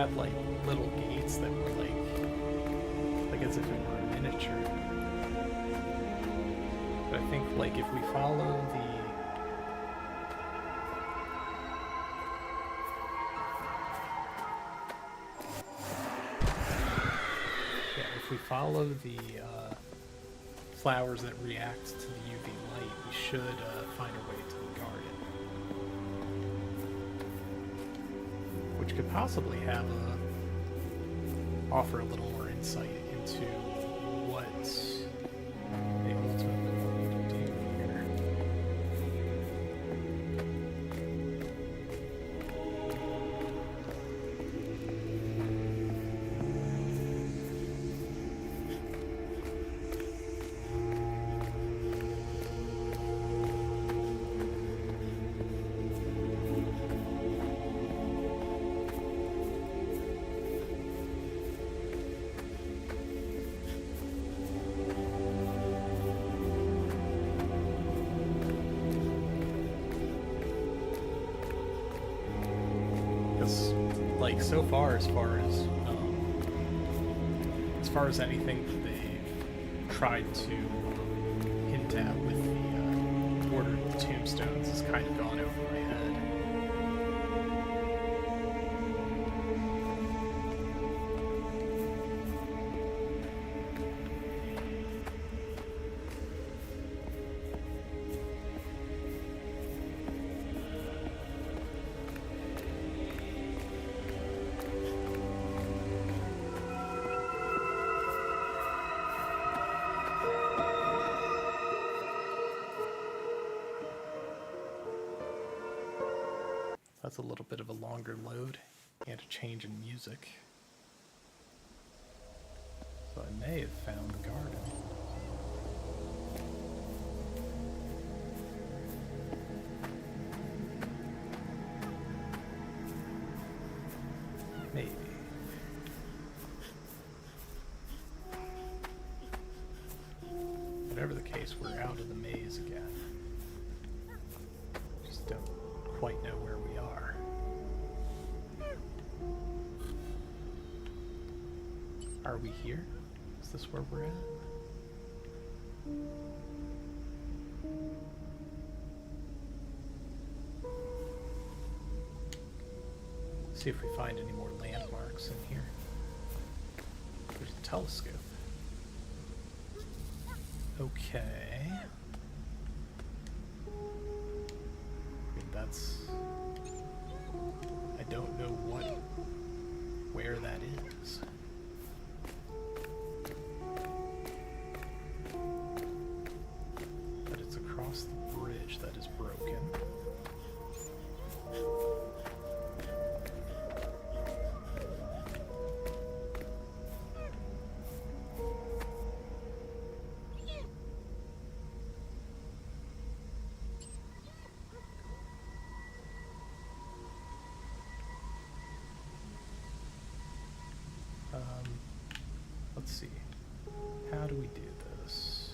had like little gates that were like as if it were a miniature. But I think like if we follow the flowers that react to the UV light, we should find a way to guard it. Which could possibly offer a little more insight into what they ultimately want me to do here. Like so far, as far as anything that they've tried to hint at with the Order of the Tombstones has kind of gone over my head. That's a little bit of a longer load and a change in music. So I may have found the garden. Maybe. Whatever the case, we're out of the maze again. Just don't quite know where we are. Are we here? Is this where we're at? See if we find any more landmarks in here. There's a telescope. Okay. That's... I don't know where that is. But it's across the bridge that is broken. Let's see. How do we do this?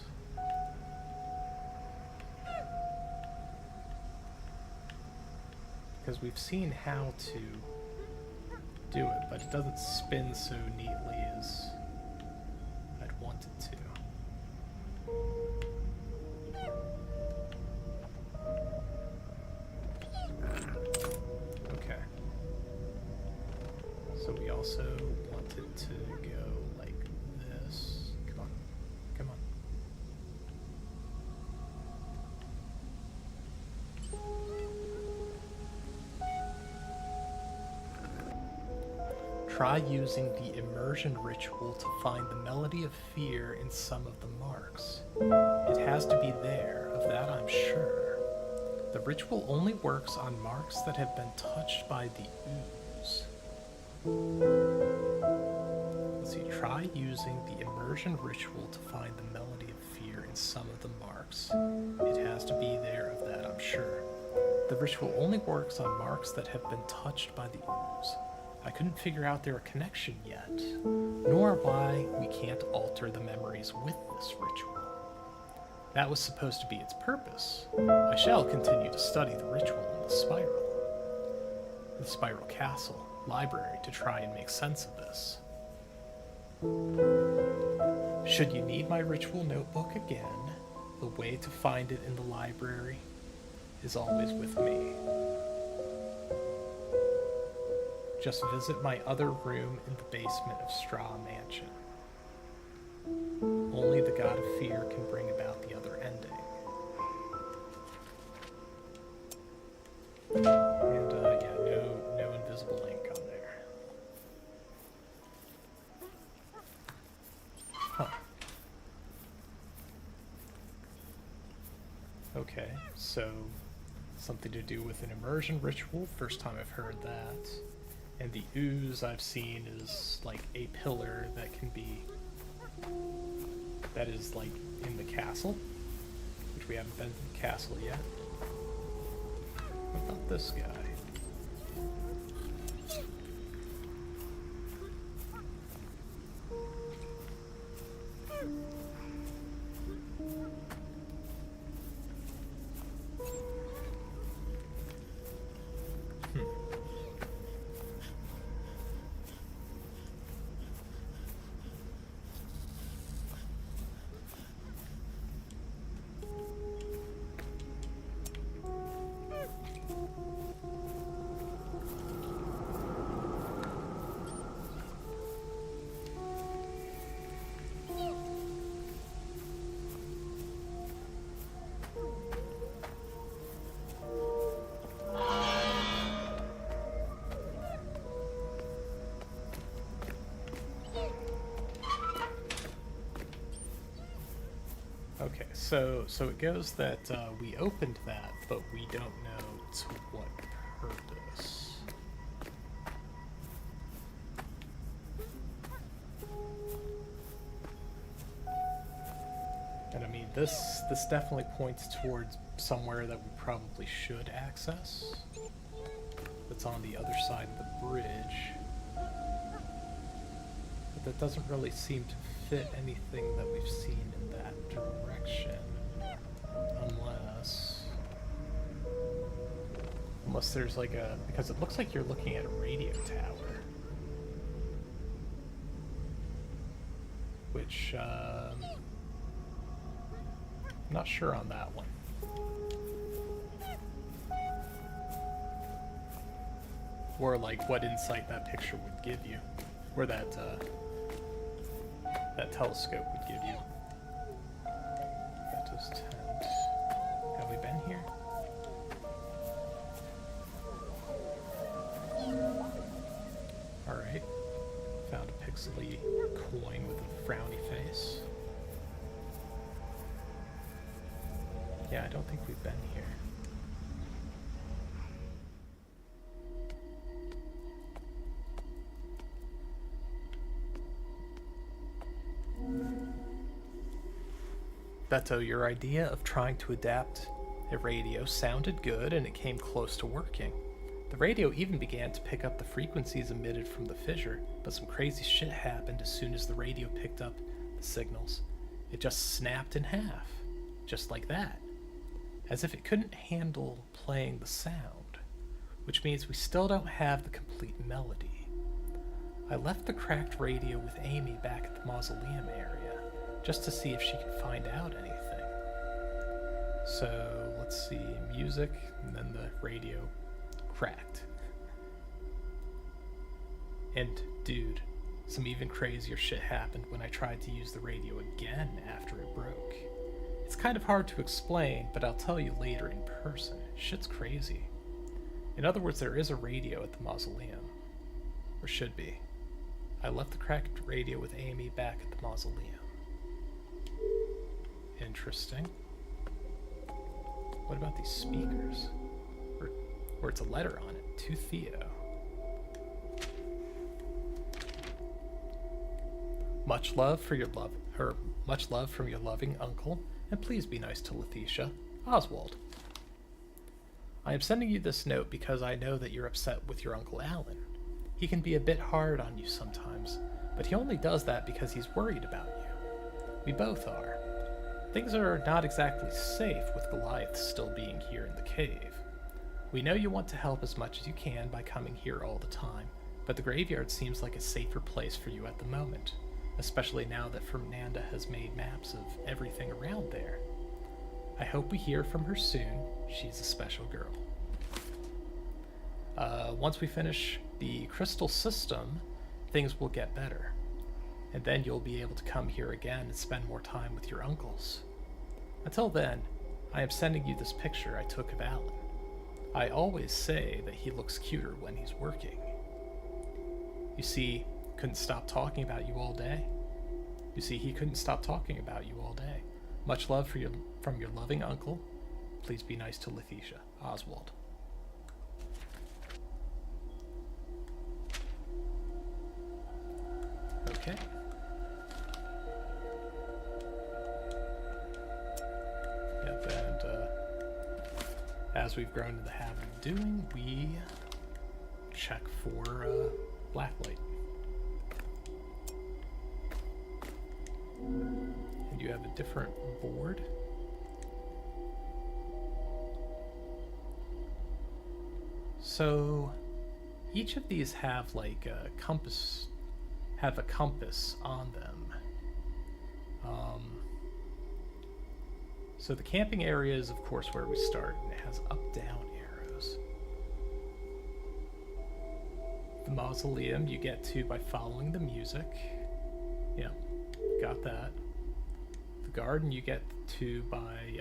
Because we've seen how to do it, but it doesn't spin so neatly as I'd want it to. Okay. So we also want it to go like this. Come on. Come on. Try using the immersion ritual to find the melody of fear in some of the marks. It has to be there, of that I'm sure. The ritual only works on marks that have been touched by the ooze. Let's see, try using the immersion ritual to find the melody of fear in some of the marks. It has to be there, of that I'm sure. The ritual only works on marks that have been touched by the ooze. I couldn't figure out their connection yet, nor why we can't alter the memories with this ritual. That was supposed to be its purpose. I shall continue to study the ritual in the spiral castle. library to try and make sense of this. Should you need my ritual notebook again, the way to find it in the library is always with me. Just visit my other room in the basement of Straw Mansion. Only the God of Fear can bring about the other ending. And, yeah, no invisible ink on there. Huh. Okay, so something to do with an immersion ritual. First time I've heard that. And the ooze I've seen is like a pillar that can be... that is like in the castle, which we haven't been to the castle yet. What about this guy? Okay, so it goes that we opened that, but we don't know to what purpose. And I mean, this definitely points towards somewhere that we probably should access. That's on the other side of the bridge. But that doesn't really seem to fit anything that we've seen in that direction. Unless there's like a... because it looks like you're looking at a radio tower. Which, I'm not sure on that one. Or like what insight that picture would give you. Or that telescope would give you. That does tent. Have we been here? Alright. Found a pixely coin with a frowny face. Yeah, I don't think we've been here. Beto, your idea of trying to adapt a radio sounded good and it came close to working. The radio even began to pick up the frequencies emitted from the fissure, but some crazy shit happened as soon as the radio picked up the signals. It just snapped in half, just like that, as if it couldn't handle playing the sound, which means we still don't have the complete melody. I left the cracked radio with Amy back at the mausoleum area, just to see if she could find out anything. So, let's see, music, and then the radio cracked. And, dude, some even crazier shit happened when I tried to use the radio again after it broke. It's kind of hard to explain, but I'll tell you later in person. Shit's crazy. In other words, there is a radio at the mausoleum. Or should be. I left the cracked radio with Amy back at the mausoleum. Interesting. What about these speakers? Or it's a letter on it, to Theo. Much love from your loving uncle, and please be nice to Letitia. Oswald. I am sending you this note because I know that you're upset with your Uncle Alan. He can be a bit hard on you sometimes, but he only does that because he's worried about you. We both are. Things are not exactly safe with Goliath still being here in the cave. We know you want to help as much as you can by coming here all the time, but the graveyard seems like a safer place for you at the moment, especially now that Fernanda has made maps of everything around there. I hope we hear from her soon. She's a special girl. Once we finish the crystal system, things will get better. And then you'll be able to come here again and spend more time with your uncles. Until then, I am sending you this picture I took of Alan. I always say that he looks cuter when he's working. You see, couldn't stop talking about you all day. You see, he couldn't stop talking about you all day. Much love from your loving uncle. Please be nice to Letitia. Oswald. Okay. Yep, and as we've grown into the habit of doing, we check for blacklight. And you have a different board. So each of these have like a compass on them. So the camping area is of course where we start, and it has up-down arrows. The mausoleum you get to by following the music. Yeah, got that. The garden you get to by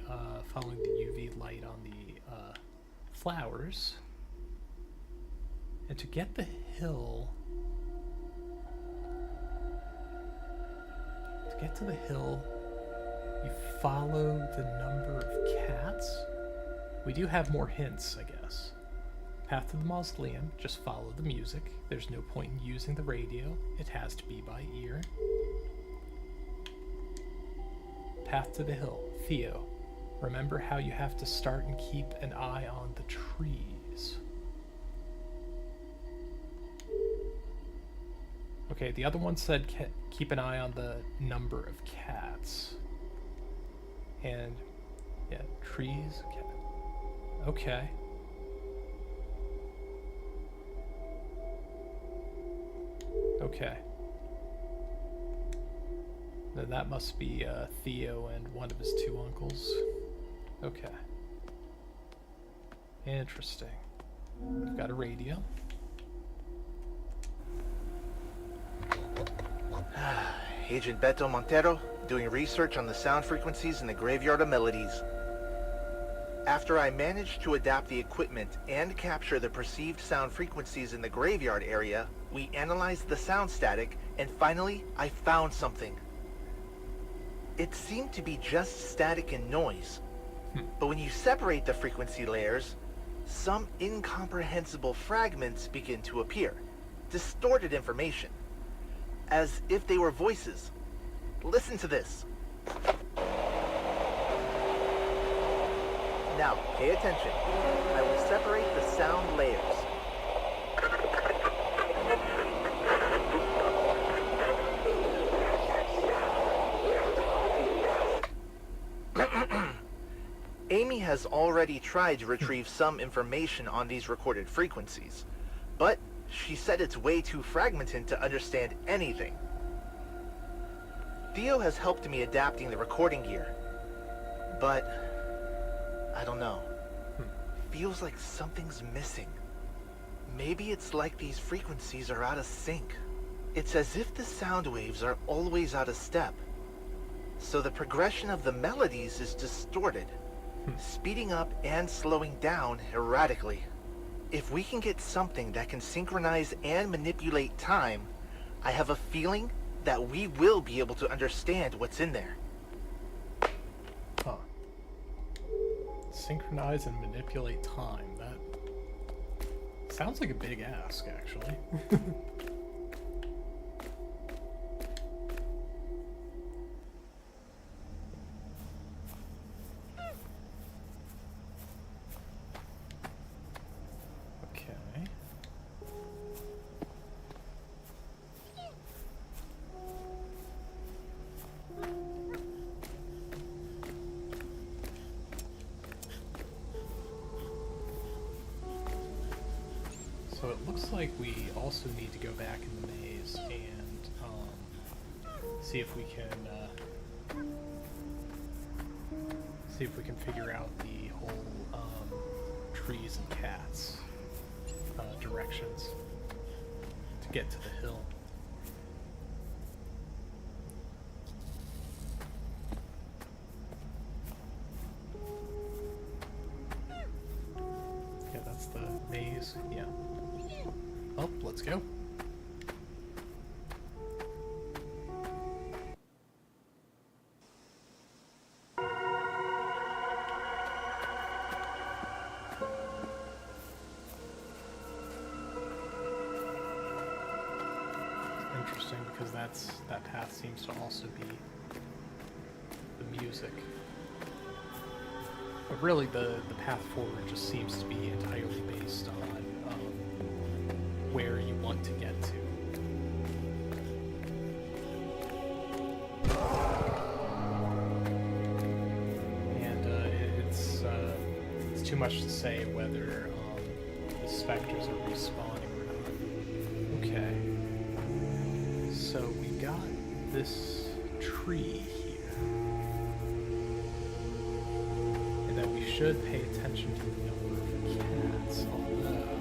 following the UV light on the flowers. And to get the hill, you follow the number of cats. We do have more hints, I guess. Path to the mausoleum, just follow the music. There's no point in using the radio. It has to be by ear. Path to the hill. Theo, remember how you have to start and keep an eye on the trees. Okay, the other one said keep an eye on the number of cats. And, yeah, trees, cat. Okay. Okay. Then that must be Theo and one of his two uncles. Okay. Interesting. We've got a radio. Agent Beto Montero, doing research on the sound frequencies in the Graveyard of Melodies. After I managed to adapt the equipment and capture the perceived sound frequencies in the graveyard area, we analyzed the sound static, and finally, I found something. It seemed to be just static and noise, but when you separate the frequency layers, some incomprehensible fragments begin to appear. Distorted information. As if they were voices. Listen to this. Now, pay attention. I will separate the sound layers. Amy has already tried to retrieve some information on these recorded frequencies, but she said it's way too fragmented to understand anything. Theo has helped me adapting the recording gear, but I don't know. Feels like something's missing. Maybe it's like these frequencies are out of sync. It's as if the sound waves are always out of step. So the progression of the melodies is distorted, speeding up and slowing down erratically. If we can get something that can synchronize and manipulate time, I have a feeling that we will be able to understand what's in there. Huh. Synchronize and manipulate time. That sounds like a big ask, actually. So it looks like we also need to go back in the maze and see if we can figure out the whole trees and cats directions to get to the hill. Yeah, that's the maze. Yeah. Well, let's go. Interesting, because that path seems to also be the music. But really, the path forward just seems to be entirely based on where you want to get to. And it's too much to say whether the specters are respawning or not. Okay. So we got this tree here, and that we should pay attention to the number of cats, although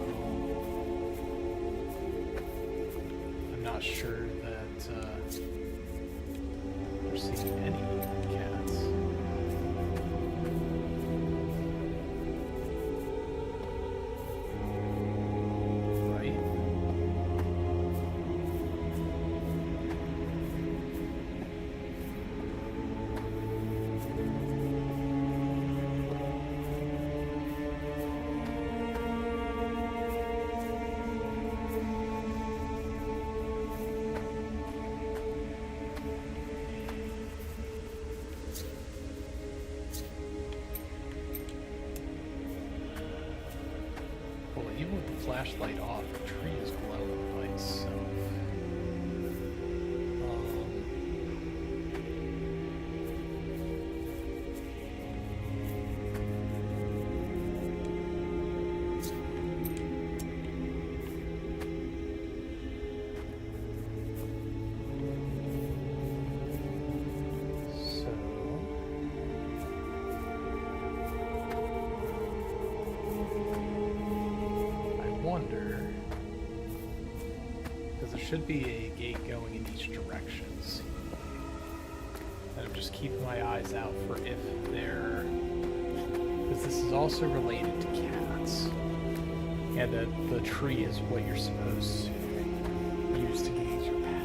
I'm not sure that we're seeing any cats. Even with the flashlight off, the tree is glowing by itself. Should be a gate going in each direction. And I'm just keeping my eyes out for if there, because this is also related to cats, and that the tree is what you're supposed to use to gauge your path.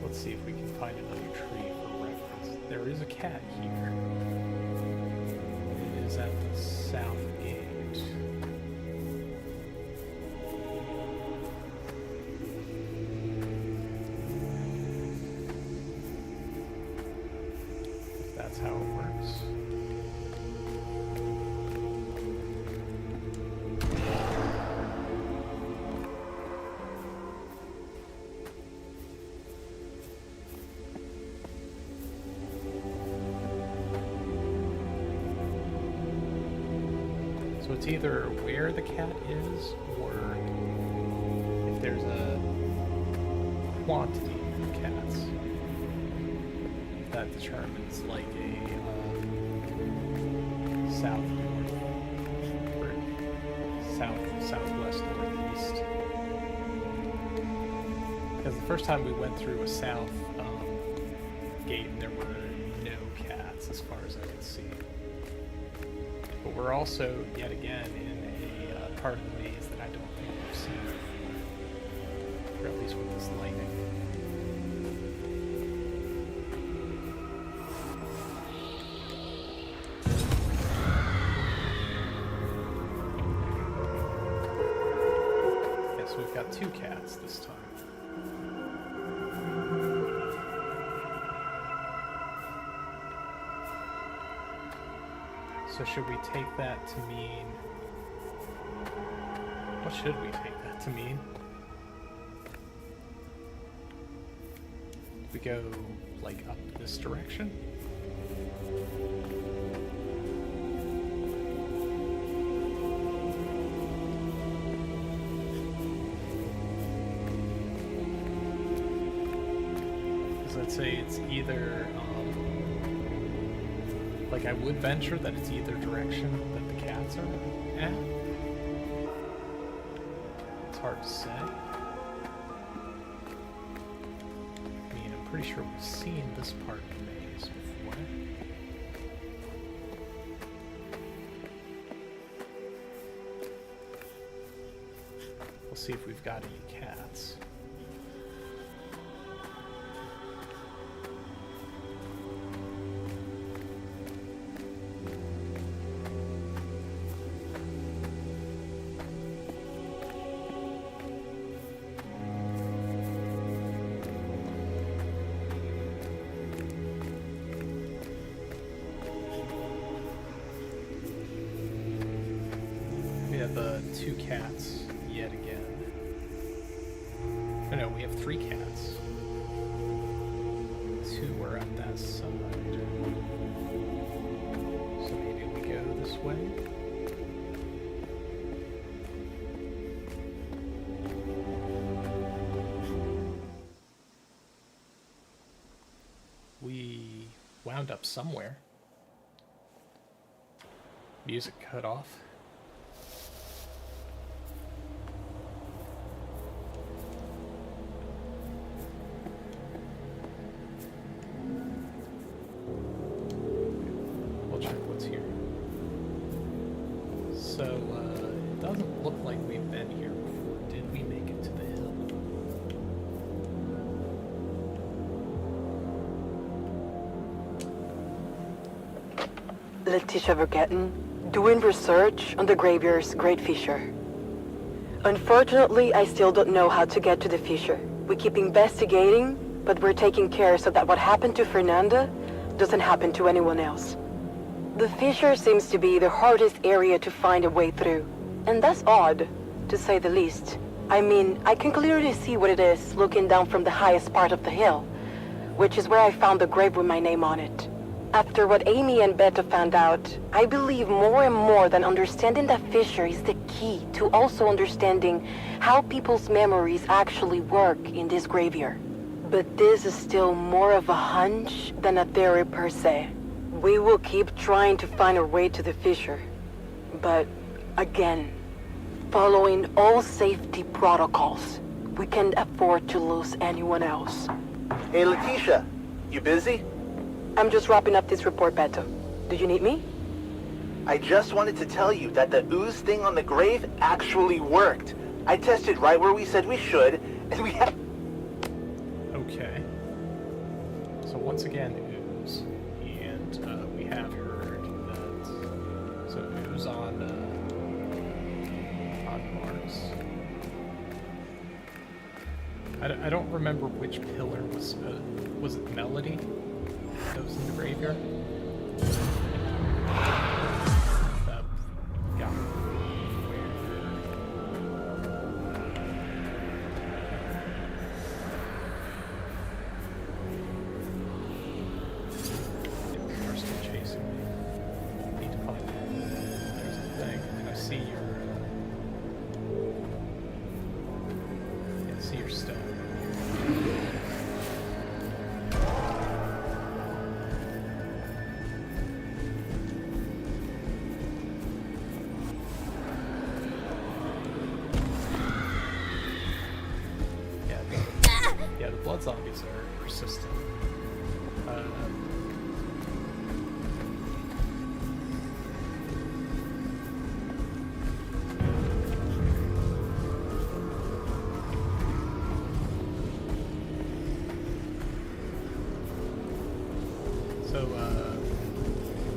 Let's see if we can find another tree for reference. There is a cat here. It is at the south gate. If that's how it works. So it's either where the cat is, or if there's a quantity of cats that determines like a south, north, or southwest, northeast. Because the first time we went through a south gate, there were no cats as far as I could see. But we're also, yet again, in a part of the maze that I don't think we've seen before. Or at least with this lighting. Yeah, so we've got two cats this time. So should we take that to mean... What should we take that to mean? We go, like, up this direction? Because I'd say it's either, like, I would venture that it's either direction that the cats are at. It's hard to say. Pretty sure we've seen this part of the maze before. We'll see if we've got any cats. Two cats yet again. Oh, no, we have 3 cats. 2 are at that side. So maybe we go this way. We wound up somewhere. Music cut off. It doesn't look like we've been here before. Did we make it to the hill? Letitia Vergetten, doing research on the graveyard's Great Fissure. Unfortunately, I still don't know how to get to the fissure. We keep investigating, but we're taking care so that what happened to Fernanda doesn't happen to anyone else. The fissure seems to be the hardest area to find a way through. And that's odd, to say the least. I mean, I can clearly see what it is looking down from the highest part of the hill, which is where I found the grave with my name on it. After what Amy and Beta found out, I believe more and more that understanding that fissure is the key to also understanding how people's memories actually work in this graveyard. But this is still more of a hunch than a theory per se. We will keep trying to find our way to the fissure. But, again, following all safety protocols, we can't afford to lose anyone else. Hey, Letitia, you busy? I'm just wrapping up this report, Beto. Do you need me? I just wanted to tell you that the ooze thing on the grave actually worked. I tested right where we said we should, and we have... Okay. So once again, ooze. And we have heard that... So ooze on Mars. I don't remember which pillar was it Melody that was in the graveyard? That got They're still chasing me. I need to find it. There's a thing, and I see your stone. Yeah, the blood zombies are persistent.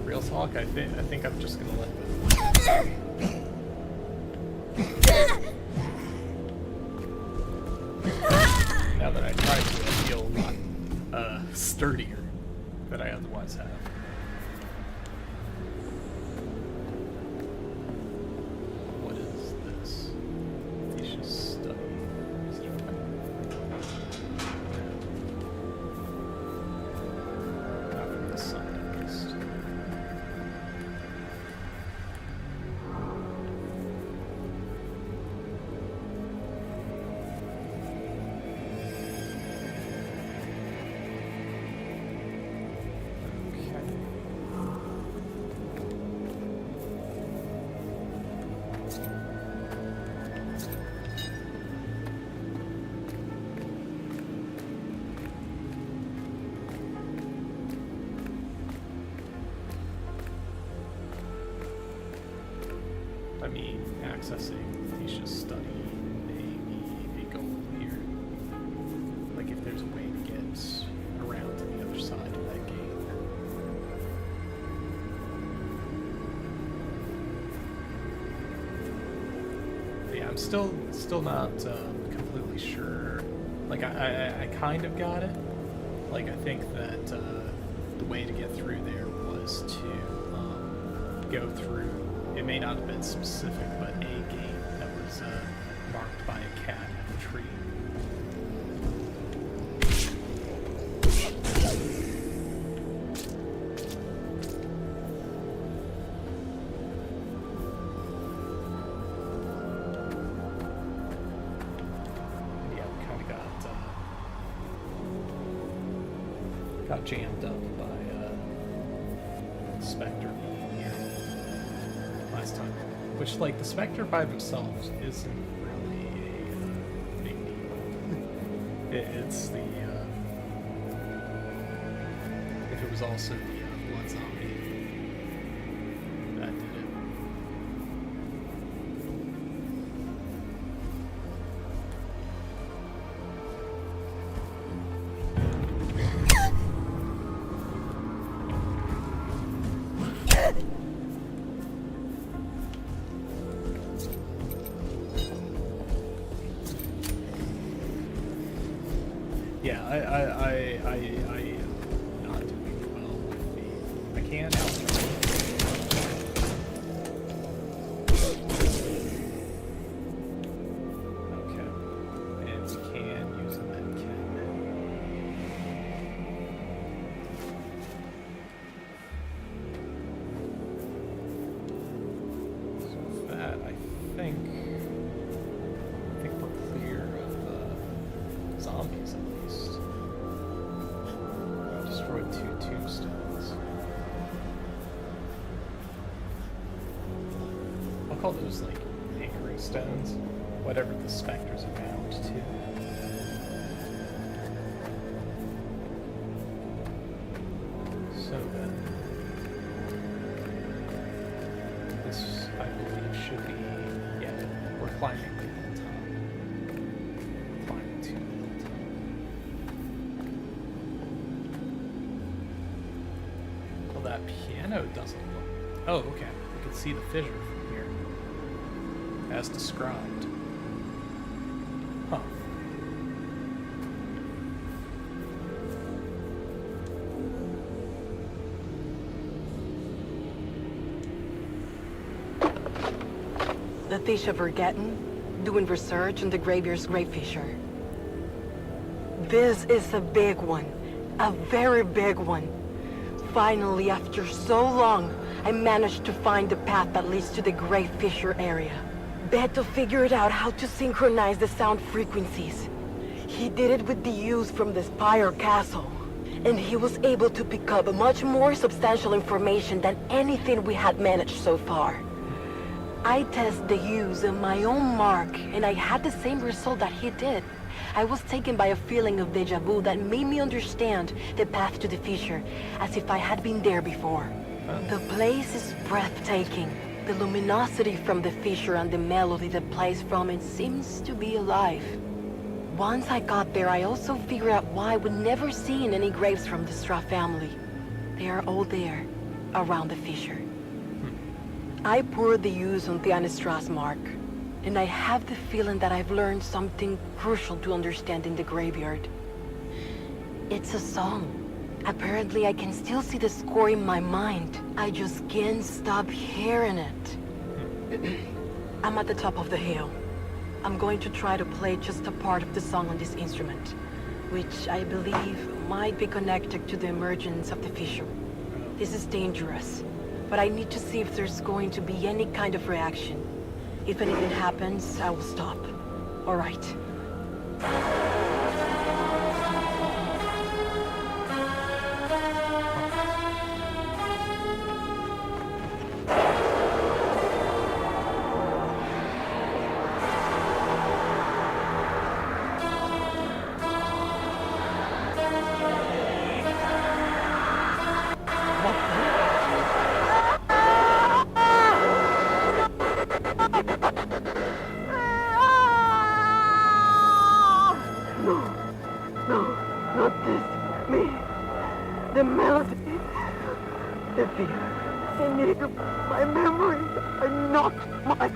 Real talk, I think I'm just gonna let them. Now that I tried to, I feel a lot sturdier than I otherwise have. What is this? Theseus stone. accessing Nisha's study a goal here. Like if there's a way to get around to the other side of that gate. But yeah, I'm still not completely sure. Like I kind of got it. Like I think that the way to get through there was to go through. It may not have been specific, but a gate that was marked by a cat in a tree. Yeah, we kind of got jammed up by Spectre here last time. Which, like, the Spectre by themselves isn't really a big deal. It's the, if it was also the blood zombie that did it. Yeah, I am not doing well with the. I can. Okay, and we can use a med kit. So with that, I think we're clear of zombies at least. I destroyed 2 tombstones. I'll call those like anchoring stones, whatever the specters are bound to. So then, this I believe should be, yeah, we're climbing the hilltop. Climbing to the hilltop. Well, that piano doesn't look. Oh, okay. We can see the fissure from here, as described. Huh. The fish we're getting, doing research on the graveyard's grave fissure. This is a big one. A very big one. Finally, after so long, I managed to find the path that leads to the grave fissure area. Beto figured out how to synchronize the sound frequencies. He did it with the use from the Spire Castle. And he was able to pick up much more substantial information than anything we had managed so far. I tested the use on my own mark, and I had the same result that he did. I was taken by a feeling of deja vu that made me understand the path to the fissure, as if I had been there before. The place is breathtaking. The luminosity from the fissure and the melody that plays from it seems to be alive. Once I got there, I also figured out why we'd never seen any graves from the Stra family. They are all there, around the fissure. I poured the use on Tiana Stra's mark, and I have the feeling that I've learned something crucial to understand in the graveyard. It's a song. Apparently, I can still see the score in my mind. I just can't stop hearing it. I'm at the top of the hill. I'm going to try to play just a part of the song on this instrument, which I believe might be connected to the emergence of the fissure. This is dangerous, but I need to see if there's going to be any kind of reaction. If anything happens, I will stop. All right. Enigma, my memories are not mine.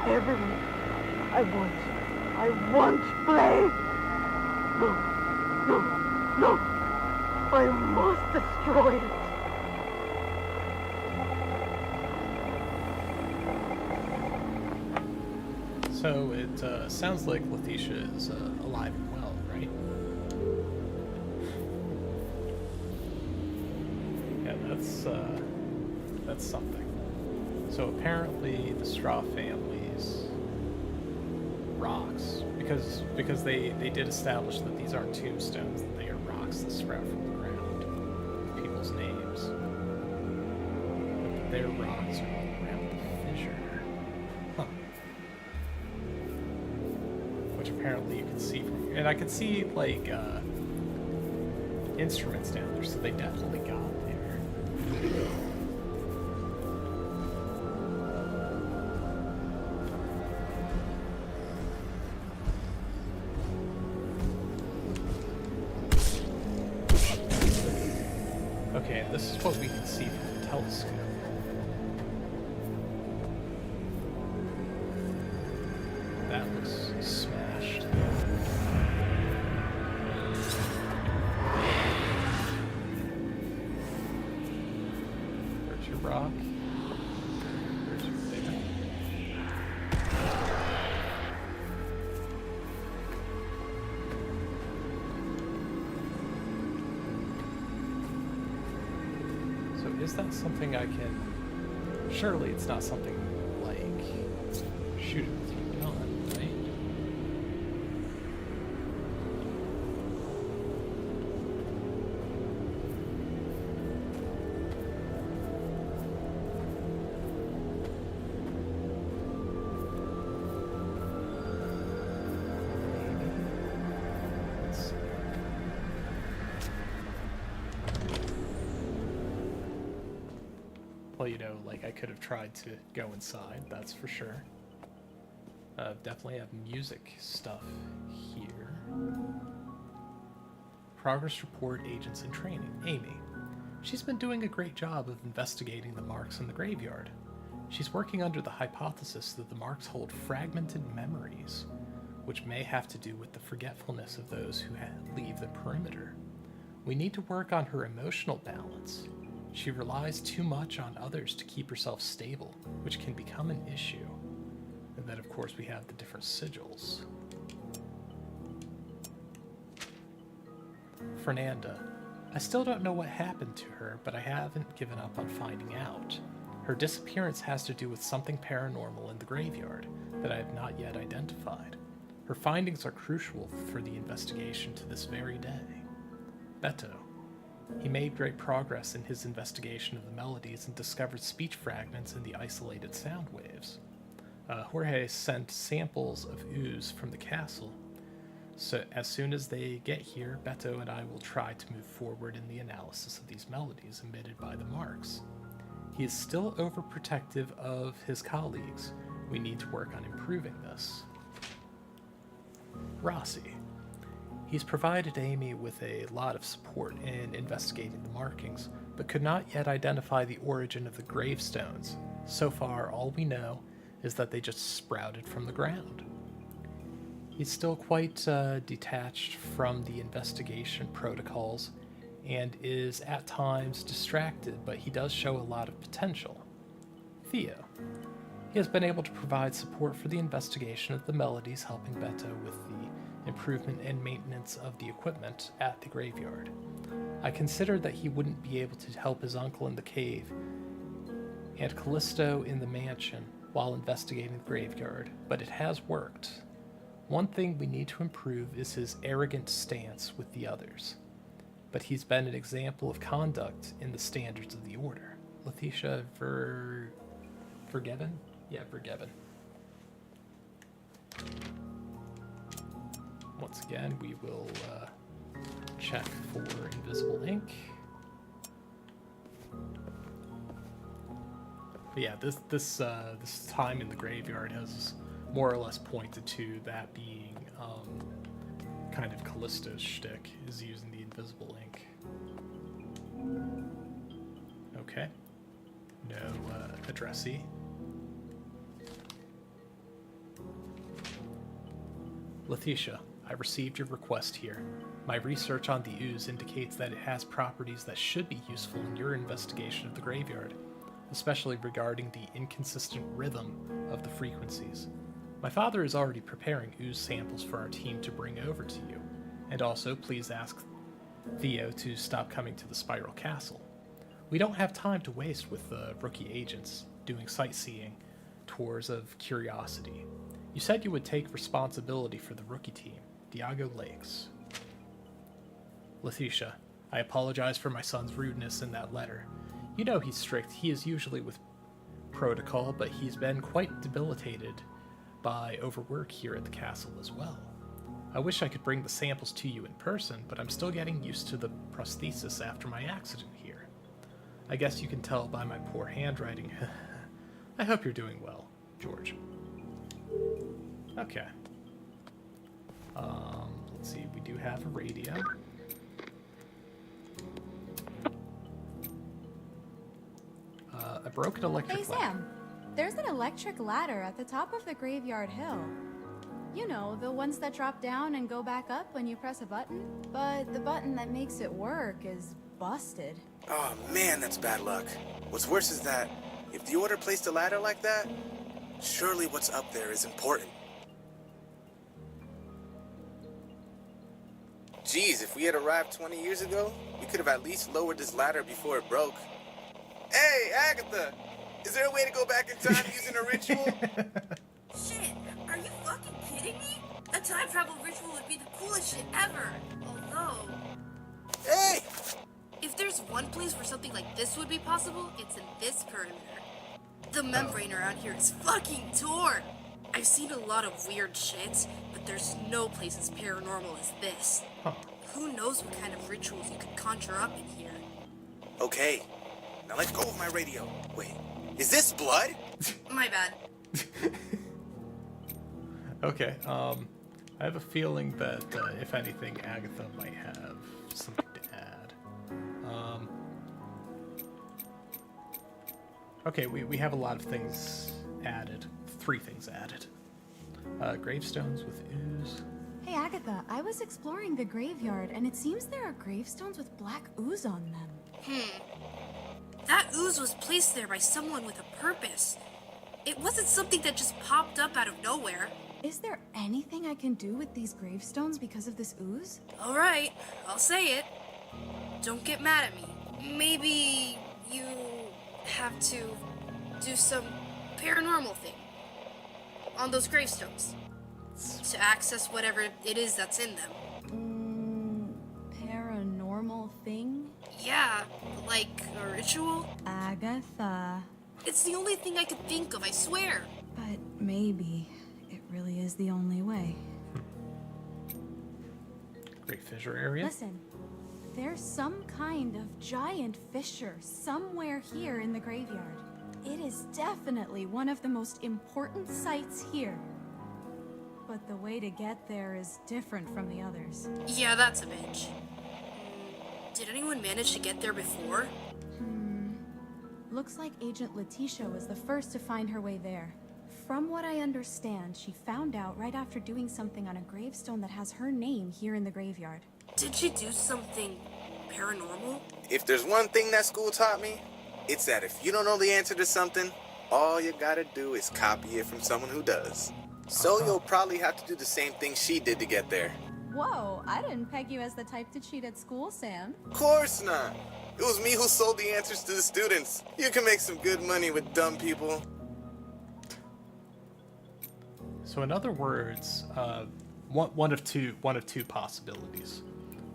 Everyone, I want to play. No, no, no. I must destroy it. So it sounds like Letitia is alive and well, right? Yeah, that's something. So apparently the Straw family's rocks, because they did establish that these aren't tombstones, that they are rocks that sprout from the ground, people's names. But their rocks are all around the fissure. Huh. Which apparently you can see from here. And I could see, like, instruments down there, so they definitely got there. Okay, and this is what we can see from the telescope. That looks smashed. There's your rock. There's your bear. So is that something I can... Surely it's not something like shoot it with your gun, right? Let's see. Well, you know, like I could have tried to go inside, that's for sure. Definitely have music stuff here. Progress report, agents in training. Amy. She's been doing a great job of investigating the marks in the graveyard. She's working under the hypothesis that the marks hold fragmented memories, which may have to do with the forgetfulness of those who leave the perimeter. We need to work on her emotional balance. She relies too much on others to keep herself stable, which can become an issue. And then, of course, we have the different sigils. Fernanda. I still don't know what happened to her, but I haven't given up on finding out. Her disappearance has to do with something paranormal in the graveyard that I have not yet identified. Her findings are crucial for the investigation to this very day. Beto. He made great progress in his investigation of the melodies and discovered speech fragments in the isolated sound waves. Jorge sent samples of ooze from the castle, so as soon as they get here, Beto and I will try to move forward in the analysis of these melodies emitted by the marks. He is still overprotective of his colleagues. We need to work on improving this. Rossi. He's provided Amy with a lot of support in investigating the markings, but could not yet identify the origin of the gravestones. So far, all we know is that they just sprouted from the ground. He's still quite detached from the investigation protocols and is at times distracted, but he does show a lot of potential. Theo. He has been able to provide support for the investigation of the melodies, helping Beto with the improvement and maintenance of the equipment at the graveyard. I considered that he wouldn't be able to help his uncle in the cave and Callisto in the mansion while investigating the graveyard, but it has worked. One thing we need to improve is his arrogant stance with the others, but he's been an example of conduct in the standards of the Order. Letitia Vergeben? Yeah, Vergeben. Once again, we will check for invisible ink. But yeah, this time in the graveyard has more or less pointed to that being kind of Callisto's shtick, is using the invisible ink. Okay. No addressee. Letitia, I received your request here. My research on the ooze indicates that it has properties that should be useful in your investigation of the graveyard, especially regarding the inconsistent rhythm of the frequencies. My father is already preparing ooze samples for our team to bring over to you, and also please ask Theo to stop coming to the Spiral Castle. We don't have time to waste with the rookie agents doing sightseeing tours of curiosity. You said you would take responsibility for the rookie team, Diago Lakes. Letitia, I apologize for my son's rudeness in that letter. You know he's strict. He is usually with protocol, but he's been quite debilitated by overwork here at the castle as well. I wish I could bring the samples to you in person, but I'm still getting used to the prosthesis after my accident here. I guess you can tell by my poor handwriting. I hope you're doing well, George. Okay. Let's see, we do have a radio. A broken electric Hey, ladder. Sam. There's an electric ladder at the top of the graveyard hill. You know, the ones that drop down and go back up when you press a button? But the button that makes it work is busted. Oh man, that's bad luck. What's worse is that if the Order placed a ladder like that, surely what's up there is important. Geez, if we had arrived 20 years ago, we could have at least lowered this ladder before it broke. Hey, Agatha! Is there a way to go back in time using a ritual? Shit, are you fucking kidding me? A time travel ritual would be the coolest shit ever. Although... Hey! If there's one place where something like this would be possible, it's in this perimeter. The membrane around here is fucking torn. I've seen a lot of weird shit, but there's no place as paranormal as this. Who knows what kind of rituals you could conjure up in here? Okay, now let go of my radio. Wait, is this blood? My bad. Okay, I have a feeling that, if anything, Agatha might have something to add. Okay, we have a lot of things added. 3 things added. Gravestones with ooze. Hey, Agatha, I was exploring the graveyard, and it seems there are gravestones with black ooze on them. That ooze was placed there by someone with a purpose. It wasn't something that just popped up out of nowhere. Is there anything I can do with these gravestones because of this ooze? Alright, I'll say it. Don't get mad at me. Maybe you have to do some paranormal thing on those gravestones to access whatever it is that's in them. Paranormal thing? Yeah, like a ritual? Agatha. It's the only thing I could think of, I swear. But maybe it really is the only way. Great fissure area. Listen, there's some kind of giant fissure somewhere here in the graveyard. It is definitely one of the most important sites here. But the way to get there is different from the others. Yeah, that's a bitch. Did anyone manage to get there before? Looks like Agent Letitia was the first to find her way there. From what I understand, she found out right after doing something on a gravestone that has her name here in the graveyard. Did she do something paranormal? If there's one thing that school taught me, it's that if you don't know the answer to something, all you gotta do is copy it from someone who does. So you'll probably have to do the same thing she did to get there. Whoa, I didn't peg you as the type to cheat at school, Sam. Of course not. It was me who sold the answers to the students. You can make some good money with dumb people. So in other words, one of two possibilities.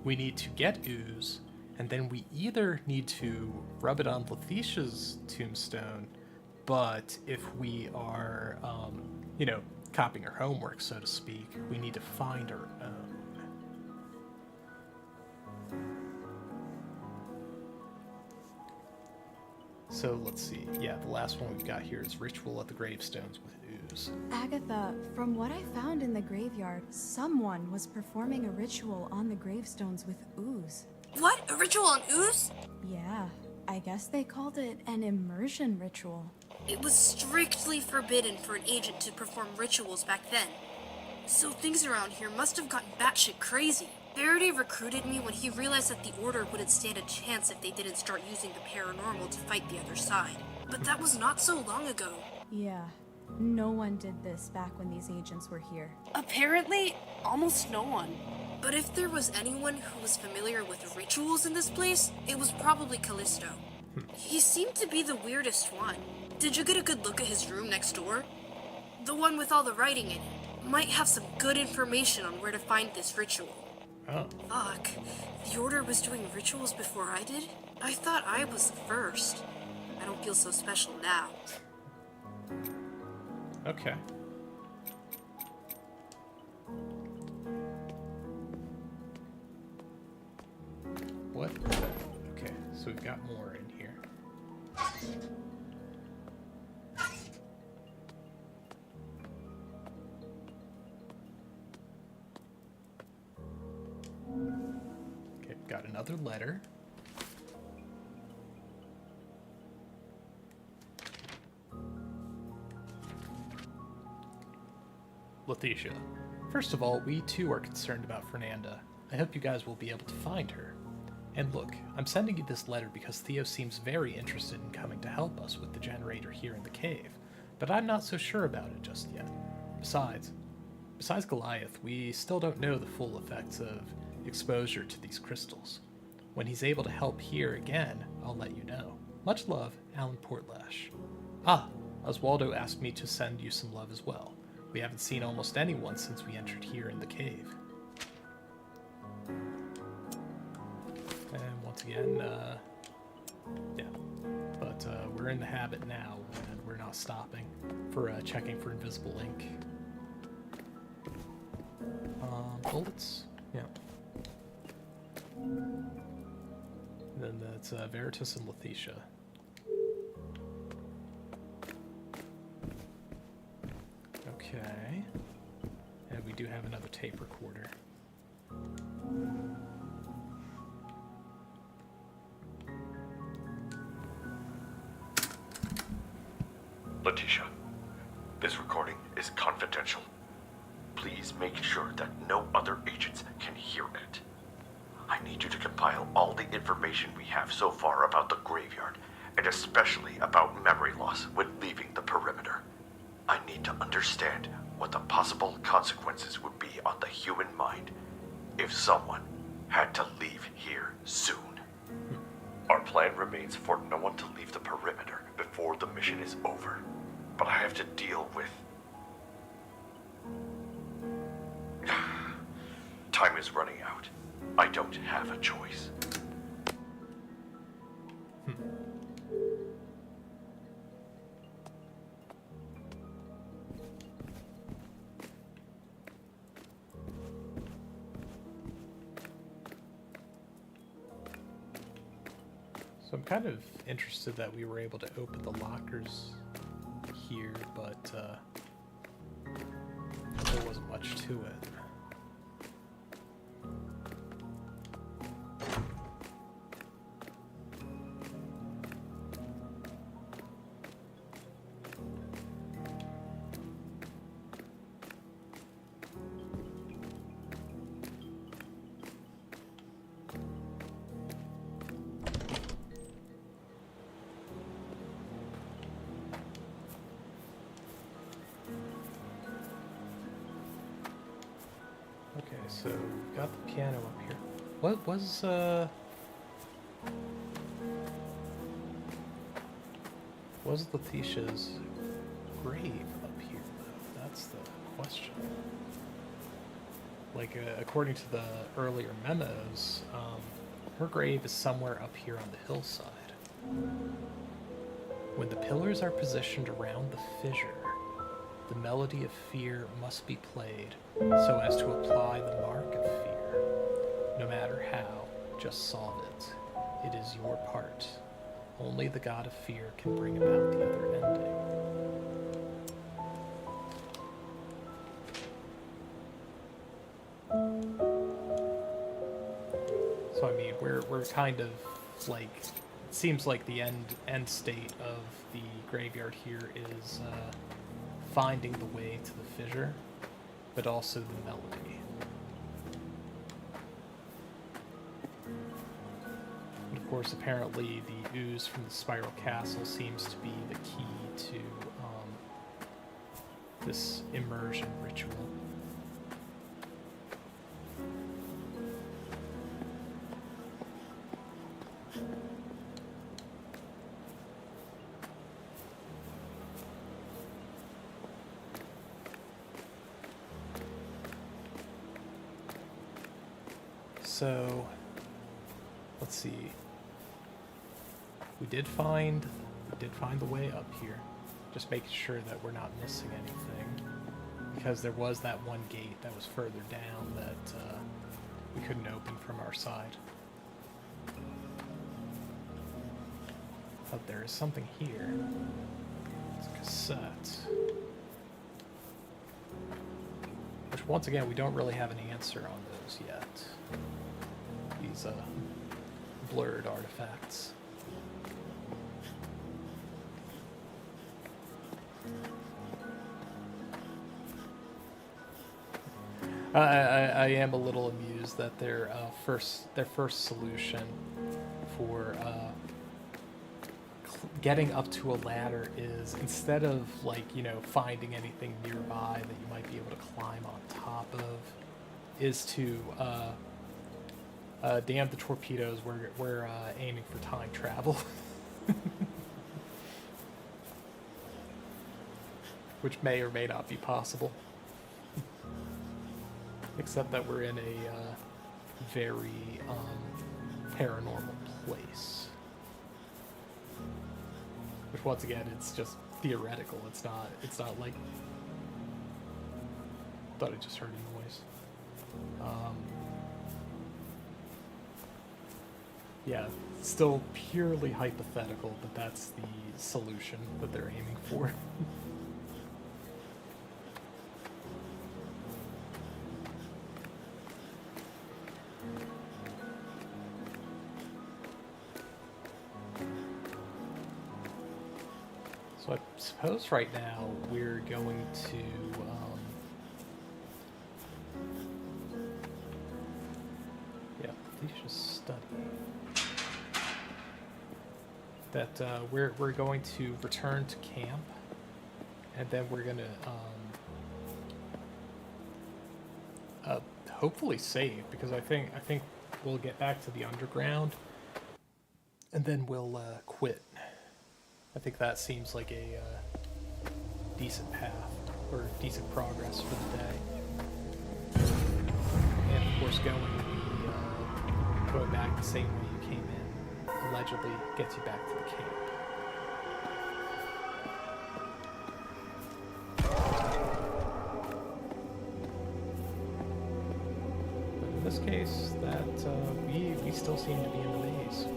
We need to get ooze, and then we either need to rub it on Letitia's tombstone, but if we are, copying her homework, so to speak, we need to find our own. So let's see. Yeah, the last one we've got here is Ritual at the Gravestones with ooze. Agatha, from what I found in the graveyard, someone was performing a ritual on the gravestones with ooze. What? A ritual on ooze? Yeah. I guess they called it an immersion ritual. It was strictly forbidden for an agent to perform rituals back then. So things around here must have gotten batshit crazy. Faraday recruited me when he realized that the Order wouldn't stand a chance if they didn't start using the paranormal to fight the other side. But that was not so long ago. Yeah, no one did this back when these agents were here. Apparently, almost no one. But if there was anyone who was familiar with rituals in this place, it was probably Callisto. He seemed to be the weirdest one. Did you get a good look at his room next door? The one with all the writing in it. Might have some good information on where to find this ritual. Oh. Fuck. The Order was doing rituals before I did? I thought I was the first. I don't feel so special now. Okay. What? Okay, so we've got more in here. Okay, got another letter. Letitia. First of all, we too are concerned about Fernanda. I hope you guys will be able to find her. And look, I'm sending you this letter because Theo seems very interested in coming to help us with the generator here in the cave, but I'm not so sure about it just yet. Besides Goliath, we still don't know the full effects of exposure to these crystals. When he's able to help here again, I'll let you know. Much love, Alan Portlash. Ah, Oswaldo asked me to send you some love as well. We haven't seen almost anyone since we entered here in the cave. And once again, yeah. But we're in the habit now, and we're not stopping for checking for invisible ink. Bullets? Yeah. And then that's Veritas and Letitia. Okay. And we do have another tape recorder. Letitia, this recording is confidential. Please make sure that no other agents can hear it. I need you to compile all the information we have so far about the graveyard, and especially about memory loss when leaving the perimeter. I need to understand what the possible consequences would be on the human mind if someone had to leave here soon. Our plan remains for no one to leave the perimeter before the mission is over, but I have to deal with... Time is running out. I don't have a choice. So I'm kind of interested that we were able to open the lockers here, but there wasn't much to it. Okay, so we've got the piano up here. What was Letitia's grave up here, though? That's the question. Like, according to the earlier memos, her grave is somewhere up here on the hillside. When the pillars are positioned around the fissure, the melody of fear must be played so as to apply the mark of fear. No matter how, just solve it. It is your part. Only the god of fear can bring about the other ending. So I mean, we're kind of like seems like the end state of the graveyard here is finding the way to the fissure, but also the melody. And of course, apparently the ooze from the Spiral Castle seems to be the key to this immersion ritual. So, let's see. We did find the way up here. Just making sure that we're not missing anything, because there was that one gate that was further down that we couldn't open from our side. But there is something here. It's a cassette. Which, once again, we don't really have an answer on those yet. These blurred artifacts. I am a little amused that their first solution for getting up to a ladder is, instead of, like, you know, finding anything nearby that you might be able to climb on top of, is to damn the torpedoes, we're aiming for time travel. Which may or may not be possible. Except that we're in a very paranormal place. Which, once again, it's just theoretical. It's not like... Thought I just heard a noise. Yeah, still purely hypothetical, but that's the solution that they're aiming for. So I suppose right now we're going to Felicia's study. That we're going to return to camp, and then we're gonna hopefully save, because I think we'll get back to the underground, and then we'll quit. I think that seems like a decent path, or decent progress for the day. And of course, going back the same way you came in allegedly gets you back to the camp. But in this case, that we still seem to be in the maze.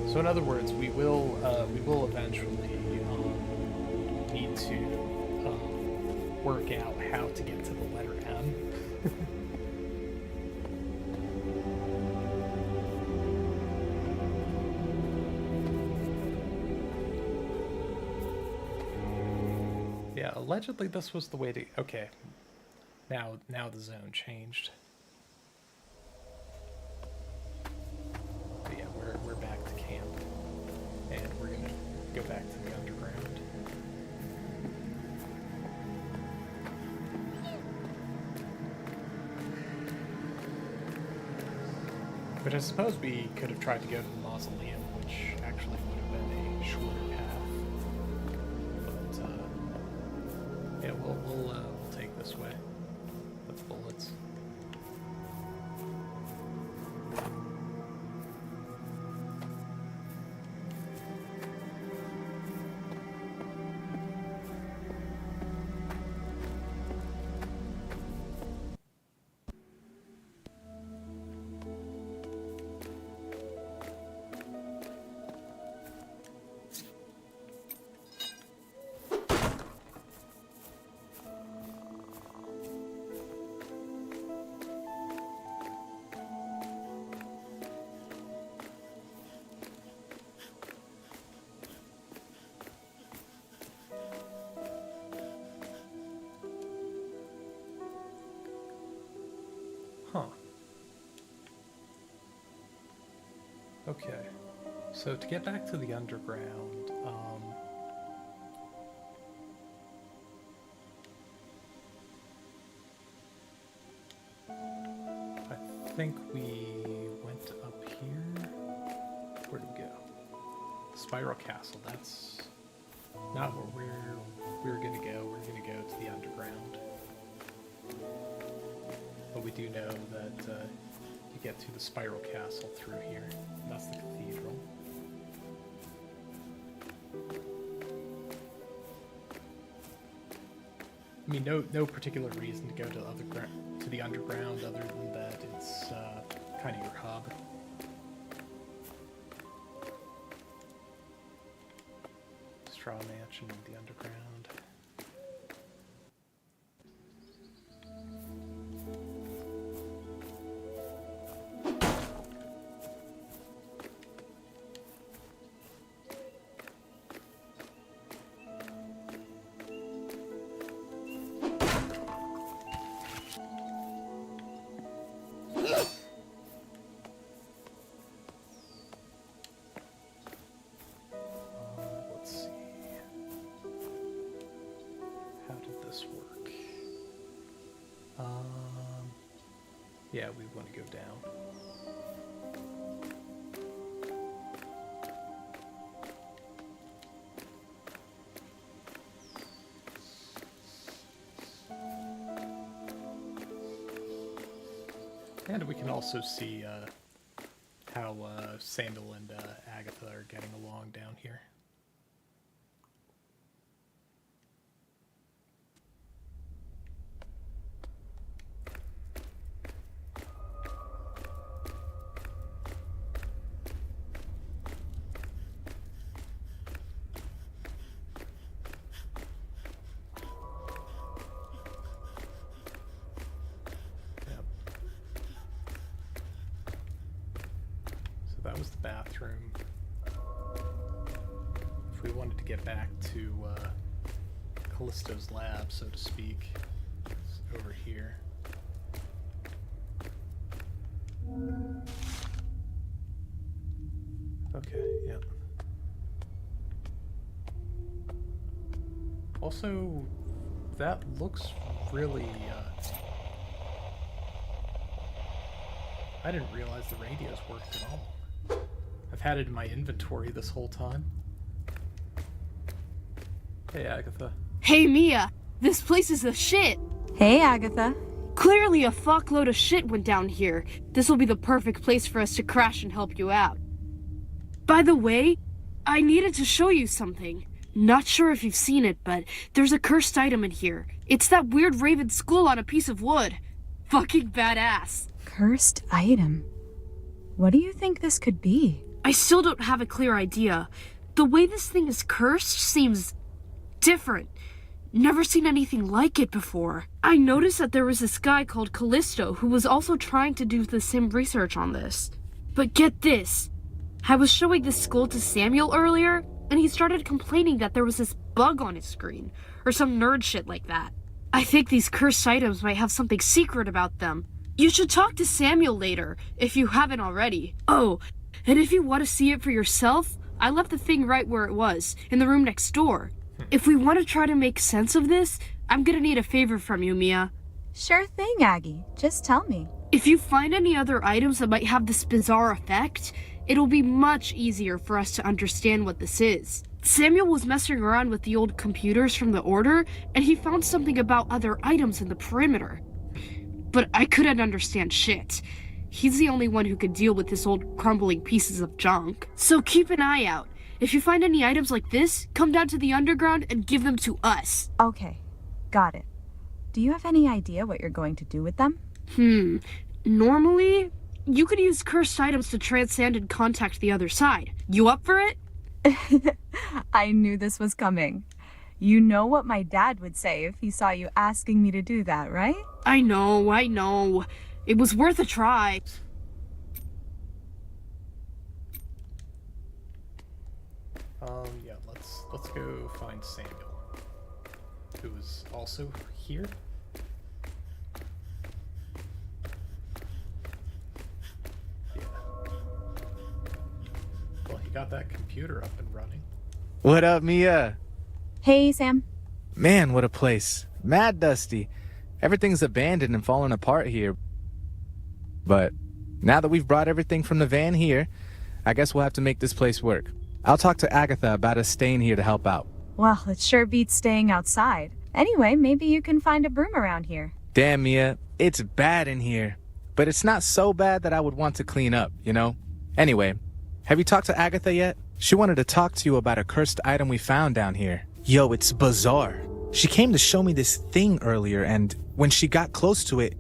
So in other words, we will eventually need to work out how to get to the letter M. Yeah, allegedly this was the way to... Okay, now the zone changed. But yeah, we're back to camp, and we're gonna go back to the underground. But I suppose we could have tried to go to the mausoleum, which actually would have been a shorter path. But yeah, we'll take this way with bullets. Okay, so to get back to the underground, I think we went up here. Where'd we go? Spiral Castle. That's not where we're gonna go. We're gonna go to the underground. But we do know that you get to the Spiral Castle through here. That's the cathedral. I mean, no particular reason to go to the underground other than that it's kind of your hub. Straw Mansion in the underground. Let's see. How did this work? Yeah, we want to go down. And we can also see how Samuel and Agatha are getting along down here. That was the bathroom. If we wanted to get back to Callisto's lab, so to speak, it's over here. Okay, yep. Also, that looks really, I didn't realize the radios worked at all. I've had it in my inventory this whole time. Hey, Agatha. Hey, Mia. This place is the shit. Hey, Agatha. Clearly a fuckload of shit went down here. This will be the perfect place for us to crash and help you out. By the way, I needed to show you something. Not sure if you've seen it, but there's a cursed item in here. It's that weird raven skull on a piece of wood. Fucking badass. Cursed item? What do you think this could be? I still don't have a clear idea. The way this thing is cursed seems different. Never seen anything like it before. I noticed that there was this guy called Callisto who was also trying to do the same research on this. But get this. I was showing this skull to Samuel earlier, and he started complaining that there was this bug on his screen, or some nerd shit like that. I think these cursed items might have something secret about them. You should talk to Samuel later, if you haven't already. Oh, and if you want to see it for yourself, I left the thing right where it was, in the room next door. If we want to try to make sense of this, I'm gonna need a favor from you, Mia. Sure thing, Aggie. Just tell me. If you find any other items that might have this bizarre effect, it'll be much easier for us to understand what this is. Samuel was messing around with the old computers from the Order, and he found something about other items in the perimeter. But I couldn't understand shit. He's the only one who could deal with this old crumbling pieces of junk. So keep an eye out. If you find any items like this, come down to the underground and give them to us. Okay, got it. Do you have any idea what you're going to do with them? Normally, you could use cursed items to transcend and contact the other side. You up for it? I knew this was coming. You know what my dad would say if he saw you asking me to do that, right? I know. It was worth a try. Yeah, let's go find Samuel, who is also here. got that computer up and running. What up, Mia? Hey, Sam. Man, what a place. Mad dusty. Everything's abandoned and falling apart here. But now that we've brought everything from the van here, I guess we'll have to make this place work. I'll talk to Agatha about us staying here to help out. Well, it sure beats staying outside. Anyway, maybe you can find a broom around here. Damn, Mia, it's bad in here. But it's not so bad that I would want to clean up, you know? Anyway, have you talked to Agatha yet? She wanted to talk to you about a cursed item we found down here. Yo, it's bizarre. She came to show me this thing earlier, and when she got close to it,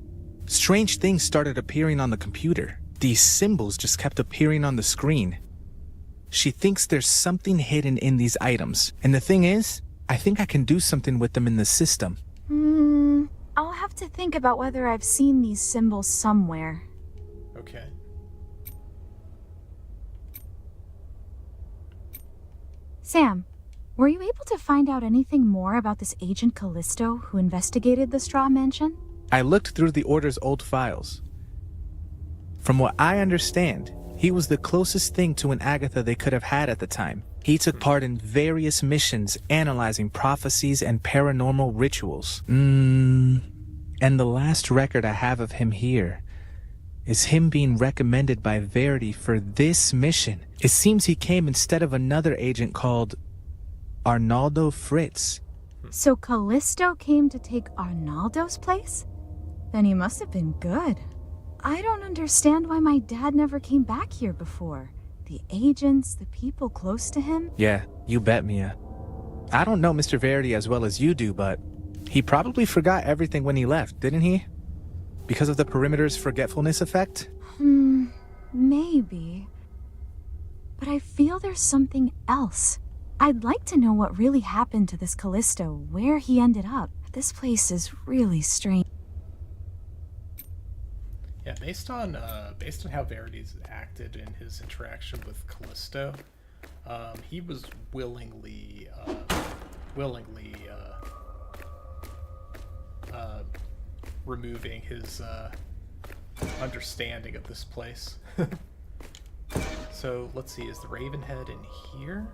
strange things started appearing on the computer. These symbols just kept appearing on the screen. She thinks there's something hidden in these items. And the thing is, I think I can do something with them in the system. I'll have to think about whether I've seen these symbols somewhere. Okay. Sam, were you able to find out anything more about this Agent Callisto who investigated the Straw Mansion? I looked through the Order's old files. From what I understand, he was the closest thing to an Agatha they could have had at the time. He took part in various missions analyzing prophecies and paranormal rituals. And the last record I have of him here is him being recommended by Verity for this mission. It seems he came instead of another agent called Arnaldo Fritz. So Callisto came to take Arnaldo's place? Then he must have been good. I don't understand why my dad never came back here before. The agents, the people close to him. Yeah, you bet, Mia. I don't know Mr. Verity as well as you do, but he probably forgot everything when he left, didn't he? Because of the perimeter's forgetfulness effect? Maybe. But I feel there's something else. I'd like to know what really happened to this Callisto, where he ended up. This place is really strange. Yeah, based on how Verity's acted in his interaction with Callisto, he was willingly removing his understanding of this place. So let's see, is the Raven head in here?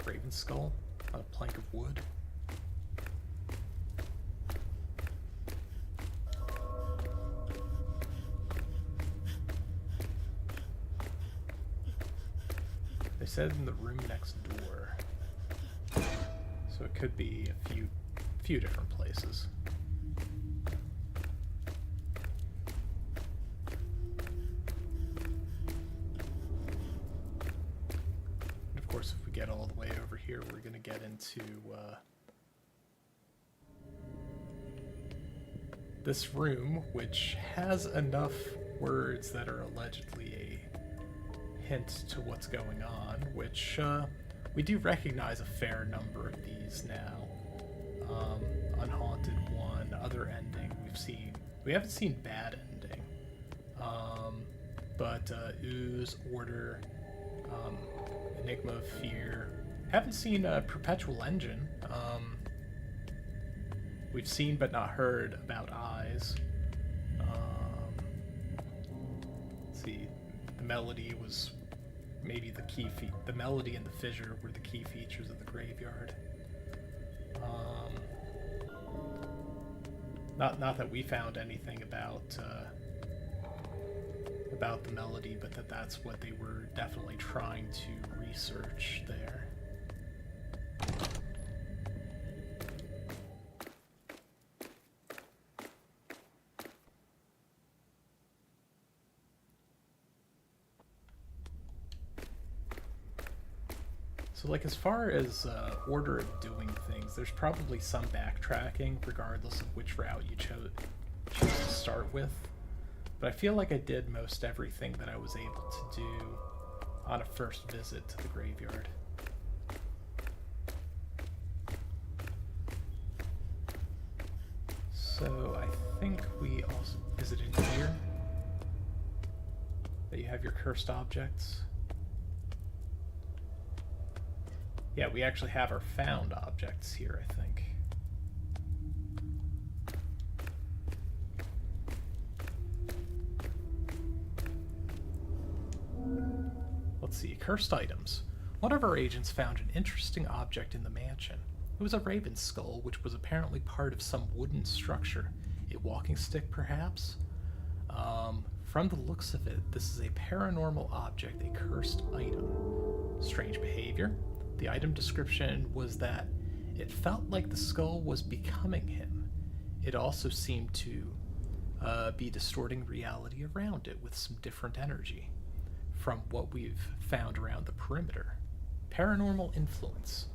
Raven skull on a plank of wood. They said in the room next door, so it could be a few different places. And of course, if we get all the way over here, we're going to get into this room, which has enough words that are allegedly a hint to what's going on, which we do recognize a fair number of these now. Unhaunted one, other ending we haven't seen bad ending, but Ooze, Order, Enigma of Fear. Haven't seen Perpetual Engine. We've seen but not heard about Eyes. Let's see, the melody was maybe the key the melody and the fissure were the key features of the graveyard. Not that we found anything about the melody, but that's what they were definitely trying to research there. So, like, as far as order of doing things, there's probably some backtracking, regardless of which route you choose to start with. But I feel like I did most everything that I was able to do on a first visit to the graveyard. So, I think we also visited here. That you have your cursed objects. Yeah, we actually have our found objects here, I think. let's see, cursed items. One of our agents found an interesting object in the mansion. It was a raven skull, which was apparently part of some wooden structure. A walking stick, perhaps? From the looks of it, this is a paranormal object, a cursed item. Strange behavior. The item description was that it felt like the skull was becoming him. It also seemed to be distorting reality around it with some different energy from what we've found around the perimeter. Paranormal influence.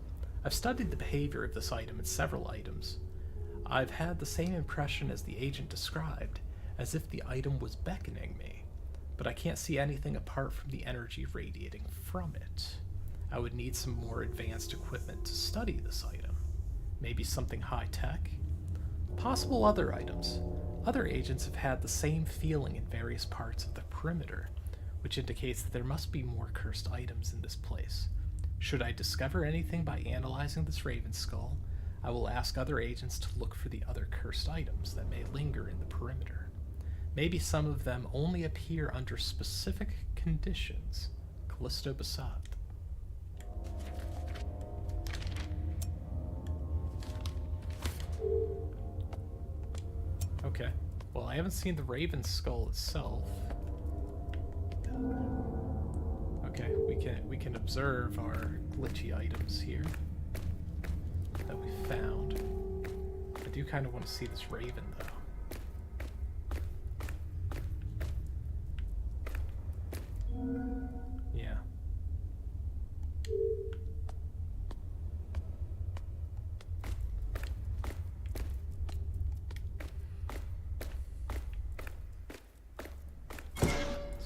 I've studied the behavior of this item and several items. I've had the same impression as the agent described, as if the item was beckoning me, but I can't see anything apart from the energy radiating from it. I would need some more advanced equipment to study this item. Maybe something high-tech? Possible other items. Other agents have had the same feeling in various parts of the perimeter, which indicates that there must be more cursed items in this place. Should I discover anything by analyzing this raven skull, I will ask other agents to look for the other cursed items that may linger in the perimeter. Maybe some of them only appear under specific conditions. Callisto Basad. Okay. Well, I haven't seen the raven skull itself. Okay, we can observe our glitchy items here that we found. I do kind of want to see this raven, though. Yeah.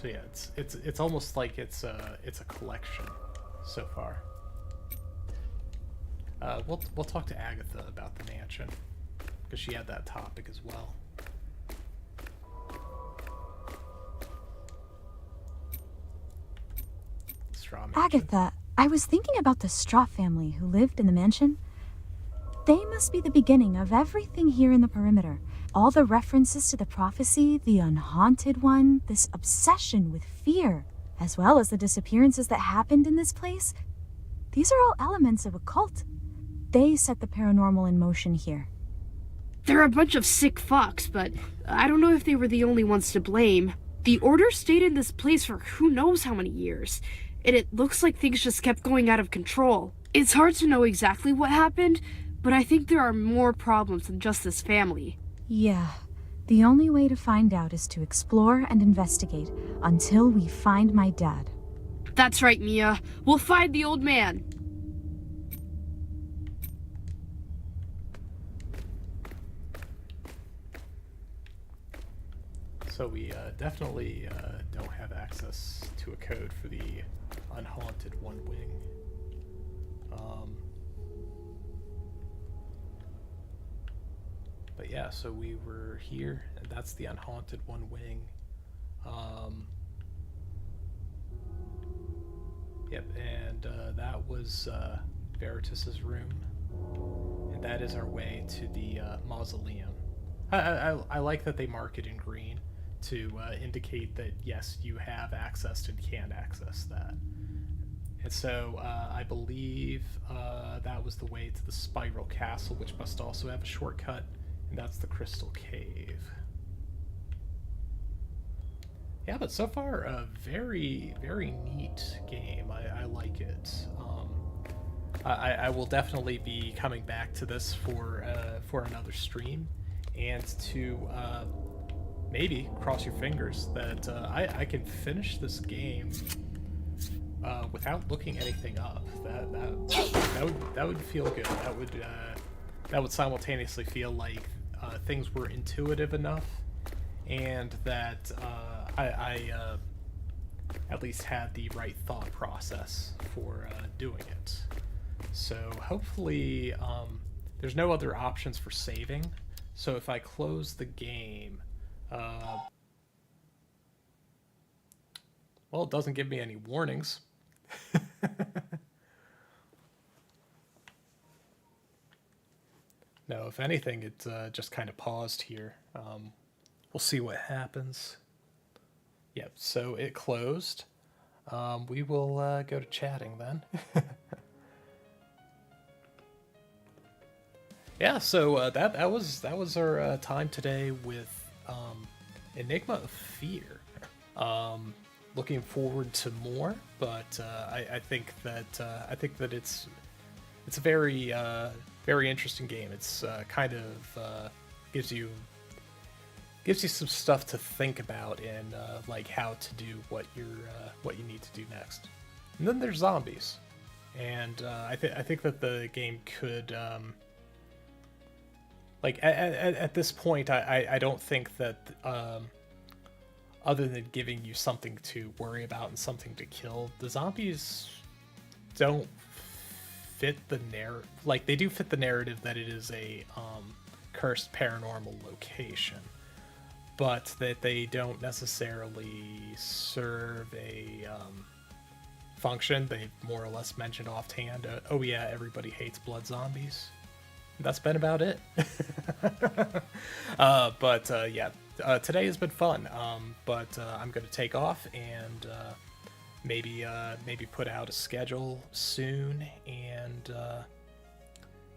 So yeah, it's almost like it's a collection so far. We'll talk to Agatha about the mansion because she had that topic as well. Agatha, I was thinking about the Straw family who lived in the mansion. They must be the beginning of everything here in the perimeter. All the references to the prophecy, the unhaunted one, this obsession with fear, as well as the disappearances that happened in this place. These are all elements of a cult. They set the paranormal in motion here. They're a bunch of sick fucks, but I don't know if they were the only ones to blame. The Order stayed in this place for who knows how many years, and it looks like things just kept going out of control. It's hard to know exactly what happened, but I think there are more problems than just this family. Yeah, the only way to find out is to explore and investigate until we find my dad. That's right, Mia. We'll find the old man. So we definitely don't have access to a code for the unhaunted one wing. But yeah, so we were here, and that's the unhaunted one wing. Yep, and that was Veritas's room, and that is our way to the mausoleum. I like that they mark it in green to indicate that yes, you have accessed and can access that. And so I believe that was the way to the Spiral Castle, which must also have a shortcut, and that's the Crystal Cave. Yeah, but so far a very, very neat game. I like it. I will definitely be coming back to this for another stream, and to maybe cross your fingers that I can finish this game without looking anything up. That would feel good. That would simultaneously feel like things were intuitive enough, and that I at least had the right thought process for doing it. So hopefully there's no other options for saving. So if I close the game, well, it doesn't give me any warnings. No, if anything, it just kind of paused here. We'll see what happens. Yep, so it closed. We will go to chatting then. Yeah, so that was our time today with Enigma of Fear. Looking forward to more, but I think that it's a very very interesting game. It's kind of gives you some stuff to think about and like how to do what you need to do next. And then there's zombies, and I think that the game could like at this point I don't think that other than giving you something to worry about and something to kill, the zombies don't fit the narrative. Like, they do fit the narrative that it is a cursed paranormal location, but that they don't necessarily serve a function. They more or less mentioned offhand, oh yeah, everybody hates blood zombies. That's been about it. But yeah, today has been fun. But I'm going to take off and maybe put out a schedule soon. And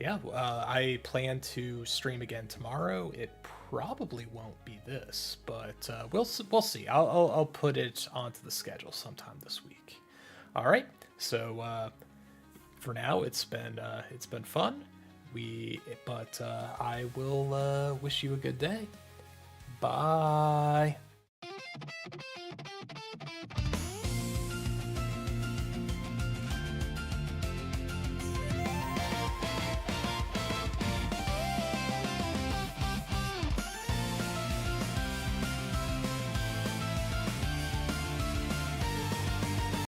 yeah, I plan to stream again tomorrow. It probably won't be this, but we'll see. I'll put it onto the schedule sometime this week. All right. So for now, it's been fun. But I will wish you a good day. Bye.